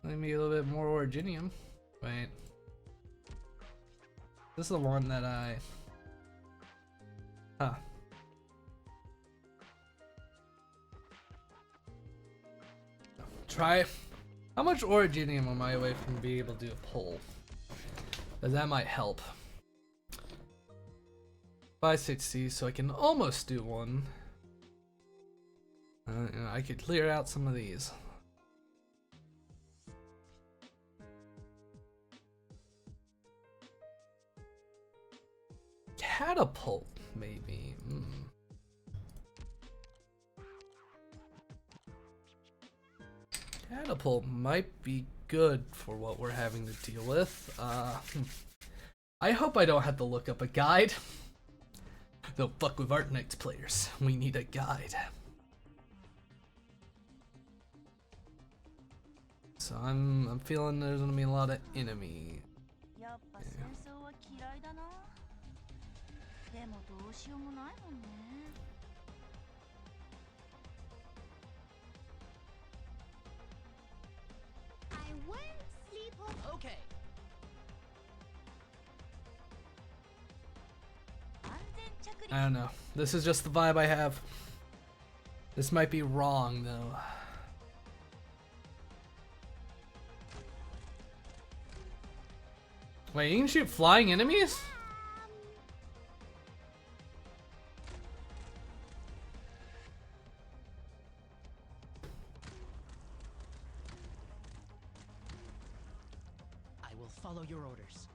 Let me a little bit more Originium. Wait. This is the one that I... Huh. Try. How much Originium am I away from being able to do a poll? Because that might help. 560, so I can almost do one. You know, I could clear out some of these. Catapult, maybe. Catapult might be good for what we're having to deal with. I hope I don't have to look up a guide. They'll fuck with Arknights players. We need a guide. So I'm feeling there's gonna be a lot of enemy. やっぱ戦争は嫌いだな。でもどうしようもないもんね。I won't sleep on. Okay. 安全着陸。 I don't know. This is just the vibe I have. This might be wrong though. Wait, you can shoot flying enemies? I will follow your orders.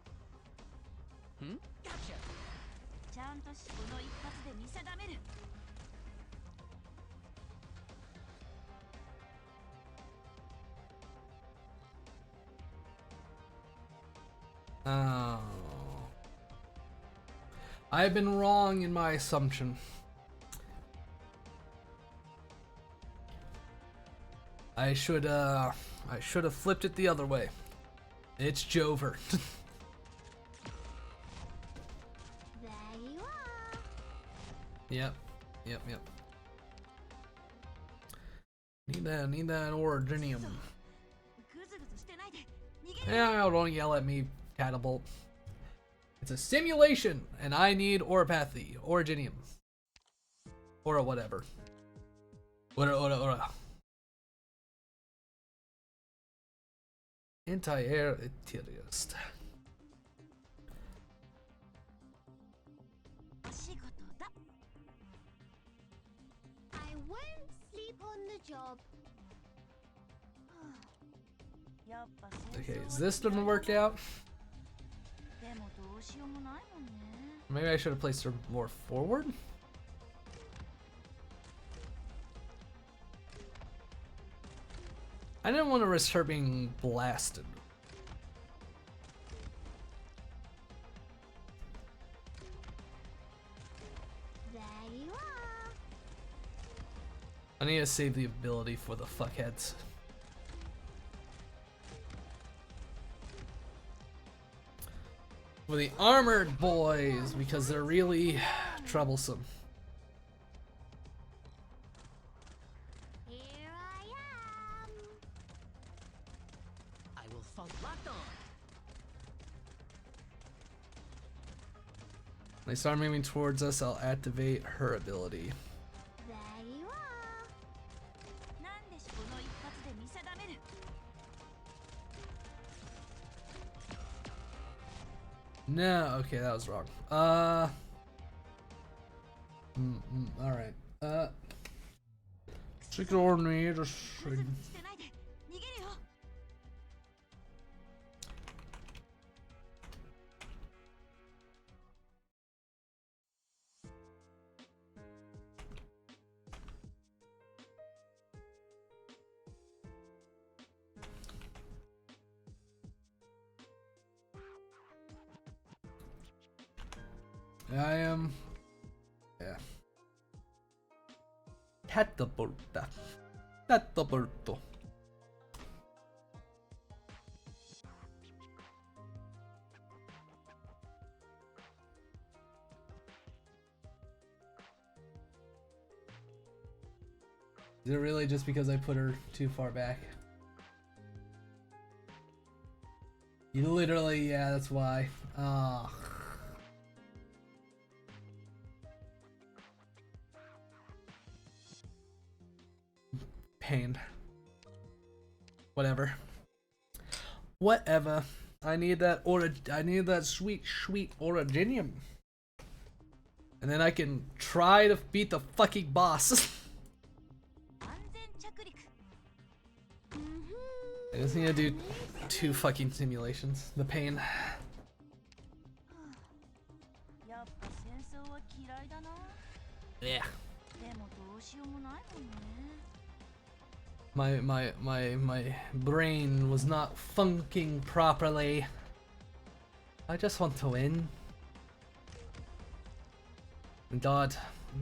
Gotcha. ちゃんとしこの一発で見定める。 Oh. I've been wrong in my assumption. I should have flipped it the other way. It's Jover. There you are. Yep. Need that originium. ぐずぐずしてないで。逃げる。 Yeah, don't yell at me, Catapult. It's a simulation, and I need Oropathy, Originium. Or whatever. Ora. Anti-air Ethereist. お仕事だ。 I won't sleep on the job. やっぱ戦 Okay, 争 is は this 嫌い gonna だ work な。 out? でもどうしようもないもんね。 Maybe I should have placed her more forward? I didn't want to risk her being blasted. There you are. I need to save the ability for the fuckheads. For the armored boys, because they're really troublesome. Here I am. I will follow. Locked on. When they start moving towards us, I'll activate her ability. There you are. なんでしこの一発で見定める。 No, okay, that was wrong. Alright. Ignore me, just... ぐずぐずしてないで。逃げるよ。 I am... Yeah. Catapulta. Catapulto. Is it really just because I put her too far back? You literally, yeah, that's why. Ah. Pain. Whatever. Whatever. I need that sweet originium. And then I can try to beat the fucking boss. 安全着陸。 I just need to do 2 fucking simulations. The pain. やっぱ戦争は嫌いだな。 Yeah. でもどうしようもないもんね。 My brain was not funking properly. I just want to win. God,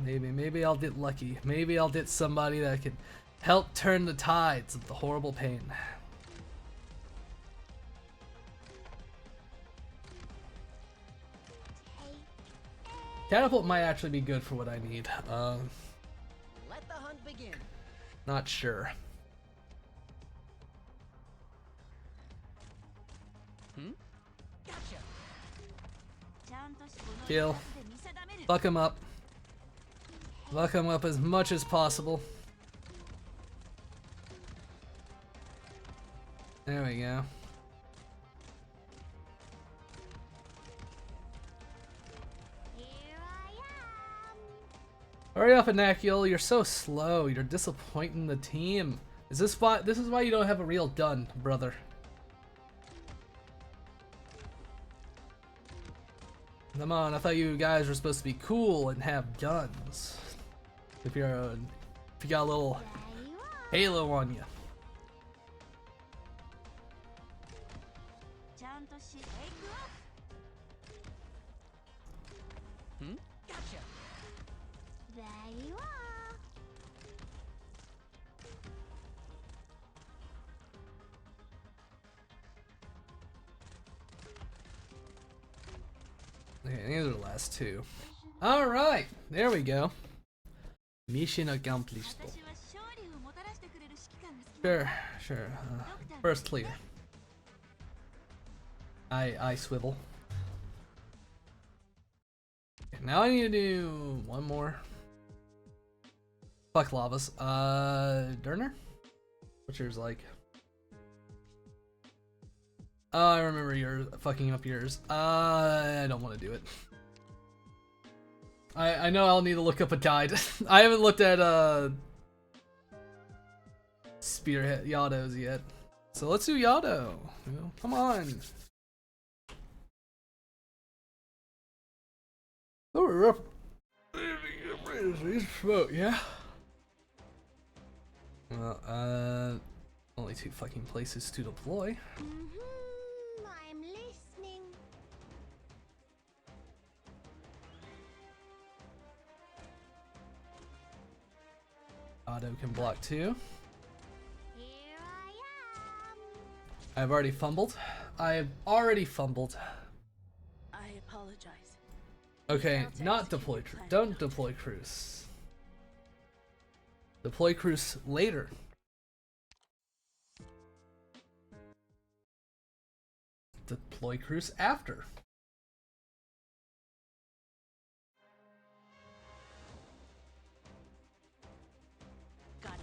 maybe I'll get lucky. Maybe I'll get somebody that can help turn the tides of the horrible pain. Catapult might actually be good for what I need. Let the hunt begin. Not sure. Gotcha. Kill. Fuck him up. Fuck him up as much as possible. There we go. Hurry up, Anakiel, you're so slow. You're disappointing the team. Is this why you don't have a real dun, brother? Come on, I thought you guys were supposed to be cool and have guns. If you got a little halo on you. Gotcha. There you are. Okay, these are the last two. Alright, there we go. Mission accomplished. Sure. First clear. I swivel. Now I need to do one more. Fuck lavas. Durner? What's yours like? Oh, I remember yours. Fucking up yours. I don't want to do it. I know I'll need to look up a guide. I haven't looked at Spearhead Yado's yet. So let's do Yado. You know, come on. Oh, we're up. Yeah. Well, only 2 fucking places to deploy. I'm listening. Auto can block 2. Here I am. I've already fumbled. I apologize. Okay, not deploy Cruise. Don't deploy Cruise. Deploy Cruise later. Deploy Cruise after. Got it.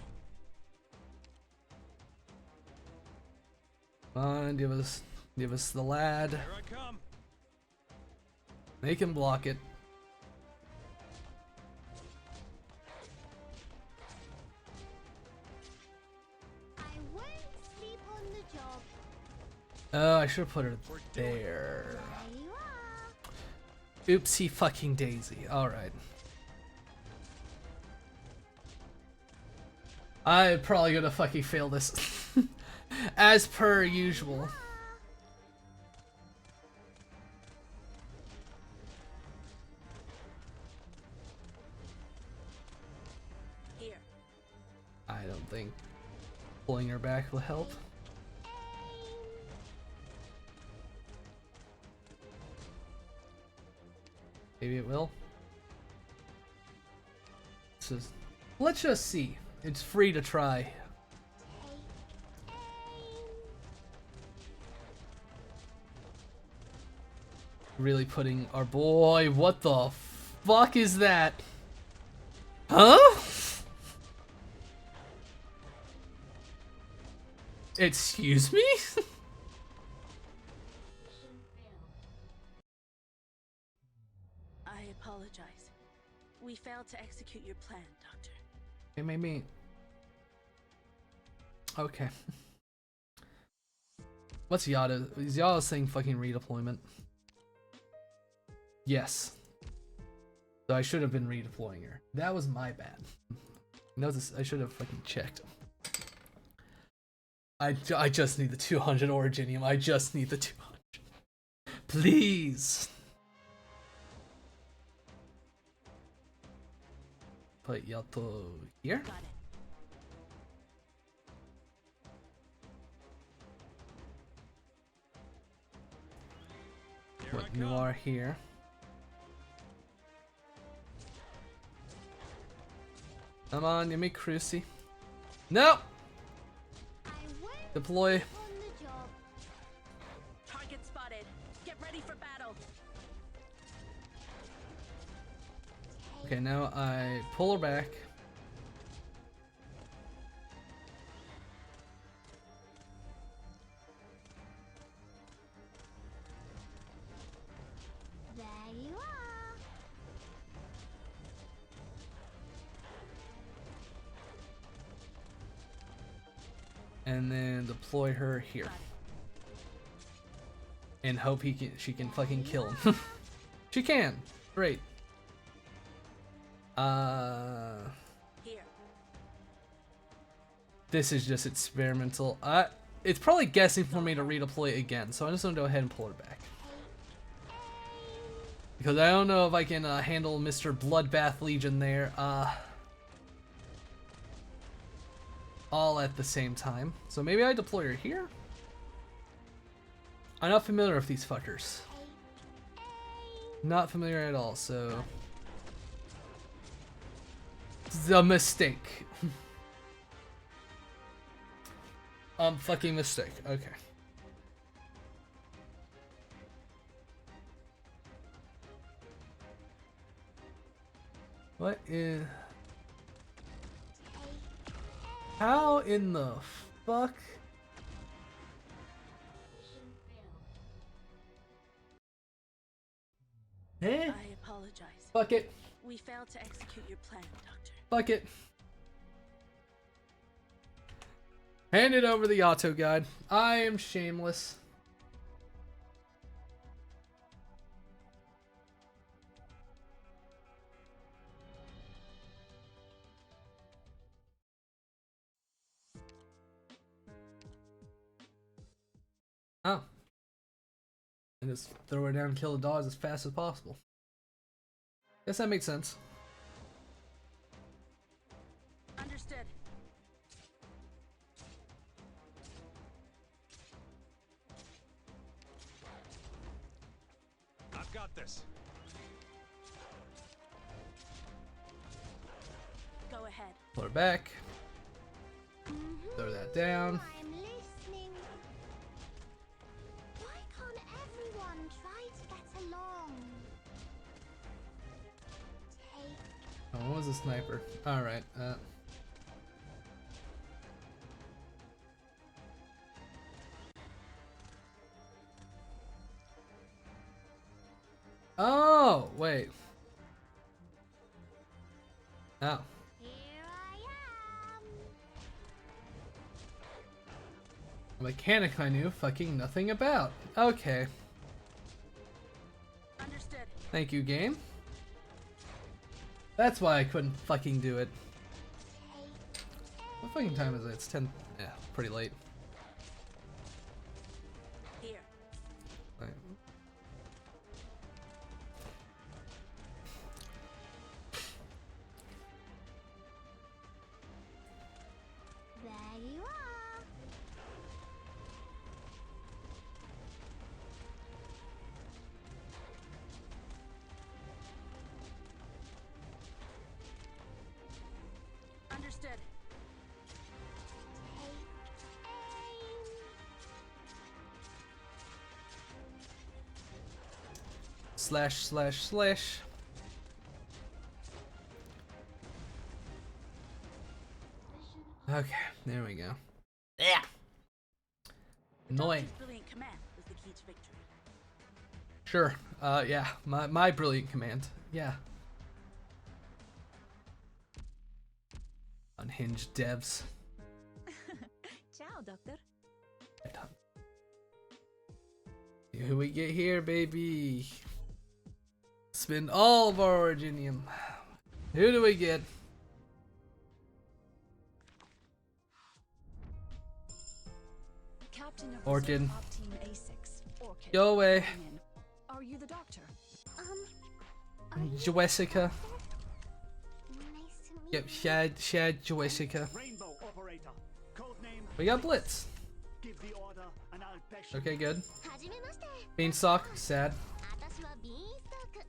Come on, give us the lad. Here I come. They can block it. I won't sleep on the job. Oh, I should have put her there. There you are. Oopsie fucking daisy. Alright. I'm probably gonna fucking fail this. As per usual. Here. I don't think pulling her back will help. Maybe it will. Let's just see. It's free to try. Really putting our boy, what the fuck is that? Huh? Excuse me? I apologize. We failed to execute your plan, Doctor. It made me... Okay. What's Yada? Is Yada saying fucking redeployment? Yes. So I should have been redeploying her. That was my bad. Notice I should have fucking checked. I just need the 200 Originium. I just need the 200. Please. Put Yato here. Got it. Put Noir here. Come on, give me Crucy. No! I won't Deploy. on the job. Target spotted. Get ready for battle. Okay, now I pull her back. There you are. And then deploy her here. And hope she can fucking kill him. She can. Great. Here. This is just experimental. It's probably guessing for me to redeploy again, so I'm just gonna go ahead and pull it back. Because I don't know if I can handle Mr. Bloodbath Legion there, all at the same time. So maybe I deploy her here? I'm not familiar with these fuckers. Not familiar at all, so... It's a mistake. Fucking mistake. Okay. What is... How in the fuck? Eh? I apologize. Fuck it. We failed to execute your plan, Doctor. Fuck it. Hand it over the auto guide. I am shameless. Oh. And just throw her down and kill the dogs as fast as possible. Guess that makes sense. Understood. I've got this. Go ahead. Pull her back. Throw that down. I'm listening. Why can't everyone try to get along? Take Oh, what was a sniper? Alright, Oh, wait. Oh. here I am. A mechanic I knew fucking nothing about. Okay. Understood. Thank you, game. That's why I couldn't fucking do it. What fucking time is it? It's 10. Yeah, pretty late. Here. Right. There you are. Understood. Take aim. Slash, slash, slash. Okay, there we go. Yeah. Annoying. Doctor's brilliant command was the key to victory. Sure. Yeah. My brilliant command. Yeah. Unhinged devs. Ciao, Doctor. Who we get here, baby? Spend all of our Originium. Who do we get? Captain of Orchid. Reserve Op Team A6. Orchid. Go away. Coming in. Are you the doctor? Are you Jessica. nice to meet Yep, you? Shad Jessica. Rainbow operator. Codename. We got Blitz. Give the order and I'll bash you. Okay, good. はじめまして Beanstalk, sad. 私はビーンストーク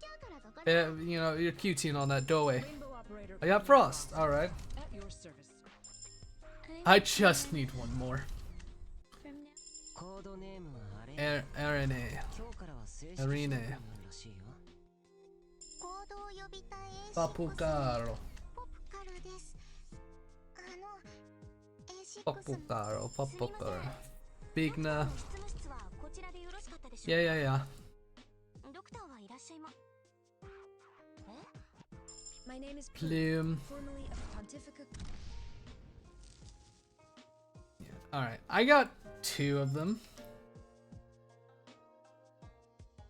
今日からここで You know, you're cute and all that. Go away. Rainbow Op operator. I got Frost. All right. At your service. I just need one more. From now. コードネームはあれ。 Arene. 今日からは正式 Arene. 称号になるらしいよ。行動を呼びたい Papukaro. ポプカルです。A6 Papukaro. Papukaro. Bigna. 執務室はこちらでよろしかったでしょうか。 Yeah, yeah, yeah. ドクターはいらっしゃいま。 My name is Plume. formerly of Pontifica. All right. I got 2 of them.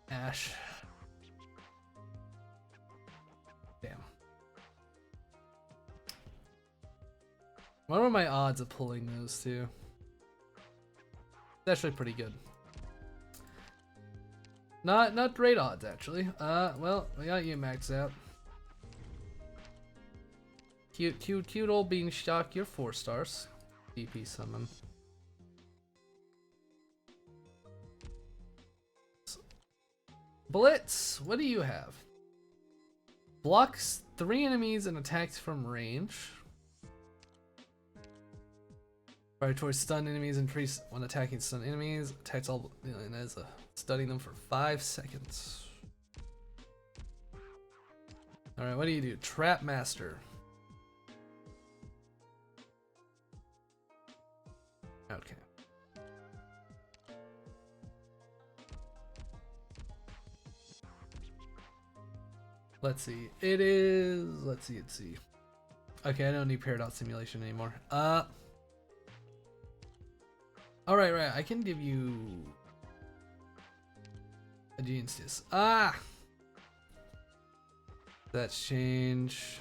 Ash. Damn. What are my odds of pulling those 2? It's actually pretty good. Not great odds actually. Well, we got you maxed out. Cute old Beanstalk, you're 4 stars. DP summon. Blitz, what do you have? Blocks 3 enemies and attacks from range. Fire towards stun enemies, increase when attacking stun enemies. Attacks all and as stunning them for 5 seconds. Alright, what do you do? Trap Master. Okay. Let's see. It is. Let's see. Okay, I don't need Paradox Simulation anymore. Alright, right. I can give you a Genius. That's change.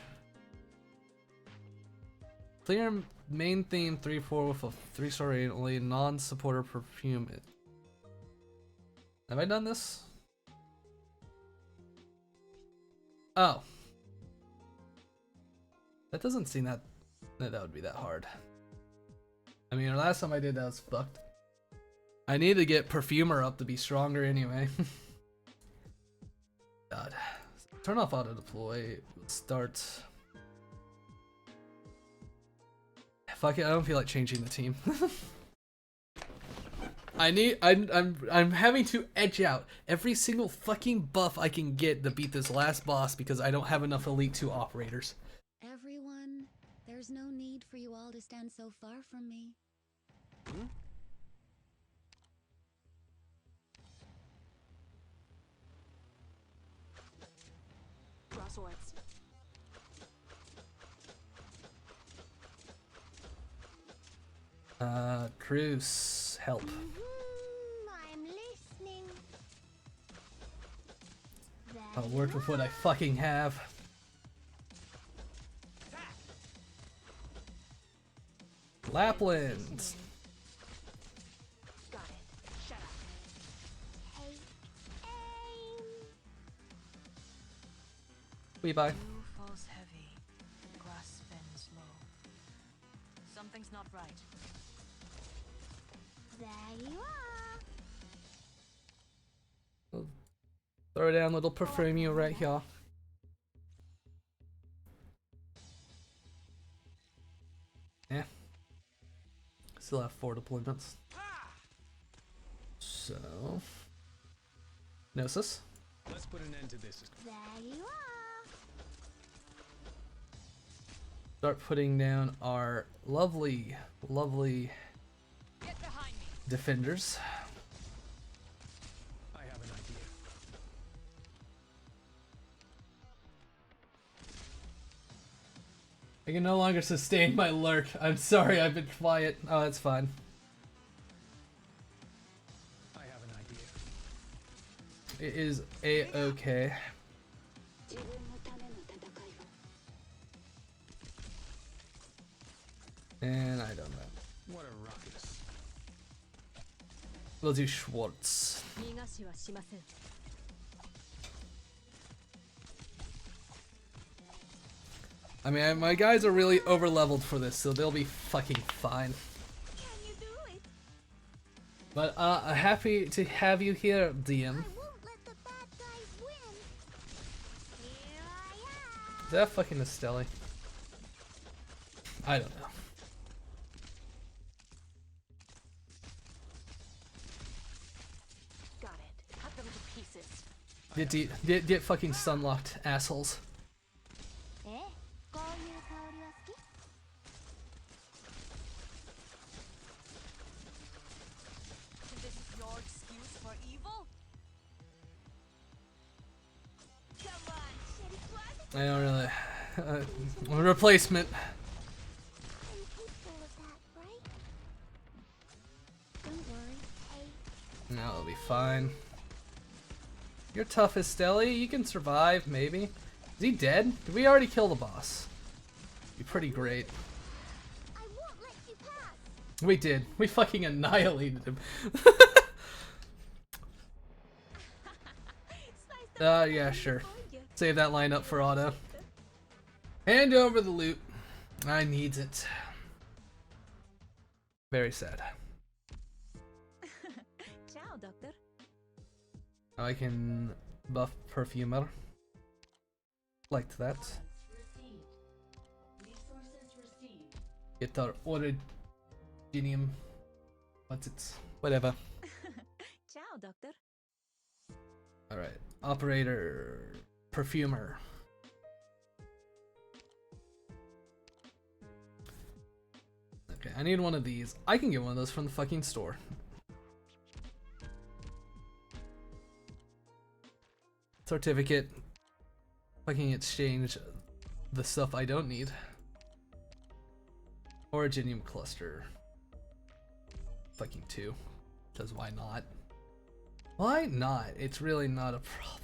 Clear main theme 3-4 with a 3-star rating, only non-supporter perfume. Have I done this? Oh. That doesn't seem that would be that hard. I mean, the last time I did that was fucked. I need to get Perfumer up to be stronger anyway. God. Turn off auto deploy. Start. Fuck it, I don't feel like changing the team. I'm having to edge out every single fucking buff I can get to beat this last boss because I don't have enough Elite 2 operators. Everyone, there's no need for you all to stand so far from me. Crosswords. Truce, help. I'm listening. I'll work with what I fucking have. Lapland. Got it. Shut up. Hey, aim. We bye. Dew falls heavy. Grass bends low. Something's not right. There you are. Throw down little Perfumio right here. Yeah. Still have 4 deployments. So. Gnosis. Let's put an end to this. There you are. Start putting down our lovely Get behind me. defenders. I have an idea. I can no longer sustain my lurk. I'm sorry, I've been quiet. Oh, that's fine. I have an idea. It is a-okay. And I don't know. What a ruckus. We'll do Schwartz. I mean, my guys are really over-leveled for this, so they'll be fucking fine. Can you do it? But, happy to have you here, DM. I won't let the bad guys win. Here I Is that fucking Estelle? I don't know. Got it. Cut them to pieces. Get fucking sunlocked, assholes. え、こういう香りは好き？ This is your excuse for evil? Come on, shitty class. I don't really. Replacement. I'm capable of that, right? Don't worry. Hey. No, it'll be fine. You're tough, Estelle. You can survive, maybe. Is he dead? Did we already kill the boss? Be pretty great. I won't let you pass. We did. We fucking annihilated him. Yeah, sure. Save that line up for Otto. Hand over the loot. I needs it. Very sad. Ciao, Doctor. I can buff Perfumer. Liked that. Get our Originium. What's it? Whatever. Ciao, Doctor. Alright. Operator. Perfumer. Okay, I need one of these. I can get one of those from the fucking store. Certificate. Fucking exchange the stuff I don't need. Originium cluster. Fucking 2. Because why not? Why not? It's really not a problem.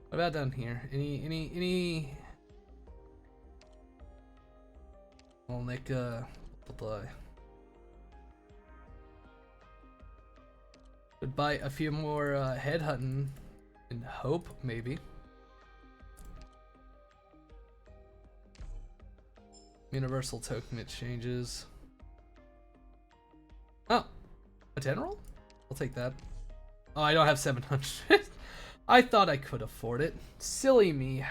What about down here? Any Olnica could buy a few more headhunting and hope, maybe. Universal token exchanges. Oh, a general? I'll take that. Oh, I don't have 700. I thought I could afford it. Silly me.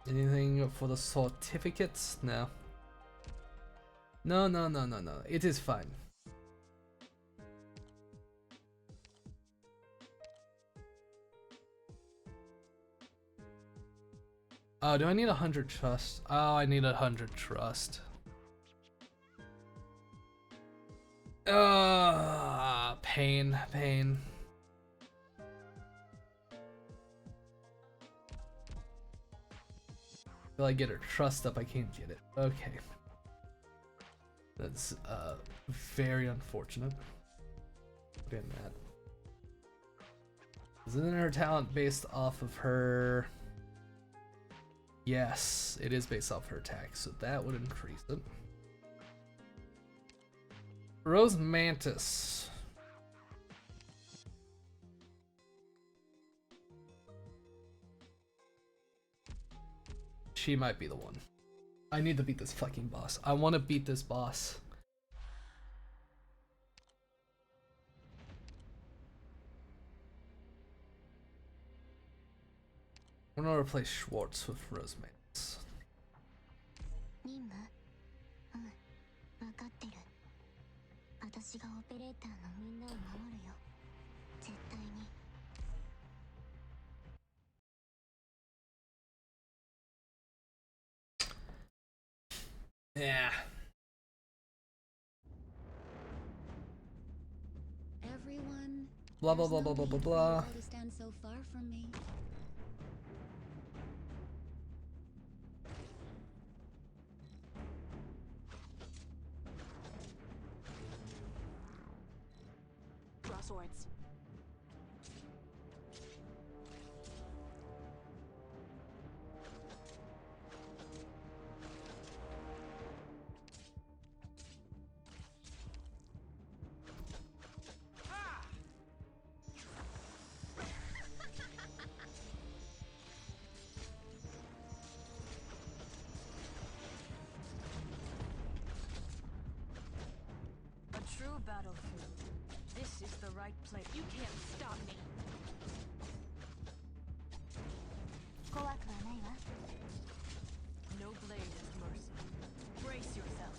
Anything for the certificates? No. No. It is fine. Oh, do I need 100 trust? Oh, I need 100 trust. Pain. Till I get her trust up, I can't get it. Okay. That's very unfortunate. Put in that. Isn't her talent based off of her? Yes, it is based off her attack, so that would increase it. Rose Mantis. She might be the one. I need to beat this fucking boss. I want to beat this boss. I'm gonna replace Schwartz with Rose Mantis. 任務？うん、分かってる。私がオペレーターのみんなを守るよ。絶対に。Yeah. Everyone. Blah blah blah blah blah blah blah. To stand so far from me. Draw swords. A true battlefield. This is the the right place. You can't stop me. 怖くはないわ。 No blade is mercy. Brace yourself.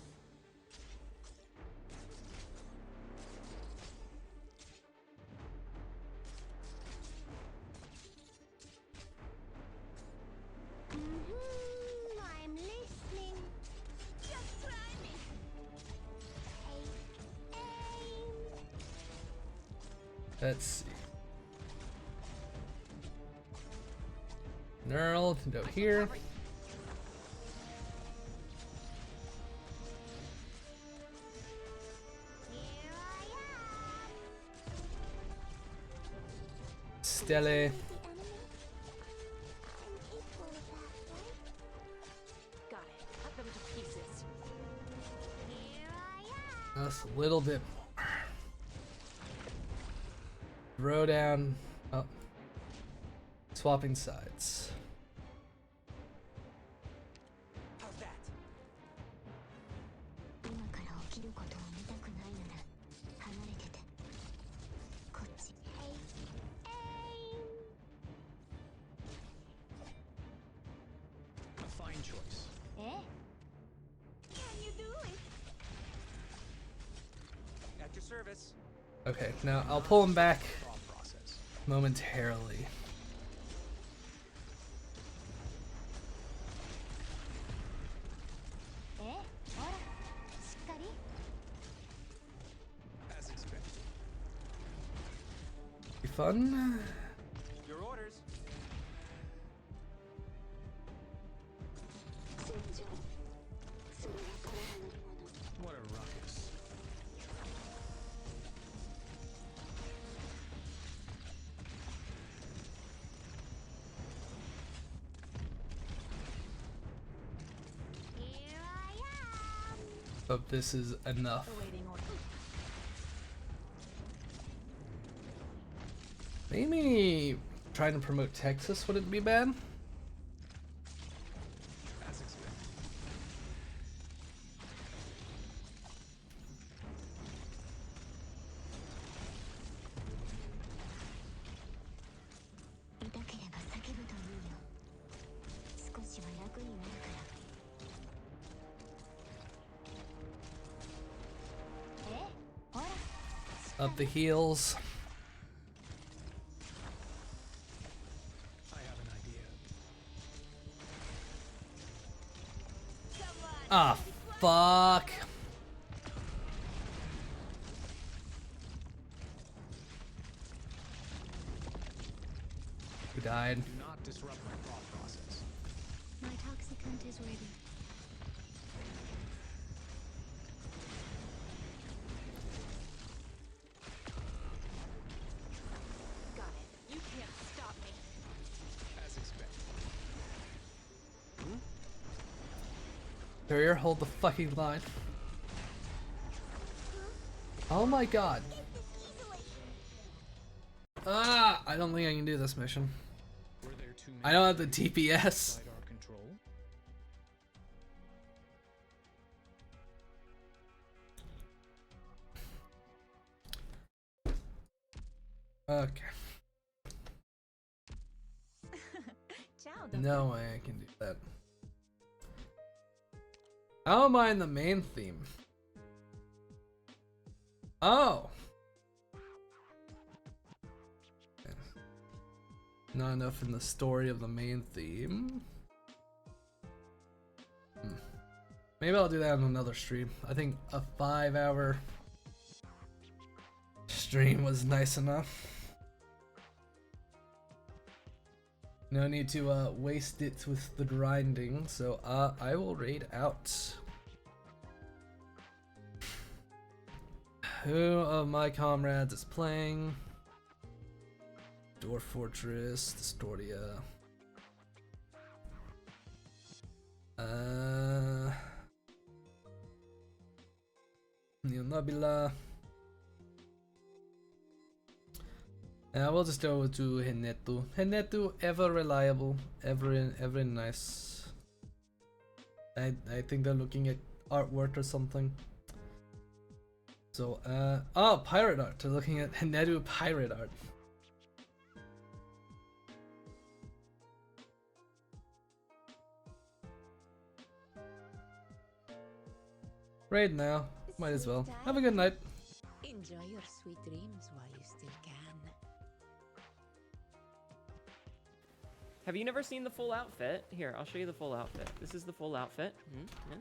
I'm listening. Just try me. Aim. Let's see. Knurl, go here. Here I am. Stelle. The enemy. I'm equal with that, right? Got it. Cut them to pieces. Here I am. Just a little bit more. Throw down. Oh. Swapping sides. How's that? 今から起きることを見たくないなら離れてて。こっち。A fine choice. え Can you do it? At your service. Okay, now I'll pull him back Thought process. momentarily.ほらしっかり As expected. Be fun. Your orders. 戦場それは彼らのもの What a ruckus. Here I am. But this is enough. Awaiting order. Maybe trying to promote Texas wouldn't be bad. As expected.「痛ければ叫ぶといいよ。少しは楽になるから」ほら Up the heels. I have an idea. Ah, fuck. Who died? Do not disrupt my thought process. My toxicant is ready. Got it. You can't stop me. As expected. Barrier, hold the fucking line. Oh my god. Ah, I don't think I can do this mission. Were there too many I don't have the TPS. outside our control? Okay. Ciao, No way I can do that. I don't mind the main theme. Oh! Not enough in the story of the main theme. Maybe I'll do that on another stream. I think a 5-hour stream was nice enough. No need to waste it with the grinding, so I will raid out. Who of my comrades is playing? Dwarf Fortress, Distordia. Neonobula. We'll just go to Henetu. Henetu, ever reliable, ever nice. I think they're looking at artwork or something. So, oh, pirate art. They're looking at Nedu pirate art. Raid now. Might as well. Have a good night. Enjoy your sweet dreams while you still can. Have you never seen the full outfit? Here, I'll show you the full outfit. This is the full outfit. Yeah.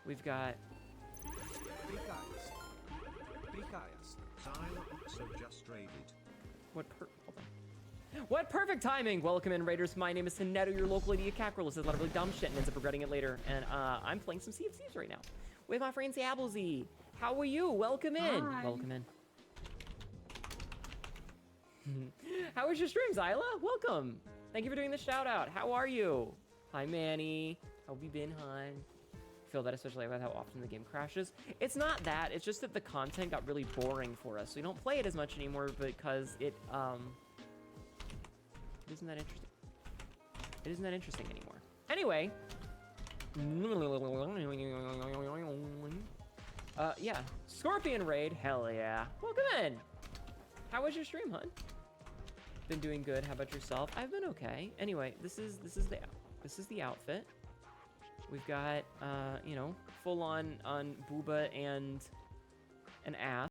We've got... What perfect timing! Welcome in, Raiders. My name is Sineto, your local idiot cackerel. This is a lot of really dumb shit and ends up regretting it later. And I'm playing some Sea of Thieves right now with my friend Applesy. How are you? Welcome in. Hi. Welcome in. How was your stream, Zyla? Welcome. Thank you for doing the shout out. How are you? Hi, Manny. How have you been, hon? I feel that especially about how often the game crashes. It's not that. It's just that the content got really boring for us. We don't play it as much anymore because it isn't that interesting. It isn't that interesting anymore. Anyway. Yeah. Scorpion raid. Hell yeah. Welcome in. How was your stream, hun? Been doing good. How about yourself? I've been okay. Anyway, this is the outfit. We've got you know, full on booba and an ass.